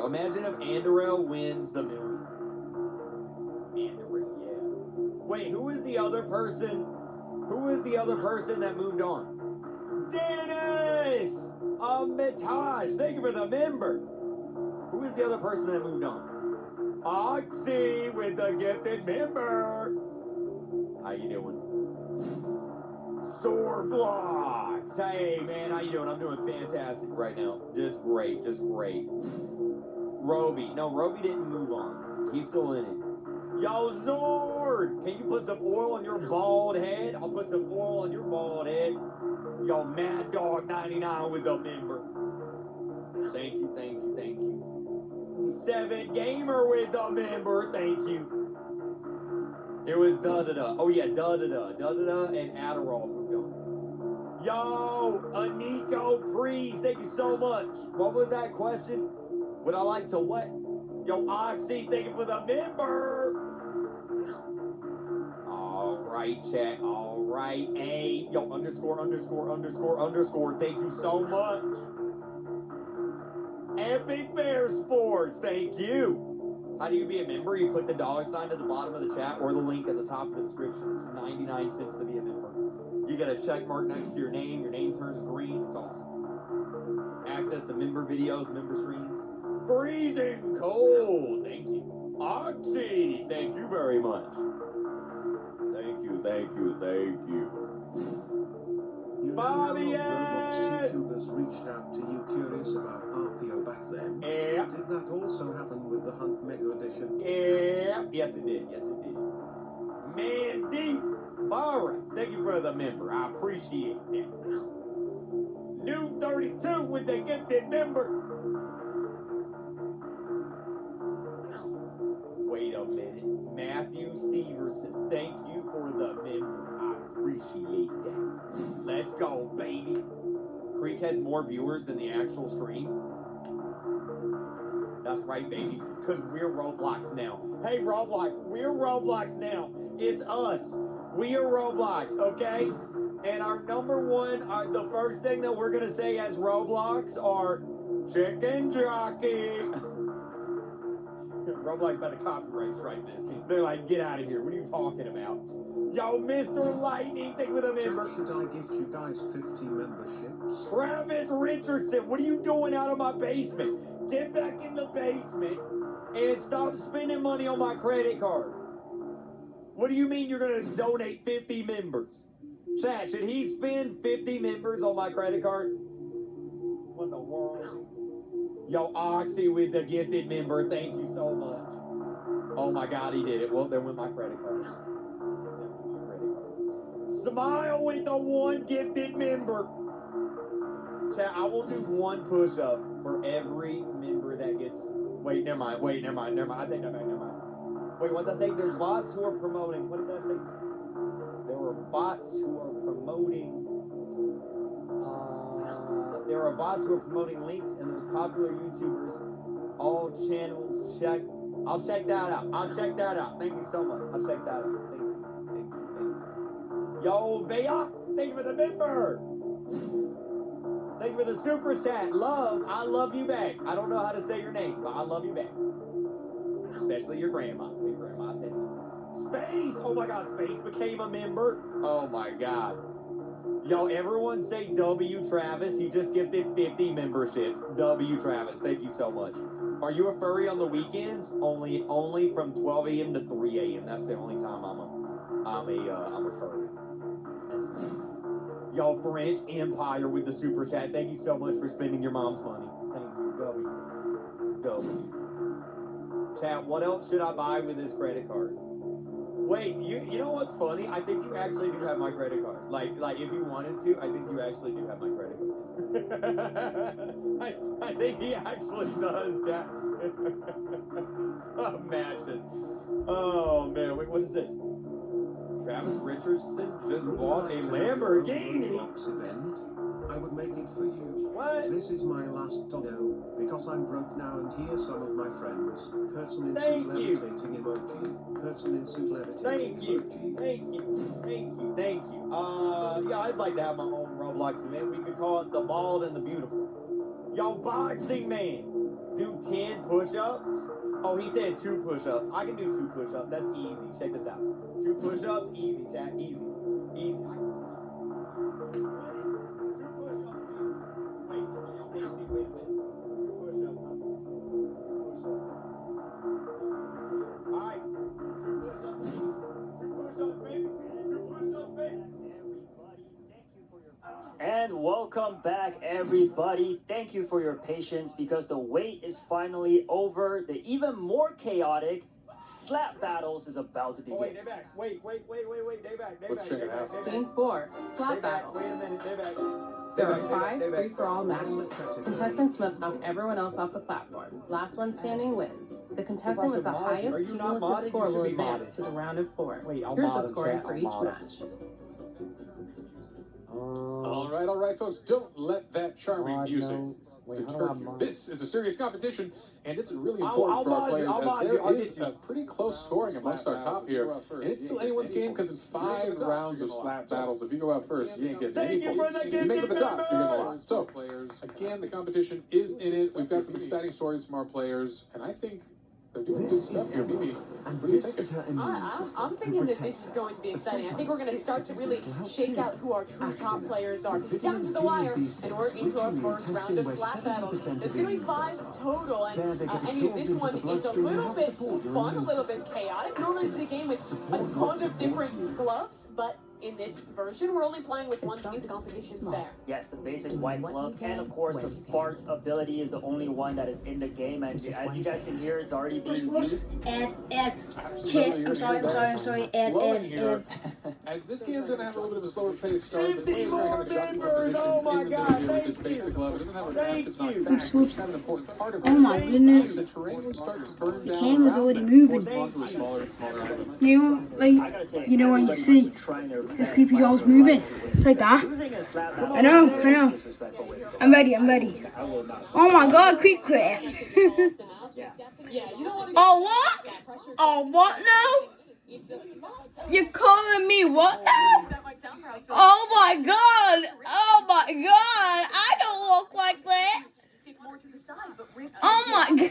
Speaker 13: Imagine if Andorel wins the million. Andorel, yeah. Wait, who is the other person? Who is the other person that moved on? Dennis! Mitaj, thank you for the member. Who is the other person that moved on? Oxy with the gifted member. How you doing? Sore Blocks. Hey, man, how you doing? I'm doing fantastic right now. Just great. Roby. No, Roby didn't move on. He's still in it. Yo, Zord, can you put some oil on your bald head? I'll put some oil on your bald head. Yo, Mad Dog 99 with the member. Thank you. 7 Gamer with the member. Thank you. It was da-da-da. Oh, yeah, da-da-da. Da-da-da and Adderall moved on. Yo, Aniko Priest, thank you so much. What was that question? Would I like to what? Yo, Oxy, thank you for the member. All right, chat. All right. A, yo, underscore. Thank you so much. Epic Bear Sports, thank you. How do you be a member? You click the $sign at the bottom of the chat or the link at the top of the description. It's 99 cents to be a member. You get a check mark next to your name. Your name turns green. It's awesome. Access to member videos, member streams. Freezing cold. Thank you. Oxy. Thank you very much. Thank you.
Speaker 3: You
Speaker 13: Bobby!
Speaker 3: know, Roblox YouTubers reached out to you curious about RPO back then.
Speaker 13: Yeah.
Speaker 3: Did that also happen with the Hunt Mega Edition?
Speaker 13: Yeah. Yes, it did. Mandy Barra, thank you for the member. I appreciate that. New 32 with the gifted member. Wait a minute. Matthew Steverson, thank you for the member. I appreciate that. Let's go, baby. Creek has more viewers than the actual stream. That's right, baby, because we're Roblox now. Hey, Roblox, we're Roblox now. It's us. We are Roblox, okay? And our number one, the first thing that we're going to say as Roblox are chicken jockey. Roblox about to copyright strike this. They're like, get out of here. What are you talking about? Yo, Mr. Lightning, thank you for the member.
Speaker 3: Should I gift you guys 50 memberships?
Speaker 13: Travis Richardson, what are you doing out of my basement? Get back in the basement and stop spending money on my credit card. What do you mean you're going to donate 50 members? Chat, should he spend 50 members on my credit card? What in the world? Yo, Oxy with the gifted member, thank you so much. Oh my God, he did it. Well, there went my credit card. Smile with the one gifted member. Chat, I will do one push-up for every member that gets... Wait, never mind. I take that back, never mind. Wait, what did I say? There's bots who are promoting... What did I say? There are bots who are promoting... there are bots who are promoting links, and there's popular YouTubers. All channels check... I'll check that out. Thank you so much. I'll check that out. Thank you. Yo, Bea, thank you for the member. Thank you for the super chat. Love, I love you back. I don't know how to say your name, but I love you back. Especially your grandma. Tell your grandma I said Space. Oh my God, Space became a member. Oh my God. Yo, everyone say W Travis. He just gifted 50 memberships. W Travis, thank you so much. Are you a furry on the weekends? Only from 12 a.m. to 3 a.m. That's the only time I'm a furry. That's nice. Yo, French Empire with the super chat. Thank you so much for spending your mom's money. Thank you. W. Chat, what else should I buy with this credit card? Wait, you know what's funny? I think you actually do have my credit card. Like if you wanted to, I think you actually do have my credit card. I think he actually does, chat. Imagine. Oh man, wait, what is this? Travis Richardson just bought a Lamborghini.
Speaker 3: Event. I would make it for you.
Speaker 13: What?
Speaker 3: This is my last dono, because I'm broke now, and here's some of my friends. Person in suit levitating emoji. Person in suit levitating emoji.
Speaker 13: Thank you. Yeah, I'd like to have my own Roblox event. We could call it the Bald and the Beautiful. Yo, Boxing Man, do 10 push-ups? Oh, he said 2 push-ups. I can do 2 push-ups. That's easy. Check this out. 2 push-ups, easy, chat, easy.
Speaker 5: And welcome back, everybody. Thank you for your patience because the wait is finally over. The even more chaotic slap battles is about to begin.
Speaker 13: Wait, Dayback. Wait, Dayback.
Speaker 4: Let's check it out.
Speaker 11: Game 4, slap battles.
Speaker 13: Wait a minute, Dayback.
Speaker 11: There are 5 free-for-all matches. Contestants must knock everyone else off the platform. Last one standing wins. The contestant with the highest cumulative score will advance to the round of 4. Here's the scoring for each match.
Speaker 4: All right, folks. Don't let that charming music deter you. This is a serious competition, and it's really important for our players as there is a pretty close scoring amongst our top here. And it's still anyone's game because in 5 rounds of slap battles, if you go out first, you ain't getting any points. You make it to the top, you're getting a lot. So, again, the competition is in it. We've got some exciting stories from our players, and I think they're doing good stuff here. Mimi, what do you think?
Speaker 6: I'm thinking that this is going to be exciting. I think we're going to start to really shake out who our true top players are. Down to the wire, and we're into our first round of slap battles. There's going to be 5 total, and this one is a little bit fun, a little bit chaotic. Normally it's a game with a ton of different gloves, but in this version, we're only playing with one to keep the competition fair.
Speaker 5: Yes, the basic white glove, and of course the fart ability is the only one that is in the game, and as you guys can hear, it's already being used.
Speaker 2: I'm sorry,
Speaker 4: As this game's going to have a little bit of a slower pace start, the players are going to have a jockey position isn't going to be with this basic glove. It doesn't have a massive knockback, which is an important part of this.
Speaker 2: Oh my goodness.
Speaker 4: The terrain would start to burn
Speaker 2: The
Speaker 4: down
Speaker 2: camera's
Speaker 4: around
Speaker 2: already
Speaker 4: them,
Speaker 2: moving.
Speaker 4: forcing onto a smaller and smaller island.
Speaker 2: You know, like, you know when you see the creepy dolls moving? It's like that. I know. I'm ready. Oh my god, creep craft. Oh, what? Oh, what now? You're calling me what now? Oh my god! I don't look like that! Oh my god!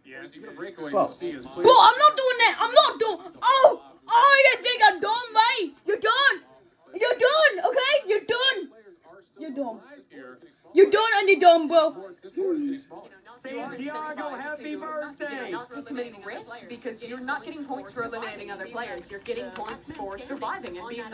Speaker 4: Yeah, as you get a breakaway, you'll see as players...
Speaker 2: Bro, I'm not doing that! I'm not doing... Oh, you think I'm done, right? You're done, okay? You're done and you're done, bro.
Speaker 1: Santiago, happy birthday!
Speaker 6: Not take too many risks because you're not getting points for eliminating other players. You're getting points for surviving and being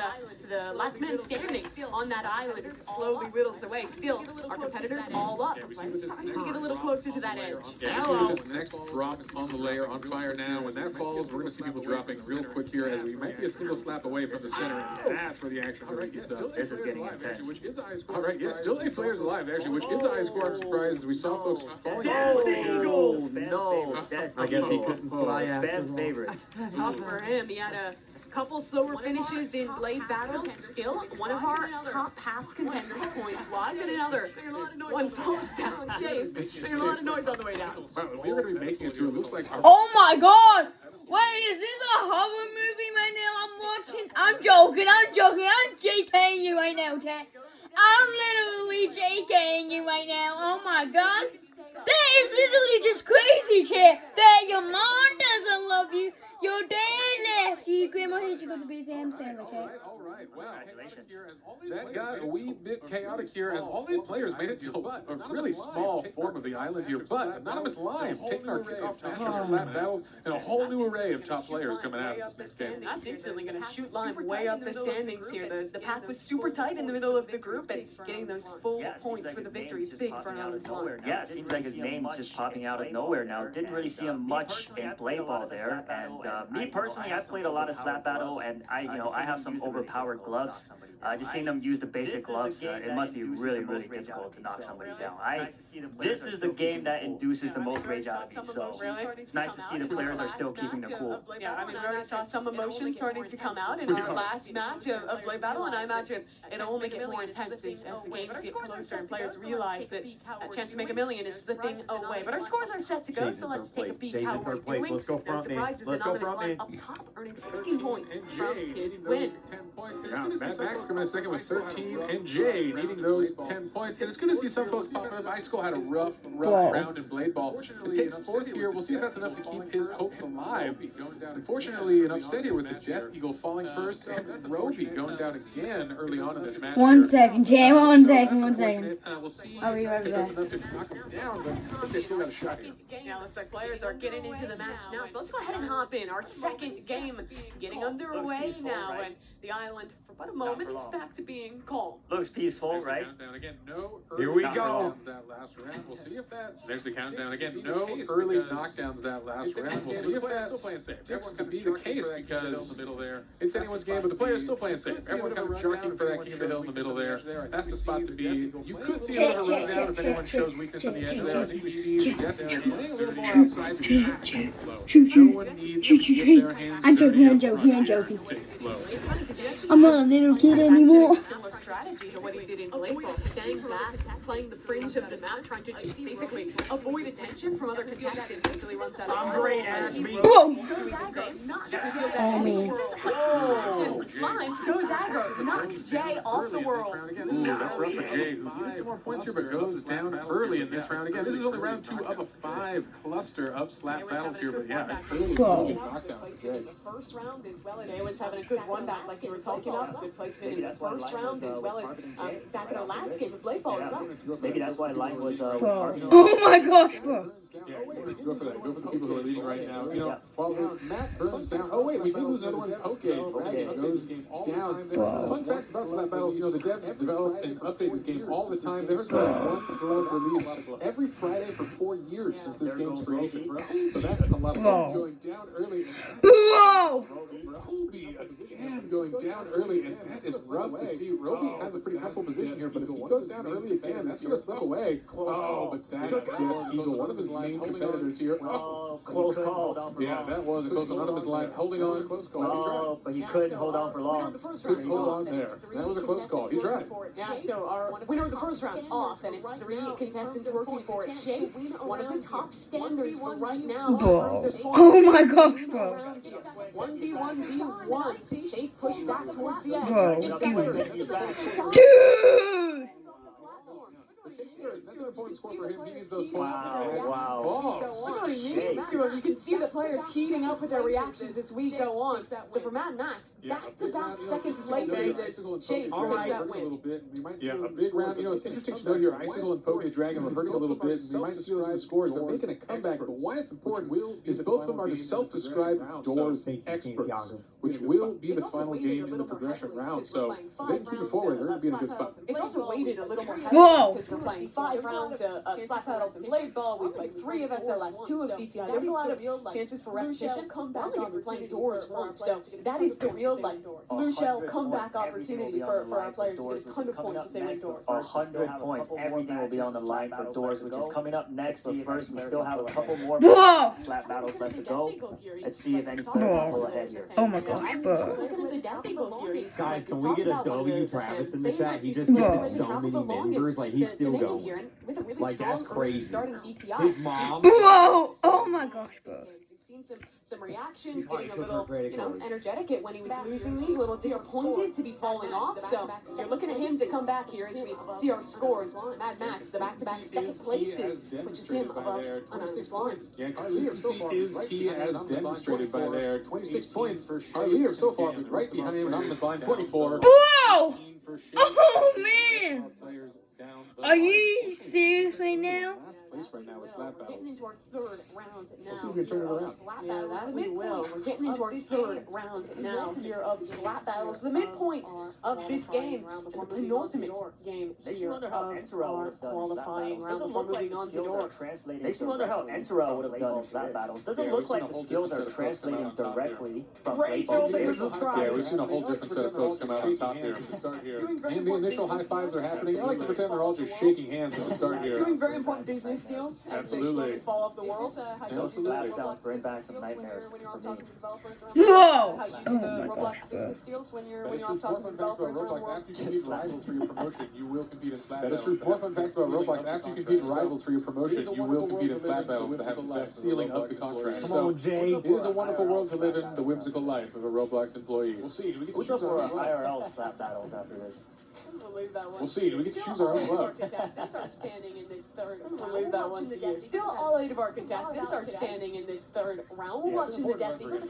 Speaker 6: the last man standing on that island as it slowly whittles away. Still, our competitors all up. Let's starting to get a little closer to that edge.
Speaker 4: Yeah, you see this next drop on the layer on fire now. When that falls, we're going to see people dropping real quick here as we might be a single slap away from the center. And that's where the action really gets up.
Speaker 5: This is getting intense.
Speaker 4: All right, yeah, still 8 players alive, actually, which is the highest score. I'm surprised as we saw folks falling.
Speaker 5: Oh, no.
Speaker 13: I guess he couldn't fly after
Speaker 5: Fan favorite.
Speaker 6: Tough for him. He had a couple slower finishes in blade battles. Still, one of our top half contenders points-wise, and another one falls down. Shave. There's a lot of noise on the way down.
Speaker 4: Wow, we're going to be making it to it looks like...
Speaker 2: Oh my god! Wait, is this a horror movie right now I'm watching? I'm joking. I'm JKing you right now, chat. I'm literally JKing you right now. Oh my god. That is literally just crazy, chat. That your mom doesn't love you. Your dad left you. Grandma hates you because of his ham sandwich, chat.
Speaker 4: All right. Wow. That got a wee bit chaotic here as all 8 players made it to a really small form of the island here. But Anonymous Lime taking our kickoff match of slap battles and a whole new array of top players coming out of this game.
Speaker 6: That's instantly going to shoot Lime way up the standings here. The path was super tight in the middle of the group, and getting those full points for the victory is big for Anonymous Lime.
Speaker 5: Yeah, it seems like his name is just popping out of nowhere now. Didn't really see him much in Blade Ball there, and me personally, I've played a lot of slap battle, and I have some overpowered gloves. Just seeing them use the basic gloves, it must be really difficult to knock somebody down. This is the game that induces the most rage out of me, so it's nice to see the players are still keeping their cool.
Speaker 6: Yeah, I mean, we already saw some emotion starting to come out in our last match of Blade Battle, and I imagine it'll only get more intense as the games get closer and players realize that a chance to make $1 million is slipping away. But our scores are set to go, so let's take a peek how we're doing.
Speaker 13: Let's go
Speaker 6: No
Speaker 13: front me.
Speaker 6: surprises,
Speaker 13: Let's go
Speaker 6: Anonymous
Speaker 13: front me.
Speaker 6: Lime up top, earning 16 points from his win.
Speaker 4: 10 points. Yeah, Mad Max coming in second with 13, and Jay needing those 10 points. And it's good to see some folks popping up. Ice Skull had a rough round in Blade Ball. It takes 4th here. We'll see if that's enough to keep his hopes alive. Unfortunately, an upset here with the Death Eagle falling first, and Roby going down again early on in this match.
Speaker 2: 1 second, Jay. 1 second.
Speaker 4: We'll see
Speaker 2: I'll be right
Speaker 4: if that's
Speaker 2: back.
Speaker 4: enough to knock him down, but I think they still got a shot here.
Speaker 6: Now looks like players are getting into the match now, so let's go ahead and hop in. Our second game getting underway now, and the island, for about a moment, is back to being calm.
Speaker 5: Looks peaceful, right?
Speaker 4: Again, no
Speaker 13: Here we go.
Speaker 4: that last round. We'll see if that's... There's the countdown again. No early knockdowns that last round. We'll see if that's sticks to be the case because the middle there. It's anyone's game, but the player's still playing safe. Everyone kind of jockeying for that king of the hill in the middle there. That's the spot to be. You could see another run down if anyone shows weakness on the edge there. I think we see the Death Eagle playing a little more outside. No one needs
Speaker 2: I'm joking. I'm joking. I'm not a little kid anymore.
Speaker 6: Similar strategy to what he did in Blake Ball, staying back, playing the fringe of the map, trying to just basically avoid attention from other contestants until he runs out of
Speaker 1: I'm great, Ashby.
Speaker 2: Whoa!
Speaker 6: Oh
Speaker 2: man.
Speaker 6: Line goes aggro, knocks Jay off the world.
Speaker 4: Ooh, that's rough for Jay, who needs some more points here, but goes down early in this round again. This is only round 2 of a 5 cluster of slap battles here, but yeah, clearly knockdown for Jay.
Speaker 6: The first round as well as Jay was having a good one back like you were talking about, good placement in the first round as well as back in our last game of Blake Ball as well.
Speaker 5: Maybe that's why Line was targeting.
Speaker 2: Oh my gosh, bro.
Speaker 4: Yeah, go for that. Go for the people who are leading right now. You know, while Matt burns down. Oh wait, we did lose another one. Okay, goes down. Fun facts about slap battles. You know, the devs develop and update this game all the time. There's been one glove release every Friday for 4 years since this game's creation. So that's a lot of fun. Going down early.
Speaker 2: Whoa!
Speaker 4: Roby again going down early, and that is rough to see. Roby has a pretty comfortable position here, but if he goes down early again, that's going to slip away. Oh, but that's Death Eagle, one of his main competitors here.
Speaker 5: Oh, close call.
Speaker 4: Yeah, that was a close one. None of his line holding on. Close call.
Speaker 5: Oh, but he couldn't hold on for long.
Speaker 4: Couldn't hold on there. That was a close call. He's right.
Speaker 6: Yeah, so our winner of the first round off, and it's 3 contestants working for it. Jay, one of the top standards for right now.
Speaker 2: Oh my gosh, bro.
Speaker 6: 1v1v1. Jay pushed back towards the edge.
Speaker 2: Bro, dude!
Speaker 4: That's an important score for him. He needs those points.
Speaker 5: Wow.
Speaker 6: Look what he means to him. You can see the players heating up with their reactions as we go on. So for Mad Max, back-to-back second places as Jay takes that win.
Speaker 4: Yeah, a big round. You know, it's interesting to note here, Icicle and Poke Dragon were hurting a little bit. We might see some scores. They're making a comeback, but why it's important is both of them are the self-described doors experts, which will be the final game in the progression round. So if they can keep it forward, they're going to be in a good spot.
Speaker 6: It's also weighted a little more heavily because we're playing 5 rounds of slap battles and blade ball. We played 3 of SLS, 2 of DTI. There's a lot of chances for repetition. Only if you're playing doors once, so that is the real blue shell comeback opportunity for our players to get a ton of points if they win doors.
Speaker 5: 100 points. Everything will be on the line for doors, which is coming up next. But first, we still have a couple more slap battles left to go. Let's see if any player can pull ahead here.
Speaker 2: Oh my gosh, bro.
Speaker 13: Guys, can we get a W Travis in the chat? He just gifted so many members. Like, he's still going. Like, that's crazy. His mom.
Speaker 2: Whoa! Oh my gosh, bro.
Speaker 6: We've seen some reactions, getting a little, energetic when he was losing these, a little disappointed to be falling off. So you're looking at him to come back here as we see our scores. Mad Max, the back-to-back second places, which is him above anonymous lines.
Speaker 4: Yeah, consistency is key as demonstrated by there. 26 points. Our leader so far, but right behind him, anonymous line 24.
Speaker 2: Whoa! Oh man! Are you serious right now?
Speaker 4: Place right now with slap battles.
Speaker 6: Getting into our 3rd round now.
Speaker 4: Let's see if we can turn it around.
Speaker 6: Yeah, that we will. We're getting into our 3rd round now here of slap battles. The midpoint of this game, and the penultimate game here of our qualifying round before moving on to doors.
Speaker 5: Makes me wonder how Entero would have done in slap battles. Doesn't look like the skills are translating directly from play ball to this.
Speaker 4: Yeah, we've seen a whole different set of folks come out on top here to start here. And the initial high fives are happening. I like to pretend they're all just shaking hands at the start here.
Speaker 6: Doing very important business deals as they slowly fall off the world.
Speaker 5: Those slap sounds bring back some nightmares for me.
Speaker 2: Whoa!
Speaker 6: How you do the Roblox business deals when you're off talking to developers around the world.
Speaker 4: After you compete rivals for your promotion, you will compete in slap battles. That is true. More fun facts about Roblox. After you compete rivals for your promotion, you will compete in slap battles to have the best ceiling of the contract.
Speaker 13: Come on, Jay.
Speaker 4: It is a wonderful world to live in, the whimsical life of a Roblox employee. We'll see.
Speaker 5: Who's up for IRL slap battles after this?
Speaker 4: We'll see. Do we get to choose our own club?
Speaker 6: Contestants are standing in this 3rd round. We'll leave that one to you. Still, all 8 of our contestants are standing in this 3rd round. We're watching the Death Eagle. We've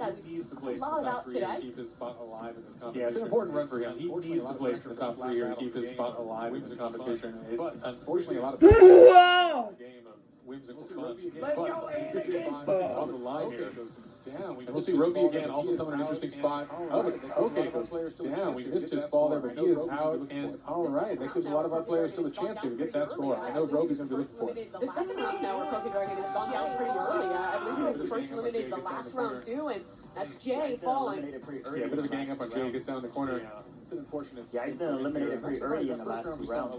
Speaker 6: talked a lot about today.
Speaker 4: Keep his spot alive in this competition. Yeah, it's an important run for him. He needs to place in the top 3 here to keep his spot alive in this competition. It's unfortunately a lot of
Speaker 2: Whoa!
Speaker 4: game of whimsical fun.
Speaker 13: Let's go,
Speaker 4: On the line here goes down. And we'll see Roby again, also some interesting spot. Oh, but okay, goes down. We missed his fall there, but he is out. And all right, that gives a lot of our players still a chance here to get that score. I know Roby's going to be looking for it.
Speaker 6: The second round now, where Poke Dragon has gone down pretty early. I believe he was the first eliminated the last round too, and That's Jay falling.
Speaker 4: Yeah, a bit of a gang up on Jay. Gets down in the corner. It's an unfortunate.
Speaker 5: Yeah, he's been eliminated pretty early in the last 2 rounds.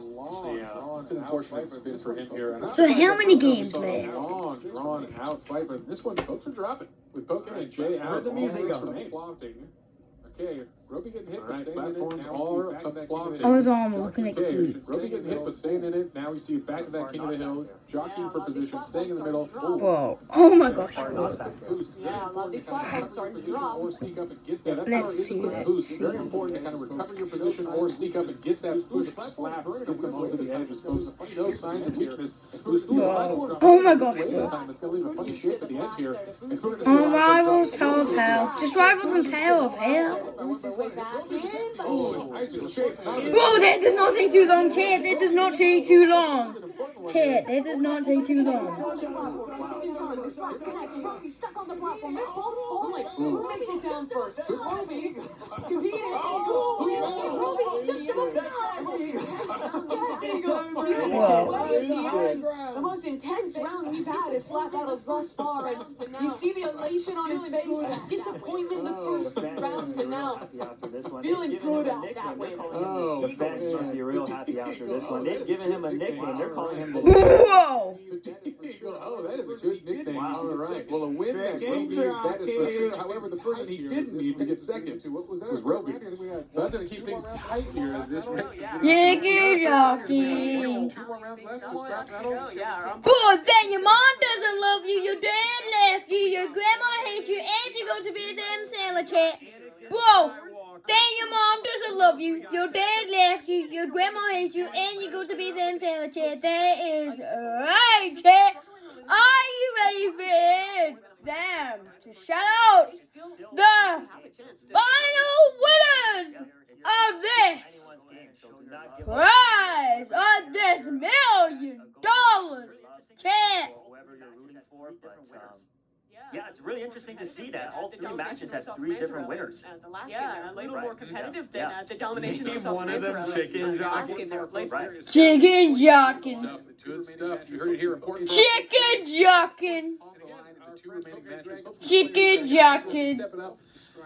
Speaker 4: It's an unfortunate spin for him here.
Speaker 2: So how many games left?
Speaker 4: Long, drawn out fight, but this one, folks are dropping with Poke and Jay out.
Speaker 13: Where'd the music go?
Speaker 4: Flopping. Okay, Roby getting hit, but staying in it. Now we see back to that
Speaker 2: I was on looking at
Speaker 4: okay,
Speaker 2: the
Speaker 4: Roby getting hit, but staying in it. Now we see back to that King of the Hill, jockeying for position, staying in the middle.
Speaker 2: Whoa. Oh my gosh.
Speaker 4: Boost.
Speaker 6: Yeah, I love these platforms starting to drop.
Speaker 4: Or sneak up and get that. That
Speaker 2: Let's see,
Speaker 4: boost. Very important to kind of recover your position or sneak up and get that push slap. Get them over the edge. Boost. No signs of weakness. Boost.
Speaker 2: Oh my gosh.
Speaker 4: This time it's going to leave a funny shape at the end here.
Speaker 2: Oh, Rivals, Tower of Hell. Just Rivals and Tower of Hell.
Speaker 6: Boost his way back in.
Speaker 2: Whoa, that does not take too long, Chad. That does not take too long. Chad, that does not take too long.
Speaker 6: The slap connects. Roby stuck on the platform. They're both falling. Who makes it down first? Roby competing. Roby just about the most intense round we've had is slap battles thus far, and you see the elation on his face, disappointment in the first round, and now feeling good after that win.
Speaker 5: The fans must be real happy after this one. They've given him a nickname. They're calling him the...
Speaker 2: Whoa!
Speaker 4: Oh, that is a good nickname. All right. Well, a win that Roby is, that is for sure. However, the person he didn't need to get second was Roby. So that's going to keep things tight here as this race.
Speaker 2: Jiggy jockey.
Speaker 4: 2 more rounds left to slap battles.
Speaker 2: But then your mom doesn't love you, your dad left you, your grandma hates you, and you go to be a sandwich chat. Whoa! Then your mom doesn't love you, your dad left you, your grandma hates you, and you go to be a sandwich chat. That is right, chat. Are you ready for them to shout out the final winners of this prize of this $1 million chat?
Speaker 5: Yeah, it's really interesting to see that all 3 matches had 3 different winners.
Speaker 6: Yeah, a little more competitive than the domination of
Speaker 13: One of them chicken jockey.
Speaker 2: Chicken jockin'.
Speaker 4: Good stuff. You heard it here. Important.
Speaker 2: Chicken jockin'. Chicken jockin'.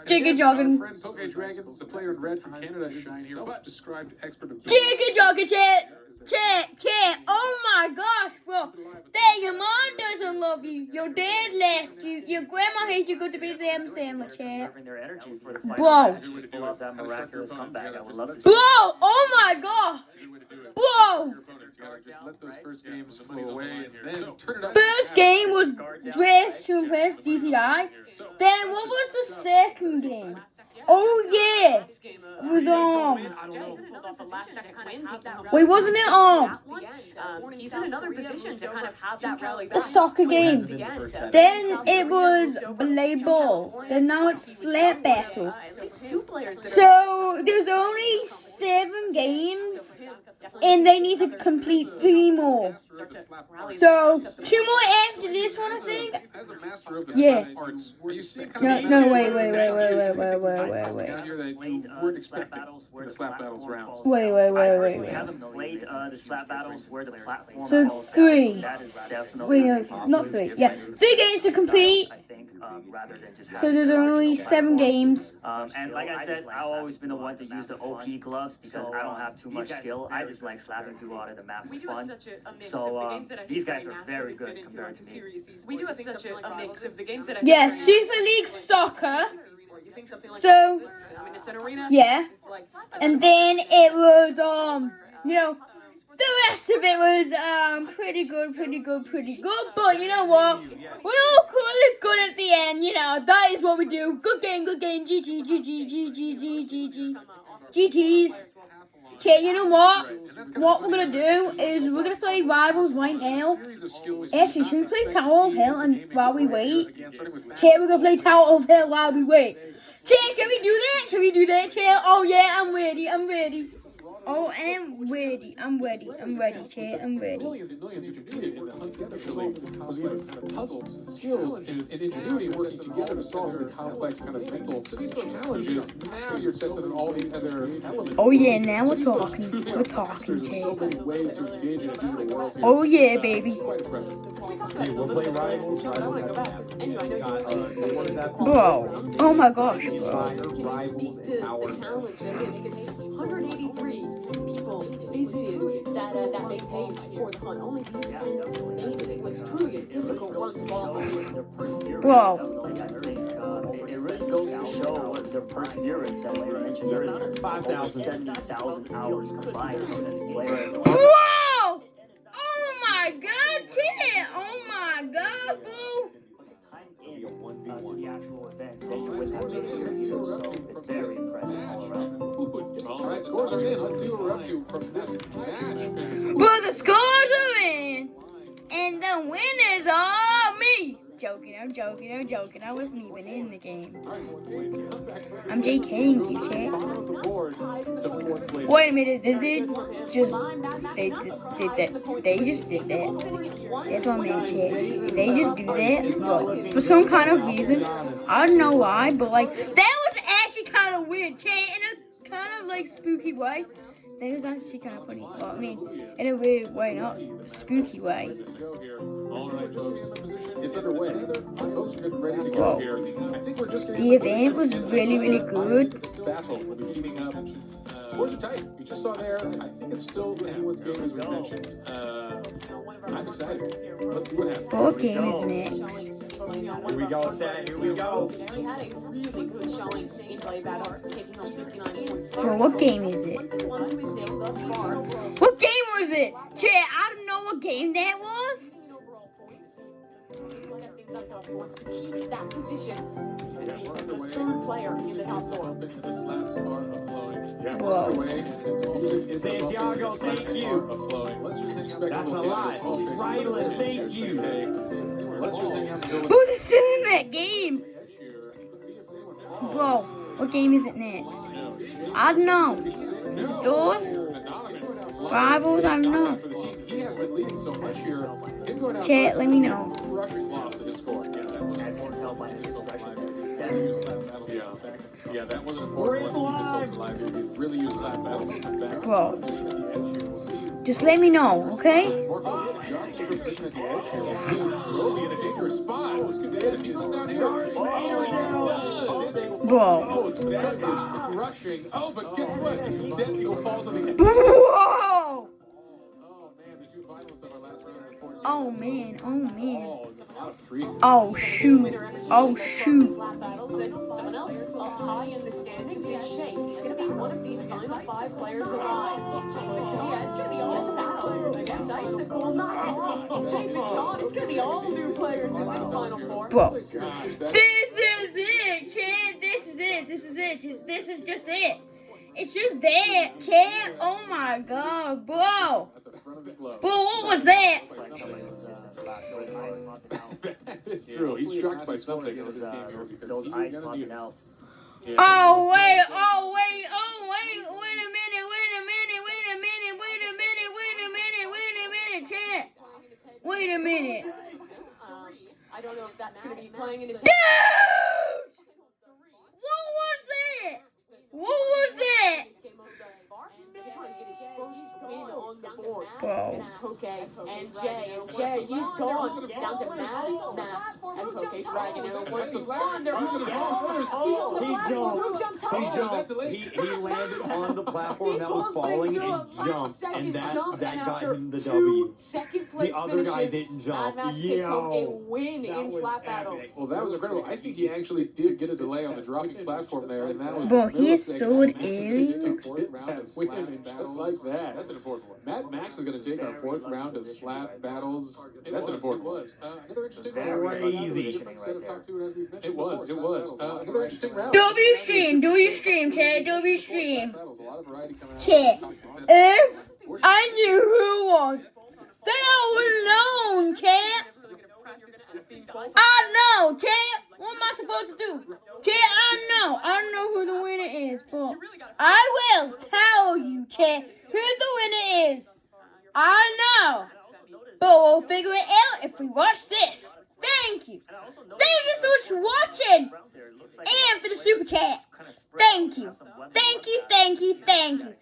Speaker 2: Chicken jockin'.
Speaker 4: Friend Poke Dragon, the player in red from Canada, is a self-described expert of
Speaker 2: Chicken jockin', chat. Chat. Oh my gosh, bro. That your mom doesn't love you. Your dad left you. Your grandma hates you. Go to be Sam Sandler, chat. Bro.
Speaker 5: That miraculous comeback. I would love to see.
Speaker 2: Bro. Oh my gosh. Bro.
Speaker 4: Just let those first games flow away and then turn it up.
Speaker 2: First game was Dress to Impress DCI. Then what was the second game? Oh yeah, it was wait, wasn't it
Speaker 6: he's in another position to kind of have that rally
Speaker 2: the soccer game? Then it was Blade Ball. Then now it's Slap Battles. So there's only 7 games, and they need to complete 3 more. So 2 more after this one, I think. Yeah. No, wait.
Speaker 4: Wait.
Speaker 5: We haven't played the slap battles where the platform.
Speaker 2: So 3. Wait, not 3. Yeah, 3 games to complete.
Speaker 5: Rather than just
Speaker 2: So there's only 7 games.
Speaker 5: And like I said, I've always been the one to use the OP gloves because I don't have too much skill. I just like slapping people out of the map for fun. So these guys are very good compared to me.
Speaker 6: We do have such a mix of the games that
Speaker 2: Yeah, Super League Soccer. So, yeah. And then it was, the rest of it was pretty good. But you know what? We all call it good at the end. That is what we do. Good game. GG's. Okay, you know what? What we're gonna do is we're gonna play Rivals right now. Actually, should we play Tower of Hell while we wait? Okay, we're gonna play Tower of Hell while we wait. Okay, shall we do that? Chair? Oh yeah, I'm ready. Oh, I'm ready. I'm ready, chat. I'm ready.
Speaker 4: Millions and millions which are needed in the hunt together was kind of puzzles and skills and ingenuity working together to solve really complex kind of mental challenges. Now you're tested on all these other elements.
Speaker 2: Oh yeah, now we're talking. We're talking,
Speaker 4: There's so many ways to engage in a digital world here.
Speaker 2: Oh yeah, baby.
Speaker 4: Quite impressive.
Speaker 13: Hey, we'll play Rivals.
Speaker 2: Bro, oh my gosh, bro.
Speaker 13: Rivals and Tower.
Speaker 6: 183 people visited that main page for the hunt. Only these 10 made it. It was truly a difficult run to follow.
Speaker 2: Bro.
Speaker 5: It really goes to show their perseverance, and like I mentioned earlier, 70,000 hours combined from this player.
Speaker 2: Whoa! Oh my god, kid! Oh my god, boo!
Speaker 5: To the actual event, and you're with that video, so very impressive all around.
Speaker 4: All right, scores are in. Let's see what we're up to from this match.
Speaker 2: But the scores are in, and the winners are me. I'm joking. I wasn't even in the game. I'm JKing you, chat. Wait a minute, did they just did that? They just did that. That's what I meant, chat. They just do that, but for some kind of reason, I don't know why, but like that was actually kind of weird, chat, in a kind of like spooky way. That was actually kind of funny. Well, I mean, in a weird way, not spooky way.
Speaker 4: All right, folks. It's underway. Folks are getting ready to go here. I think we're just getting
Speaker 2: the event was really, really good.
Speaker 4: Battle will be heating up. Scores are tight. You just saw there. I think it's still anyone's game, as we mentioned. I'm excited. Let's see what happens.
Speaker 2: What game is next?
Speaker 13: Here we go, chat. Here we go.
Speaker 6: We had a really good showing in play battles, taking on 59 points.
Speaker 2: Bro, what game is it? What game was it? Chat, I don't know what game that was.
Speaker 6: He wants to keep that position and be the third player in the top four.
Speaker 4: The slaps are flowing.
Speaker 13: Whoa. Santiago, thank you.
Speaker 4: Let's just expect
Speaker 13: that's a lot. Rylan, thank you.
Speaker 4: Let's just hang out and
Speaker 2: Bro, they're still in that game. Bro, what game is it next? I don't know. Is it Doors? Rivals? I don't know.
Speaker 4: He has been leading so much here.
Speaker 2: Chat, let me know.
Speaker 4: Lost to his score. Yeah, that was an important one. This holds alive here. He really used slap battles to come back.
Speaker 2: Bro, just let me know, okay?
Speaker 4: Position at the edge here. We'll see. Will be in a dangerous spot. This could be it if he was down here.
Speaker 2: Bro.
Speaker 4: That is crushing. Oh, but guess what? Dead still falls on the end.
Speaker 2: Whoa!
Speaker 4: Oh, man, the two finalists of our last round are reported.
Speaker 2: Oh, man. Oh, man.
Speaker 4: Oh,
Speaker 2: oh, shoot. Oh, shoot.
Speaker 6: Someone else up high in the standings is Shape. He's going to be one of these final 5 players alive. So yeah, it's going to be all battle against Icicle. Shape is gone. It's going to be all new players in this final 4.
Speaker 2: Bro, this is it, kid. This is it. This is just it. It's just that, kid. Oh my god, bro. Bro, what was that?
Speaker 4: That is true. He's shocked by something in this game here because he's going to need out.
Speaker 2: Oh, wait a minute,
Speaker 6: I don't know if that's going to be playing in his head.
Speaker 2: Dude! What was that?
Speaker 6: He's trying to get his first win on the board.
Speaker 2: Bro.
Speaker 6: It's Poke and Jay. And Jay, he's gone down to Max. And Poke's dragging it over. He's gone. They're all
Speaker 13: He jumped. He landed on the platform that was falling and jumped. And that got him the W.
Speaker 6: Second place
Speaker 13: the other guy didn't jump.
Speaker 6: Max takes home a win in slap battles.
Speaker 4: Well, that was incredible. I think he actually did get a delay on the dropping platform there, and that was
Speaker 2: bro, he is so aerial.
Speaker 4: Just like that. That's an important one. Mad Max is going to take our 4th round of slap battles. That's an important one. Another interesting round.
Speaker 13: Crazy.
Speaker 4: It was. Another interesting round.
Speaker 2: Do your stream, chat. Do your stream. Chat. If I knew who it was, then I would have known, chat. I know, chat. What am I supposed to do? Chat, I know. I don't know who the winner is, but I will tell you, chat, who the winner is. I know. But we'll figure it out if we watch this. Thank you. Thank you so much for watching. And for the super chats. Thank you. Thank you, thank you, thank you.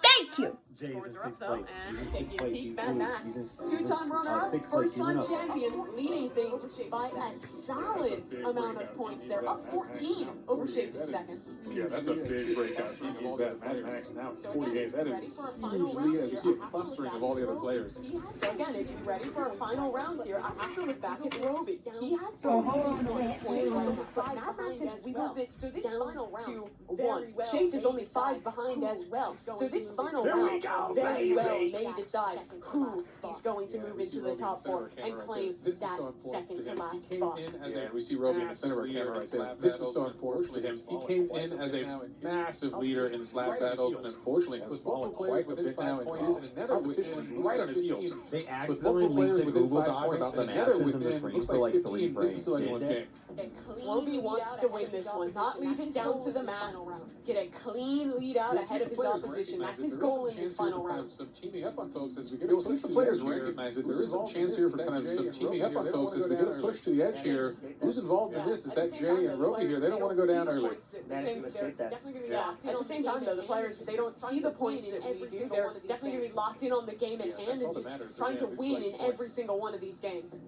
Speaker 2: Thank you.
Speaker 13: Jay's in 6th place. He's in 6th place.
Speaker 6: Peak Mad Max, two-time runner-up, first-time champion, leading things by a solid amount of points there, up 14 over Schaefer second.
Speaker 4: Yeah, that's a big breakout. Speaking of that, Mad Max now 48. That is a huge lead as you see a clustering of all the other players.
Speaker 6: So again, is he ready for our final rounds here? I have to look back at Roby. He has some points right now, but Mad Max has wheeled it down to 1. Schaefer is only 5 behind as well. So this final round very well may decide who is going to move into the top 4 and claim that second to last spot.
Speaker 4: And we see Roby in the center of our camera right there. This was so important for him. He came in as a massive leader in slap battles and unfortunately has fallen quite a bit now and is in another competition right on his heels.
Speaker 13: They accidentally linked the Google Doc about the matches in the screen for like 3 frames.
Speaker 4: This is still anyone's game.
Speaker 6: Roby wants to win this one, not leave it down to the mat. Get a clean lead out ahead of his opposition. That's his goal in this final round.
Speaker 4: Some teaming up on folks as we get since the players recognize it, there is some chance here for kind of some teaming up on folks as we get a push to the edge here. Who's involved in this? Is that Jay and Roby here? They don't want to go down early.
Speaker 6: At the same time, though, the players, they don't see the points that we do. They're definitely going to be locked in on the game at hand and just trying to win in every single one of these games.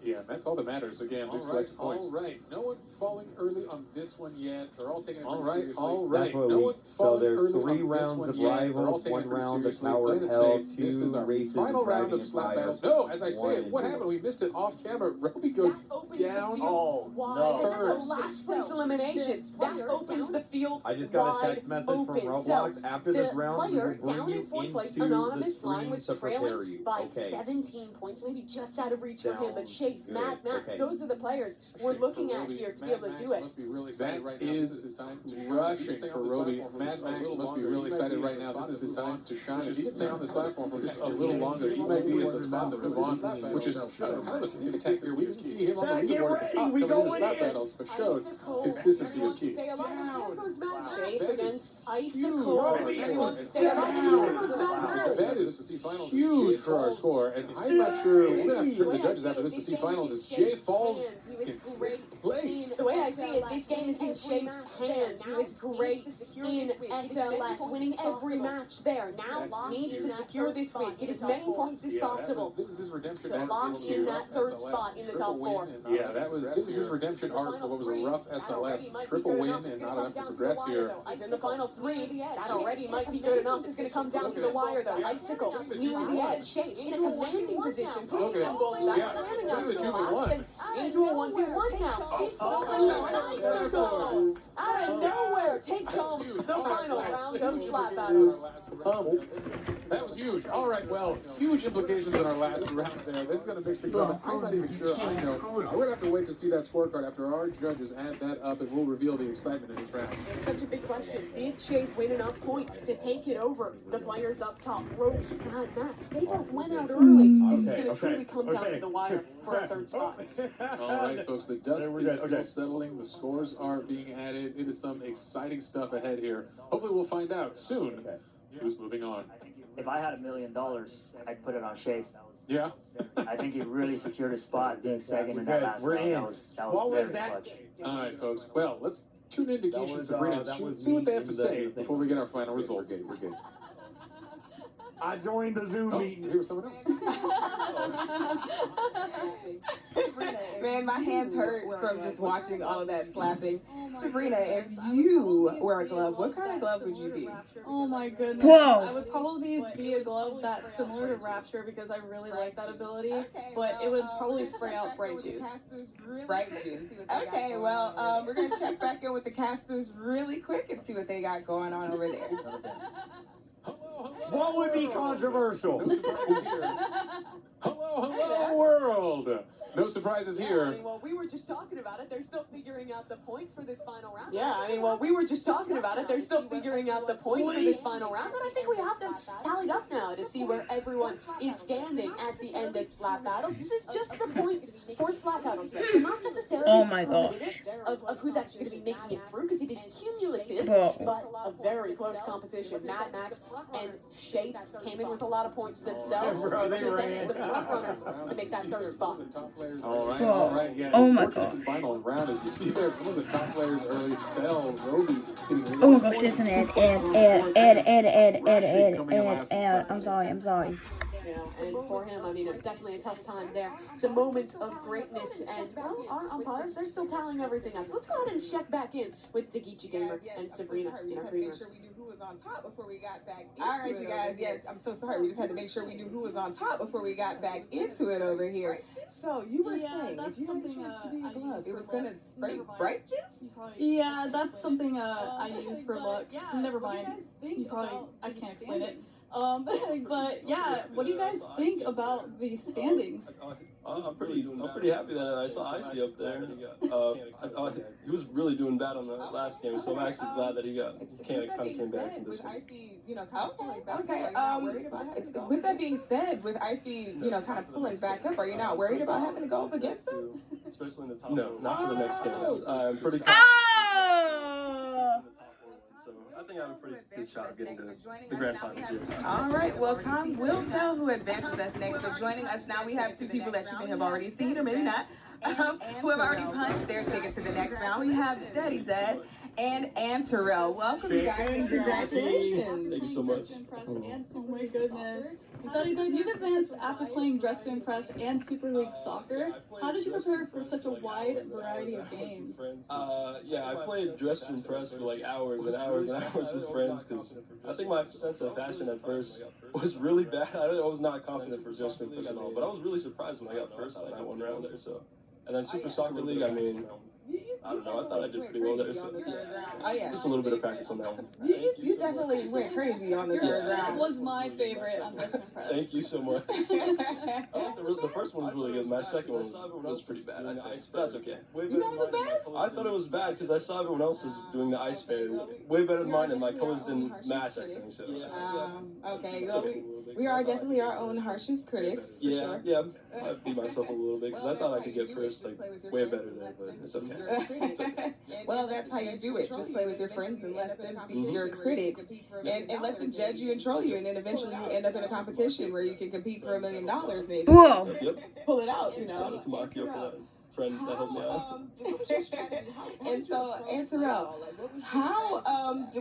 Speaker 4: Yeah, that's all that matters. Again, just collect points. All right, no one falling early on this one yet. They're all taking it seriously. All right,
Speaker 13: That's what
Speaker 4: no one
Speaker 13: so
Speaker 4: falling
Speaker 13: there's
Speaker 4: early
Speaker 13: 3
Speaker 4: on this
Speaker 13: rounds
Speaker 4: one
Speaker 13: of
Speaker 4: yet. They're all
Speaker 13: rivals,
Speaker 4: taking
Speaker 13: 1
Speaker 4: it pretty
Speaker 13: round of
Speaker 4: seriously.
Speaker 13: Tower
Speaker 4: Playing
Speaker 13: of
Speaker 4: it
Speaker 13: Hell,
Speaker 4: safe. This is
Speaker 13: 2
Speaker 4: our
Speaker 13: races
Speaker 4: final
Speaker 13: of
Speaker 4: round
Speaker 13: driving
Speaker 4: of slap
Speaker 13: fire.
Speaker 4: battles. No, as I say it,
Speaker 13: 1
Speaker 4: what happened? We missed it off camera. Roby goes down.
Speaker 6: Oh, no. That's
Speaker 4: First.
Speaker 6: a last place elimination. That opens the field
Speaker 13: I just got a
Speaker 6: wide
Speaker 13: text message from
Speaker 6: open.
Speaker 13: Roblox.
Speaker 6: So,
Speaker 13: After this
Speaker 6: the
Speaker 13: round, we will
Speaker 6: player down
Speaker 13: bring
Speaker 6: in 4th
Speaker 13: you
Speaker 6: place,
Speaker 13: into the
Speaker 6: Anonymous line was
Speaker 13: screen to prepare
Speaker 6: trailing
Speaker 13: you.
Speaker 6: by
Speaker 13: Okay.
Speaker 6: 17 points, maybe just out of reach for him. But
Speaker 13: Sounds
Speaker 6: Shafe,
Speaker 13: good.
Speaker 6: Mad Max,
Speaker 13: Okay.
Speaker 6: those are the players we're looking at here to be able to do it.
Speaker 4: Must be really excited right now. This is his time to rushing for Roby. Mad Max must be really excited right now. This is his time to shine. If he can stay on this platform for just a little longer, he might be in the spot to move on, which is kind of a sneak attack here. We didn't see him on the leaderboard at the top coming into slap battles, but showed consistency is key.
Speaker 6: Shafe against Icicle.
Speaker 4: That is huge for our score, and I'm not sure. We're going to have to turn to the judges after this to see finals as Jay falls in 6th place.
Speaker 6: The way I see it, this game is in Shafe's hands. He was great in SLS, winning every match there. Now needs to secure this win, get as many points as possible
Speaker 4: This is his redemption
Speaker 6: to
Speaker 4: arc
Speaker 6: lock in that 3rd
Speaker 4: SLS.
Speaker 6: spot in the
Speaker 4: Triple
Speaker 6: top 4.
Speaker 4: win and yeah, this is his redemption arc for what was a rough SLS. Triple win and not enough to progress here.
Speaker 6: He's in the final 3. That already might be good enough. It's going to come down to the wire, though. Icicle near the edge. Shafe in a commanding position.
Speaker 4: Okay. Yeah, that you've won.
Speaker 6: Into a 1v1 now. Icicle out of nowhere takes home the final round of slap battles.
Speaker 4: That was huge. All right, well, huge implications in our last round there. This is going to mix things up. I'm not even sure I know. We're going to have to wait to see that scorecard after our judges add that up, and we'll reveal the excitement in this round.
Speaker 6: It's such a big question. Did Shafe win enough points to take it over the players up top? Roby, Mad Max, they both went out early. This is going to truly come down to the wire for a 3rd spot.
Speaker 4: All right, folks, the dust is still settling. The scores are being added. It is some exciting stuff ahead here. Hopefully we'll find out soon who's moving on.
Speaker 5: If I had $1 million, I'd put it on Shafe.
Speaker 4: Yeah?
Speaker 5: I think he really secured his spot, being second in that last round. That was very clutch.
Speaker 4: All right, folks. Well, let's tune in to Geisha and Sabrina and see what they have to say before we get our final results.
Speaker 13: We're good.
Speaker 1: I joined the Zoom meeting.
Speaker 4: Here was someone else.
Speaker 7: Man, my hands hurt from just watching all of that slapping. Sabrina, if you were a glove, what kind of glove would you be?
Speaker 8: Oh my goodness.
Speaker 2: Whoa.
Speaker 8: I would probably be a glove that's similar to Rapture because I really like that ability, but it would probably spray out bright juice.
Speaker 7: Bright juice. Okay, well, we're going to check back in with the casters really quick and see what they got going on over there.
Speaker 1: What would be controversial?
Speaker 4: Hello, world! No surprises
Speaker 6: Yeah,
Speaker 4: here.
Speaker 6: I mean, well, we were just talking about it. They're still figuring out the points for this final round.
Speaker 7: Yeah, I mean, well, we were just talking about it. They're still figuring out the points for this final round, and I think we have them tallied up now to see where everyone is standing at the end of slap battles. This is just the points for slap battles, so not necessarily
Speaker 2: Oh my gosh.
Speaker 6: of who's actually going to be making it through, because it is cumulative,
Speaker 2: Bro.
Speaker 6: but a very close competition. Mad Max and Shape came in with a lot of points themselves,
Speaker 13: Bro, they
Speaker 6: but then
Speaker 13: ran.
Speaker 6: it's the front runners to make that third spot.
Speaker 4: All right,
Speaker 2: Bro.
Speaker 4: all right. Yeah,
Speaker 2: Oh my
Speaker 4: unfortunate
Speaker 2: gosh.
Speaker 4: final round, as you see there, some of the top players early fell. Roby getting
Speaker 2: Oh my gosh, there's an ad. I'm sorry.
Speaker 6: Yeah, and for him, I mean, definitely a tough time there. Some moments of greatness, and well, our umpires, they're still tallying everything up. So let's go ahead and check back in with Dagichi Gamer and Sabrina in our
Speaker 7: Make sure we knew who was on top before we got back into it. All right, you guys. Yeah, I'm so sorry. We just had to make sure we knew who was on top before we got back into it over here. So you were saying if you had a chance to be a glove, it was gonna spray bright juice?
Speaker 8: Yeah, that's something I use for luck. Never mind. You probably I can't explain it. But yeah, what do you guys think about the standings?
Speaker 16: I'm pretty happy that I saw Icy up there. He was really doing bad on the last game, so I'm actually glad that he kind of came back from this one.
Speaker 7: Icy, okay. With that being said, with Icy, kind of pulling back up, are you not worried about having to go up against him?
Speaker 16: Especially in the top. No, not for the next games. I'm pretty. So I think I have a pretty good shot of getting to the grand finals here.
Speaker 7: All right, well, time will tell who advances us next. But joining us now, we have two people that you may have already seen, or maybe not, who have already punched their ticket to the next round. We have Daddy Dad and Terrell. Welcome, guys, and congratulations.
Speaker 16: Thank you so much.
Speaker 8: Oh my goodness. Daddy Dad, you've advanced after playing Dress to Impress and Super League Soccer. How did you prepare for such a wide variety of games?
Speaker 16: Yeah, I played Dress to Impress for like hours and hours and hours with friends because I think my sense of fashion at first was really bad. I was not confident for Dress to Impress at all, but I was really surprised when I got first like that one round there. So, and then Super Soccer League, I mean, I don't know. I thought I did pretty well there. So, just a little bit of practice on that one.
Speaker 7: You definitely went crazy on the third round.
Speaker 8: That was my favorite on Dress to Impress.
Speaker 16: Thank you so much. I like the first one was really good. My second one was pretty bad, I think. But that's okay.
Speaker 7: You thought it was bad?
Speaker 16: I thought it was bad because I saw everyone else is doing the ice fair way better than mine, and my colors didn't match, I think. So.
Speaker 7: Okay, well, we are definitely our own harshest critics, for sure.
Speaker 16: Yeah, I beat myself a little bit because I thought I could get first, like, way better there, but it's okay.
Speaker 7: Well, that's how you do it. Just play with your friends and let them be your critics and let them judge you and troll you, and then eventually you end up in a competition where you can compete for $1 million, maybe.
Speaker 2: Whoa.
Speaker 16: Yep.
Speaker 7: Pull it out,
Speaker 16: Shout out to Makio for that friend that helped me out.
Speaker 7: And Terrell,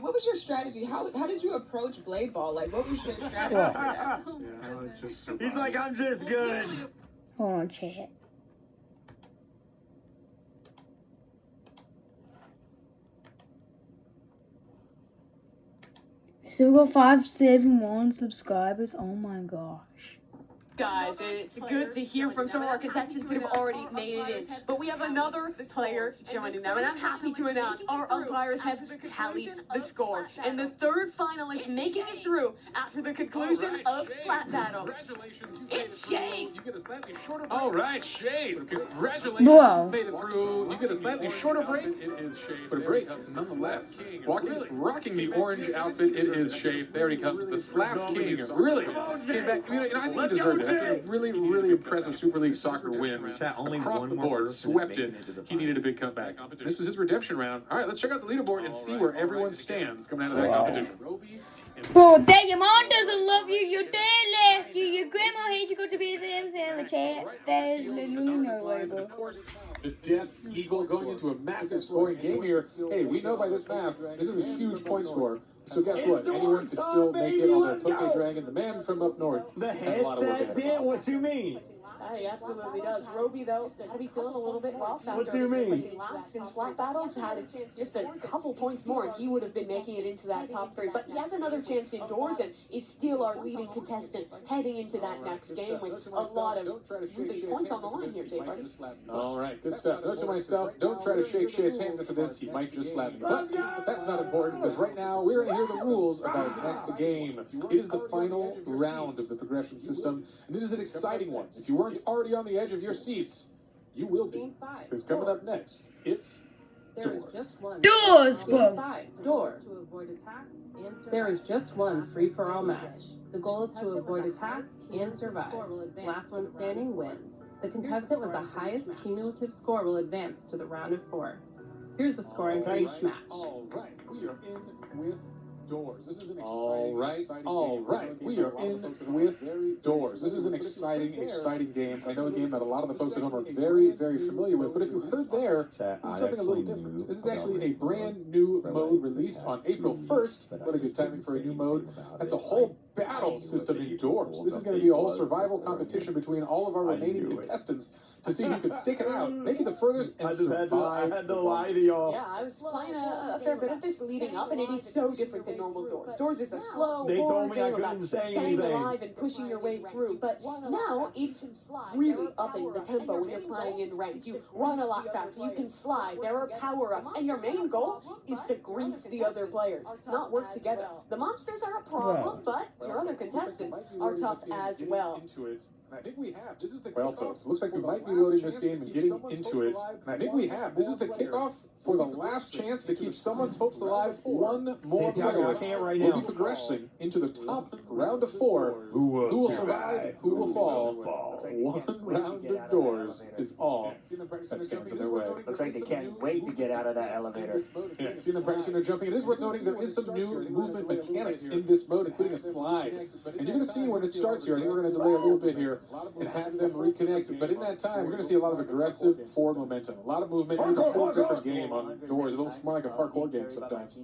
Speaker 7: what was your strategy? How did you approach Blade Ball? Like, what was your strategy for that?
Speaker 13: He's like, I'm just good.
Speaker 2: Hold on, chat. Still got 571 subscribers. Oh my gosh.
Speaker 6: Guys, it's good to hear from some of our contestants that have already made it in. But we have another player joining them, and I'm happy to announce our umpires have tallied the score. And the third finalist making it through after the conclusion of Slap Battle. It's Shade.
Speaker 4: All right, Shade. Congratulations.
Speaker 2: Whoa.
Speaker 4: You made it through. You get a slightly shorter break. It is Shade, but a break nonetheless. Rocking the orange outfit, it is Shade. There he comes, the Slap King. Really came back. I think he deserved it. Really, really impressive Super League Soccer wins across the board. Swept it. He needed a big comeback. This was his redemption round. All right, let's check out the leaderboard and see where everyone stands coming out of that competition.
Speaker 2: Bro, that your mom doesn't love you, your dad left you, your grandma hates you, go to BSMs in the chat. There's literally no way, bro.
Speaker 4: Of course, the Death Eagle going into a massive scoring game here. Hey, we know by this math, this is a huge point score. So guess what? Anyone can still make it on the Poke Dragon. The man from up north.
Speaker 13: The headset did? What you mean?
Speaker 6: He absolutely does. Roby, though, had to be feeling a little bit rough after
Speaker 13: What do you mean?
Speaker 6: placing last in slap battles. Had just a couple points more, and he would have been making it into that top three. But he has another chance indoors, and is still our leading contestant heading into that next game with a lot of really points on the line here, Jay Buddy.
Speaker 4: All right, good stuff. Note to myself, don't try to shake Shade's hand for this. He might just slap me. But that's not important, because right now we're going to hear the rules of our next game. It is the final round of the progression system, and it is an exciting one. If you weren't already on the edge of your seats, you will be. Because coming up next, it's
Speaker 11: There is
Speaker 4: Doors.
Speaker 11: just one.
Speaker 2: Doors,
Speaker 11: Game
Speaker 2: bro.
Speaker 11: 5. Doors. There is just one free-for-all match. The goal is to avoid attacks and survive. Last one standing wins. The contestant with the highest cumulative score will advance to the round of 4. Here's the scoring for each match.
Speaker 4: All right, we are in with Doors. This is an exciting, we are in with Doors. This is an exciting game. I know a game that a lot of the folks at home are very, very familiar with. But if you heard there, this is something a little different. This is actually a brand new mode released on April 1st. What a good timing for a new mode. That's a whole battle system indoors. This is going to be a whole survival competition between all of our remaining contestants to see who can stick it out, make it the furthest, and survive.
Speaker 13: I had to lie to y'all.
Speaker 6: Yeah, I was playing a fair bit of this leading up, and it is so different than normal Doors. Doors is a slow,
Speaker 13: They told
Speaker 6: boring
Speaker 13: me I
Speaker 6: game about
Speaker 13: couldn't say
Speaker 6: staying
Speaker 13: anything.
Speaker 6: alive and pushing your way through. But now it's really upping the tempo when you're playing in ranks. You run a lot faster, you can slide, there are power-ups, and your main goal is to grief the other players, not work together. The monsters are a problem, but your other contestants are tough as well.
Speaker 4: And I think we have. This is the well, folks. Looks like we might be loading this game and getting into it. And I think we have. This is the kickoff for the last chance to keep someone's hopes alive. One more player will be progressing into the top round of 4. Who will survive? Who will fall? One round of Doors is all that stands in their way.
Speaker 5: Looks like they can't wait to get out of that elevator.
Speaker 4: Yeah, see them practicing their jumping. It is worth noting there is some new movement mechanics in this mode, including a slide. And you're going to see when it starts here, I think we're going to delay a little bit here and have them reconnect. But in that time, we're going to see a lot of aggressive forward momentum. A lot of movement. It is a whole different game on Doors. It looks more like a parkour game sometimes.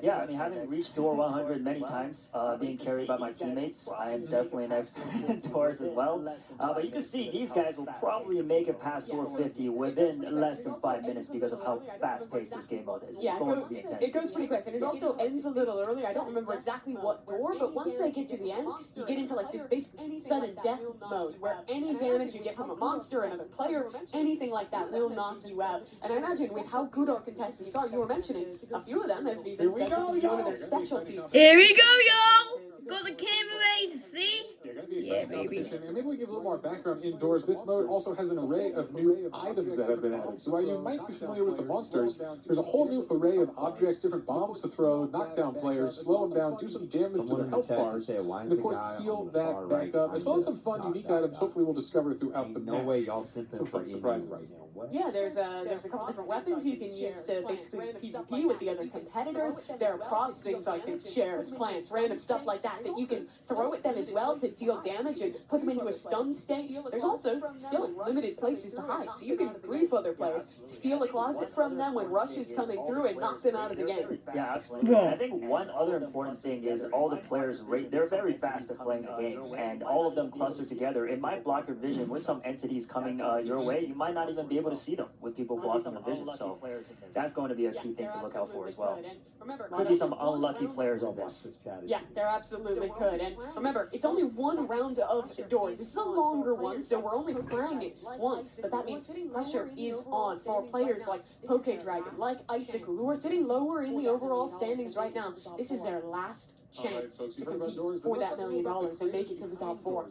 Speaker 5: Yeah, I mean, having reached door 100 many times, being carried by my teammates, I am definitely an expert in Doors as well. But you can see these guys will probably make it past door 50 within less than 5 minutes because of how fast-paced this game mode is.
Speaker 6: Yeah,
Speaker 5: It's going to be intense.
Speaker 6: it goes pretty quick, and it also ends a little early. I don't remember exactly what door, but once they get to the end, you get into like this basic sudden death mode, where any damage you get from a monster, another player, anything like that will knock you out. And I imagine with how good our contestants are, you were mentioning a few of them have even said this is one of their specialties.
Speaker 2: Here we go, y'all. Got the camera ready to see.
Speaker 4: Yeah, gonna be exciting competition. And maybe we give a little more background indoors. This mode also has an array of new items that have been added. So while you might be familiar with the monsters, there's a whole new array of objects, different bombs to throw, knock down players, slow them down, do some damage to their health bars, and of course heal that back up, as well as some fun, unique items. Hopefully we'll discover throughout the match. Some fun surprises.
Speaker 6: Yeah, there's a couple different weapons you can use to basically PvP with the other competitors. There are props, things like chairs, plants, random stuff like that you can throw at them as well to deal damage and put them into a stun state. There's also still limited places to hide, so you can grief other players, steal a closet from them when Rush is coming through and knock them out of the game.
Speaker 5: Yeah, absolutely. And I think one other important thing is all the players, they're very fast at playing the game, and all of them cluster together. It might block your vision with some entities coming your way. You might not even be able to see them with people blocking the vision, so that's going to be a key thing to look out for as well. Could be some unlucky players in this.
Speaker 6: Yeah, there absolutely could. And remember, it's only one round of Doors. This is a longer one, so we're only playing it once, but that means pressure is on for players like Poke Dragon, like Icicle, who are sitting lower in the overall standings right now. This is their last chance to compete for that $1 million and make it to the top 4.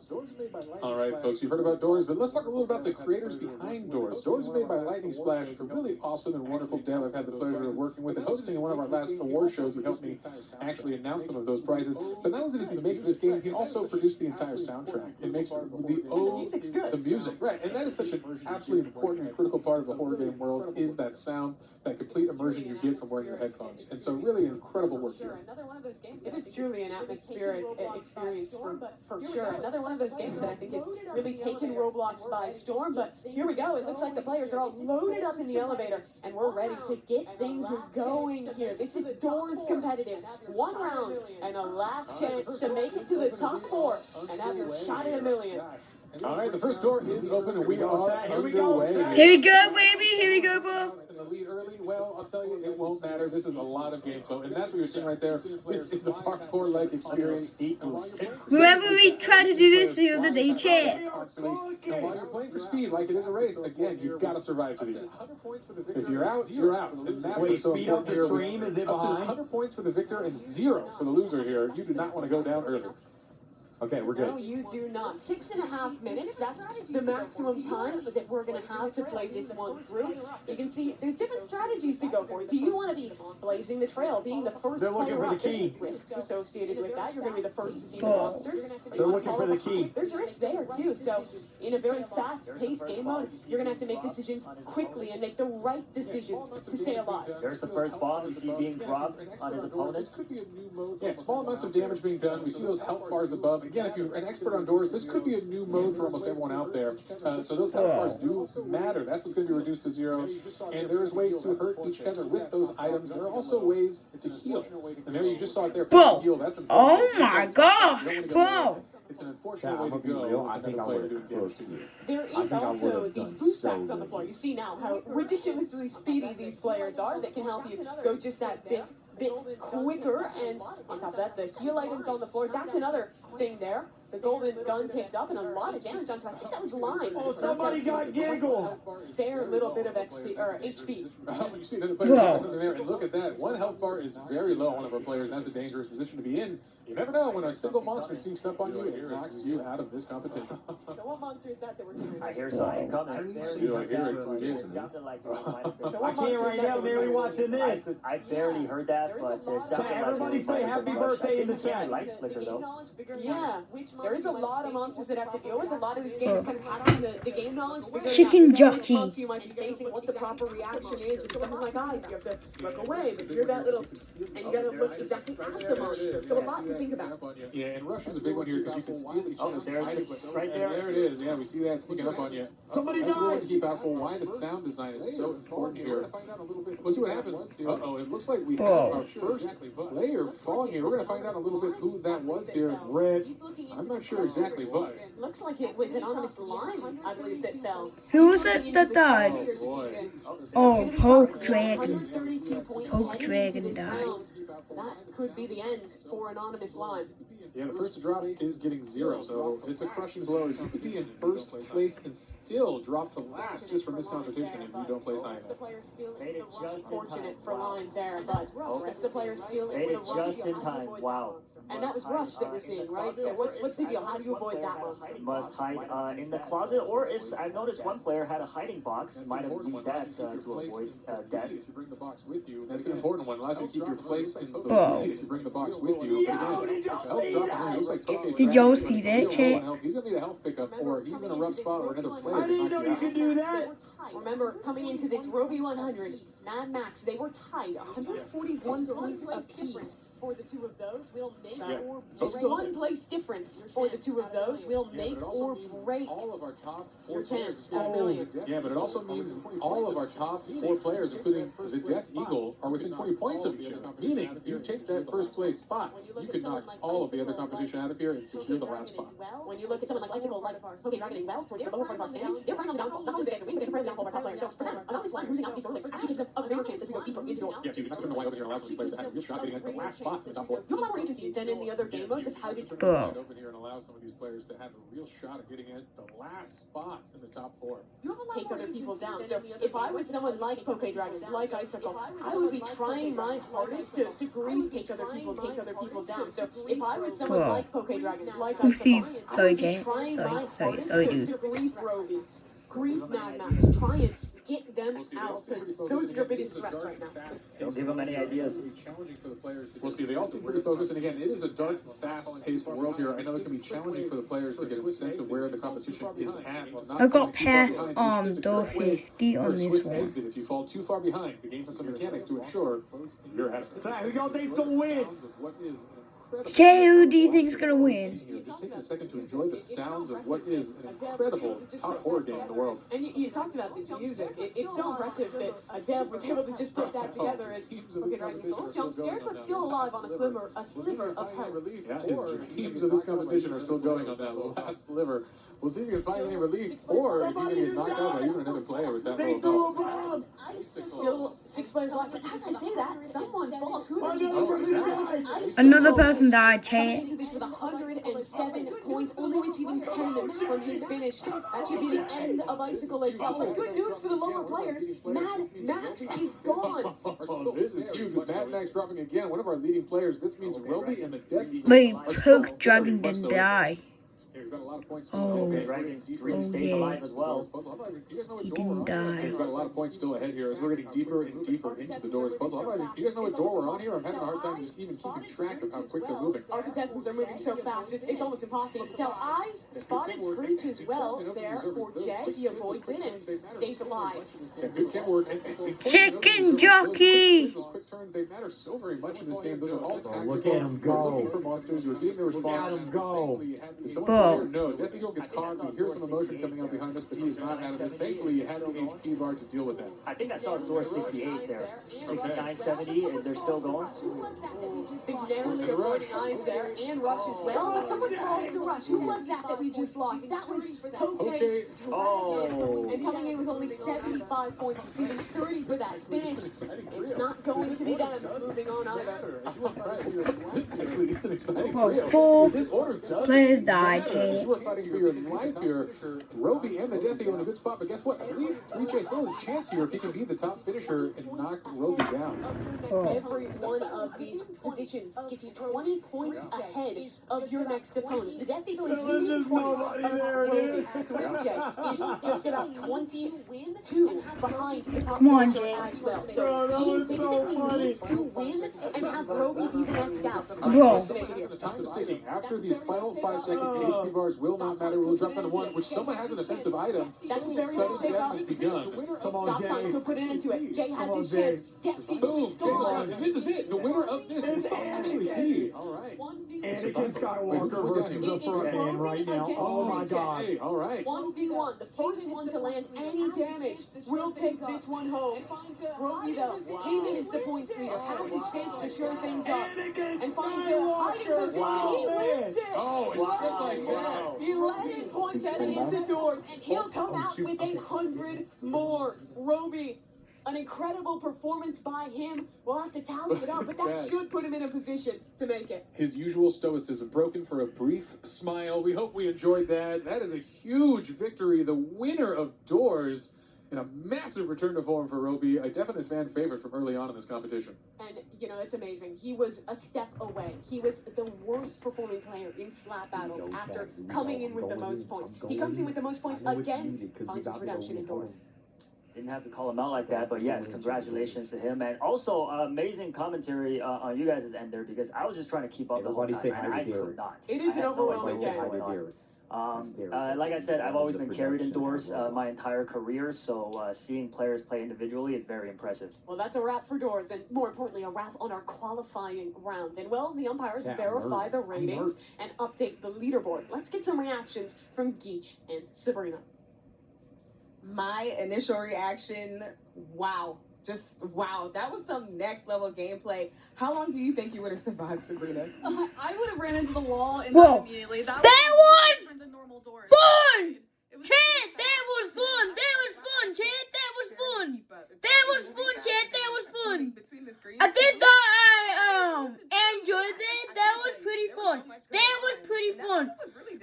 Speaker 4: All right, folks, you've heard about Doors, but let's talk a little about the creators behind Doors. Doors is made by Lightning Splash, a really awesome and wonderful dev I've had the pleasure of working with and hosting in one of our last award shows. He helped me actually announce some of those prizes. But not only does he make this game, he also produced the entire soundtrack. It makes the music, right? And that is such an absolutely important and critical part of the horror game world, is that sound, that complete immersion you get from wearing your headphones. And so really incredible work here.
Speaker 6: It is truly an atmospheric experience for sure. Another one of those games that I think has really taken Roblox by storm, but here we go. It looks like the players are all loaded up in the elevator, and we're ready to get things going here. This is Doors competitive. One round and a last chance to make it to the top 4 and have your shot at $1 million.
Speaker 4: All right, the first door is open and we are underway.
Speaker 2: Here we go, baby. Here we go, bro.
Speaker 4: The lead early, well, I'll tell you, it won't matter. This is a lot of game flow, and that's what you're seeing right there. This is a parkour-like experience.
Speaker 2: Remember we tried to do this the other day, chat.
Speaker 4: And while you're playing for speed, like it is a race, again, you've got to survive to the end. If you're out, you're out. And that's what's so
Speaker 13: speed up
Speaker 4: important
Speaker 13: the
Speaker 4: here.
Speaker 13: stream, is it
Speaker 4: Up to
Speaker 13: behind?
Speaker 4: 100 points for the victor and 0 for the loser here. You do not want to go down early.
Speaker 13: Okay, we're
Speaker 6: No,
Speaker 13: good.
Speaker 6: you do not. 6.5 minutes, that's the maximum time that we're going to have to play this one through. You can see there's different strategies to go for. Do you want to be blazing the trail, being the first
Speaker 13: They're looking
Speaker 6: player
Speaker 13: for
Speaker 6: up?
Speaker 13: the key.
Speaker 6: There's risks associated with that. You're going to be the first to see the
Speaker 2: Oh.
Speaker 6: monsters.
Speaker 13: They're looking for the key.
Speaker 6: There's risks there too. So in a very fast-paced game mode, you're going to have to make decisions quickly and make the right decisions to stay alive.
Speaker 5: There's the first bomb you see being dropped on his opponents.
Speaker 4: Yeah, small amounts of damage being done. We see those health bars above. Again, if you're an expert on doors, this could be a new mode for almost everyone out there. So those health bars do matter. That's what's going to be reduced to 0. And there's ways to hurt each other with those items. There are also ways to heal. And there you just saw it there.
Speaker 2: Bro.
Speaker 4: Heal. That's
Speaker 2: Oh my gosh, bro.
Speaker 4: It's an
Speaker 3: Yeah,
Speaker 4: unfortunate
Speaker 3: I'm
Speaker 4: way
Speaker 3: gonna
Speaker 4: to
Speaker 3: be
Speaker 4: go.
Speaker 3: real. I think I would have pushed you.
Speaker 6: There
Speaker 3: I
Speaker 6: is
Speaker 3: think I
Speaker 6: also
Speaker 3: would've
Speaker 6: these
Speaker 3: done
Speaker 6: boost
Speaker 3: so
Speaker 6: packs on the
Speaker 3: good.
Speaker 6: floor. You see now how ridiculously speedy these players are that can help you go just that bit quicker. And on top of that, the heal items on the floor. That's another thing there. The golden gun picked up and a lot of damage onto. I think that was Lime.
Speaker 13: Oh, somebody got giggle.
Speaker 6: Fair little bit of XP or HP.
Speaker 4: You see the player has something there, and look at that. One health bar is very low on one of our players, and that's a dangerous position to be in. You never know when a single monster sneaks up on you, it knocks you out of this competition.
Speaker 6: So what monster is that we're hearing?
Speaker 5: I hear something coming.
Speaker 4: You like hear it?
Speaker 5: It sounded like it might have been.
Speaker 6: So
Speaker 13: I
Speaker 6: what
Speaker 13: can't
Speaker 6: monster is
Speaker 13: right
Speaker 6: that
Speaker 13: now,
Speaker 6: that we're
Speaker 13: Mary,
Speaker 6: hearing?
Speaker 13: watching this.
Speaker 5: I barely heard that, but it sounded like
Speaker 13: everybody
Speaker 5: it
Speaker 13: say
Speaker 5: might have
Speaker 13: happy
Speaker 5: been Rush.
Speaker 13: birthday
Speaker 5: I
Speaker 13: in the
Speaker 5: didn't see any
Speaker 13: chat.
Speaker 5: lights flicker though.
Speaker 6: Yeah, there is a lot of monsters that have to deal with. A lot of this game is kind of having the game knowledge, figuring
Speaker 2: Chicken
Speaker 6: out
Speaker 2: jockey.
Speaker 6: what monster you might be facing, what the proper reaction is. If it's something like ice, you have to look away, but you're that little, and you gotta look exactly at the monster. So a lot to think about.
Speaker 4: Yeah, and Rush is a big one here because you can steal each
Speaker 5: Oh,
Speaker 4: other's
Speaker 5: there's
Speaker 4: items.
Speaker 5: it. Right there.
Speaker 4: And there it is. Yeah, we see that sneaking up on you.
Speaker 13: Somebody
Speaker 4: That's really
Speaker 13: died.
Speaker 4: to keep out for why the sound design is so important here. We'll see what happens. Uh-oh, it looks like we have our first player falling here. We're going to find out a little bit who that was here.
Speaker 13: Red.
Speaker 4: I'm not sure exactly, but
Speaker 6: Looks like it was anonymous Lime, I believe, that fell.
Speaker 2: Who was it that died?
Speaker 4: boy.
Speaker 2: Oh, Hulk Dragon.
Speaker 6: 132 points
Speaker 2: Hulk
Speaker 6: heading
Speaker 2: Dragon
Speaker 6: into this
Speaker 2: died.
Speaker 6: round. That could be the end for anonymous Lime.
Speaker 4: Yeah, the first to drop is getting 0, so it's a crushing blow. You could be in first place and still drop to last just from this competition if you don't place high
Speaker 6: The
Speaker 4: enough.
Speaker 6: players still
Speaker 5: Made it just in
Speaker 6: fortunate
Speaker 5: time.
Speaker 6: for Lime there, but the rest of the players still
Speaker 5: Made
Speaker 6: able
Speaker 5: it
Speaker 6: to
Speaker 5: just in time. Wow.
Speaker 6: And that was Rush that we're seeing, right? So what's the deal? How do you avoid that monster?
Speaker 5: Must hide in the closet, or if I've noticed one player had a hiding box, might have used that to avoid death.
Speaker 4: If you bring the box with you, that's an important one. It allows you to keep your place in the
Speaker 2: Whoa.
Speaker 4: lead if you bring the box with you.
Speaker 13: Yo, did y'all see that?
Speaker 2: Did y'all see that, chat?
Speaker 4: He's going to need a health pickup, or he's in a rough spot where another player
Speaker 13: I
Speaker 4: can
Speaker 13: didn't
Speaker 4: knock
Speaker 13: know
Speaker 4: you
Speaker 13: you could do that.
Speaker 6: Remember, coming into this Roby 100, Mad Max, they were tied 141 points apiece. For the two of those, we'll make or just one place difference for the two of those. We'll make or break
Speaker 4: all of our top
Speaker 6: your
Speaker 4: 4
Speaker 6: chance
Speaker 4: players.
Speaker 6: at a million.
Speaker 4: Yeah, but it also means all of our top 4 players, including the Death Eagle, are within 20 points of each other. Meaning, if you take that first place spot, you can knock all of the other competition out of here and secure the last spot.
Speaker 6: When you look at someone like Icicle, like Poké Dragon as well, towards the lower part of our standings, they're playing on the downfall. Not only do they have to win, but they can play on the downfall of our top player. So for them, anonymous Lime losing out these early actually gives them a bigger chance as we go deeper into the
Speaker 4: Yeah, so you have to turn the light over here and allow some of these players to have a real shot getting at the last spot in the top 4.
Speaker 6: You have a lot more agency than in the other game modes of how you
Speaker 4: Turn the light over here and allow some of these players to have a real shot at getting at the last spot in the top 4.
Speaker 6: take other people down. So if I was someone like Poké Dragon, like Icicle, I would be trying my hardest to grief take other people down. So if I was someone
Speaker 2: Whoa.
Speaker 6: like Poké Dragon, like
Speaker 2: Who
Speaker 6: Icicle,
Speaker 2: sees?
Speaker 6: I
Speaker 2: Sorry,
Speaker 6: would be
Speaker 2: Jane.
Speaker 6: trying my
Speaker 2: Sorry,
Speaker 6: hardest
Speaker 2: dude.
Speaker 6: to grief Roby, grief Mad Max, try and get them out, because those are your biggest threats right now.
Speaker 5: Don't give them any ideas.
Speaker 4: We'll see. They all seem pretty focused, and again, it is a dark, fast-paced world here. I know it can be challenging for the players to get a sense of where the competition is at. While not
Speaker 2: I got
Speaker 4: falling too far
Speaker 2: past
Speaker 4: behind, which is a
Speaker 2: door
Speaker 4: great way
Speaker 2: 50
Speaker 4: for
Speaker 2: on
Speaker 4: a
Speaker 2: this
Speaker 4: swift
Speaker 2: one.
Speaker 4: exit. If you fall too far behind, the game has some mechanics to ensure you're ahead.
Speaker 13: So who y'all think's gonna win?
Speaker 2: Jay, who do you think's gonna win?
Speaker 4: Just taking a second to enjoy the sounds of what is an incredible top horror game in the world.
Speaker 6: And you talked about this music. It's so impressive that a dev was able to just put that together as Poké Dragon gets a little jump scared, but still alive on a sliver of health.
Speaker 4: Yeah, his dreams of this competition are still going on that last sliver. We'll see if he can find any relief, or if he's going to get knocked out by even another player with that little belt.
Speaker 6: Still 6 players left, but as I say that, someone falls. Who knows?
Speaker 2: Another person died, chat.
Speaker 6: Into this with 106 7 points, only receiving 10 from his finish. That should be the end of Icicle as well. But good news for the lower players, Mad Max is gone.
Speaker 4: Oh, this is huge with Mad Max dropping again. One of our leading players. This means Roby and the Death
Speaker 2: Wait, Poke Dragon didn't die.
Speaker 4: We've got a lot of points
Speaker 2: Oh,
Speaker 5: Dragon's dream stays alive as well.
Speaker 2: He didn't die.
Speaker 4: We've got a lot of points still ahead here as we're getting deeper and deeper into the doors puzzle. Do you guys know what door we're on here? I'm having a hard time just even keeping track of how quick they're moving.
Speaker 6: Our contestants are moving so fast, it's almost impossible to tell. Eyes spotted Screech as well there for Jay. He avoids it and stays alive.
Speaker 4: Good camera work.
Speaker 2: Chicken jockey!
Speaker 4: Those quick turns, they matter so very much in this game. Those are all tactical.
Speaker 13: Look at him go.
Speaker 4: Looking for monsters. You're getting the response.
Speaker 13: Look at him go.
Speaker 4: Is someone here? No. Death Eagle gets caught. We hear some emotion coming out behind us, but he is not out of this. Thankfully, you have the HP bar to deal with that.
Speaker 5: I think I saw door 68 there. 69, 70, and they're still going.
Speaker 6: They narrowly avoid eyes there and Rush as well. But someone falls to Rush. Who was that we just lost? That was Poke.
Speaker 5: Oh.
Speaker 6: And coming in with only 75 points, receiving 30 for that finish. It's not going to be them moving on either.
Speaker 4: This actually is an exciting
Speaker 2: Oh,
Speaker 4: trio.
Speaker 2: four
Speaker 4: This order does
Speaker 2: players died,
Speaker 4: matter. You are fighting for your life here. Roby and the Death Eagle in a good spot, but guess what? I believe 3J still has a chance here if he can be the top finisher and knock Roby down.
Speaker 6: Every one of these positions gets you 20 points ahead of your next opponent. The Death Eagle is leading 20 Roby. 3J is just about 22 behind the top
Speaker 2: on,
Speaker 6: finisher as well. So he basically needs to win and have Roby be the next out.
Speaker 2: Bro.
Speaker 4: The time is ticking. After these final 5 seconds, HP bars will not matter. We'll drop down to 1, which someone has an offensive item.
Speaker 6: That's a very
Speaker 4: Sudden
Speaker 6: good pick
Speaker 4: death
Speaker 6: up.
Speaker 4: has begun.
Speaker 13: Come on,
Speaker 6: Stop time
Speaker 13: Jay.
Speaker 6: to put it into it. Jay has his
Speaker 13: Jay.
Speaker 6: chance. Death Eagle
Speaker 4: Boom!
Speaker 6: is
Speaker 4: Jay was
Speaker 6: gone.
Speaker 4: gone. And this is it. The winner of this is actually he. All right.
Speaker 13: Anakin Skywalker versus the front man right now. Oh my God.
Speaker 4: Hey, all right.
Speaker 6: 1v1, the first one to land any damage will take this one home. Roby, though, came in as the points leader, has his chance to shore things up, and finds a hiding position. He wins it!
Speaker 4: Oh, and just like that.
Speaker 6: 11 points heading into doors, and he'll come out with 100 more. Roby, an incredible performance by him. We'll have to tally it up, but that should put him in a position to make it.
Speaker 4: His usual stoicism broken for a brief smile. We hope we enjoyed that. That is a huge victory. The winner of doors and a massive return to form for Roby. A definite fan favorite from early on in this competition.
Speaker 6: And, you know, it's amazing. He was a step away. He was the worst performing player in slap battles after coming in with the most points. He comes in with the most points again, finds his redemption indoors.
Speaker 5: Didn't have to call him out like that, but yes, congratulations to him. And also, amazing commentary on you guys' end there, because I was just trying to keep up the whole time, and I could not.
Speaker 6: It is an overwhelming
Speaker 5: game. Like I said, I've always been carried indoors my entire career, so seeing players play individually is very impressive.
Speaker 6: Well, that's a wrap for doors, and more importantly, a wrap on our qualifying round. And well, the umpires verify the ratings and update the leaderboard. Let's get some reactions from Geach and Sabrina.
Speaker 7: My initial reaction, wow. Just wow, that was some next level gameplay. How long do you think you would have survived, Sabrina?
Speaker 8: I would have ran into the wall and
Speaker 2: Whoa.
Speaker 8: died immediately. That
Speaker 2: was
Speaker 8: the normal doors.
Speaker 2: fun! Chad, that was fun! That was fun, Chad! That was fun! That was fun, Chad! That was fun! I did that, I enjoyed that. That was pretty fun. That was pretty fun.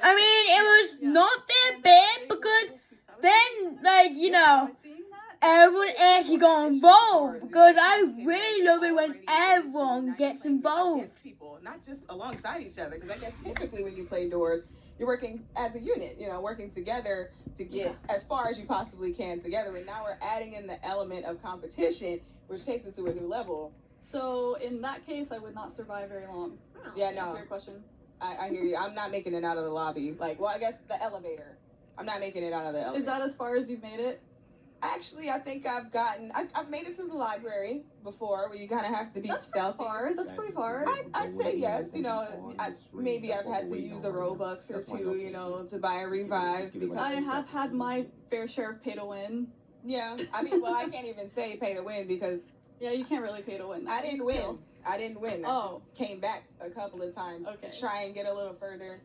Speaker 2: I mean, it was not that bad because then, like, you know, everyone actually got involved because I really love it when everyone gets involved.
Speaker 7: People, not just alongside each other, because I guess typically when you play doors, you're working as a unit, you know, working together to get as far as you possibly can together. And now we're adding in the element of competition, which takes it to a new level.
Speaker 8: So in that case, I would not survive very long.
Speaker 7: Yeah, no.
Speaker 8: Answer your question.
Speaker 7: I hear you. I'm not making it out of the lobby. Like, well, I guess the elevator. I'm not making it out of the elevator.
Speaker 8: Is that as far as you've made it?
Speaker 7: Actually, I think I've made it to the library before, where you kind of have to be stealthy.
Speaker 8: That's pretty far.
Speaker 7: I'd say yes. You know, maybe I've had to use a Robux or two, you know, to buy a revive. Because
Speaker 8: I have had my fair share of pay to win.
Speaker 7: Yeah, I mean, well, I can't even say pay to win because
Speaker 8: yeah, you can't really pay to win.
Speaker 7: I didn't win. I just came back a couple of times
Speaker 8: to
Speaker 7: try and get a little further.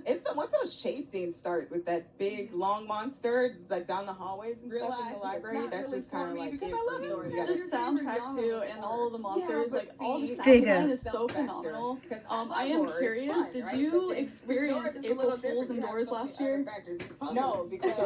Speaker 7: It's once those chase scenes start with that big long monster, like down the hallways and stuff in the library. That's just kind of like
Speaker 8: because
Speaker 7: it
Speaker 8: I love
Speaker 7: for me.
Speaker 8: the soundtrack too, and all of the monsters.
Speaker 7: Yeah,
Speaker 8: like all the sound
Speaker 2: Figure.
Speaker 8: design is so phenomenal. I am curious. Did you experience April Fools indoors last year?
Speaker 7: No, because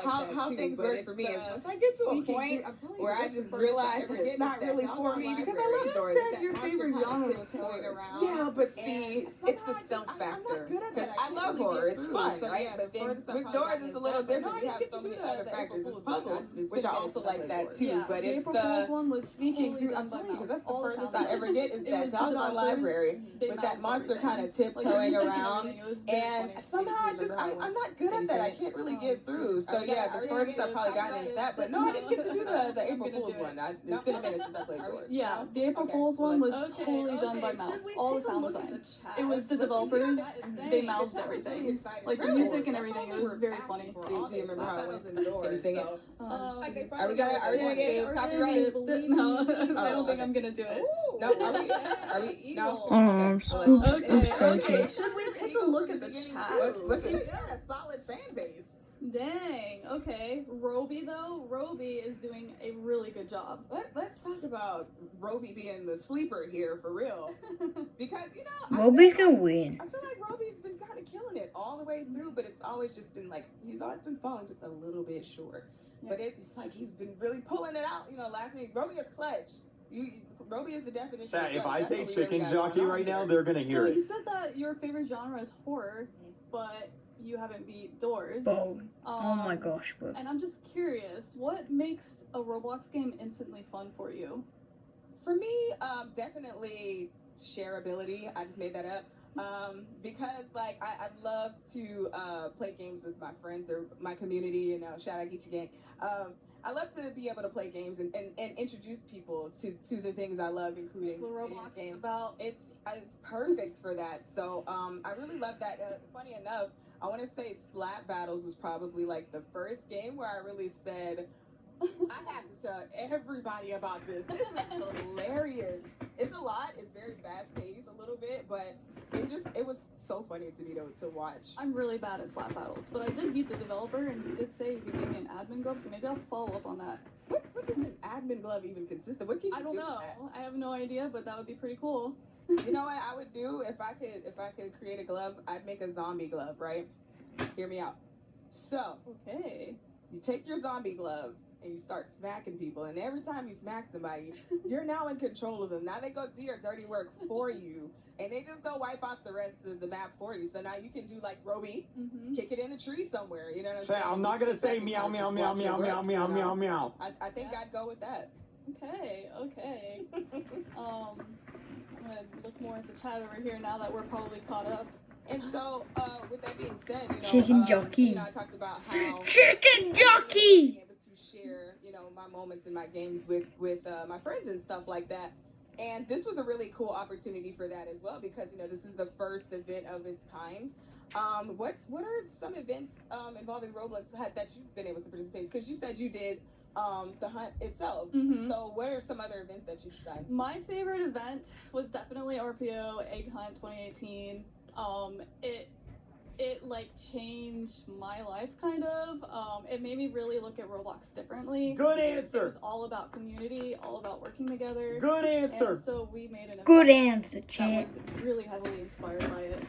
Speaker 7: how things work for me is once I get to a point where I just realize it's not really for me because I love doors.
Speaker 8: You said your favorite genre was horror.
Speaker 7: Yeah, but see, it's the stealth factor. Because I love horror, it's fun, right? But then with doors, it's a little different. You have so many other factors. It's puzzle, which I also like that too. But it's the sneaking through. I'm telling you, because that's the furthest I ever get is that doggone library with that monster kind of tiptoeing around. And somehow I'm not good at that. I can't really get through. So yeah, the furthest I've probably gotten is that. But no, I didn't get to do the April Fool's one. It's been a minute since I played doors.
Speaker 8: Yeah, the April Fool's one was totally done by mouth. All the sound design. It was the developers. They mouthed everything. Like the music and everything. It was very funny.
Speaker 7: Do you remember how it was? Can you sing it?
Speaker 8: Are
Speaker 7: we gonna get copyright?
Speaker 8: No, I don't think I'm gonna do it.
Speaker 7: No, are we? No.
Speaker 8: Okay. Should we take a look at the chat?
Speaker 7: What's it? Yeah, a solid fan base.
Speaker 8: Dang. Okay. Roby though. Roby is doing a really good job.
Speaker 7: Let's talk about Roby being the sleeper here for real, because
Speaker 2: Roby's gonna win.
Speaker 7: I feel like Roby's been kind of killing it all the way through, but it's always just been like he's always been falling just a little bit short. Yeah. But it's like he's been really pulling it out. Last week Roby is clutch. Roby is the definition.
Speaker 13: Yeah,
Speaker 7: of clutch.
Speaker 13: if I
Speaker 7: That's
Speaker 13: say
Speaker 7: what we
Speaker 13: chicken
Speaker 7: really
Speaker 13: jockey right now, they're gonna hear
Speaker 8: So
Speaker 13: it.
Speaker 8: you said that your favorite genre is horror, but you haven't beat Doors.
Speaker 2: Boom. Oh my gosh, bro.
Speaker 8: And I'm just curious, what makes a Roblox game instantly fun for you?
Speaker 7: For me, definitely shareability. I just made that up. Because like I love to play games with my friends or my community, shout out Geechee Gang. I love to be able to play games and introduce people to the things I love, including
Speaker 8: That's what Roblox
Speaker 7: games.
Speaker 8: is about.
Speaker 7: It's perfect for that. So I really love that. Funny enough, I want to say Slap Battles was probably like the first game where I really said, I have to tell everybody about this. This is hilarious. It's a lot. It's very fast paced a little bit, but it was so funny to me to watch.
Speaker 8: I'm really bad at slap battles, but I did beat the developer, and he did say he could give me an admin glove, so maybe I'll follow up on that.
Speaker 7: What does an admin glove even consist of? What can you do?
Speaker 8: I don't know. I have no idea, but that would be pretty cool.
Speaker 7: You know what I would do if I could create a glove? I'd make a zombie glove, right? Hear me out. So
Speaker 8: okay,
Speaker 7: you take your zombie glove and you start smacking people, and every time you smack somebody, you're now in control of them. Now they go do your dirty work for you, and they just go wipe out the rest of the map for you. So now you can do like Roby, kick it in a tree somewhere. You know what I'm saying?
Speaker 13: I'm not gonna say meow meow meow meow meow meow meow meow.
Speaker 7: I think I'd go with that.
Speaker 8: Okay. I'm gonna look more at the chat over here now that we're probably caught up.
Speaker 7: And so, with that being said,
Speaker 2: Chicken jockey.
Speaker 7: I talked about how
Speaker 2: Chicken jockey.
Speaker 7: Being able to share, my moments in my games with my friends and stuff like that. And this was a really cool opportunity for that as well, because this is the first event of its kind. What are some events involving Roblox that you've been able to participate? Because you said you did the hunt itself. So what are some other events that you've done?
Speaker 8: My favorite event was definitely RPO Egg Hunt 2018. It like changed my life kind of. It made me really look at Roblox differently.
Speaker 13: Good answer.
Speaker 8: It was all about community, all about working together.
Speaker 13: Good answer.
Speaker 8: And so we made an event
Speaker 2: Good answer, Chad.
Speaker 8: that was really heavily inspired by it.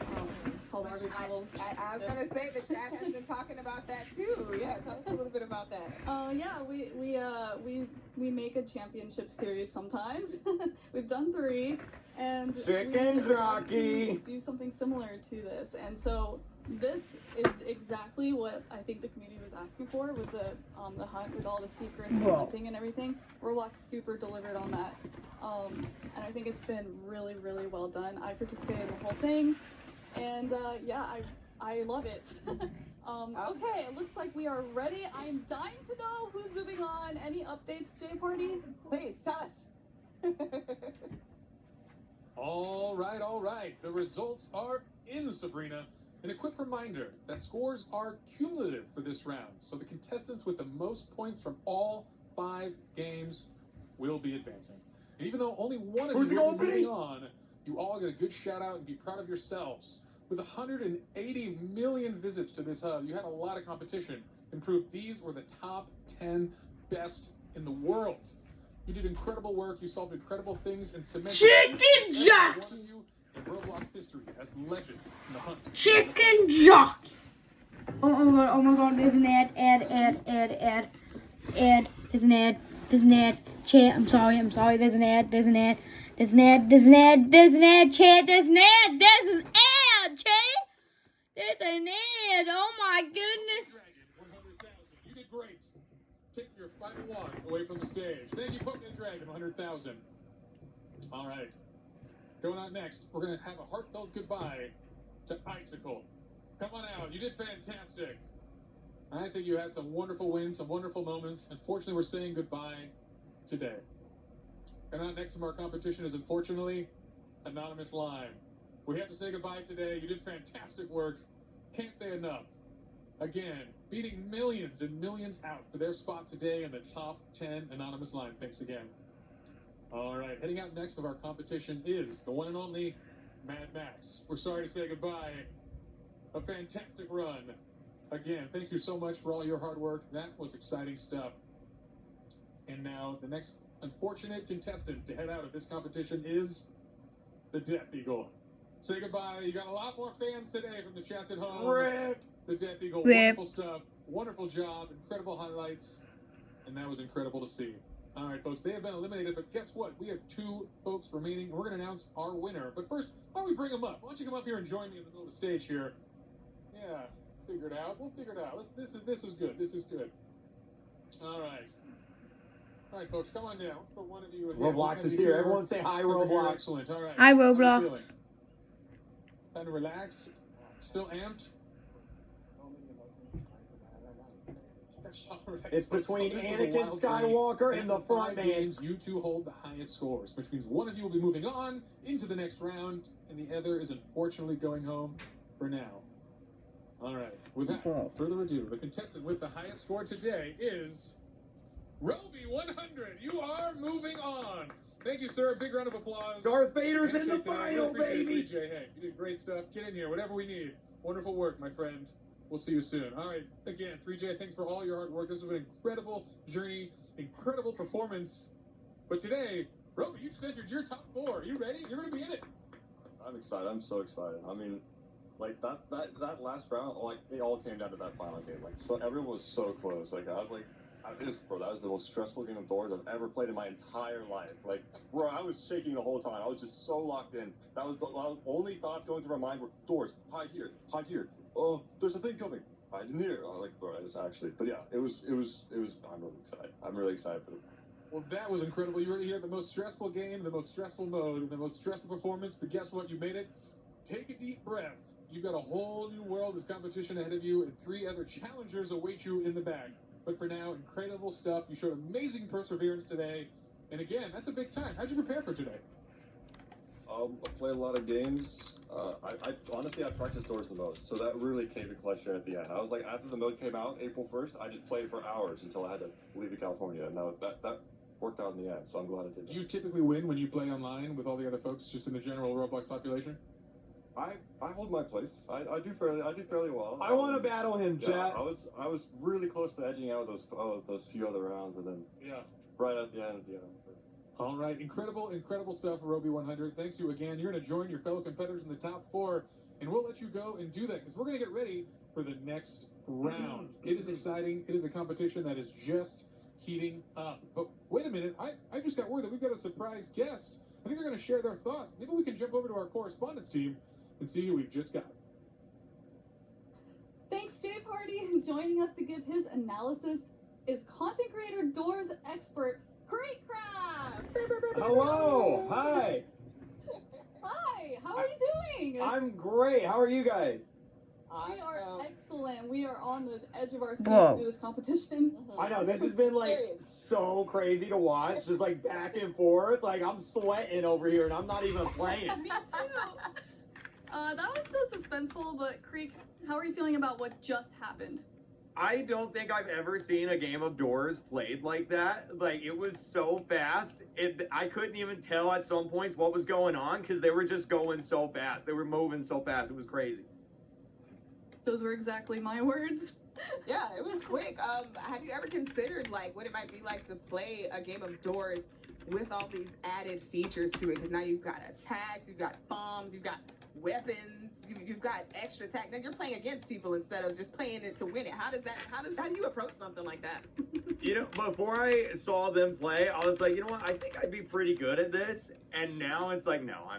Speaker 8: Called Barbie Battles.
Speaker 7: I was gonna say the chat has been talking about that too. Yeah, tell us a little bit about that.
Speaker 8: Yeah, we make a championship series sometimes. We've done 3, and
Speaker 13: Chicken jockey.
Speaker 8: do something similar to this, and so this is exactly what I think the community was asking for with the hunt, with all the secrets and hunting and everything. Roblox super delivered on that, and I think it's been really, really well done. I participated in the whole thing, and I love it. Okay, it looks like we are ready. I'm dying to know who's moving on. Any updates, J Party?
Speaker 7: Please tell us.
Speaker 4: All right. The results are in, Sabrina. And a quick reminder that scores are cumulative for this round, so the contestants with the most points from all 5 games will be advancing. And even though only one of you will be moving on, you all get a good shout out and be proud of yourselves. With 180 million visits to this hub, you had a lot of competition and proved these were the top 10 best in the world. You did incredible work, you solved incredible things, and cemented
Speaker 2: Chicken jockey!
Speaker 4: one of you in Roblox history as legends in the hunt.
Speaker 2: Chicken jockey! Oh my god, there's an ad. There's an ad. Chat, I'm sorry, there's an ad, chat, there's an ad, chat. There's an ad, oh my goodness.
Speaker 4: 100,000. You did great. Take your final one away from the stage. Thank you, Poke and Dragon, 100,000. All right. Going on next, we're going to have a heartfelt goodbye to Icicle. Come on out. You did fantastic. I think you had some wonderful wins, some wonderful moments. Unfortunately, we're saying goodbye today. And on next from our competition is, unfortunately, Anonymous Lime. We have to say goodbye today. You did fantastic work. Can't say enough. Again, beating millions and millions out for their spot today in the top 10 Anonymous Lime. Thanks again. All right, heading out next of our competition is the one and only Mad Max. We're sorry to say goodbye. A fantastic run. Again, thank you so much for all your hard work. That was exciting stuff. And now the next unfortunate contestant to head out of this competition is the Death Eagle. Say goodbye. You got a lot more fans today from the chats at home.
Speaker 13: Rip.
Speaker 4: The Death Eagle,
Speaker 2: Rip.
Speaker 4: wonderful stuff. Wonderful job. Incredible highlights. And that was incredible to see. All right, folks, they have been eliminated, but guess what? We have 2 folks remaining. We're going to announce our winner. But first, why don't we bring them up? Why don't you come up here and join me in the middle of the stage here? Yeah, figure it out. We'll figure it out. This is good. This is good. All right. All right, folks, come on down. Let's put one of you in here.
Speaker 13: Roblox is here. Everyone say hi, Roblox.
Speaker 4: Excellent. All right.
Speaker 2: Hi,
Speaker 4: How are you
Speaker 2: Roblox.
Speaker 4: feeling? Time to relax. Still amped? All right,
Speaker 13: It's
Speaker 4: folks,
Speaker 13: between
Speaker 4: this was a
Speaker 13: Anakin
Speaker 4: wild journey.
Speaker 13: Skywalker and the
Speaker 4: After
Speaker 13: front
Speaker 4: 5
Speaker 13: man.
Speaker 4: games, you 2 hold the highest scores, which means one of you will be moving on into the next round, and the other is unfortunately going home for now. All right. Without further ado, the contestant with the highest score today is Roby 100. You are moving on. Thank you, sir. Big round of applause.
Speaker 13: Darth Vader's in the
Speaker 4: Handshake tonight.
Speaker 13: final,
Speaker 4: Really appreciate
Speaker 13: baby.
Speaker 4: it, 3J. Hey, you did great stuff. Get in here. Whatever we need. Wonderful work, my friend. We'll see you soon. All right. Again, 3J, thanks for all your hard work. This has been an incredible journey, incredible performance. But today, Roby, you just entered your top 4. Are you ready? You're going to be in it.
Speaker 17: I'm excited. I'm so excited. I mean, like that last round, like it all came down to that final game. Like, so everyone was so close. Like I was like, that was the most stressful game of doors I've ever played in my entire life. Like, bro, I was shaking the whole time. I was just so locked in. That was the only thoughts going through my mind were doors, hide here, hide here. Oh, there's a thing coming. Hide in here. I was like, bro, it's actually. But yeah, it was. I'm really excited. I'm really excited for it.
Speaker 4: Well, that was incredible. You already had the most stressful game, the most stressful mode, and the most stressful performance. But guess what? You made it. Take a deep breath. You've got a whole new world of competition ahead of you, and 3 other challengers await you in the bag. But for now, incredible stuff. You showed amazing perseverance today. And again, that's a big time. How'd you prepare for today?
Speaker 17: I play a lot of games. I honestly, I practiced doors the most, so that really came to clutch here at the end. I was like, after the mode came out, April 1st, I just played for hours until I had to leave to California, and that worked out in the end, so I'm glad it did.
Speaker 4: Do you typically win when you play online with all the other folks, just in the general Roblox population?
Speaker 17: I hold my place. I do fairly well.
Speaker 13: I want to battle him,
Speaker 17: yeah,
Speaker 13: chat.
Speaker 17: I was really close to edging out those few other rounds, and then right at the end,
Speaker 4: All right, incredible stuff, Roby 100. Thanks you again. You're going to join your fellow competitors in the top 4, and we'll let you go and do that because we're going to get ready for the next round. It is exciting. It is a competition that is just heating up. But wait a minute, I just got word that we've got a surprise guest. I think they're going to share their thoughts. Maybe we can jump over to our correspondence team and see who we've just got.
Speaker 8: Thanks, Jay Party. Joining us to give his analysis is content creator doors expert Creek Craft.
Speaker 13: Hello. Hi.
Speaker 8: Hi. How are you doing?
Speaker 13: I'm great. How are you guys?
Speaker 8: We are excellent. We are on the edge of our seats
Speaker 13: Whoa.
Speaker 8: through this competition.
Speaker 13: I know, this has been like so crazy to watch, just like back and forth. Like I'm sweating over here and I'm not even playing.
Speaker 18: Me too. That was so suspenseful, but Creek, how are you feeling about what just happened?
Speaker 13: I don't think I've ever seen a game of Doors played like that. Like, it was so fast. I couldn't even tell at some points what was going on because they were just going so fast. They were moving so fast. It was crazy.
Speaker 8: Those were exactly my words.
Speaker 7: Yeah, it was quick. Have you ever considered like what it might be like to play a game of Doors with all these added features to it? Because now you've got attacks, you've got bombs, you've got weapons, you've got extra attack. Now you're playing against people instead of just playing it to win it. How do you approach something like that?
Speaker 13: You know, before I saw them play, I was like, you know what? I think I'd be pretty good at this. And now it's like, no,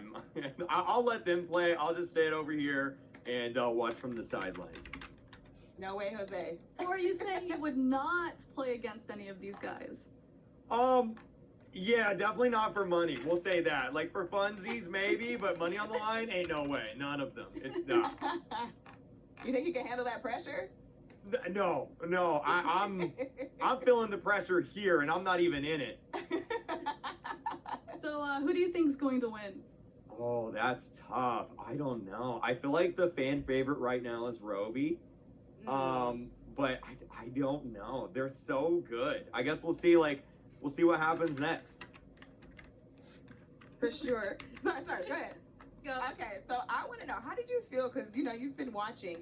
Speaker 13: I'll let them play. I'll just stay over here and watch from the sidelines.
Speaker 7: No way, Jose.
Speaker 8: So are you saying you would not play against any of these guys?
Speaker 13: Yeah, definitely not for money. We'll say that. Like for funsies, maybe, but money on the line, ain't no way. None of them. No.
Speaker 7: You think you can handle that pressure?
Speaker 13: No. I'm feeling the pressure here, and I'm not even in it.
Speaker 8: So who do you think's going to win?
Speaker 13: Oh, that's tough. I don't know. I feel like the fan favorite right now is Roby. But I don't know. They're so good. I guess we'll see what happens next.
Speaker 7: For sure. Sorry, go ahead. Go. Okay, so I want to know, how did you feel, because, you know, you've been watching,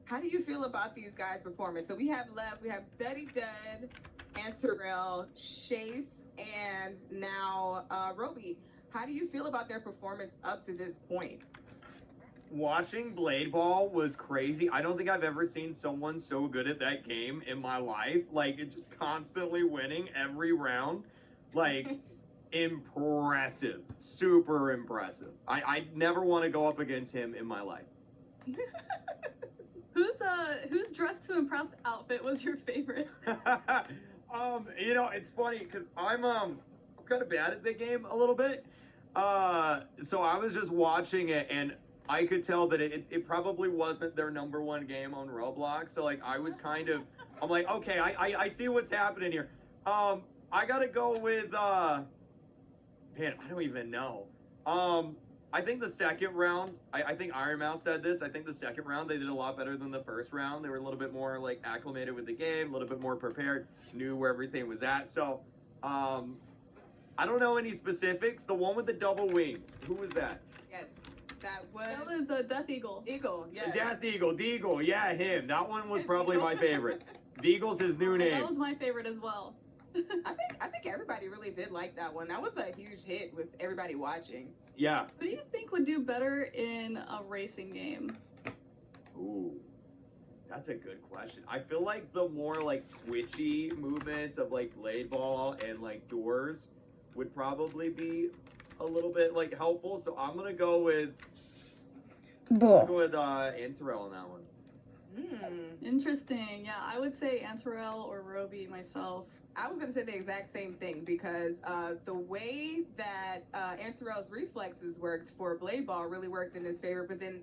Speaker 7: how do you feel about these guys' performance? So we have Duddy Dud, and Terrell, Shafe, and now Roby. How do you feel about their performance up to this point?
Speaker 13: Watching Blade Ball was crazy. I don't think I've ever seen someone so good at that game in my life. Like, it just constantly winning every round. Like, impressive. Super impressive. I never want to go up against him in my life.
Speaker 8: Whose dress to impress outfit was your favorite?
Speaker 13: You know, it's funny because I'm kind of bad at the game a little bit. So I was just watching it and I could tell that it probably wasn't their #1 game on Roblox. So like I was kind of, I'm like, okay, I see what's happening here. I gotta go with man, I don't even know. I think the second round, I think Iron Mouse said this, I think the second round they did a lot better than the first round. They were a little bit more like acclimated with the game, a little bit more prepared, knew where everything was at. So I don't know any specifics. The one with the double wings, who was that?
Speaker 7: Yes. That
Speaker 8: was a Death Eagle.
Speaker 7: Eagle, yes.
Speaker 13: Death Eagle, Deagle, yeah, him. That one was probably my favorite. Deagle's his new name.
Speaker 8: That was my favorite as well.
Speaker 7: I think everybody really did like that one. That was a huge hit with everybody watching.
Speaker 13: Yeah.
Speaker 8: Who do you think would do better in a racing game?
Speaker 13: Ooh, that's a good question. I feel like the more like twitchy movements of like Blade Ball and like Doors would probably be a little bit like helpful. So I'm gonna go with Antarell on that one.
Speaker 8: Interesting. Yeah, I would say Antarell or Roby myself.
Speaker 7: I was going to say the exact same thing because the way that Antarell's reflexes worked for Blade Ball really worked in his favor, but then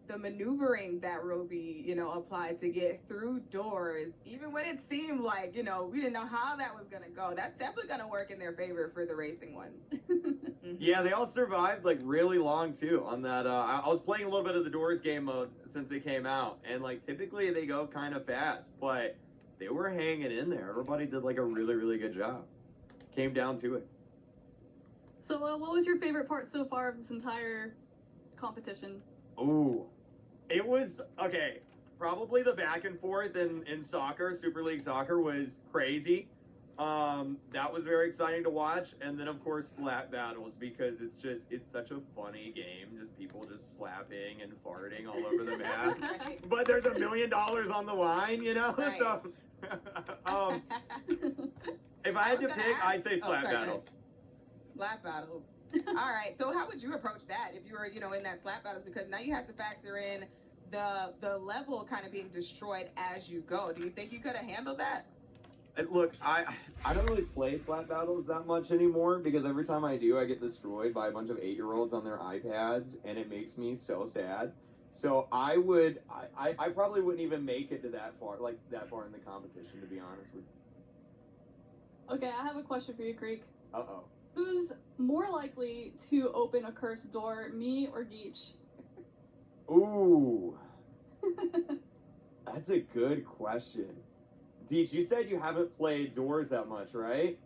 Speaker 7: the maneuvering that Roby, you know, applied to get through doors, even when it seemed like, you know, we didn't know how that was going to go, that's definitely going to work in their favor for the racing one.
Speaker 13: Yeah, they all survived like really long too on that. I was playing a little bit of the Doors game mode since it came out, and like typically they go kind of fast, but they were hanging in there. Everybody did like a really, really good job. Came down to it.
Speaker 8: So what was your favorite part so far of this entire competition?
Speaker 13: Ooh, it was, okay, probably the back and forth in soccer, Super League Soccer was crazy. That was very exciting to watch. And then of course slap battles, because it's such a funny game. Just people just slapping and farting all over the map. But there's $1 million on the line, you know?
Speaker 7: Right.
Speaker 13: So, if I had to pick, I'd say slap battles.
Speaker 7: Slap battles. All right. So how would you approach that if you were, you know, in that slap battles? Because now you have to factor in the level kind of being destroyed as you go. Do you think you could have handled that?
Speaker 13: Look, I don't really play slap battles that much anymore because every time I do, I get destroyed by a bunch of 8-year-olds on their iPads, and it makes me so sad. So I probably wouldn't even make it to that far in the competition, to be honest with you.
Speaker 8: Okay, I have a question for you, Greek.
Speaker 13: Uh-oh.
Speaker 8: Who's more likely to open a cursed door, me or Geach?
Speaker 13: Ooh. That's a good question. Deej, you said you haven't played Doors that much, right?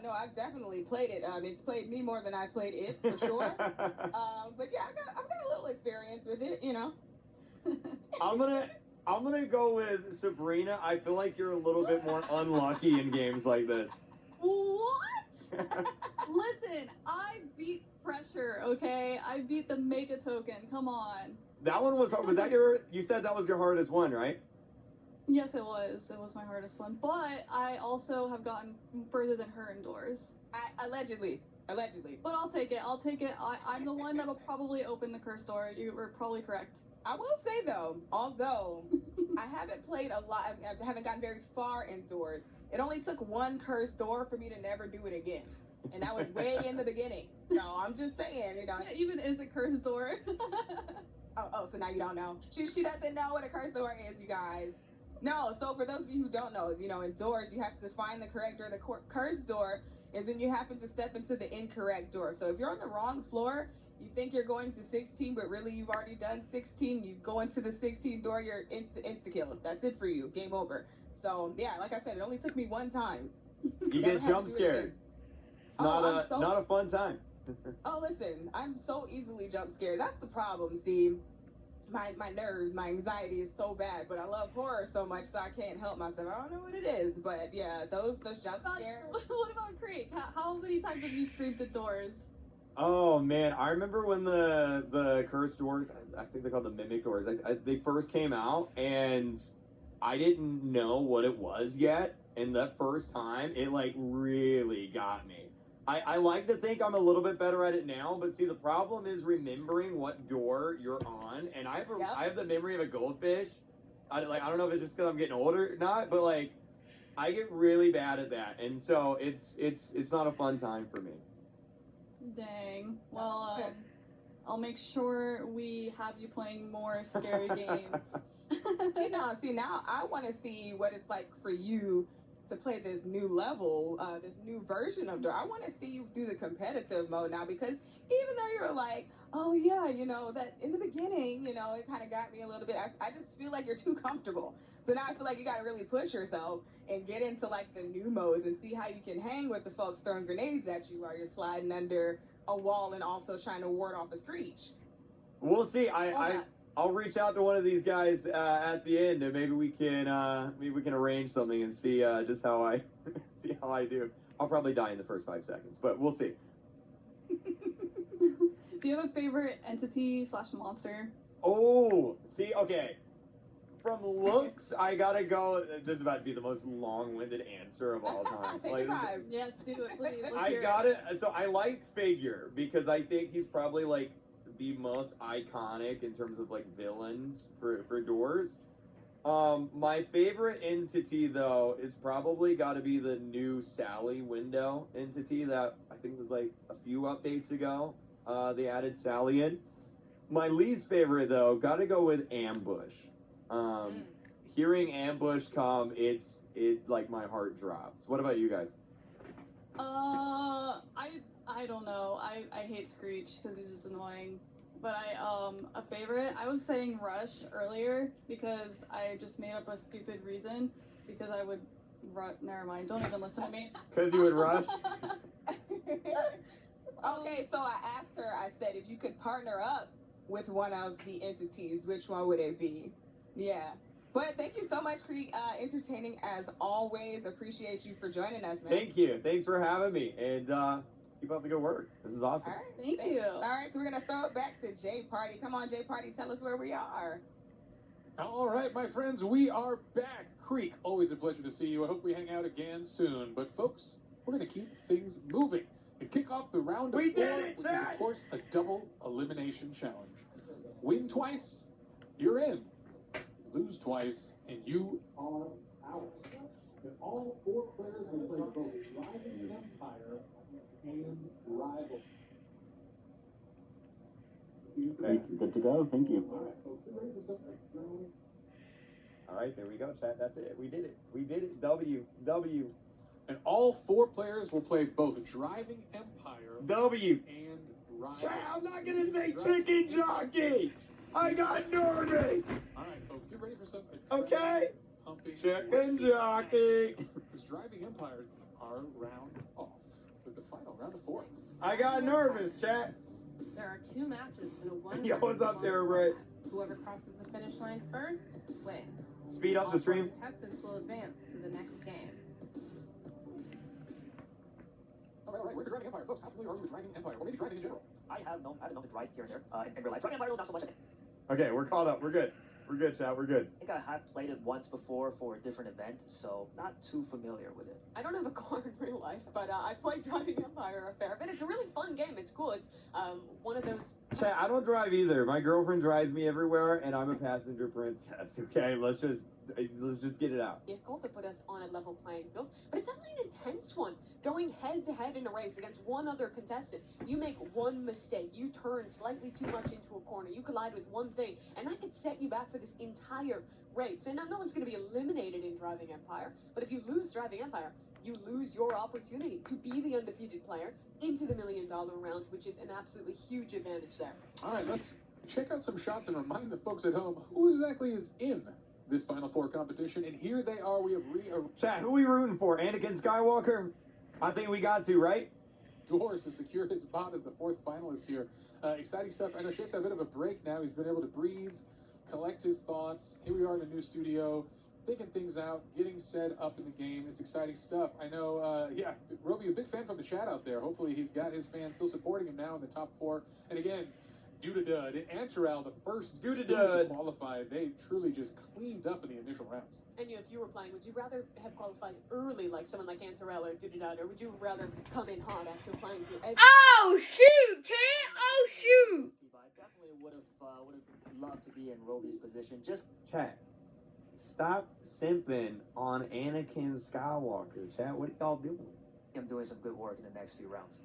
Speaker 7: No, I've definitely played it. It's played me more than I've played it, for sure. But yeah, I've got a little experience with it, you know.
Speaker 13: I'm gonna go with Sabrina. I feel like you're a little bit more unlucky in games like this.
Speaker 8: What? Listen, I beat Pressure, okay? I beat the Mega Token. Come on.
Speaker 13: That one was that you said that was your hardest one, right?
Speaker 8: Yes, it was. It was my hardest one. But I also have gotten further than her indoors.
Speaker 7: Allegedly.
Speaker 8: But I'll take it. I'm the one that'll probably open the curse door. You were probably correct.
Speaker 7: I will say though, although I haven't played a lot, I haven't gotten very far indoors. It only took one cursed door for me to never do it again. And that was way in the beginning. So I'm just saying, you know.
Speaker 8: That even is a cursed door.
Speaker 7: So now you don't know. She doesn't know what a cursed door is, you guys. No, so for those of you who don't know, you know, indoors you have to find the correct door. The cursed door is when you happen to step into the incorrect door. So if you're on the wrong floor, you think you're going to 16, but really you've already done 16. You go into the 16 door, you're insta-kill. That's it for you. Game over. So yeah, like I said, it only took me one time.
Speaker 13: You get jump scared. It's not a fun time.
Speaker 7: Oh, listen, I'm so easily jump scared. That's the problem. See, my nerves, my anxiety is so bad, but I love horror so much, so I can't help myself. I don't know what it is, but yeah, those jump scares.
Speaker 8: What about Creek? How many times have you screamed at doors?
Speaker 13: Oh man, I remember when the cursed doors, I think they're called the mimic doors, they first came out, and I didn't know what it was yet, and that first time, it like really got me. I like to think I'm a little bit better at it now, but see, the problem is remembering what door you're on, and I have the memory of a goldfish. I don't know if it's just because I'm getting older or not, but like I get really bad at that, and so it's not a fun time for me.
Speaker 8: Dang. Well, I'll make sure we have you playing more scary games.
Speaker 7: See now I want to see what it's like for you to play this new level, this new version of Door. I want to see you do the competitive mode now, because even though you were like, oh yeah, you know, that in the beginning, you know, it kind of got me a little bit, I just feel like you're too comfortable. So now I feel like you got to really push yourself and get into like the new modes and see how you can hang with the folks throwing grenades at you while you're sliding under a wall and also trying to ward off a screech.
Speaker 13: We'll see. I'll reach out to one of these guys at the end, and maybe we can arrange something and see just how I do. I'll probably die in the first 5 seconds, but we'll see.
Speaker 8: Do you have a favorite entity / monster?
Speaker 13: Oh, see, okay. From looks, I gotta go. This is about to be the most long-winded answer of all time.
Speaker 7: Take your time.
Speaker 8: Yes, do it, please. Let's hear it.
Speaker 13: So I like Figure because I think he's probably like the most iconic in terms of like villains for Doors. My favorite entity though is probably got to be the new Sally window entity that I think was like a few updates ago. They added Sally in. My least favorite though, got to go with Ambush. Hearing Ambush come, it like my heart drops. What about you guys?
Speaker 8: I don't know. I hate Screech because he's just annoying. But a favorite, I was saying Rush earlier because I just made up a stupid reason because I would never mind, don't even listen to me.
Speaker 13: Because you would rush?
Speaker 7: Okay, so I asked her, I said, if you could partner up with one of the entities, which one would it be? Yeah. But thank you so much, Creek. Entertaining as always. Appreciate you for joining us, man.
Speaker 13: Thank you. Thanks for having me. And keep up the good work. This is awesome.
Speaker 7: All right.
Speaker 8: Thank you.
Speaker 7: All right, so we're going to throw it back to J Party. Come on, J Party, tell us where we are.
Speaker 4: All right, my friends, we are back. Creek, always a pleasure to see you. I hope we hang out again soon. But, folks, we're going to keep things moving and kick off the round of 4, which is, of course, a double elimination challenge. Win twice, you're in. Lose twice, and you are out. And all 4 players will play both Driving Empire and Rival.
Speaker 5: Good to go. Thank you.
Speaker 13: All right, there we go, chat. That's it. We did it. We did it. W.
Speaker 4: And all 4 players will play both Driving Empire
Speaker 13: W.
Speaker 4: and Rival.
Speaker 1: Chat, I'm not going to say chicken jockey. I got nervous.
Speaker 4: All right, folks, get ready for some
Speaker 1: Okay.
Speaker 4: pumping developing.
Speaker 13: Chicken jockey.
Speaker 4: Because driving empires are round off with the final round of 4.
Speaker 13: I got nervous, chat.
Speaker 11: There are 2 matches in a 1.
Speaker 13: Yo, what's up there, Ray?
Speaker 11: Whoever crosses the finish line first wins.
Speaker 13: Speed up the stream.
Speaker 11: Contestants will advance to the next game.
Speaker 4: All right. We're the driving empire, folks. How familiar are you with driving empire, or maybe driving in general?
Speaker 5: I have known to drive here and there in real life. Driving Empire, not so much.
Speaker 13: Okay, we're caught up. We're good. We're good, chat. We're good.
Speaker 5: I think I have played it once before for a different event, so not too familiar with it.
Speaker 6: I don't have a car in real life, but I've played Driving Empire a fair bit. It's a really fun game. It's cool. It's one of those.
Speaker 13: Chat, I don't drive either. My girlfriend drives me everywhere, and I'm a passenger princess. Okay, let's just get it out.
Speaker 6: Vehicle to put us on a level playing field, but it's definitely an intense one. Going head to head in a race against one other contestant, you make one mistake, you turn slightly too much into a corner, you collide with one thing, and that could set you back for this entire race. And now no one's going to be eliminated in Driving Empire, but if you lose Driving Empire, you lose your opportunity to be the undefeated player into the $1 million round, which is an absolutely huge advantage there.
Speaker 4: All right, let's check out some shots and remind the folks at home who exactly is in this Final 4 competition. And here they are. We have
Speaker 13: chat, who we rooting for? Anakin Skywalker? I think we got to, right?
Speaker 4: Doors to secure his spot as the 4th finalist here. Exciting stuff. I know Shafe's had a bit of a break now. He's been able to breathe, collect his thoughts. Here we are in the new studio, thinking things out, getting set up in the game. It's exciting stuff. I know, Roby, a big fan from the chat out there. Hopefully he's got his fans still supporting him now in the top 4. And again, Dudadud and Antarel, the first to qualify, they truly just cleaned up in the initial rounds.
Speaker 6: And if you were playing, would you rather have qualified early like someone like Antarel or Dudadud, or would you rather come in hot after playing through every...
Speaker 2: Oh shoot, kid! Oh shoot!
Speaker 5: I definitely would have loved to be in Roby's position. Just
Speaker 13: chat. Stop simping on Anakin Skywalker, chat. What are y'all doing?
Speaker 5: I'm doing some good work in the next few rounds.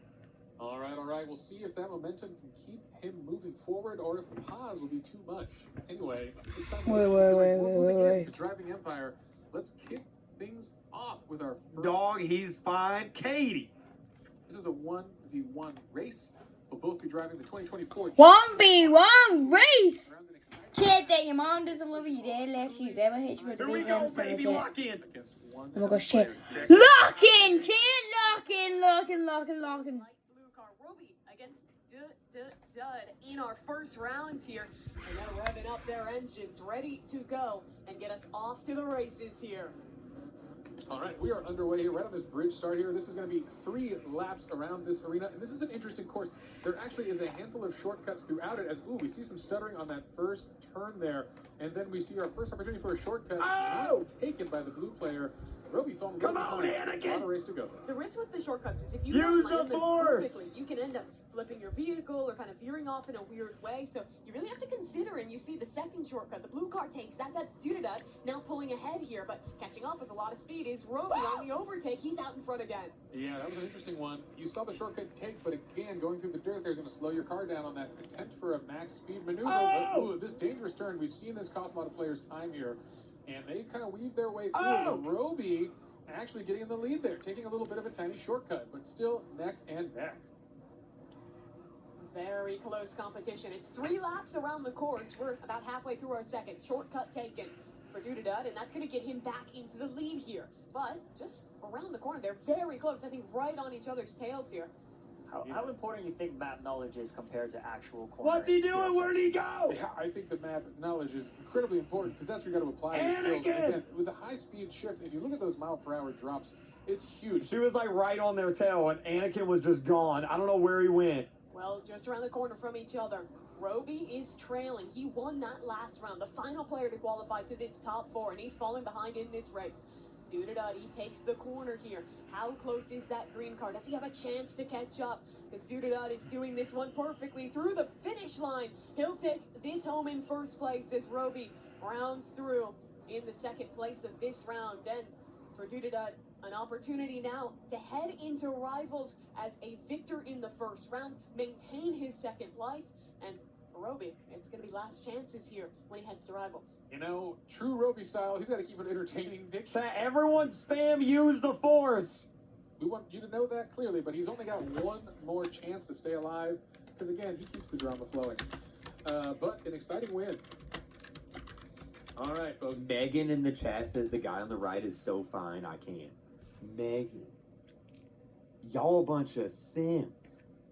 Speaker 4: All right. We'll see if that momentum can keep him moving forward or if the pause will be too much. Anyway, it's time to Driving Empire. Let's kick things off with our first
Speaker 13: dog. He's fine, Katie.
Speaker 4: This is a 1v1 race. We'll both be driving the 2024
Speaker 2: 1v1 race. Chat that your mom doesn't love you, dad left you, grandma hates you, but the baby I'm
Speaker 13: baby, lock in.
Speaker 2: Oh my gosh, chat. Lock in, chat, lock in.
Speaker 6: Roby against Dud in our first round here. And they're revving up their engines, ready to go and get us off to the races here.
Speaker 4: All right, we are underway here, right on this bridge start here. This is going to be 3 laps around this arena, and this is an interesting course. There actually is a handful of shortcuts throughout it, as, we see some stuttering on that first turn there, and then we see our first opportunity for a shortcut not taken by the blue player. Roby falling.
Speaker 13: Come on, Anakin!
Speaker 4: On a race to go.
Speaker 6: The risk with the shortcuts is if you
Speaker 13: use
Speaker 6: don't land
Speaker 13: the
Speaker 6: them
Speaker 13: force
Speaker 6: perfectly, you can end up flipping your vehicle or kind of veering off in a weird way. So you really have to consider, and you see the second shortcut. The blue car takes that. That's Dudadud now pulling ahead here, but catching up with a lot of speed is Roby on the overtake. He's out in front again.
Speaker 4: Yeah, that was an interesting one. You saw the shortcut take, but again, going through the dirt there's going to slow your car down on that attempt for a max speed maneuver. But, this dangerous turn, we've seen this cost a lot of players time here, and they kind of weave their way through it. And Roby actually getting in the lead there, taking a little bit of a tiny shortcut, but still neck and neck.
Speaker 6: Very close competition. It's 3 laps around the course. We're about halfway through our second. Shortcut taken for Dudadud, and that's going to get him back into the lead here. But just around the corner, they're very close. I think right on each other's tails here.
Speaker 5: How important do you think map knowledge is compared to actual cornering?
Speaker 13: What's he doing? Where'd he go?
Speaker 4: Yeah, I think the map knowledge is incredibly important because that's where you got to apply your skills. And again, with a high-speed shift, if you look at those mile-per-hour drops, it's huge.
Speaker 13: She was like right on their tail, and Anakin was just gone. I don't know where he went.
Speaker 6: Well, just around the corner from each other. Roby is trailing. He won that last round, the final player to qualify to this top 4, and he's falling behind in this race. Dudadud, he takes the corner here. How close is that green car? Does he have a chance to catch up? Because Dudadud is doing this one perfectly through the finish line. He'll take this home in first place as Roby rounds through in the second place of this round. And for Dudadud, an opportunity now to head into Rivals as a victor in the first round, maintain his second life, and for Roby, it's going to be last chances here when he heads to Rivals.
Speaker 4: You know, true Roby style, he's got to keep it entertaining.
Speaker 13: Everyone spam use the force.
Speaker 4: We want you to know that clearly, but he's only got one more chance to stay alive because, again, he keeps the drama flowing. But an exciting win. All right, folks.
Speaker 13: Megan in the chat says the guy on the right is so fine, I can't. Megan. Y'all a bunch of simps.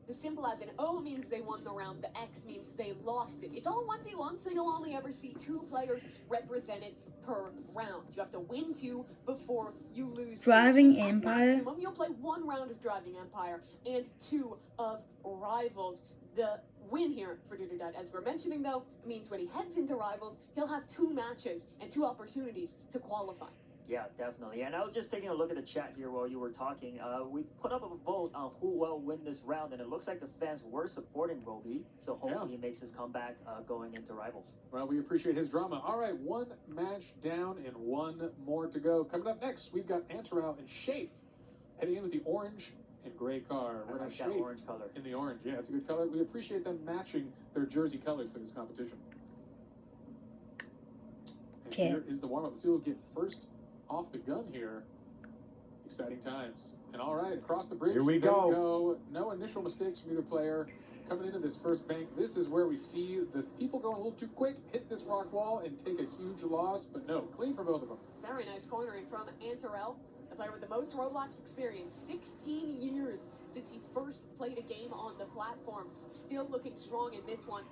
Speaker 6: The simple as an O means they won the round, the X means they lost it. It's all 1v1, so you'll only ever see 2 players represented per round. You have to win 2 before you lose 2.
Speaker 2: Driving
Speaker 6: At
Speaker 2: Empire?
Speaker 6: maximum, you'll play 1 round of Driving Empire and 2 of Rivals. The win here for Dudadad, as we're mentioning though, means when he heads into Rivals, he'll have 2 matches and 2 opportunities to qualify.
Speaker 5: Yeah, definitely. And I was just taking a look at the chat here while you were talking. We put up a vote on who will win this round, and it looks like the fans were supporting Roby. So hopefully he makes his comeback going into Rivals.
Speaker 4: Well, we appreciate his drama. All right, 1 match down and 1 more to go. Coming up next, we've got Antarel and Shafe heading in with the orange and gray car. We're
Speaker 5: I
Speaker 4: gonna
Speaker 5: like that
Speaker 4: Shafe
Speaker 5: orange color.
Speaker 4: in the orange. Yeah, it's a good color. We appreciate them matching their jersey colors for this competition. And here is the warm-up. So we'll get first off the gun here. Exciting times. And all right, across the bridge.
Speaker 13: Here we go.
Speaker 4: No initial mistakes from either player. Coming into this first bank, this is where we see the people going a little too quick, hit this rock wall, and take a huge loss. But no, clean for both of them.
Speaker 6: Very nice cornering from Antarel, the player with the most Roblox experience. 16 years since he first played a game on the platform. Still looking strong in this one.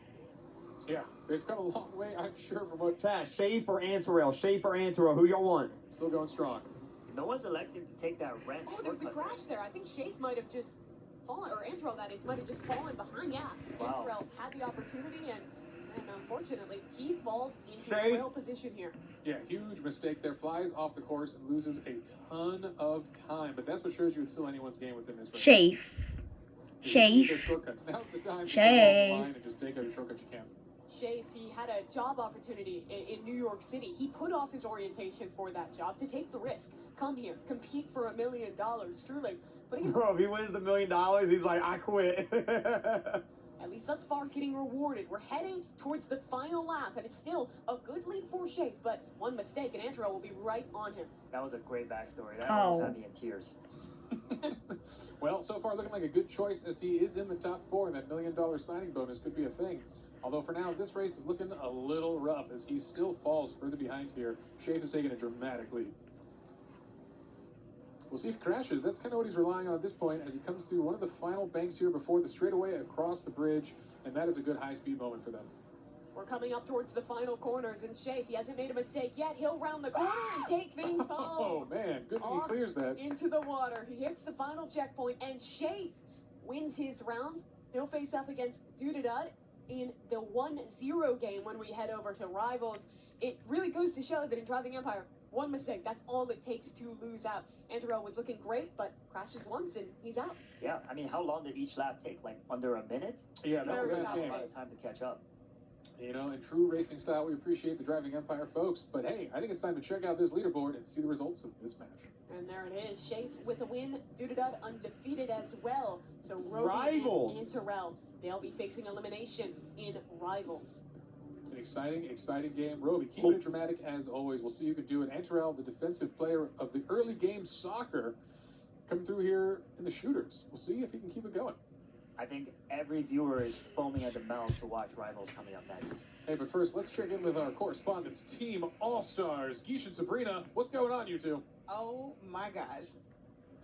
Speaker 4: Yeah, they've come a long way, I'm sure, from what...
Speaker 13: Chat, Shafe or Antarel? Shafe or Antarel? Who y'all want?
Speaker 4: Still going strong.
Speaker 5: No one's electing to take that wrench.
Speaker 6: Oh, there was a crash there. I think Shafe might have just fallen, or Antarel that is, might have just fallen behind. Yeah,
Speaker 5: Wow.
Speaker 6: Antarel had the opportunity, and unfortunately, he falls into
Speaker 13: Shafe.
Speaker 6: trail position here.
Speaker 4: Yeah, huge mistake there. Flies off the course and loses a ton of time. But that's what shows you it's still anyone's game within this race.
Speaker 2: Shafe.
Speaker 4: Shafe.
Speaker 2: Shafe.
Speaker 4: Shortcuts. Now's the time to
Speaker 2: Shafe.
Speaker 4: go off the line and just take every shortcut you can.
Speaker 6: Shafe, he had a job opportunity in New York City. He put off his orientation for that job to take the risk. Come here, compete for $1 million, truly. But he,
Speaker 13: Bro, if he wins the $1 million, he's like, I quit.
Speaker 6: at least thus far, getting rewarded. We're heading towards the final lap, and it's still a good lead for Shafe, but one mistake, and Antarel will be right on him.
Speaker 5: That was a great backstory. That almost had me in tears.
Speaker 4: Well, so far looking like a good choice as he is in the top 4, and that $1 million signing bonus could be a thing. Although for now, this race is looking a little rough as he still falls further behind here. Shafe has taken a dramatic lead. We'll see if he crashes. That's kind of what he's relying on at this point as he comes through one of the final banks here before the straightaway across the bridge, and that is a good high-speed moment for them.
Speaker 6: We're coming up towards the final corners, and Shafe, he hasn't made a mistake yet. He'll round the corner and take things home.
Speaker 4: Oh, man. Good thing he clears that.
Speaker 6: Into the water. He hits the final checkpoint, and Shafe wins his round. He'll face up against Dudadad in the 1-0 game when we head over to Rivals. It really goes to show that in Driving Empire, one mistake, that's all it takes to lose out. Antarel was looking great, but crashes once and he's out.
Speaker 5: Yeah, I mean, how long did each lap take? Like under a minute?
Speaker 4: Yeah, that's a
Speaker 6: Very
Speaker 4: fast
Speaker 6: fast
Speaker 4: game.
Speaker 5: A lot of time to catch up.
Speaker 4: You know, in true racing style, we appreciate the Driving Empire folks. But hey, I think it's time to check out this leaderboard and see the results of this match.
Speaker 6: And there it is. Shafe with a win. Dudadad undefeated as well. So Roby
Speaker 13: Rivals.
Speaker 6: and Antarel, they'll be facing elimination in Rivals.
Speaker 4: An exciting game. Roby, keeping it dramatic as always. We'll see who can do it. Antarel, the defensive player of the early game soccer, coming through here in the shooters. We'll see if he can keep it going.
Speaker 5: I think every viewer is foaming at the mouth to watch Rivals coming up next.
Speaker 4: Hey, but first, let's check in with our correspondents, Team All-Stars. Gish and Sabrina, what's going on, you two?
Speaker 7: Oh my gosh.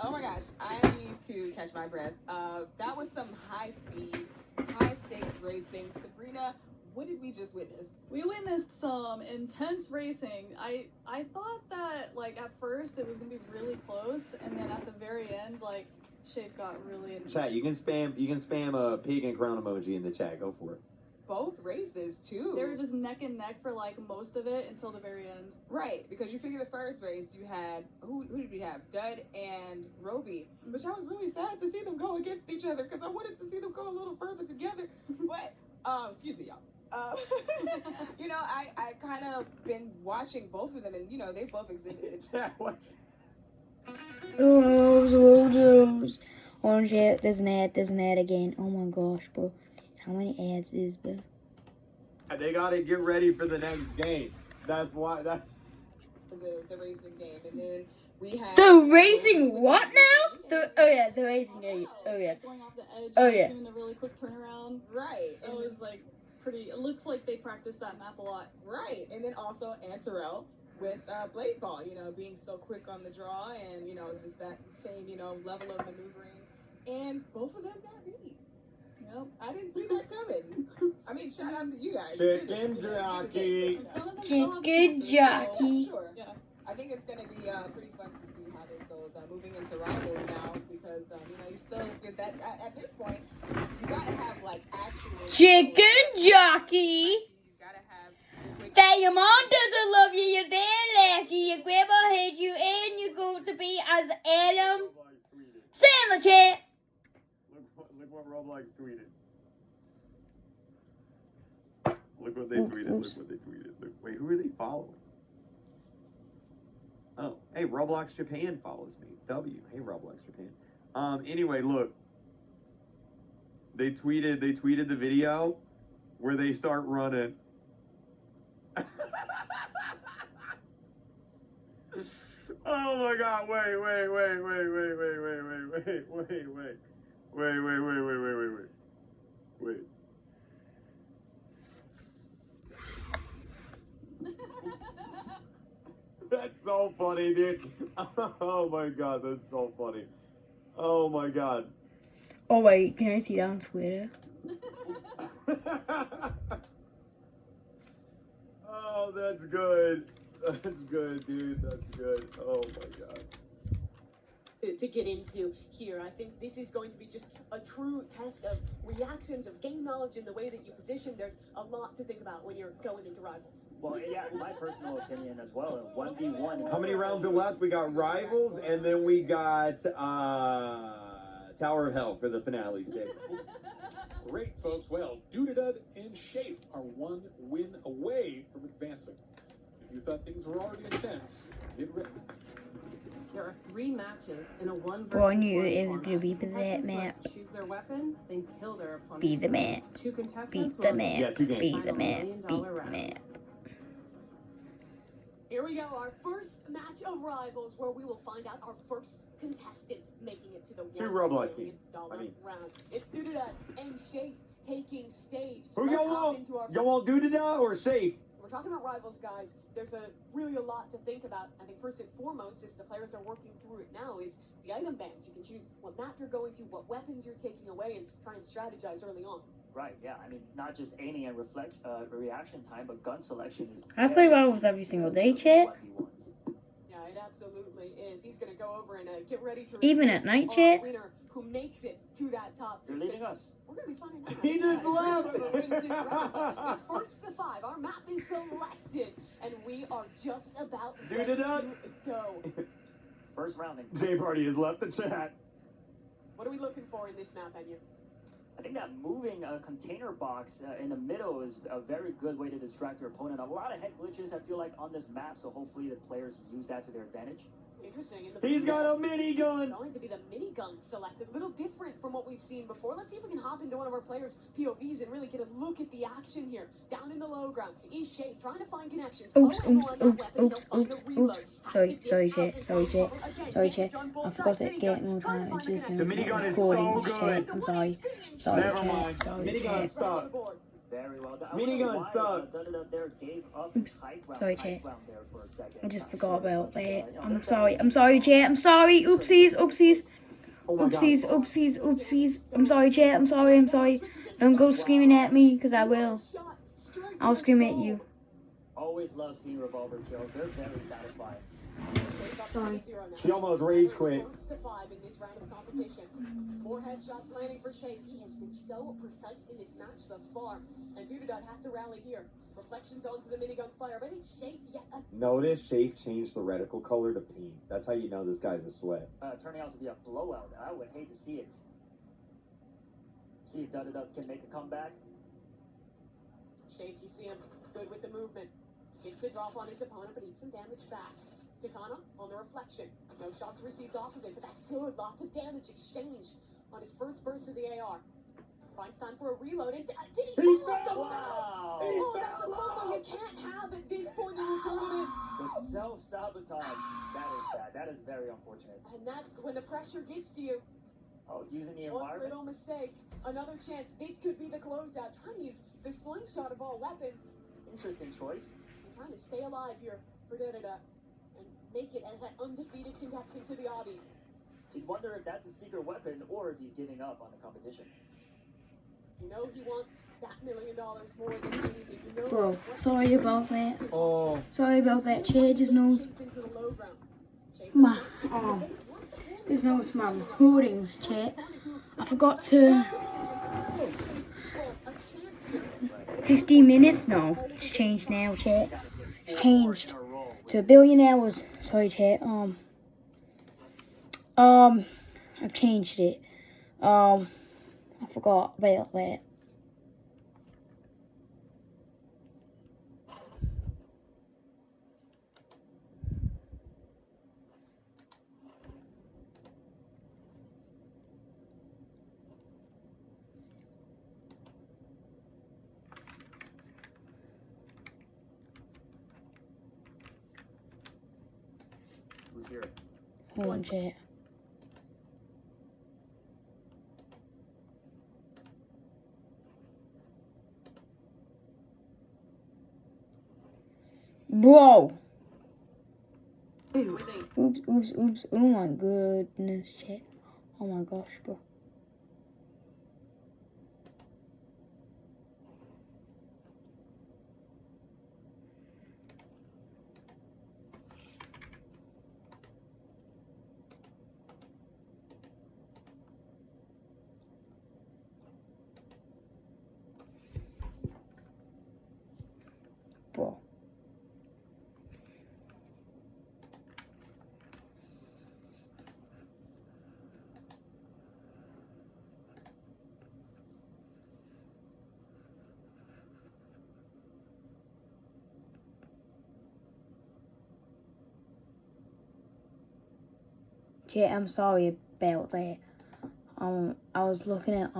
Speaker 7: Oh my gosh. I need to catch my breath. That was some high speed, high stakes racing. Sabrina, what did we just witness?
Speaker 8: We witnessed some intense racing. I thought that, like, at first it was gonna be really close, and then at the very end, like, Shafe got really into
Speaker 13: Chat, you can spam a pig and crown emoji in the chat. Go for it.
Speaker 7: Both races too.
Speaker 8: They were just neck and neck for like most of it until the very end.
Speaker 7: Right, because you figure the first race you had who did we have? Dud and Roby, which I was really sad to see them go against each other because I wanted to see them go a little further together. But excuse me, y'all. You know, I kind of been watching both of them, and you know they both exhibited.
Speaker 13: Yeah, what?
Speaker 2: Oh, orange ad, there's an ad again. Oh my gosh, bro. How many ads is there?
Speaker 13: They gotta get ready for the next game. That's why. That's
Speaker 7: The racing game, and then we had
Speaker 2: the racing what now? The racing game. Oh yeah.
Speaker 8: Going off the edge,
Speaker 2: Oh, yeah.
Speaker 8: doing the really quick turnaround.
Speaker 7: Right.
Speaker 8: It was like pretty. It looks like they practice that map a lot.
Speaker 7: Right, and then also Terrell with Blade Ball, you know, being so quick on the draw and, you know, just that same, you know, level of maneuvering. And both of them got beat.
Speaker 8: Yep.
Speaker 7: I didn't see that coming. I mean, shout out to you guys.
Speaker 13: Chicken jockey.
Speaker 2: Chicken jockey.
Speaker 7: Sure. Yeah. I think it's going to be pretty fun to see how this goes. Moving into rivals now because, you know, you still get that, at this point, you got to have, like, actual...
Speaker 2: Chicken jockey. That your mom doesn't love you, your dad left you, your grandma hates you, and you go to be as Adam Sandler, chat.
Speaker 13: Look what Roblox tweeted. Look what they tweeted.
Speaker 2: Oops.
Speaker 13: Look what they tweeted. Look, wait, who are they following? Oh, hey, Roblox Japan follows me. W. Hey, Roblox Japan. Anyway, look. They tweeted the video where they start running. Oh my god, wait. That's so funny, dude. Oh my god, that's so funny. Oh my god.
Speaker 2: Oh wait, can I see that on Twitter?
Speaker 13: Oh, that's good. That's good, dude. That's good. Oh my god.
Speaker 6: To get into here, I think this is going to be just a true test of reactions, of game knowledge, and the way that you position. There's a lot to think about when you're going into rivals.
Speaker 5: Well, yeah, my personal opinion as well. 1v1.
Speaker 13: How many rounds are left? We got Rivals, and then we got Tower of Hell for the finale stage.
Speaker 4: Great, folks. Well, Doodadud and Shafe are 1 win away from advancing. If you thought things were already intense, get ready.
Speaker 11: There are 3 matches in a 1 versus 1
Speaker 2: Well, I knew it was
Speaker 11: format.
Speaker 2: gonna be for that
Speaker 11: Contestants
Speaker 2: map.
Speaker 11: must choose their weapon, then kill their opponent.
Speaker 2: Be the man.
Speaker 11: 2 contestants
Speaker 2: Beat
Speaker 11: will
Speaker 2: the man.
Speaker 13: Yeah, 2 games.
Speaker 2: Be the
Speaker 11: $1
Speaker 2: man.
Speaker 11: million
Speaker 2: Beat the
Speaker 11: round.
Speaker 2: man.
Speaker 6: Here we go, our first match of rivals, where we will find out our first contestant making it to the
Speaker 13: Two
Speaker 6: $1
Speaker 13: Roblox
Speaker 6: million
Speaker 13: games.
Speaker 6: round. It's Doodadud and Shafe taking stage.
Speaker 13: Who
Speaker 6: Let's
Speaker 13: y'all
Speaker 6: hop
Speaker 13: want?
Speaker 6: into our
Speaker 13: Y'all want Doodada or Safe?
Speaker 6: We're talking about rivals, guys. There's really a lot to think about. I think first and foremost, as the players are working through it now, is the item bans. You can choose what map you're going to, what weapons you're taking away, and try and strategize early on.
Speaker 5: Right, yeah. I mean, not just aiming and reaction time, but gun selection is.
Speaker 2: I play rivals every single day, chat.
Speaker 6: Yeah, it absolutely is. He's going to go over and get ready to
Speaker 2: Even
Speaker 6: receive
Speaker 2: at night,
Speaker 6: our
Speaker 2: chat.
Speaker 6: winner who makes it to that top
Speaker 5: They're
Speaker 6: two.
Speaker 5: leaving us.
Speaker 6: We're going to be finding out.
Speaker 13: He just left.
Speaker 6: Whoever wins this round. It's first to 5. Our map is selected, and we are just about ready to go.
Speaker 5: First rounding.
Speaker 13: J Party has left the chat.
Speaker 6: What are we looking for in this map, Enya?
Speaker 5: I think that moving a container box in the middle is a very good way to distract your opponent. A lot of head glitches, I feel like, on this map, so hopefully the players use that to their advantage.
Speaker 6: Interesting.
Speaker 13: He's got a minigun.
Speaker 6: Going to be the minigun selected. A little different from what we've seen before. Let's see if we can hop into one of our players' POVs and really get a look at the action here. Down in the low ground is Shafe trying to find connections.
Speaker 2: Oops. Sorry, chat. Sorry, chat. I forgot to get more time. It's just
Speaker 13: The minigun is
Speaker 2: recording.
Speaker 13: so good.
Speaker 2: I'm sorry.
Speaker 13: Never mind. Minigun sucks.
Speaker 5: Very well done.
Speaker 13: Minigun sucks.
Speaker 2: Sorry, chat.
Speaker 5: There for a second.
Speaker 2: I just forgot about that. I'm sorry, chat. I'm sorry. Oopsies. I'm sorry, chat. I'm sorry. Don't go screaming at me, because I will. I'll scream at you.
Speaker 5: Always love seeing revolver kills. They're very satisfying.
Speaker 2: Sorry.
Speaker 13: He almost rage quit.
Speaker 6: First to 5 in this round of competition. 4 headshots landing for Shafe. He has been so precise in this match thus far. And Doodadud has to rally here. Reflections onto the minigun fire, but it's Shafe yet again.
Speaker 13: Notice Shafe changed the reticle color to pink. That's how you know this guy's a sweat.
Speaker 5: Turning out to be a blowout. I would hate to see it. See if Doodadud can make a comeback.
Speaker 6: Shafe, you see him good with the movement. Gets the drop on his opponent, but eats some damage back. Katana on the reflection. No shots received off of it, but that's good. Lots of damage exchanged on his first burst of the AR. Finds time for a reload, and did he fall off the
Speaker 5: Wow!
Speaker 6: Oh, that's a FOMO you can't have at this point in the tournament.
Speaker 5: The self-sabotage. That is sad. That is very unfortunate.
Speaker 6: And that's when the pressure gets to you.
Speaker 5: Oh, using the
Speaker 6: One
Speaker 5: environment.
Speaker 6: little mistake. Another chance. This could be the closeout. Trying to use the slingshot of all weapons.
Speaker 5: Interesting choice.
Speaker 6: I'm trying to stay alive here for Derrida and make it as an undefeated contestant to the Obby.
Speaker 5: You'd wonder if that's a secret weapon or if he's giving up on the competition.
Speaker 6: You know he wants that $1 million more than anything. You know
Speaker 2: Bro, sorry about that.
Speaker 13: Oh.
Speaker 2: Sorry about that, Chat. Just knows my there's no my recordings, Chat. I forgot to 15 minutes? No, it's changed now, Chat. It's changed to 1 billion hours. Sorry, Chat. I've changed it. I forgot about that.
Speaker 5: Who's here?
Speaker 2: Hold on, Chat. Bro. Oops. Oh my goodness, Chat. Oh my gosh, bro. Bro. Yeah, I'm sorry about that. I was looking at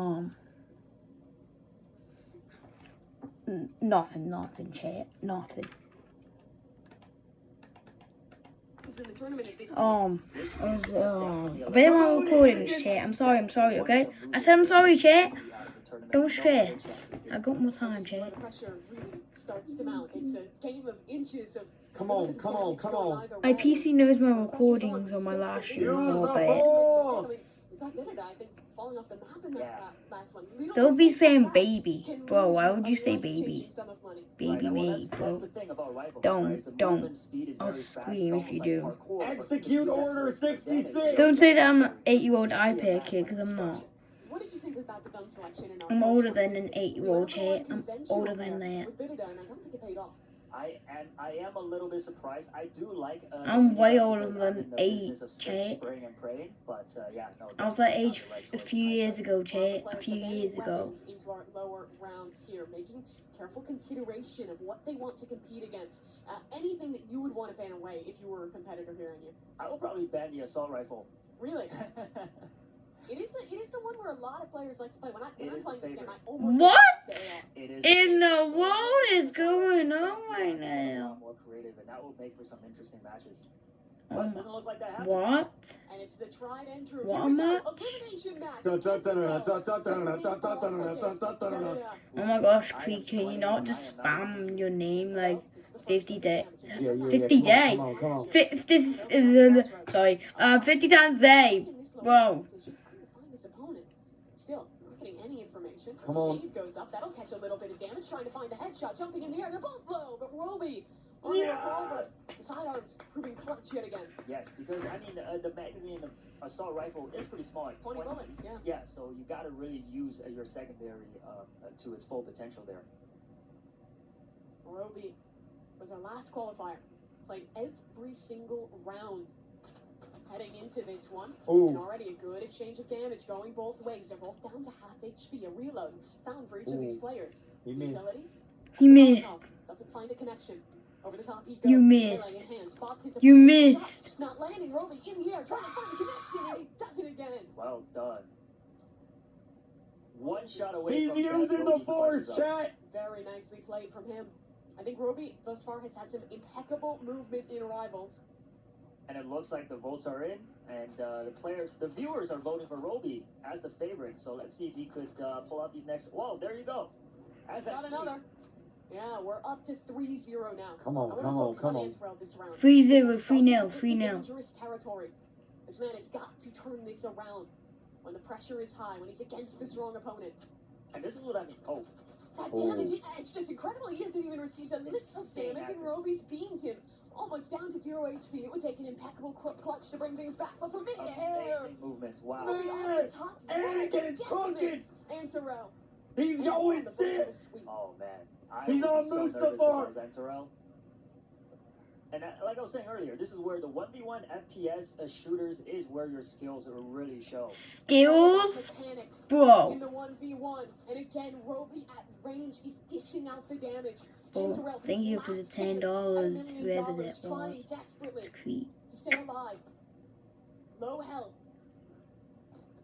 Speaker 2: nothing, Chat, nothing. I was about my recordings, Chat. I'm sorry, okay? I said I'm sorry, Chat. Don't stress. I got more time, Chat.
Speaker 6: It's a game of inches of
Speaker 13: Come on.
Speaker 2: My PC knows my recordings on my last stream more bad. They'll be saying baby. Bro, why would you say baby? Baby me, bro. Don't. I'll scream if you do.
Speaker 13: Execute Order 66!
Speaker 2: Don't say that I'm an 8-year-old iPad kid, because I'm not.
Speaker 6: What did you think about the gun selection in our
Speaker 2: I'm older than an 8-year-old, Chat. I'm older than that.
Speaker 6: with Derrida, and I don't think it paid off.
Speaker 5: I am a little bit surprised. I do like.
Speaker 2: I'm way older
Speaker 5: because I'm
Speaker 2: than
Speaker 5: in the
Speaker 2: 8,
Speaker 5: business of
Speaker 2: Chat.
Speaker 5: spraying and praying, but yeah, no.
Speaker 2: I was that age
Speaker 5: definitely not the right
Speaker 2: a
Speaker 5: choice.
Speaker 2: few years ago, Chat. A
Speaker 6: Players
Speaker 2: few
Speaker 6: have added
Speaker 2: years ago.
Speaker 6: weapons into our lower rounds here, making careful consideration of what they want to compete against. Anything that you would want to ban away if you were a competitor here in you.
Speaker 5: I will probably ban the assault rifle.
Speaker 6: Really? It is the one where a lot of players like to play. When I'm playing this game, I almost
Speaker 2: What in the world is going on right now?
Speaker 5: More creative, and that will make for some interesting matches.
Speaker 2: Doesn't
Speaker 5: look like that happened.
Speaker 2: What?
Speaker 6: And it's the tried and true.
Speaker 2: What match?
Speaker 6: Elimination match.
Speaker 2: Oh my gosh, Creek, can you not just spam your name like 50 day? 50 day? 50 times day. Bro.
Speaker 6: Still, not getting any information.
Speaker 13: Come on.
Speaker 6: Cade goes up. That'll catch a little bit of damage. Trying to find the headshot. Jumping in the air. They're both low. But Roby. The sidearms proving clutch yet again.
Speaker 5: Yes, because I mean the magazine, the assault rifle is pretty small.
Speaker 6: 20 bullets. Yeah.
Speaker 5: Yeah, so you got to really use your secondary to its full potential there.
Speaker 6: Roby was our last qualifier. Played every single round. Heading into this one, and already a good exchange of damage going both ways. They're both down to half HP. A reload found for each of these players. Utility.
Speaker 2: He missed.
Speaker 6: Doesn't find a connection. Over the top he goes.
Speaker 2: You missed.
Speaker 6: Spots,
Speaker 2: you missed.
Speaker 6: Not landing. Roby in the air, trying to find a connection, and he does it again.
Speaker 5: Well done. One shot away.
Speaker 13: He's using the force, Chat.
Speaker 6: Very nicely played from him. I think Roby thus far has had some impeccable movement in rivals.
Speaker 5: And it looks like the votes are in, and the viewers are voting for Roby as the favorite. So let's see if he could pull out these next. Whoa, there you go.
Speaker 6: Got another. Yeah, we're up to 3-0 now.
Speaker 13: Come on, come on, come on.
Speaker 2: 3-0, 3-0, 3-0.
Speaker 6: Dangerous territory. This man has got to turn this around when the pressure is high, when he's against a strong opponent.
Speaker 5: And this is what I mean. Oh.
Speaker 6: That damage, it's just incredible. He hasn't even received a minute of damage, and Roby's beamed him. Almost down to 0 HP. It would take an impeccable clutch to bring things back, but from mid-air.
Speaker 5: Amazing movements. Wow.
Speaker 6: Man,
Speaker 13: Anakin's cooking.
Speaker 6: And Terrell.
Speaker 13: He's going sick.
Speaker 5: Oh man.
Speaker 13: He's on Mustafa.
Speaker 5: And like I was saying earlier, this is where the 1v1 FPS shooters is where your skills really show.
Speaker 2: Skills? Bro.
Speaker 6: In the 1v1, and again, Roby at range is dishing out the damage.
Speaker 2: Oh, thank you for the $10, whoever that was.
Speaker 6: To stay alive. Low health.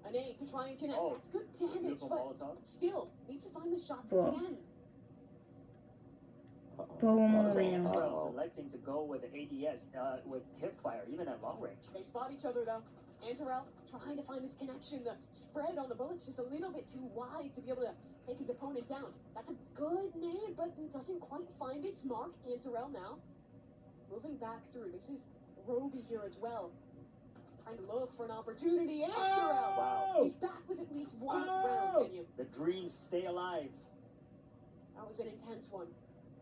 Speaker 6: An aid to try and connect.
Speaker 5: Oh,
Speaker 6: that's good damage, but still needs to find the shots
Speaker 2: Bro.
Speaker 6: at the end.
Speaker 5: Anterel's electing to go with ADS, with hipfire, even at long range.
Speaker 6: They spot each other though. Anterel trying to find this connection. The spread on the bullet's just a little bit too wide to be able to take his opponent down. That's a good nade, but doesn't quite find its mark. Anterel now moving back through. This is Roby here as well. Trying to look for an opportunity. Anterel!
Speaker 5: Wow.
Speaker 6: He's back with at least one round, can you?
Speaker 5: The dreams stay alive.
Speaker 6: That was an intense one.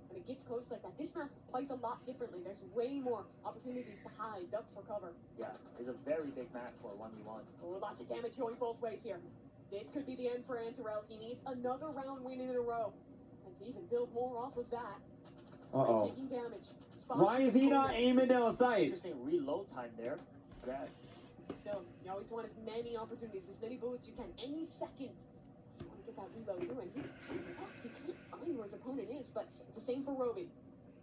Speaker 6: When it gets close like that, this map plays a lot differently. There's way more opportunities to hide, duck for cover.
Speaker 5: Yeah, it's a very big map for 1v1.
Speaker 6: Oh, lots of damage going both ways here. This could be the end for Anterel. He needs another round win in a row. And to even build more off of that.
Speaker 13: Uh-oh.
Speaker 6: Taking damage.
Speaker 13: Why is he not aiming down sights?
Speaker 5: Interesting reload time there. Yeah.
Speaker 6: Still, you always want as many opportunities, as many bullets you can. Any second, you want to get that reload through. And he's yes, he can't find where his opponent is, but it's the same for Roby.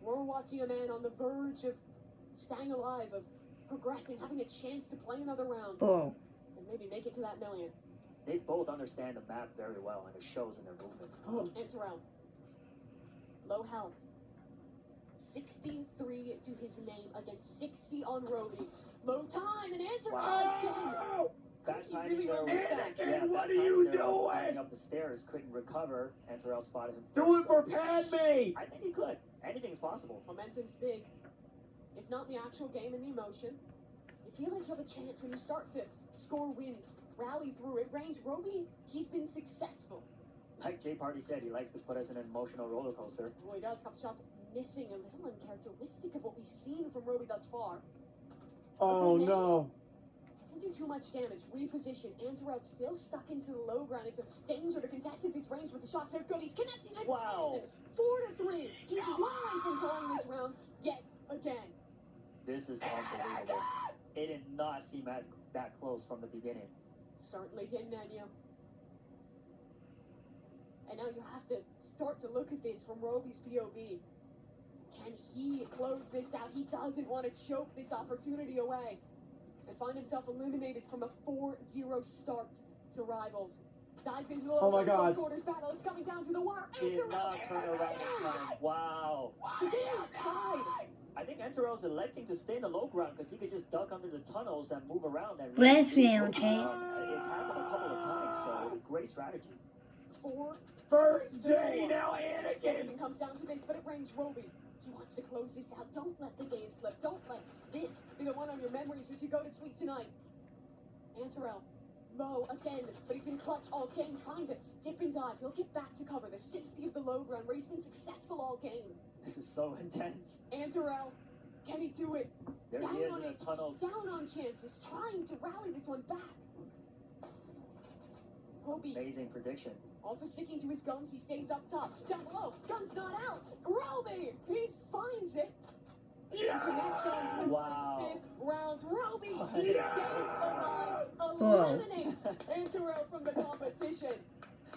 Speaker 6: We're watching a man on the verge of staying alive, of progressing, having a chance to play another round.
Speaker 2: Oh.
Speaker 6: And maybe make it to that million.
Speaker 5: They both understand the map very well, and it shows in their movement.
Speaker 6: Anterel. Low health. 63 to his name against 60 on Roby. Low time and Anterel again.
Speaker 5: That timing there was
Speaker 13: Anakin, what are you doing?
Speaker 5: Up the stairs, couldn't recover. Anterel spotted him.
Speaker 13: Do it for Padme.
Speaker 5: I think he could. Anything's possible.
Speaker 6: Momentum's big. If not in the actual game, in the emotion. You feel like you have a chance when you start to score wins, rally through it. Range, Roby, he's been successful.
Speaker 5: Like Jay Party said, he likes to put us in an emotional roller coaster.
Speaker 6: Oh, he does. Couple shots missing, a little uncharacteristic of what we've seen from Roby thus far.
Speaker 13: Oh no.
Speaker 6: Doesn't do too much damage. Reposition. Anterel still stuck into the low ground. It's a danger to contest at this range, but the shots are good. He's connecting again.
Speaker 5: Wow.
Speaker 6: 4-3. He's one away from tying this round yet again.
Speaker 5: This is unbelievable. It did not seem that close from the beginning.
Speaker 6: Certainly didn't, Enya. And now you have to start to look at this from Roby's POV. Can he close this out? He doesn't want to choke this opportunity away and find himself eliminated from a 4-0 start to rivals. Dives into the low quarters battle. It's coming down to the wire.
Speaker 5: Did not turn around in time. Wow.
Speaker 6: The game is tied.
Speaker 5: I think Anterel's electing to stay in the low ground because he could just duck under the tunnels and move around. And
Speaker 2: Last round, champ.
Speaker 5: It's happened a couple of times, so great strategy.
Speaker 13: First J, now Anakin.
Speaker 6: It comes down to this, but it range Roby. He wants to close this out. Don't let the game slip. Don't let this be the one on your memories as you go to sleep tonight. Anterel, low again, but he's been clutch all game, trying to dip and dive. He'll get back to cover. The safety of the low ground where he's been successful all game.
Speaker 5: This is so intense.
Speaker 6: Anterel, can he do it?
Speaker 5: There he is in the tunnels.
Speaker 6: Down on chances, trying to rally this one back. Roby.
Speaker 5: Amazing prediction.
Speaker 6: Also sticking to his guns, he stays up top. Down below, gun's not out. Roby, he finds it.
Speaker 13: Yeah!
Speaker 6: Connects on to
Speaker 5: wow.
Speaker 6: his 5th round. Roby stays alive, eliminates Anterel from the competition,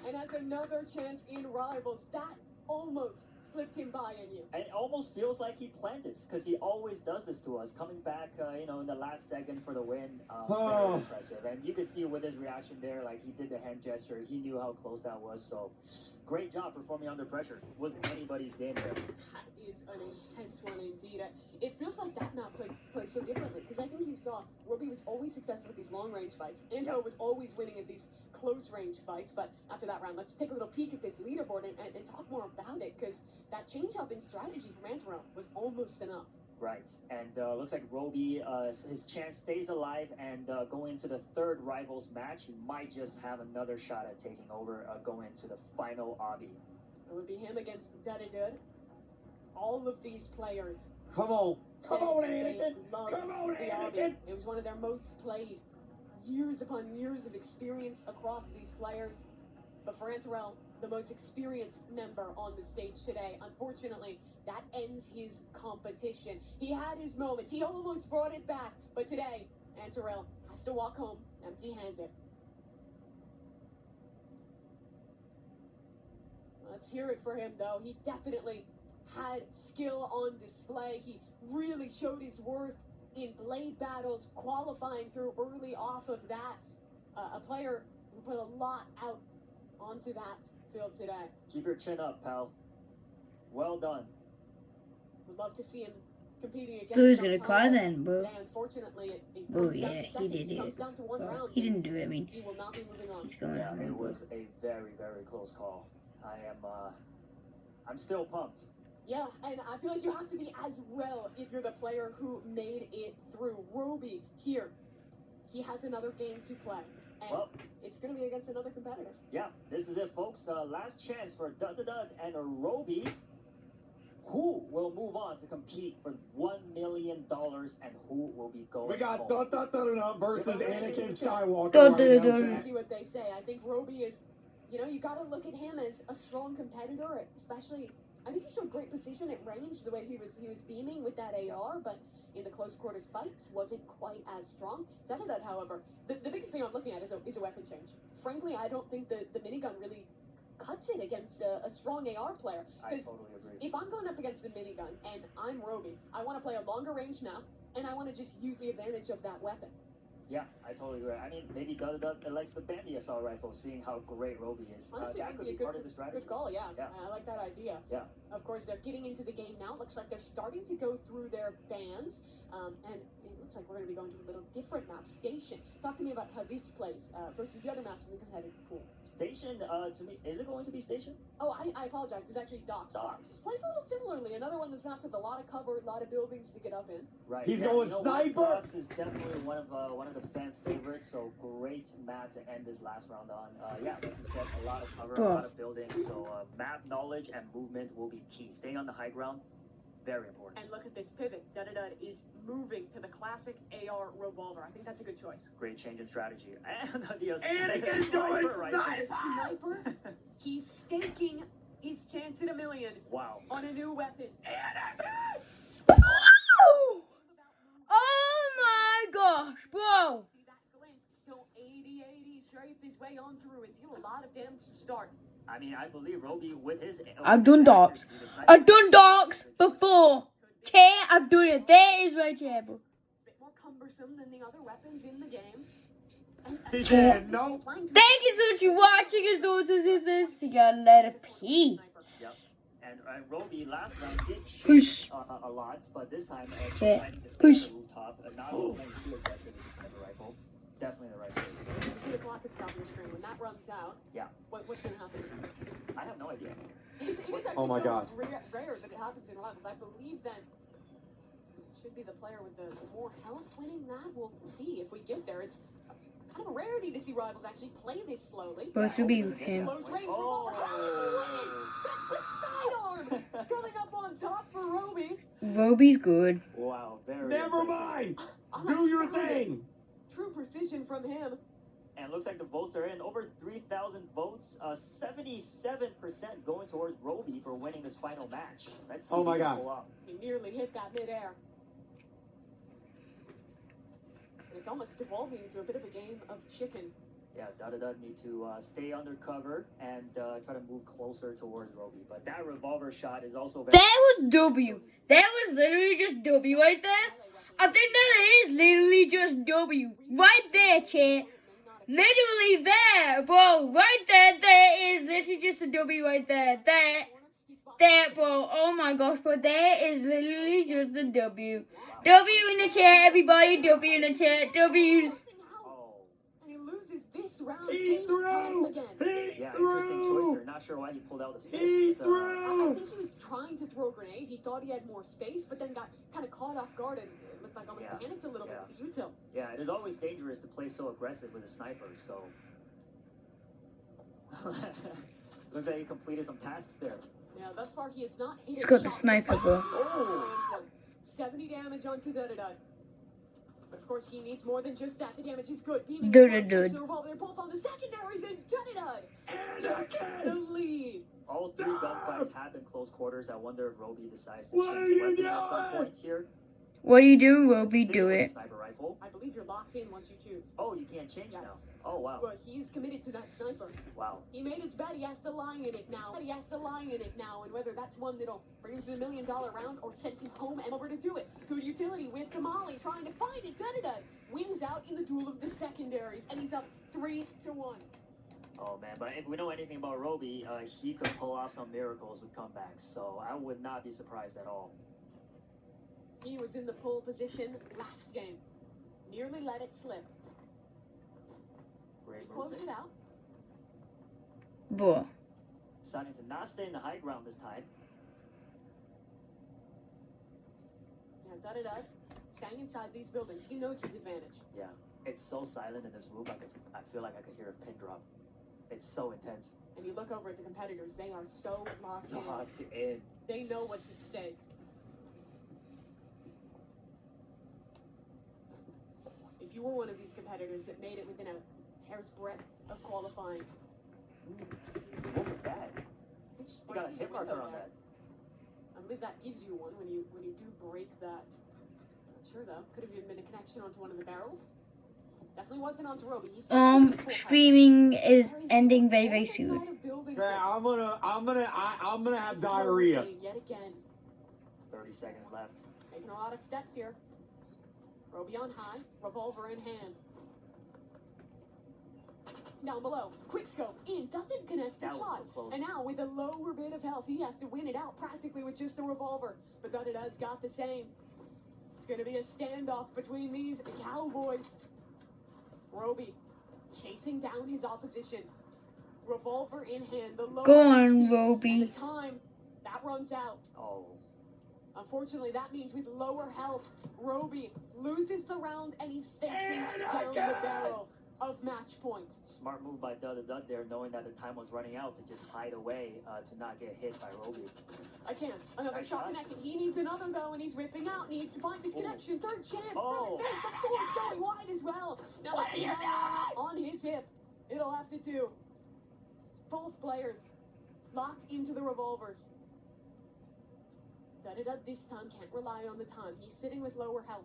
Speaker 6: and has another chance in rivals. That almost slipped him by on you.
Speaker 5: And it almost feels like he planned this because he always does this to us, coming back, in the last second for the win. Very impressive. And you can see with his reaction there, like he did the hand gesture. He knew how close that was. So great job performing under pressure. Wasn't anybody's game there.
Speaker 6: That is an intense one indeed. It feels like that map plays so differently because I think you saw Roby was always successful with these long range fights. Anto was always winning at these close range fights. But after that round, let's take a little peek at this leaderboard and talk more about it because that change up in strategy from Antero was almost enough.
Speaker 5: Right, and looks like Roby, his chance stays alive, and going into the third rivals match, he might just have another shot at taking over, going into the final obby.
Speaker 6: It would be him against Dudadud. All of these players.
Speaker 13: Come on,
Speaker 6: Anakin.
Speaker 13: Come on, Anakin.
Speaker 6: It was one of their most played. Years upon years of experience across these players. But for Anterel, the most experienced member on the stage today, unfortunately, that ends his competition. He had his moments. He almost brought it back. But today, Anterel has to walk home empty-handed. Let's hear it for him, though. He definitely had skill on display. He really showed his worth in blade battles, qualifying through early off of that. A player who put a lot out onto that field today.
Speaker 5: Keep your chin up, pal. Well done.
Speaker 6: Would love to see him competing against.
Speaker 2: Who's gonna cry then, bro?
Speaker 6: Today, unfortunately, it
Speaker 2: Oh
Speaker 6: comes down
Speaker 2: yeah,
Speaker 6: to
Speaker 2: he
Speaker 6: seconds.
Speaker 2: did
Speaker 6: It comes
Speaker 2: it.
Speaker 6: down to one
Speaker 2: Well,
Speaker 6: round.
Speaker 2: he didn't do it. I mean,
Speaker 6: He will not be moving on.
Speaker 2: he's going
Speaker 5: Yeah,
Speaker 2: on.
Speaker 5: it was a very, very close call. I'm still pumped.
Speaker 6: Yeah, and I feel like you have to be as well if you're the player who made it through. Roby here, he has another game to play, and it's going to be against another competitor.
Speaker 5: Yeah, this is it, folks. Last chance for Dud and Roby, who will move on to compete for $1 million, and who will be going.
Speaker 13: We got
Speaker 5: home.
Speaker 13: versus Anakin Skywalker.
Speaker 6: Let's see what they say. I think Roby is, you got to look at him as a strong competitor, especially. I think he showed great precision at range, the way he was beaming with that AR, but in the close quarters fights wasn't quite as strong. Dudadud, however, the biggest thing I'm looking at is a weapon change. Frankly, I don't think the minigun really cuts it against a strong AR player.
Speaker 5: I totally agree.
Speaker 6: If I'm going up against a minigun and I'm Roby, I want to play a longer range map, and I want to just use the advantage of that weapon.
Speaker 5: Yeah, I totally agree. I mean, maybe Dud likes the Bandy assault rifle, seeing how great Roby is.
Speaker 6: Honestly,
Speaker 5: that could be part of the strategy.
Speaker 6: Good call, yeah. I like that idea.
Speaker 5: Yeah.
Speaker 6: Of course, they're getting into the game now. Looks like they're starting to go through their bans, and it looks like we're going to be going to a little different map, Station. Talk to me about how this plays versus the other maps in the competitive pool.
Speaker 5: Station, to me, is it going to be Station?
Speaker 6: Oh, I apologize. It's actually Docks.
Speaker 5: Docks.
Speaker 6: Plays a little similarly. Another one of those maps with a lot of cover, a lot of buildings to get up in.
Speaker 5: Right.
Speaker 13: He's going sniper.
Speaker 5: Docks is definitely one of the fan favorites. So great map to end this last round on. Yeah, like you said, a lot of cover, a lot of buildings. So map knowledge and movement will be key. Staying on the high ground, very important.
Speaker 6: And look at this pivot. Dudadud is moving to the classic AR revolver. I think that's a good choice.
Speaker 5: Great change in strategy. And the
Speaker 13: Anakin's going
Speaker 6: sniper. He's staking his chance at $1 million.
Speaker 5: Wow.
Speaker 6: On a new weapon.
Speaker 2: Anakin! Oh my gosh, bro!
Speaker 6: See that glint? He'll 80 strafe his way on through and deal a lot of damage to start.
Speaker 5: I mean, I believe Roby with his.
Speaker 2: I've done Docks. I've done Docks before. Chair, I've done it. There is my chair, bro.
Speaker 6: It's a bit more cumbersome than the other weapons in the game.
Speaker 2: Chair.
Speaker 13: No.
Speaker 2: Thank you so much for watching. As always, this. You got a lot of peace.
Speaker 5: And Roby last round did shoot a lot, but this time decided to stay on the rooftop, not playing too aggressive with the sniper rifle. Definitely the right choice.
Speaker 6: You see the clock at the top of the screen. When that runs out, what's going to happen?
Speaker 5: I have no idea.
Speaker 6: It is actually
Speaker 13: Oh my God.
Speaker 6: rare that it happens in rivals. I believe that it should be the player with the more health winning that. We'll see if we get there. It's kind of a rarity to see rivals actually play this slowly.
Speaker 2: Bro, it's gonna be him.
Speaker 6: Close range revolver. That's the sidearm coming up on top for Roby.
Speaker 2: Roby's good.
Speaker 5: Wow, very.
Speaker 13: Never mind. Do your thing.
Speaker 6: True precision from him.
Speaker 5: And it looks like the votes are in. Over 3,000 votes. 77% going towards Roby for winning this final match. Let's see.
Speaker 13: Oh my God.
Speaker 6: He nearly hit that midair. It's almost evolving into a bit of a game of chicken.
Speaker 5: Yeah, Da need to stay undercover and try to move closer towards Roby. But that revolver shot is also very...
Speaker 2: That was W. That was literally just W right there. I think that is literally just W. Right there, chat. Literally there, bro. Right there. There is literally just a W right there. That, bro. Oh my gosh, bro. That is literally just a W. W in the chat, everybody. W in the chat. W's.
Speaker 6: And he loses this round.
Speaker 1: He threw!
Speaker 5: Yeah, interesting choice there. Not sure why he pulled out the fists.
Speaker 6: I think he was trying to throw a grenade. He thought he had more space, but then got kind of caught off guard and looked like almost panicked a little bit with the util.
Speaker 5: Yeah, it is always dangerous to play so aggressive with a sniper, so... Looks like he completed some tasks there.
Speaker 6: Yeah, thus far he has not hit
Speaker 2: Let's go the sniper, bro.
Speaker 6: Oh! 70 damage onto Dudadud. But of course he needs more than just that. The damage is good. Beaming attacks from the revolver. They're both on the secondaries and Dudadud takes the lead.
Speaker 5: All three gunfights have been close quarters. I wonder if Roby decides to change weapon at some point here.
Speaker 2: What do you do, Roby? Do it.
Speaker 5: Sniper rifle.
Speaker 6: I believe you're locked in once you choose.
Speaker 5: Oh, you can't change now. Oh, wow.
Speaker 6: Well, he's committed to that sniper.
Speaker 5: Wow.
Speaker 6: He made his bet. He has to line in it now. He has to line in it now. And whether that's one that'll bring him to the $1 million round or send him home and over to do it. Good utility with Kamali trying to find it. Dudadud wins out in the duel of the secondaries. And he's up 3-1.
Speaker 5: Oh, man. But if we know anything about Roby, he could pull off some miracles with comebacks. So I would not be surprised at all.
Speaker 6: He was in the pole position last game. Nearly let it slip.
Speaker 5: Great
Speaker 6: He closed it out.
Speaker 2: Bro.
Speaker 5: Deciding to not stay in the high ground this time.
Speaker 6: Yeah, Dudadud staying inside these buildings. He knows his advantage.
Speaker 5: Yeah, it's so silent in this room. I feel like I could hear a pin drop. It's so intense.
Speaker 6: And you look over at the competitors. They are so locked in.
Speaker 5: in.
Speaker 6: They know what's at stake. If you were one of these competitors that made it within a hair's breadth of qualifying.
Speaker 5: What was that? You got a hit marker on that.
Speaker 6: I believe that gives you one when you do break that. Not sure though. Could have even been a connection onto one of the barrels. Definitely wasn't onto Roby.
Speaker 2: Streaming is ending very, very soon.
Speaker 1: Yeah, I'm gonna have diarrhea.
Speaker 6: Yet again.
Speaker 5: 30 seconds left.
Speaker 6: Making a lot of steps here. Roby on high, revolver in hand. Down below, quick scope in, doesn't connect the shot. So and now with a lower bit of health, he has to win it out practically with just the revolver. But Dudadud's got the same. It's going to be a standoff between these cowboys. Roby chasing down his opposition. Revolver in hand. The lower
Speaker 2: Go on,
Speaker 6: HP,
Speaker 2: Roby.
Speaker 6: and the time, that runs out.
Speaker 5: Oh.
Speaker 6: Unfortunately, that means with lower health, Roby loses the round and he's facing down the barrel of match point.
Speaker 5: Smart move by Dudadud there, knowing that the time was running out to just hide away to not get hit by Roby.
Speaker 6: A chance. Another shot connected. He needs another though, and he's whipping out. Needs to find this connection. Third chance.
Speaker 5: Oh.
Speaker 6: There's a fourth going wide as well. Now on his hip. It'll have to do. Both players locked into the revolvers. Dudadud this time can't rely on the time. He's sitting with lower health.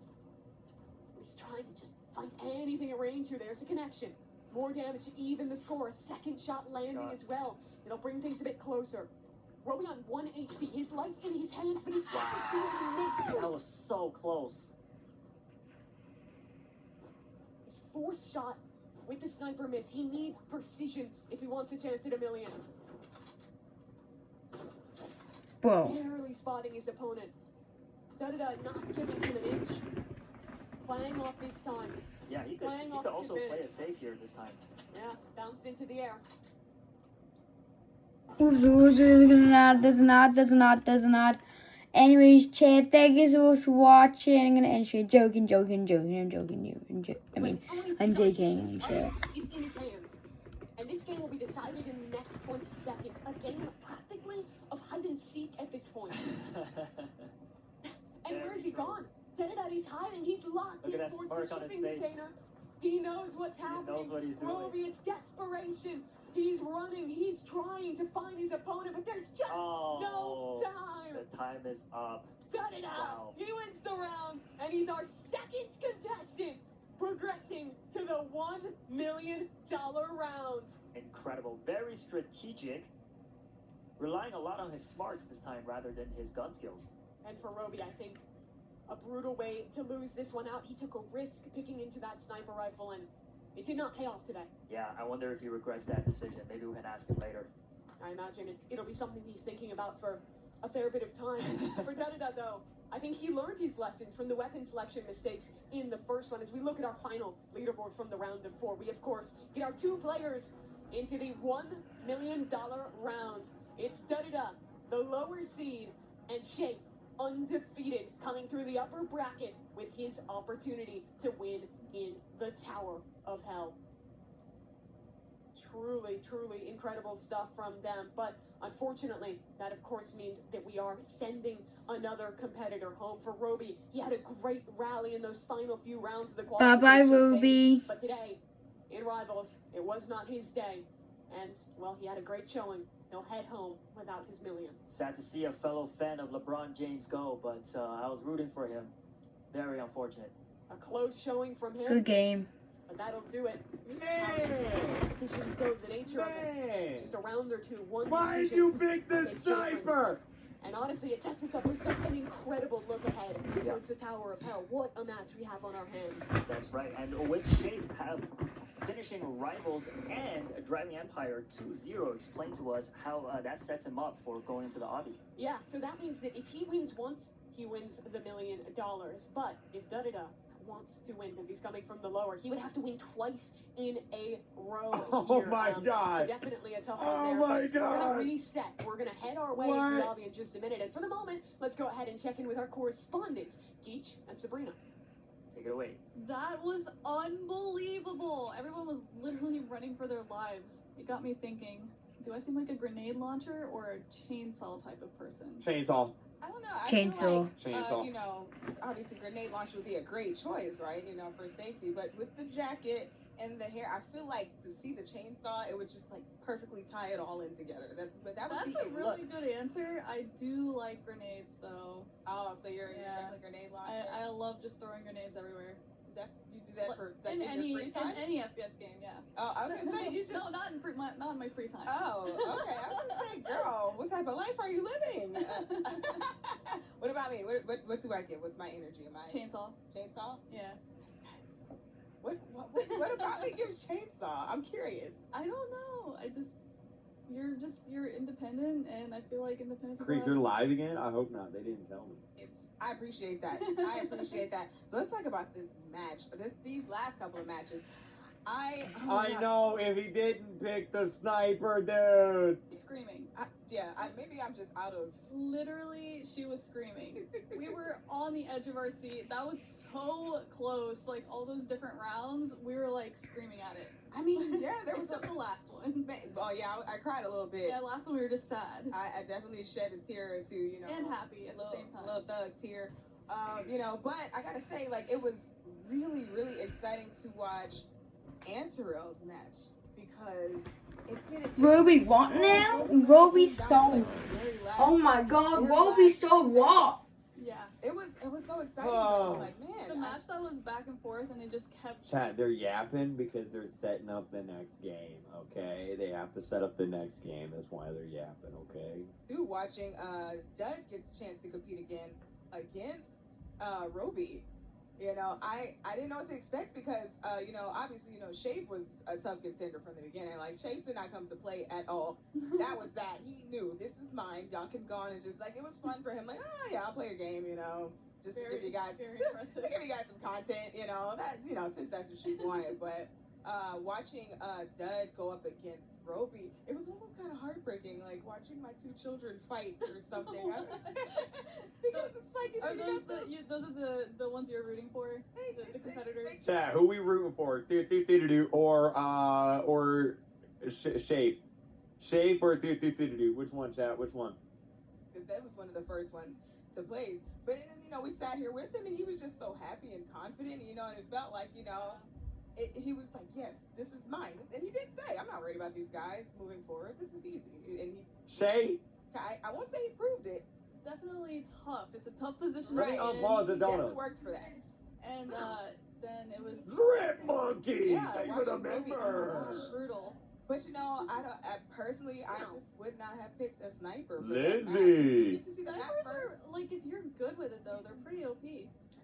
Speaker 6: He's trying to just find anything at range here. There's a connection. More damage to even the score. A second shot landing as well. It'll bring things a bit closer. Roby on 1 HP. His life in his hands, but his opportunity missed.
Speaker 5: That was so close.
Speaker 6: His fourth shot with the sniper miss. He needs precision if he wants a chance at $1 million. Just barely spotting his opponent. Dudadud not giving him an inch. Playing off this time.
Speaker 5: Yeah, he could also play it safe here this time.
Speaker 6: Yeah, bounced into the air.
Speaker 2: Does not. Anyways, chat, thank you so much for watching. I'm gonna end straight. I'm JKing, chat.
Speaker 6: It's in his hands. And this game will be decided in the next 20 seconds. A game practically of hide and seek at this point. And where's he gone? Dudadud, he's hiding. He's locked in towards the shipping container. He knows what's happening.
Speaker 5: He knows what he's doing.
Speaker 6: Roby, it's desperation. He's running. He's trying to find his opponent, but there's just no time.
Speaker 5: The time is up.
Speaker 6: Dudadud. Wow. He wins the round, and he's our second contestant progressing to the $1 million round.
Speaker 5: Incredible. Very strategic. Relying a lot on his smarts this time rather than his gun skills.
Speaker 6: And for Roby, I think a brutal way to lose this one out. He took a risk picking into that sniper rifle, and it did not pay off today.
Speaker 5: Yeah, I wonder if he regrets that decision. Maybe we can ask him later.
Speaker 6: I imagine it'll be something he's thinking about for a fair bit of time. For Dada, though, I think he learned his lessons from the weapon selection mistakes in the first one. As we look at our final leaderboard from the round of 4, we, of course, get our 2 players into the $1 million round. It's Dada, the lower seed, and Shafe, undefeated, coming through the upper bracket with his opportunity to win in the Tower of Hell. Truly, truly incredible stuff from them, but unfortunately, that of course means that we are sending another competitor home. For Roby, he had a great rally in those final few rounds of the qualification
Speaker 2: Bye-bye,
Speaker 6: phase,
Speaker 2: Roby.
Speaker 6: but today, in Rivals, it was not his day, and, well, he had a great showing. He'll head home without his million.
Speaker 5: Sad to see a fellow fan of LeBron James go, but I was rooting for him. Very unfortunate.
Speaker 6: A close showing from him.
Speaker 2: Good game.
Speaker 6: But that'll do it. Competitions go, the nature of it. Just a round or two. One
Speaker 13: Why did
Speaker 6: decision
Speaker 13: you pick the
Speaker 6: makes difference.
Speaker 13: sniper?
Speaker 6: And honestly, it sets us up for such an incredible look ahead towards the Tower of Hell. What a match we have on our hands.
Speaker 5: That's right. And with Shafe finishing Rivals and driving Empire 2-0, explain to us how that sets him up for going into the Obby.
Speaker 6: Yeah, so that means that if he wins once, he wins the $1 million. But if Dada wants to win, because he's coming from the lower, he would have to win twice in a row.
Speaker 13: Oh
Speaker 6: here.
Speaker 13: my God.
Speaker 6: So definitely a tough one
Speaker 13: Oh
Speaker 6: there.
Speaker 13: my
Speaker 6: We're
Speaker 13: God.
Speaker 6: gonna reset. We're gonna head our way into the lobby in just a minute. And for the moment, let's go ahead and check in with our correspondents, Geach and Sabrina.
Speaker 5: Take it away.
Speaker 8: That was unbelievable. Everyone was literally running for their lives. It got me thinking, do I seem like a grenade launcher or a chainsaw type of person?
Speaker 13: Chainsaw.
Speaker 7: I don't know. I
Speaker 2: Chainsaw.
Speaker 7: feel
Speaker 13: Chainsaw.
Speaker 7: like, obviously grenade launcher would be a great choice, right? For safety. But with the jacket and the hair, I feel like to see the chainsaw, it would just like perfectly tie it all in together. That would
Speaker 8: That's
Speaker 7: be
Speaker 8: a really
Speaker 7: look.
Speaker 8: good answer. I do like grenades though.
Speaker 7: Oh, so you're definitely grenade launcher.
Speaker 8: I love just throwing grenades everywhere.
Speaker 7: You do that for
Speaker 8: in
Speaker 7: your free time?
Speaker 8: in any FPS game, yeah.
Speaker 7: Oh, I was gonna say you just.
Speaker 8: No, not in my free time.
Speaker 7: Oh, okay. I was gonna say, girl, what type of life are you living? What about me? What do I get? What's my energy? Am I
Speaker 8: Chainsaw?
Speaker 7: Chainsaw?
Speaker 8: Yeah.
Speaker 7: What about me gives chainsaw? I'm curious.
Speaker 8: I don't know. You're independent, and I feel like independent people.
Speaker 13: Creek, you're live again? I hope not. They didn't tell me.
Speaker 7: I appreciate that. I appreciate that. So let's talk about this match. These last couple of matches. I
Speaker 13: know if he didn't pick the sniper, dude.
Speaker 8: Screaming.
Speaker 7: Maybe I'm just out of.
Speaker 8: Literally, she was screaming. We were on the edge of our seat. That was so close. Like all those different rounds, we were like screaming at it.
Speaker 7: I mean, yeah, there was
Speaker 8: the last one.
Speaker 7: Oh yeah, I cried a little bit.
Speaker 8: Yeah, last one we were just sad.
Speaker 7: I definitely shed a tear or two,
Speaker 8: and happy at the same time.
Speaker 7: Little thug tear, But I gotta say, like, it was really, really exciting to watch Anterel's match because it didn't.
Speaker 2: Roby what now? Roby sold. Oh my God, Roby sold what?
Speaker 8: Yeah.
Speaker 7: It was so exciting. I was like, man.
Speaker 8: The match that was back and forth and it just kept.
Speaker 13: Chat, they're yapping because they're setting up the next game, okay? They have to set up the next game. That's why they're yapping, okay?
Speaker 7: Dude, watching Dud get a chance to compete again against Roby. I didn't know what to expect because, obviously, Shafe was a tough contender from the beginning. Like, Shafe did not come to play at all. That was that. He knew, this is mine. Y'all can go on and just, like, it was fun for him. Like, oh, yeah, I'll play a game, just to give you guys, give you guys some content, since that's what she wanted. But watching Dud go up against Roby, it was almost kind of heartbreaking, like watching my two children fight or something. Because it's like,
Speaker 8: those are the ones you're rooting for, the competitors.
Speaker 13: Chat, who we rooting for? Or Shafe? Shafe or Which one, chat? Which one?
Speaker 7: Because that was one of the first ones to play. But then, we sat here with him, and he was just so happy and confident, and it felt like, he was like, yes, this is mine. And he did say, I'm not worried about these guys moving forward. This is easy. And I won't say he proved it.
Speaker 8: It's definitely tough. It's a tough position.
Speaker 13: Right. Unpause it,
Speaker 7: definitely worked for that.
Speaker 8: And then it was
Speaker 1: Drip Monkey!
Speaker 7: Yeah,
Speaker 1: Thank you for the
Speaker 7: watching movies.
Speaker 1: members!
Speaker 8: brutal.
Speaker 7: But you know, personally, I just would not have picked a sniper. For
Speaker 1: Lindsay.
Speaker 7: that map. You get to see the map
Speaker 8: Snipers
Speaker 7: first.
Speaker 8: are like, if you're good with it though, they're pretty OP.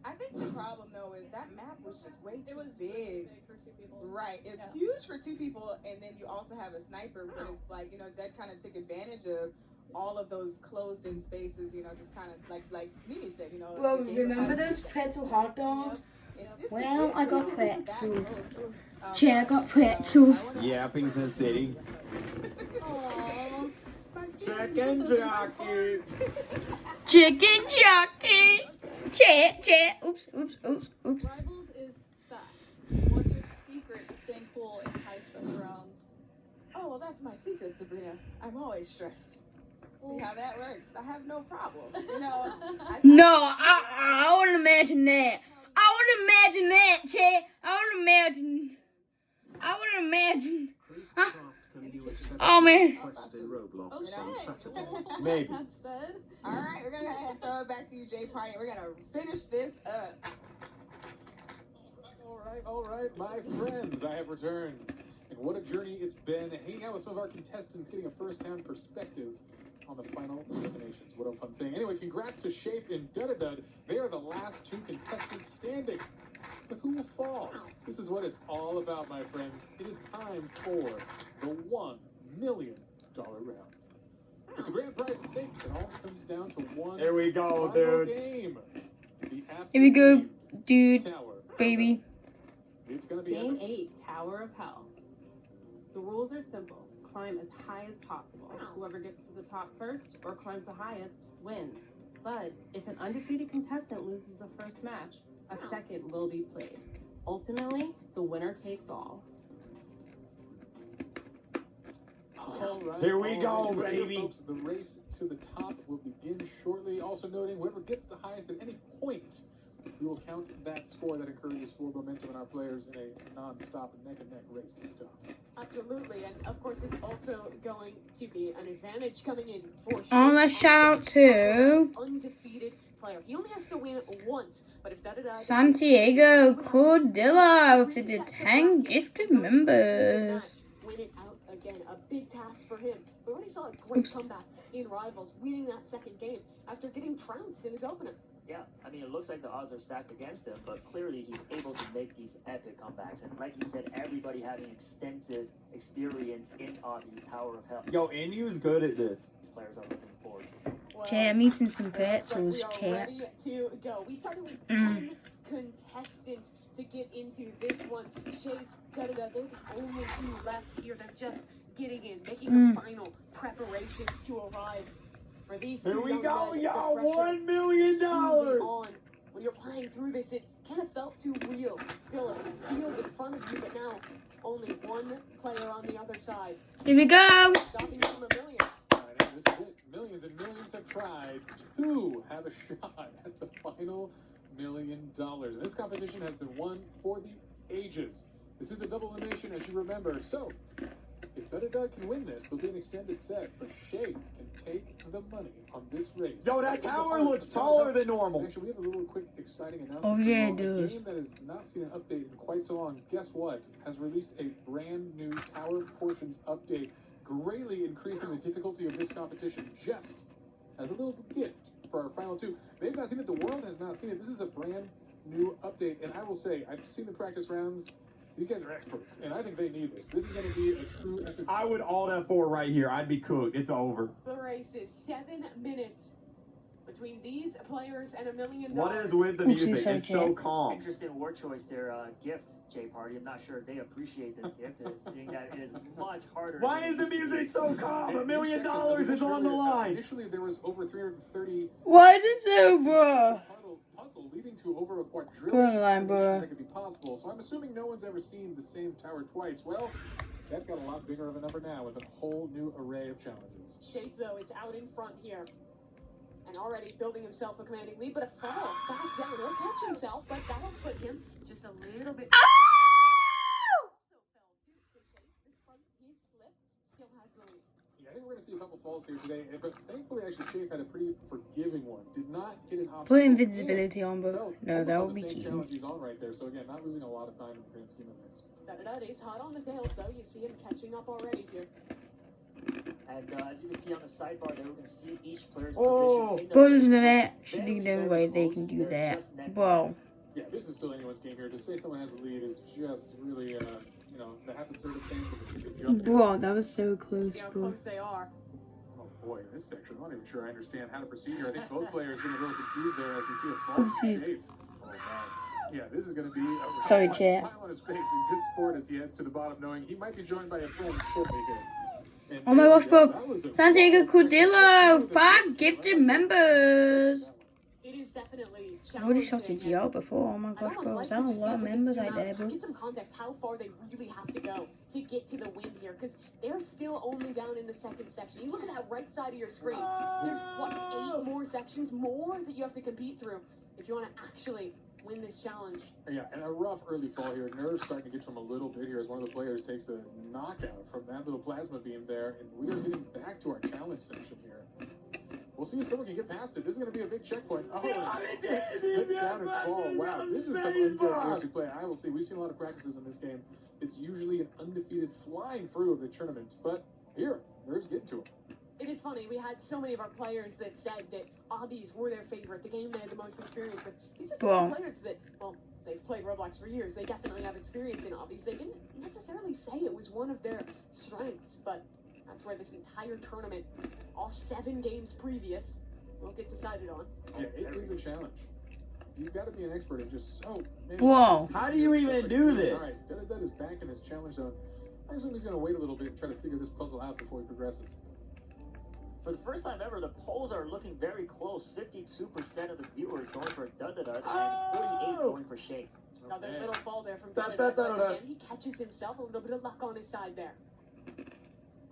Speaker 7: I think the problem though is that map was just way too
Speaker 8: It was
Speaker 7: big.
Speaker 8: really big for two people.
Speaker 7: Right, it's
Speaker 8: Yeah.
Speaker 7: huge for two people, and then you also have a sniper, but it's like, you know, Dead kind of took advantage of all of those closed in spaces, you know, just kind of like Mimi said, you know.
Speaker 2: Well,
Speaker 7: the game of
Speaker 2: remember
Speaker 7: how-
Speaker 2: those pretzel hot dogs?
Speaker 7: It's just
Speaker 2: Well, I got
Speaker 7: that
Speaker 2: pretzels.
Speaker 7: close.
Speaker 2: Jay, I got pretzels.
Speaker 1: Yeah, Pington City.
Speaker 8: Aww.
Speaker 1: Chicken jockey.
Speaker 2: Chicken jockey. Chat. Oops.
Speaker 8: Rivals is fast. What's your secret to staying cool in high stress rounds?
Speaker 7: Oh, well, that's my secret, Sabrina. I'm always stressed. See how that works? I have no problem. You know.
Speaker 2: No, I want to imagine that. I want to imagine that, Chat. I want to imagine. Oh, man.
Speaker 1: Maybe.
Speaker 8: That said,
Speaker 7: All right, we're gonna go ahead and throw it back to you, Jay Party. We're gonna finish this up.
Speaker 4: All right, my friends, I have returned. And what a journey it's been, hanging out with some of our contestants, getting a first-hand perspective on the final eliminations. What a fun thing. Anyway, congrats to Shafe and Dudadud. They are the last two contestants standing. But who will fall? This is what it's all about, my friends. It is time for the $1 million round. With the grand prize at stake, it all comes down to one
Speaker 1: Here we go,
Speaker 4: final
Speaker 1: dude.
Speaker 4: game.
Speaker 2: Here we go, dude,
Speaker 4: Tower.
Speaker 2: baby.
Speaker 4: It's gonna be
Speaker 11: Game
Speaker 4: epic.
Speaker 11: 8, Tower of Hell. The rules are simple. Climb as high as possible. Whoever gets to the top first or climbs the highest wins. But if an undefeated contestant loses the first match, a second will be played. Ultimately, the winner takes all.
Speaker 4: All right,
Speaker 1: Here we
Speaker 4: all
Speaker 1: go,
Speaker 4: right,
Speaker 1: baby.
Speaker 4: folks, the race to the top will begin shortly. Also noting, whoever gets the highest at any point, we will count that score. That encourages forward momentum in our players in a non-stop neck-and-neck race to the top.
Speaker 6: Absolutely, and of course it's also going to be an advantage coming in for
Speaker 2: I want to shout out to
Speaker 6: undefeated player. He only has to win once, but if that
Speaker 2: Santiago Cordilla for the 10 gifted members.
Speaker 6: win it out again, a big task for him. We already saw a great comeback in Rivals, winning that second game after getting trounced in his opener.
Speaker 5: Yeah, I mean, it looks like the odds are stacked against him, but clearly he's able to make these epic comebacks. And like you said, everybody having extensive experience in these Tower of Hell.
Speaker 1: Yo, NU's good at this.
Speaker 5: These players are looking forward to.
Speaker 2: Chat, I'm eating some pretzels,
Speaker 6: We are
Speaker 2: chat.
Speaker 6: ready to go. We started with 10 contestants to get into this one. Shafe, they're the only two left here. They're just getting in, making the final preparations to arrive. For these two
Speaker 1: Here we
Speaker 6: young
Speaker 1: go,
Speaker 6: men,
Speaker 1: yo,
Speaker 6: the pressure
Speaker 1: $1 million.
Speaker 6: is truly on. When you're playing through this, it kind of felt too real. Still a field in front of you, but now only one player on the other side.
Speaker 2: Here we go.
Speaker 6: Stopping from $1 million.
Speaker 4: All right, and this is it. Millions and millions have tried to have a shot at the final $1 million. And this competition has been won for the ages. This is a double elimination, as you remember. So, if Dudadud can win this, there'll be an extended set, but Shafe can take the money on this race.
Speaker 1: Yo, that tower looks taller than normal.
Speaker 4: Actually, we have a little quick, exciting announcement.
Speaker 2: Oh, yeah, it
Speaker 4: A
Speaker 2: does.
Speaker 4: game that has not seen an update in quite so long, guess what? Has released a brand new Tower Portions update, greatly increasing the difficulty of this competition just as a little gift for our final two. They've not seen it, the world has not seen it. This is a brand new update, and I will say, I've seen the practice rounds. These guys are experts, and I think they need this. This is going to be a true epic.
Speaker 1: I would alt F4 right here. I'd be cooked. It's over.
Speaker 6: The race is 7 minutes between these players and $1 million.
Speaker 1: What is with the music? It's so calm.
Speaker 5: Interesting word choice there, gift, Jay Party. I'm not sure if they appreciate this gift, seeing that it is much harder.
Speaker 1: Why is the music so calm? $1 million is on the line.
Speaker 4: Initially, there was over 330.
Speaker 2: Why is it so, bruh?
Speaker 4: Puzzle leading to over a
Speaker 2: Go
Speaker 4: quadrillion
Speaker 2: on, line,
Speaker 4: combinations
Speaker 2: bruh.
Speaker 4: that could be possible. So I'm assuming no one's ever seen the same tower twice. Well, that got a lot bigger of a number now with a whole new array of challenges.
Speaker 6: Shafe, though, is out in front here. And already building himself a commanding lead, but a fall back down. He'll catch himself, but that'll put him just a little bit. Also fell too. So Shafe, despite his slip, still has the lead.
Speaker 4: Yeah, I think we're going to see a couple falls here today, but thankfully, actually, Shafe had a pretty forgiving one. Did not get an option.
Speaker 2: Put invincibility on, bro. No, that would be cheating.
Speaker 4: Challenge he's on right there. So again, not losing a lot of time in the grand scheme of things.
Speaker 6: Da-da-da, he's hot on the tail, so you see him catching up already here.
Speaker 5: And as you can see on the sidebar there, we can see each player's
Speaker 13: Oh,
Speaker 5: position.
Speaker 2: But there's no actually no way they can do that. Bro.
Speaker 4: Yeah, this is still anyone's game here. To say someone has the lead is just really, you know, the happen circumstance of a single jump.
Speaker 2: Bro, that was so close,
Speaker 6: See how
Speaker 2: bro.
Speaker 6: close they are.
Speaker 4: Oh boy, in this section, I'm not even sure I understand how to proceed here. I think both players are getting a little confused there as we see a fall.
Speaker 2: Oopsies.
Speaker 4: Oh man. Yeah, this is going to be a
Speaker 2: Sorry,
Speaker 4: smile
Speaker 2: chat.
Speaker 4: on his face in good sport as he heads to the bottom, knowing he might be joined by a friend shortly here. And
Speaker 2: Oh my
Speaker 4: there
Speaker 2: gosh,
Speaker 4: we go.
Speaker 2: bro.
Speaker 4: That was a
Speaker 2: Santiago
Speaker 4: fall.
Speaker 2: Cordillo, 5 gifted members.
Speaker 6: It is definitely
Speaker 2: I already
Speaker 6: challenging.
Speaker 2: shouted you out before. Oh my gosh, bro. Is that a lot of members right there,
Speaker 6: Just
Speaker 2: bro?
Speaker 6: get some context how far they really have to go to get to the win here, because they're still only down in the second section. You look at that right side of your screen. There's what, 8 more sections more that you have to compete through if you want to actually win this challenge.
Speaker 4: Yeah, and a rough early fall here. Nerves starting to get to him a little bit here as one of the players takes a knockout from that little plasma beam there. And we are getting back to our challenge section here. We'll see if someone can get past it. This is going to be a big checkpoint. Oh, slip down and fall. Wow, this is some uncharacteristic play. I will see. We've seen a lot of practices in this game. It's usually an undefeated flying through of the tournament. But here, Nerves getting to him.
Speaker 6: It is funny, we had so many of our players that said that obbies were their favorite, the game they had the most experience with. These are the players that, well, they've played Roblox for years. They definitely have experience in obbies. They didn't necessarily say it was one of their strengths, but that's where this entire tournament, all 7 games previous, will get decided on.
Speaker 4: Yeah, it is a challenge. You've got to be an expert in just so many.
Speaker 2: Whoa.
Speaker 13: How do you even do this?
Speaker 4: All right, that is back in his challenge zone. I assume he's going to wait a little bit and try to figure this puzzle out before he progresses.
Speaker 5: For the first time ever, the polls are looking very close. 52% of the viewers going for da-da-da and 48 going for Shafe.
Speaker 6: Another little fall there from
Speaker 13: Da-da-da-da-da.
Speaker 6: Again, he catches himself, a little bit of luck on his side there.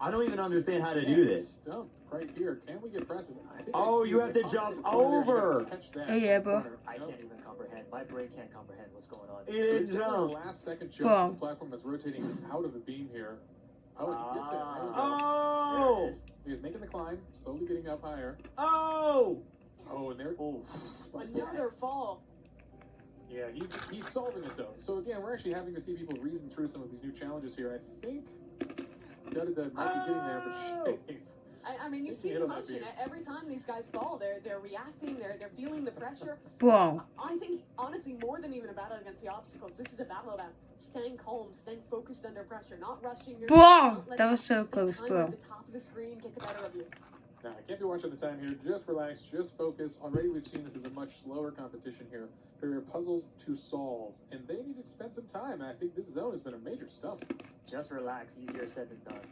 Speaker 13: I don't even understand how to do this.
Speaker 4: Stump right here. Can we get past this? I think
Speaker 13: Oh, you have to jump over.
Speaker 2: Oh, yeah, bro.
Speaker 5: I can't even comprehend. My brain can't comprehend what's going on.
Speaker 13: It is
Speaker 4: The
Speaker 13: jump.
Speaker 4: last second jump to the platform that's rotating out of the beam here. Oh, and he gets it. There we go.
Speaker 13: Oh.
Speaker 5: There it is.
Speaker 4: He's making the climb, slowly getting up higher.
Speaker 13: Oh.
Speaker 4: Oh, and there. Oh,
Speaker 6: Another fall.
Speaker 4: yeah, he's solving it though. So again, we're actually having to see people reason through some of these new challenges here. I think Da-da-da might be getting there, but Shafe.
Speaker 6: I mean, you see the emotion. Every time these guys fall, they're reacting, they're feeling the pressure.
Speaker 2: Bro.
Speaker 6: I think, honestly, more than even a battle against the obstacles, this is a battle about staying calm, staying focused under pressure, not rushing yourself.
Speaker 2: Bro, that was so close, bro.
Speaker 6: At the top of the screen, get the better of you.
Speaker 4: Now, I can't be watching the time here. Just relax, just focus. Already we've seen this is a much slower competition here. There are puzzles to solve, and they need to spend some time. I think this zone has been a major stump.
Speaker 5: Just relax. Easier said than done.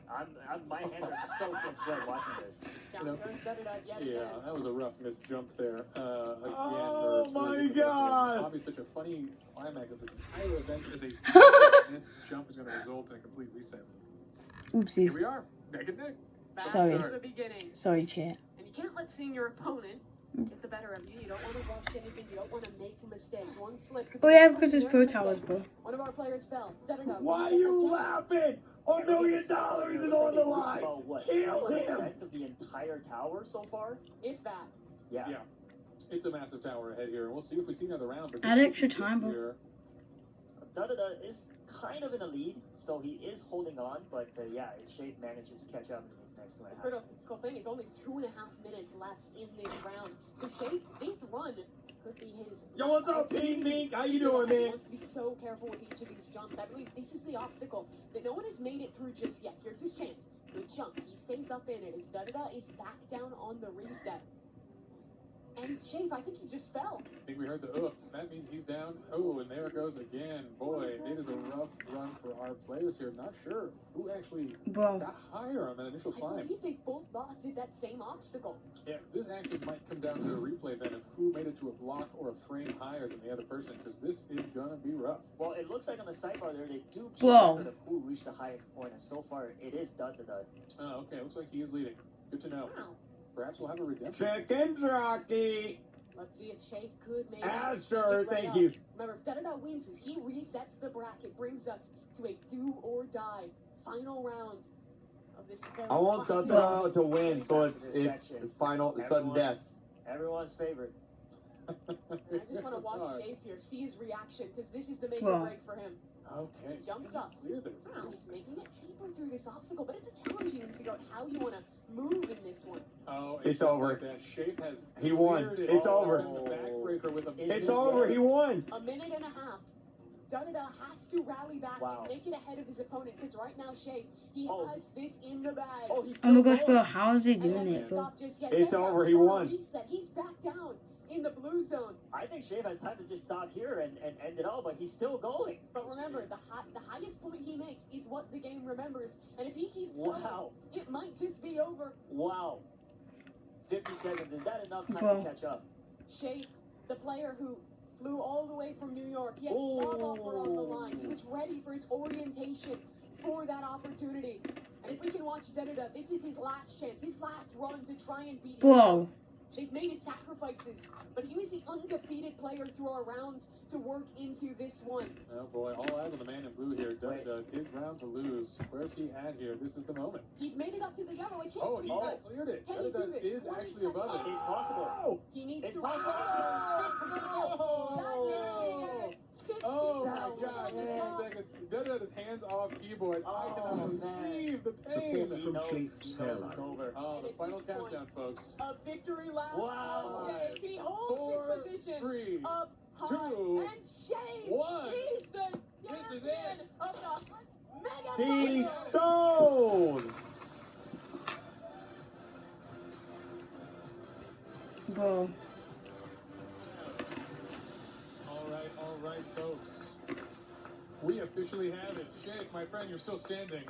Speaker 5: My hands are soaked in sweat watching this.
Speaker 6: Down goes da-da-da yet
Speaker 4: Yeah,
Speaker 6: again.
Speaker 4: that was a rough missed jump there. Again,
Speaker 13: Oh
Speaker 4: Nerves
Speaker 13: my
Speaker 4: really
Speaker 13: God.
Speaker 4: Obviously, such a funny climax of this entire event is a this jump is going to result in a complete reset.
Speaker 2: Oopsies.
Speaker 4: Here we are, neck and neck.
Speaker 6: Back
Speaker 2: Sorry.
Speaker 6: to the beginning.
Speaker 2: Sorry, chat.
Speaker 6: And you can't let seeing your opponent get the better of you. You don't want to rush anything. You don't want to make mistakes. One slip could
Speaker 2: Oh
Speaker 6: be
Speaker 2: yeah,
Speaker 6: a
Speaker 2: because there's
Speaker 6: consequence
Speaker 2: pro
Speaker 6: mistake.
Speaker 2: towers, bro.
Speaker 6: One of our players fell. Da-da-da.
Speaker 13: Why are
Speaker 6: Reset
Speaker 13: you
Speaker 6: again.
Speaker 13: laughing? $1 million is on the line. Kill him.
Speaker 5: 50% of the entire tower so far?
Speaker 6: If that.
Speaker 5: Yeah.
Speaker 4: Yeah, it's a massive tower ahead here, and we'll see if we see another round. But
Speaker 2: Add
Speaker 4: this
Speaker 2: extra
Speaker 4: is
Speaker 2: time, bro.
Speaker 4: here.
Speaker 5: Da-da-da is kind of in a lead, so he is holding on, but yeah, if Shafe manages to catch up in his next 2.5
Speaker 6: The
Speaker 5: minutes.
Speaker 6: critical thing is only 2.5 minutes left in this round. So Shafe, this run could be his.
Speaker 13: Yo, what's up, Pink Mink? How you doing,
Speaker 6: He
Speaker 13: man?
Speaker 6: wants to be so careful with each of these jumps. I believe this is the obstacle that no one has made it through just yet. Here's his chance. Good jump. He stays up in it. His da-da-da is back down on the reset. And Shafe, I think he just fell.
Speaker 4: I think we heard the oof. That means he's down. Oh, and there it goes again. Boy, it is a rough run for our players here. Not sure who actually
Speaker 2: Bro.
Speaker 4: got higher on that initial
Speaker 6: I
Speaker 4: climb.
Speaker 6: believe they've both lost at that same obstacle.
Speaker 4: Yeah, this actually might come down to a replay then of who made it to a block or a frame higher than the other person, because this is gonna be rough.
Speaker 5: Well, it looks like on the sidebar there, they do keep
Speaker 2: Whoa.
Speaker 5: record of who reached the highest point, and so far it is da-da-da.
Speaker 4: Oh, okay. Looks like he is leading. Good to know. Perhaps we'll have a redemption.
Speaker 13: Chicken jockey.
Speaker 6: Let's see if Shafe could maybe.
Speaker 13: Sure,
Speaker 6: just right
Speaker 13: thank
Speaker 6: up.
Speaker 13: you.
Speaker 6: Remember, if da-da-da wins, as he resets the bracket, brings us to a do or die final round of this very
Speaker 13: I want
Speaker 6: classic-
Speaker 13: Dada to win, so it's final sudden death.
Speaker 5: Everyone's favorite.
Speaker 6: And I just want to watch Shafe here, see his reaction, because this is the make
Speaker 2: Wow.
Speaker 6: or break for him.
Speaker 12: Okay.
Speaker 6: Jumps up.
Speaker 12: Clear this.
Speaker 6: He's making it deeper through this obstacle, but it's a challenge even to figure out how you want to move in this one.
Speaker 12: Oh,
Speaker 13: It's
Speaker 12: just
Speaker 13: over.
Speaker 12: Like that. Shape has
Speaker 13: He won.
Speaker 12: cleared it
Speaker 13: It's
Speaker 12: all
Speaker 13: over.
Speaker 12: in the backbreaker with a
Speaker 13: It's over. He won.
Speaker 6: A minute and a half. Dada has to rally back
Speaker 5: Wow.
Speaker 6: and make it ahead of his opponent, because right now, Shafe, he
Speaker 5: Oh,
Speaker 6: has this in the bag.
Speaker 5: Oh, he's
Speaker 2: Oh my
Speaker 5: still
Speaker 2: gosh, bro,
Speaker 5: going.
Speaker 2: how is he
Speaker 6: And
Speaker 2: doing
Speaker 6: hasn't
Speaker 2: it, bro?
Speaker 6: stopped just yet.
Speaker 13: It's
Speaker 6: Dada
Speaker 13: over. He
Speaker 6: for a
Speaker 13: won.
Speaker 6: Reset. He's back down in the blue zone.
Speaker 5: I think Shape has time to just stop here and end it all, but he's still going.
Speaker 6: But remember, the highest point he makes is what the game remembers. And if he keeps going,
Speaker 5: Wow.
Speaker 6: it might just be over.
Speaker 5: Wow. 50 seconds. Is that enough time
Speaker 2: Bro.
Speaker 5: to catch up?
Speaker 6: Shafe, the player who flew all the way from New York, he had a job offer on the line. He was ready for his orientation for that opportunity. And if we can watch Dada, this is his last chance, his last run to try and beat him.
Speaker 2: Bro.
Speaker 6: Shafe made his sacrifices, but he was the undefeated player through our rounds to work into this one.
Speaker 12: Oh boy, all eyes on the man in blue here. His round to lose. Where's he at here? This is the moment.
Speaker 6: He's made it up to the yellow. It's
Speaker 12: Oh, he
Speaker 6: cleared.
Speaker 12: cleared it.
Speaker 6: Can he do this?
Speaker 12: Is
Speaker 6: 20
Speaker 12: actually above
Speaker 6: seconds.
Speaker 12: it.
Speaker 5: It's possible.
Speaker 6: He needs
Speaker 5: It's
Speaker 6: to.
Speaker 5: possible.
Speaker 12: Oh,
Speaker 6: 16
Speaker 12: oh my
Speaker 6: seconds.
Speaker 12: God! 15 seconds. Dada his hands off keyboard. I
Speaker 5: Oh,
Speaker 12: cannot
Speaker 5: man.
Speaker 12: believe the pain.
Speaker 3: Support from Shafe's
Speaker 5: He knows
Speaker 3: hairline.
Speaker 5: it's over.
Speaker 12: Oh,
Speaker 6: And
Speaker 12: the
Speaker 6: at
Speaker 12: final
Speaker 6: this point-
Speaker 12: countdown, folks.
Speaker 6: A victory lap.
Speaker 5: Wow.
Speaker 6: Shafe, he holds
Speaker 12: 4,
Speaker 6: his position
Speaker 12: 3,
Speaker 6: up high.
Speaker 12: 2,
Speaker 6: And Shafe,
Speaker 12: 1.
Speaker 6: he's the
Speaker 12: This is
Speaker 6: champion
Speaker 12: it.
Speaker 6: of the Mega
Speaker 13: He's
Speaker 6: Final.
Speaker 13: sold.
Speaker 2: Bro.
Speaker 12: All right, folks. We officially have it. Shake, my friend, you're still standing.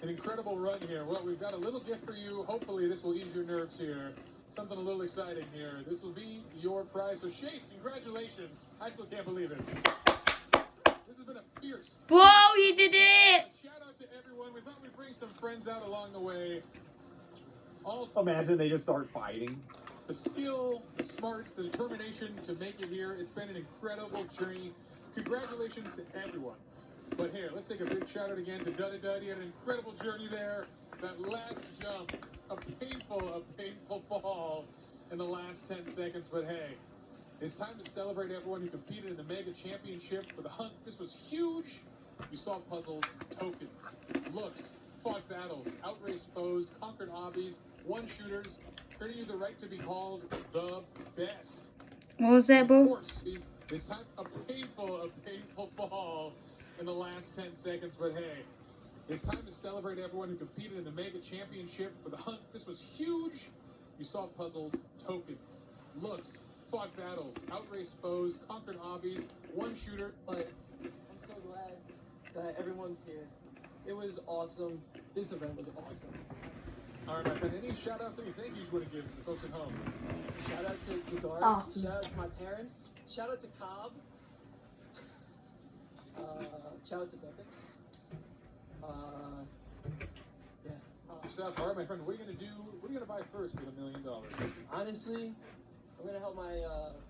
Speaker 12: An incredible run here. Well, we've got a little gift for you. Hopefully, this will ease your nerves here. Something a little exciting here. This will be your prize. So, Shake, congratulations. I still can't believe it. This has been a fierce.
Speaker 2: Bro, he did it!
Speaker 12: Shout out to everyone. We thought we'd bring some friends out along the way. All
Speaker 13: Imagine they just start fighting.
Speaker 12: the skill, the smarts, the determination to make it here. It's been an incredible journey. Congratulations to everyone. But here, let's take a big shout out again to Dada. He had an incredible journey there. That last jump, a painful fall in the last 10 seconds. But hey, it's time to celebrate everyone who competed in the Mega Championship for the hunt. This was huge. You saw puzzles, tokens, looks, fought battles, outraced foes, conquered obbies, won shooters, earning you the right to be called the best.
Speaker 2: What was that,
Speaker 12: Of
Speaker 2: bro?
Speaker 12: course, it's time a painful fall in the last 10 seconds. But hey, it's time to celebrate everyone who competed in the Mega Championship for the hunt. This was huge. You saw puzzles, tokens, looks, fought battles, outraced foes, conquered obbies, won shooter.
Speaker 18: But I'm so glad that everyone's here. It was awesome. This event was awesome.
Speaker 12: All right, my friend, any shout outs, any thank yous you want to give to the folks at home?
Speaker 18: Shout out to the guard.
Speaker 2: Awesome.
Speaker 18: Shout out to my parents. Shout out to Cobb. Shout out to Bepix. Yeah.
Speaker 12: Good stuff. All right, my friend, what are you going to do? What are you going to buy first with $1 million?
Speaker 18: Honestly, I'm gonna help my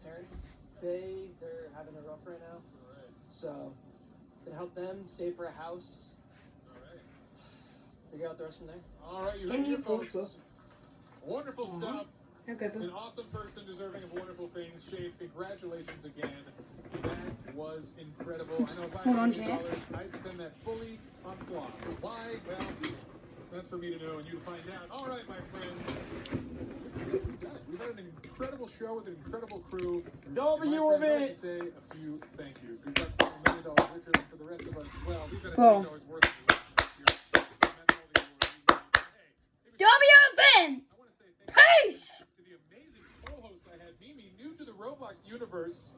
Speaker 18: parents. They're having it rough right now. So, gonna help them save for a house. Figure out the rest from there.
Speaker 12: All right, you
Speaker 2: Can
Speaker 12: heard
Speaker 2: you
Speaker 12: it, folks.
Speaker 2: post
Speaker 12: Wonderful stuff.
Speaker 2: Okay, bro.
Speaker 12: An awesome person deserving of wonderful things. Shape, congratulations again. That was incredible. I know
Speaker 2: Hold on,
Speaker 12: $5 million,
Speaker 2: Jack.
Speaker 12: I'd spend that fully on floss. Why? Well, that's for me to know and you to find out. All right, my friends. This is it. We've done it. We've had an incredible show with an incredible crew.
Speaker 13: W
Speaker 12: My friends, I'd like
Speaker 13: event.
Speaker 12: to say a few thank yous. We've got $7 million richer, and for the rest of us, well, we've got $1
Speaker 2: Bro.
Speaker 12: million worth of it. That's all the awards. Hey,
Speaker 2: WFN!
Speaker 12: I want to say thank you
Speaker 2: Peace!
Speaker 12: to the amazing co-host I had, Mimi, new to the Roblox universe.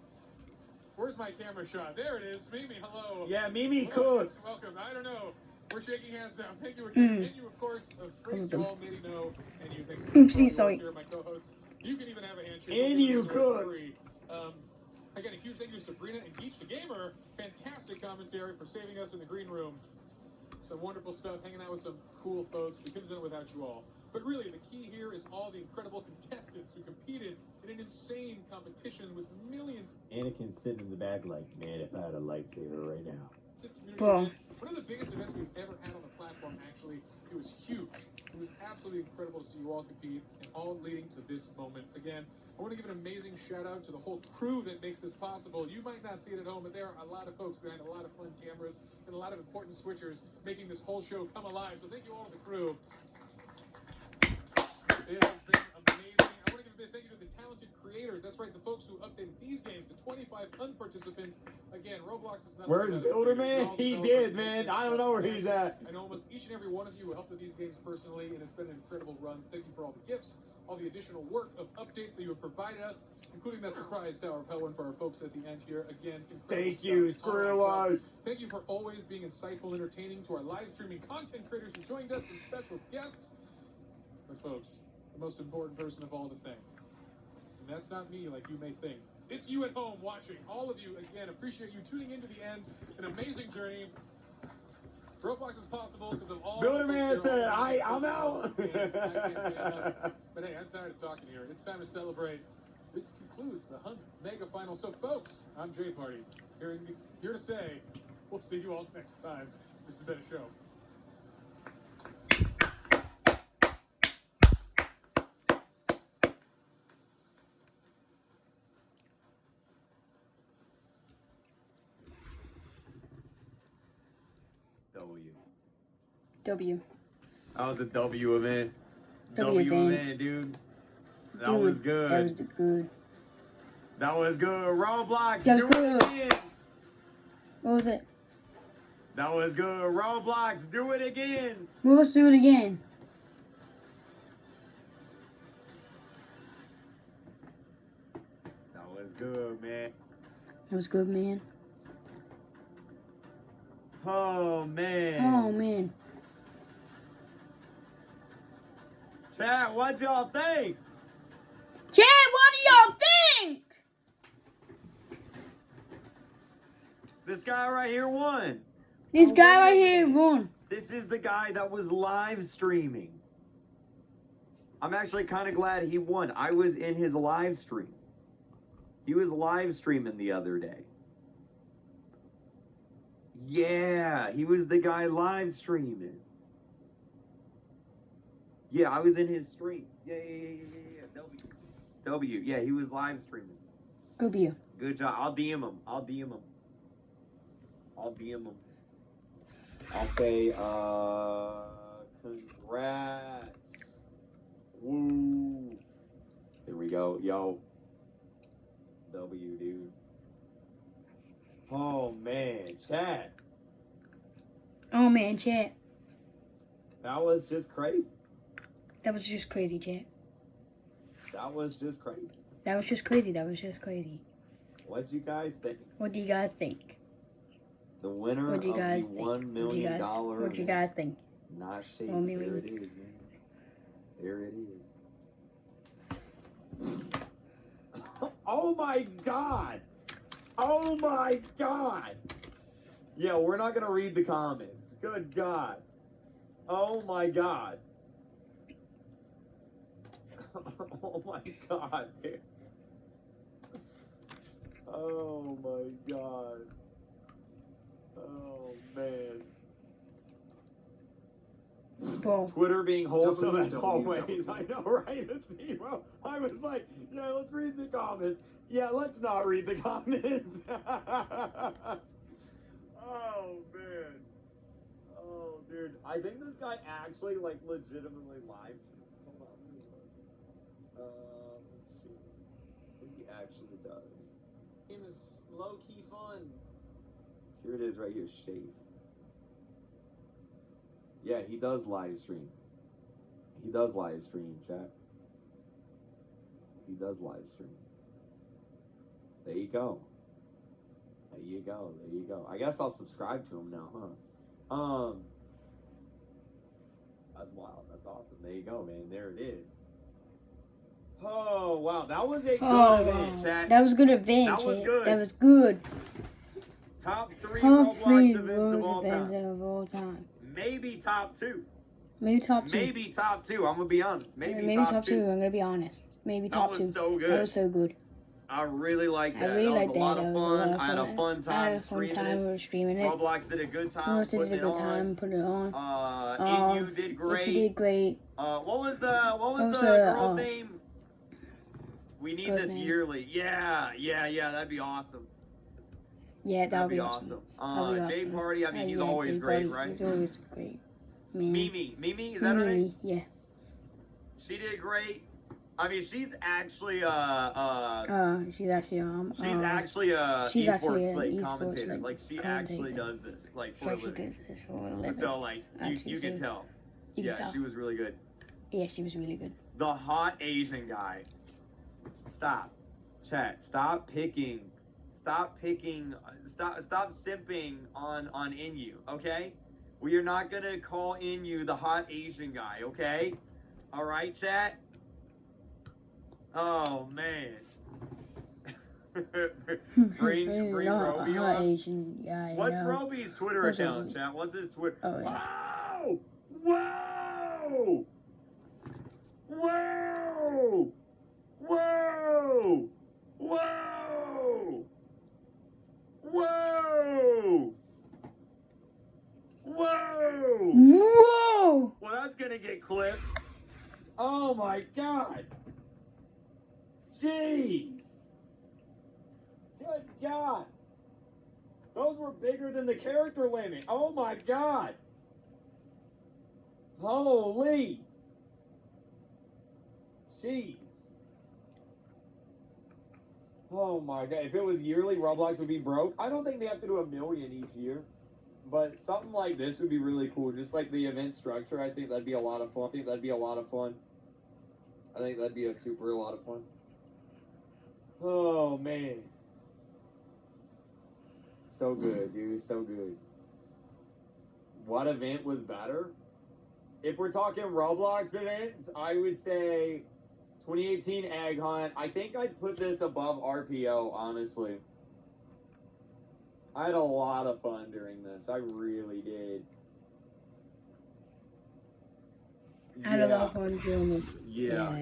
Speaker 12: Where's my camera shot? There it is. Mimi, hello.
Speaker 13: Yeah, Mimi
Speaker 12: Hello,
Speaker 13: Cook.
Speaker 12: welcome. I don't know. We're shaking hands now. Thank you again.
Speaker 2: Mm.
Speaker 12: And you, of course, Chris, you all need to know. And you, thanks so
Speaker 2: Oopsie,
Speaker 12: much for all your
Speaker 2: sorry.
Speaker 12: work here, my co-hosts. You can even have a handshake.
Speaker 13: And
Speaker 12: We'll
Speaker 13: you
Speaker 12: give this away for
Speaker 13: could.
Speaker 12: free. Again, a huge thank you to Sabrina and Geach the Gamer. Fantastic commentary for saving us in the green room. Some wonderful stuff, hanging out with some cool folks. We couldn't have done it without you all. But really, the key here is all the incredible contestants who competed in an insane competition with millions
Speaker 19: Anakin's sitting in the back like, man, if I had a lightsaber right now.
Speaker 12: of community
Speaker 2: Bro.
Speaker 12: event
Speaker 4: One of the biggest events we've ever had on the platform, actually. It was huge. It was absolutely incredible to see you all compete, and all leading to this moment. Again, I want to give an amazing shout out to the whole crew that makes this possible. You might not see it at home, but there are a lot of folks behind a lot of fun cameras and a lot of important switchers making this whole show come alive. So thank you all to the crew. It has been amazing. I want to give a big thank you to the talented creators. That's right, the folks who updated these games, the 25 participants. Again, Roblox is not.
Speaker 13: Where's Builder Man? He did, man. I don't know where he's at.
Speaker 4: I know almost each and every one of you who helped with these games personally, and it's been an incredible run. Thank you for all the gifts, all the additional work of updates that you have provided us, including that surprise Tower of Hell one for our folks at the end here. Again, incredible
Speaker 13: Thank you,
Speaker 4: stuff.
Speaker 13: Squirrelife.
Speaker 4: Thank you for always being insightful, entertaining to our live streaming content creators who joined us, and special guests. But folks, the most important person of all to thank. And that's not me like you may think. It's you at home watching. All of you, again, appreciate you tuning into the end. An amazing journey. Roblox is possible because of all
Speaker 13: Builder
Speaker 4: the
Speaker 13: Man
Speaker 4: folks here.
Speaker 13: said, I'm out.
Speaker 4: I can't say enough. But hey, I'm tired of talking here. It's time to celebrate. This concludes the 100 Mega Final. So folks, I'm J Party. Here to say, we'll see you all next time. This has been a show.
Speaker 2: W.
Speaker 13: That was a W event.
Speaker 2: W
Speaker 13: event, dude. That was good.
Speaker 2: That was good.
Speaker 13: That was good. Roblox.
Speaker 2: That was
Speaker 13: do
Speaker 2: good.
Speaker 13: it again.
Speaker 2: What was it?
Speaker 13: That was good. Roblox, do it again.
Speaker 2: Well, let's do it again.
Speaker 13: That was good, man.
Speaker 2: That was good, man.
Speaker 13: Oh, man.
Speaker 2: Oh, man.
Speaker 13: Chat, what y'all think?
Speaker 2: Chat, what do y'all think?
Speaker 13: This guy right here won.
Speaker 2: This guy right here won.
Speaker 13: This is the guy that was live streaming. I'm actually kind of glad he won. I was in his live stream. He was live streaming the other day. Yeah, he was the guy live streaming. Yeah, I was in his stream. Yeah. W. Yeah, he was live streaming.
Speaker 2: W.
Speaker 13: Good job. I'll DM him. I'll say, congrats. Woo. Here we go. Yo. W, dude. Oh, man. Chat.
Speaker 2: Oh, man, chat.
Speaker 13: That was just crazy.
Speaker 2: That was just crazy, chat.
Speaker 13: That was just crazy.
Speaker 2: That was just crazy. That was just crazy.
Speaker 13: What'd you guys think?
Speaker 2: What do you guys think?
Speaker 13: The winner of the $1 million.
Speaker 2: What do you guys think?
Speaker 13: Not shade.
Speaker 2: Well,
Speaker 13: There it is, man. There it is. Oh my God. Oh my God. Yeah, we're not going to read the comments. Good God. Oh my God. Oh my God, man. Oh my God. Oh man.
Speaker 2: Bro.
Speaker 13: Twitter being wholesome as always. I know, right? Bro, I was like, yeah, let's read the comments. Yeah, let's not read the comments. Oh man. Oh dude. I think this guy actually like legitimately live streamed. Hold on, let me look. Let's see. I think he actually does.
Speaker 18: Game is low-key fun.
Speaker 13: Here it is right here, Shave. Yeah, he does live stream. He does live stream, chat. He does live stream. There you go. There you go. There you go. I guess I'll subscribe to him now, huh? That's wild. That's awesome. There you go, man. There it is. Oh, wow. That was a good event, chat.
Speaker 2: That was good event,
Speaker 13: That was
Speaker 2: chat.
Speaker 13: good.
Speaker 2: That was good.
Speaker 13: Top 3
Speaker 2: Top
Speaker 13: Roblox
Speaker 2: 3
Speaker 13: events of all time.
Speaker 2: of all time.
Speaker 13: Maybe top 2.
Speaker 2: Maybe top 2.
Speaker 13: Maybe top 2. I'm gonna be honest. Maybe
Speaker 2: top
Speaker 13: top
Speaker 2: 2. I'm gonna be honest. Maybe top 2.
Speaker 13: That was so good.
Speaker 2: That was so good.
Speaker 13: I really like that.
Speaker 2: I really
Speaker 13: That
Speaker 2: like
Speaker 13: was
Speaker 2: that.
Speaker 13: a lot
Speaker 2: That
Speaker 13: of
Speaker 2: was a
Speaker 13: fun.
Speaker 2: lot of
Speaker 13: I had a fun
Speaker 2: I
Speaker 13: time
Speaker 2: had a fun
Speaker 13: streaming
Speaker 2: time
Speaker 13: it.
Speaker 2: with streaming it.
Speaker 13: Roblox did a good time
Speaker 2: Roblox did
Speaker 13: putting
Speaker 2: a
Speaker 13: it
Speaker 2: good
Speaker 13: on.
Speaker 2: time putting it on.
Speaker 13: You did great.
Speaker 2: If you did great.
Speaker 13: What was the girl's name? We need
Speaker 2: girl's
Speaker 13: this
Speaker 2: name?
Speaker 13: yearly. Yeah, that'd be awesome.
Speaker 2: Yeah, that
Speaker 13: That'd
Speaker 2: would be awesome. That'd be
Speaker 13: Jay
Speaker 2: awesome.
Speaker 13: Party, I mean, he's
Speaker 2: Yeah,
Speaker 13: always
Speaker 2: Jay
Speaker 13: great,
Speaker 2: Party,
Speaker 13: right?
Speaker 2: He's always great. Man.
Speaker 13: Mimi, is that her name?
Speaker 2: Yeah.
Speaker 13: She did great. I mean, she's actually
Speaker 2: she's actually she's actually an
Speaker 13: like,
Speaker 2: esports
Speaker 13: commentator. Like she actually does this like for a living. So like you can tell.
Speaker 2: You can tell.
Speaker 13: She was really good.
Speaker 2: Yeah, she was really good.
Speaker 13: The hot Asian guy. Stop. Chat. Stop picking. Stop simping on Inyu, okay? We are not gonna call Inyu the hot Asian guy, okay? All right, chat. Oh man. bring Roby on.
Speaker 2: Asian guy,
Speaker 13: What's Roby's Twitter account, chat? What's his Twitter?
Speaker 2: Oh, yeah.
Speaker 13: Whoa! Whoa! Whoa! Whoa! Whoa! Whoa!
Speaker 2: Whoa!
Speaker 13: Well, that's gonna get clipped. Oh my god! Jeez! Good god! Those were bigger than the character limit. Oh my god! Holy! Jeez. Oh my god. If it was yearly, Roblox would be broke. I don't think they have to do 1 million each year. But something like this would be really cool. Just like the event structure, I think that'd be a lot of fun. I think that'd be a lot of fun. I think that'd be a super lot of fun. Oh man. So good, dude. So good. What event was better? If we're talking Roblox events, I would say 2018 Egg Hunt. I think I'd put this above RPO, honestly. I had a lot of fun during this. I really did.
Speaker 2: I had a lot of fun doing this.
Speaker 13: Yeah.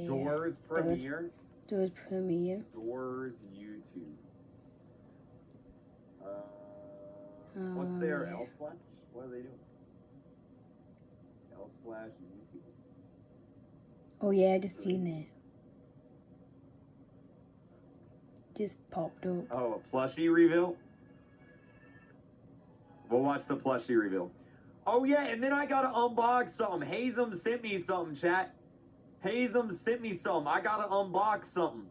Speaker 13: Doors premiere.
Speaker 2: Doors premiere.
Speaker 13: Doors YouTube. What's their L Splash? What are they doing? L Splash YouTube.
Speaker 2: Oh yeah, I just seen that. Just popped up.
Speaker 13: Oh, a plushie reveal? We'll watch the plushie reveal. Oh yeah, and then I gotta unbox something. Hazem sent me something, chat. Hazem sent me something. I gotta unbox something.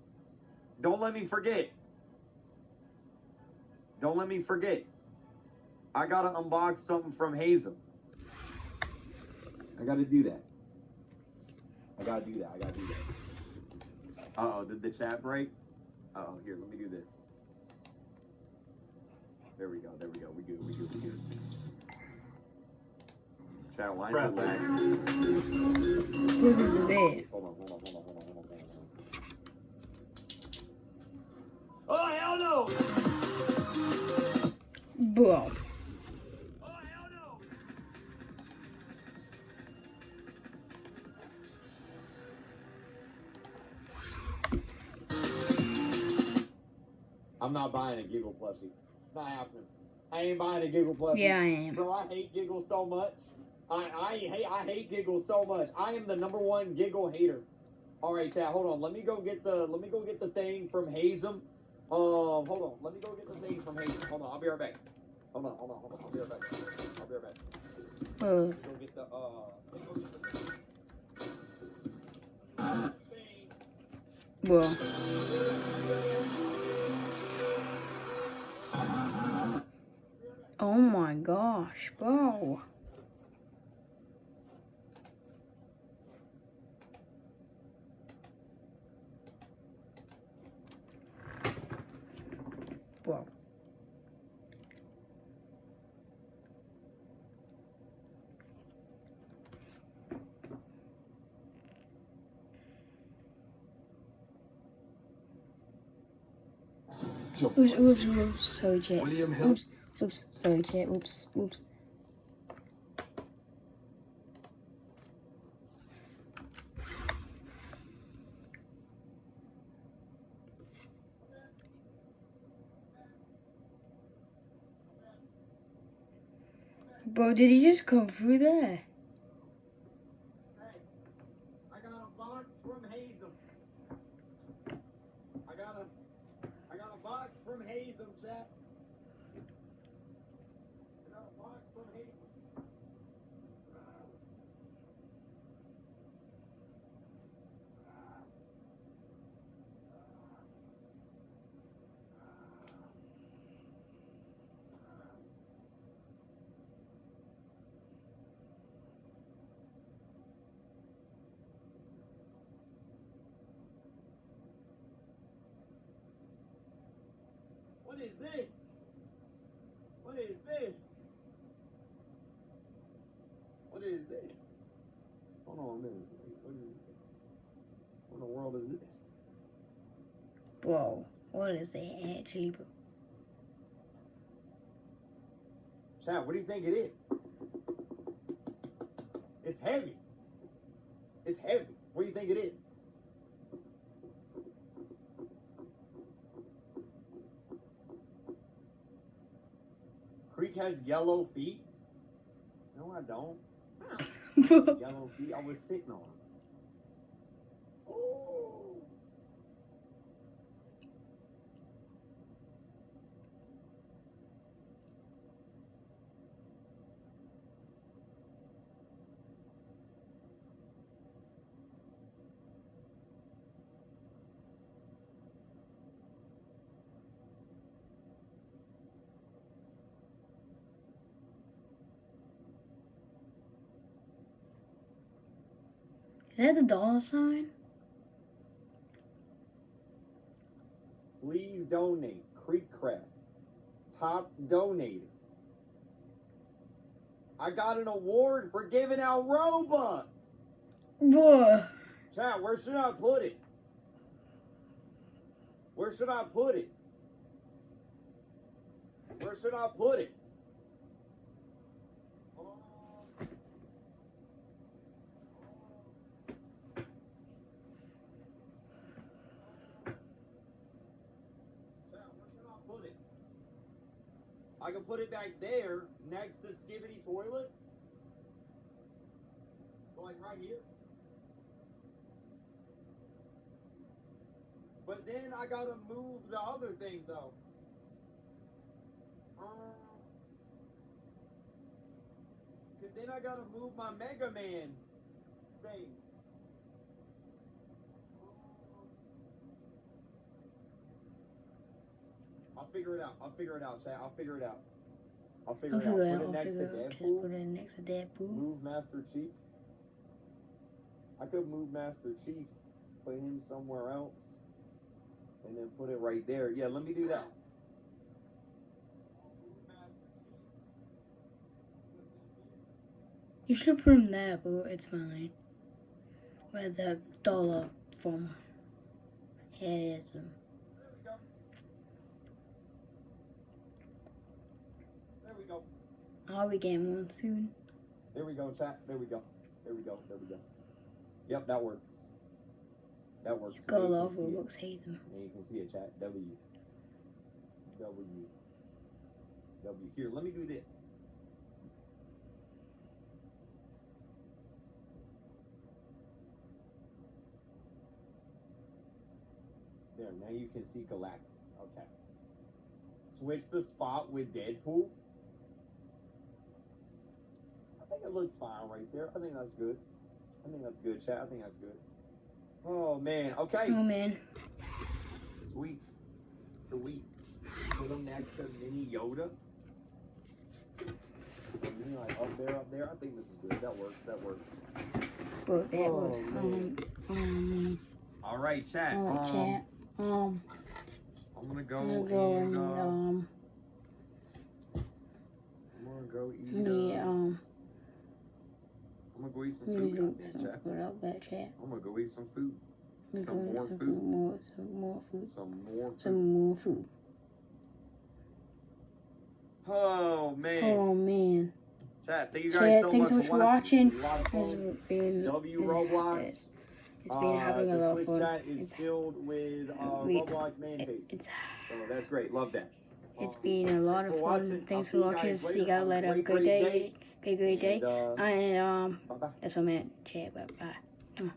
Speaker 13: Don't let me forget. Don't let me forget. I gotta unbox something from Hazem. I gotta do that. I gotta do that. Uh-oh, did the chat break? Uh-oh, here, let me do this. There we go. We good. Chat, why is it lagging?
Speaker 2: This is it.
Speaker 13: Hold on. Oh, hell no!
Speaker 2: Bro.
Speaker 13: I'm not buying a Giggle plushie. It's not happening. I ain't buying a Giggle plushie.
Speaker 2: Yeah, I am.
Speaker 13: Bro, I hate Giggle so much. I hate Giggle so much. I am the #1 Giggle hater. All right, chat, hold on. Let me go get the thing from Hazem. Hold on. Let me go get the thing from Hazem. Hold on. I'll be right back. Hold on. I'll be right back. Let me go get the
Speaker 2: Well. Oh my gosh, bro. Bro. Oops, sorry, chat. Oops, sorry, chat. Oops. Bro, did he just come through there?
Speaker 13: Hey, I got a box from Hazem. I got a box from Hazem, chat. I got a box from Hazem. What is this? What is this? What is this? Hold on a minute. What is this? What in the world is this?
Speaker 2: Bro, what is it actually, bro?
Speaker 13: Chat, what do you think it is? It's heavy. It's heavy. What do you think it is? Creek has yellow feet? No, I don't. Yellow feet. I was sitting on them. Oh.
Speaker 2: Is that the dollar sign?
Speaker 13: Please donate. Creekcraft. Top donated. I got an award for giving out Robux.
Speaker 2: Bro.
Speaker 13: Chat, where should I put it? Where should I put it? Where should I put it? I can put it back there next to Skibbity Toilet. So like right here. But then I gotta move the other thing though. Cause then I gotta move my Mega Man thing. I'll figure it out. I'll figure it out, chat. I'll figure it out. I'll figure it out. Put it next to Deadpool.
Speaker 2: Put it next to Deadpool.
Speaker 13: Move Master Chief. I could move Master Chief, put him somewhere else, and then put it right there. Yeah, let me do that.
Speaker 2: You should put him there, but it's fine. Where the dollar from has him.
Speaker 13: There we go.
Speaker 2: Are we getting one soon?
Speaker 13: There we go, chat. There we go. There we go. There we go. Yep, that works. That works.
Speaker 2: Go love Roblox Hazen.
Speaker 13: And you can see it, chat. W. Here, let me do this. There, now you can see Galactus. Okay. Switch the spot with Deadpool. I think it looks fine right there. I think that's good. I think that's good, chat. I think that's good. Oh, man. Okay.
Speaker 2: Oh, man.
Speaker 13: Sweet. Sweet. Put him next to Mini Yoda. And like up there. I think this is good. That works. That works.
Speaker 2: But that was
Speaker 13: man. All right, chat.
Speaker 2: All right, chat.
Speaker 13: I'm gonna go eat. I'm gonna go eat some food. I'm gonna go eat some food. Some more food. Some more food. Oh man.
Speaker 2: Oh man.
Speaker 13: Chat, thank you guys so much for watching.
Speaker 2: It's been
Speaker 13: Roblox.
Speaker 2: It's been having a lot of fun.
Speaker 13: Twitch chat is filled with Roblox man faces. So that's great. Love that.
Speaker 2: It's been a lot of fun. Thanks for watching. See you guys later. Have a great day. Great day. And that's what I meant. Yeah, bye.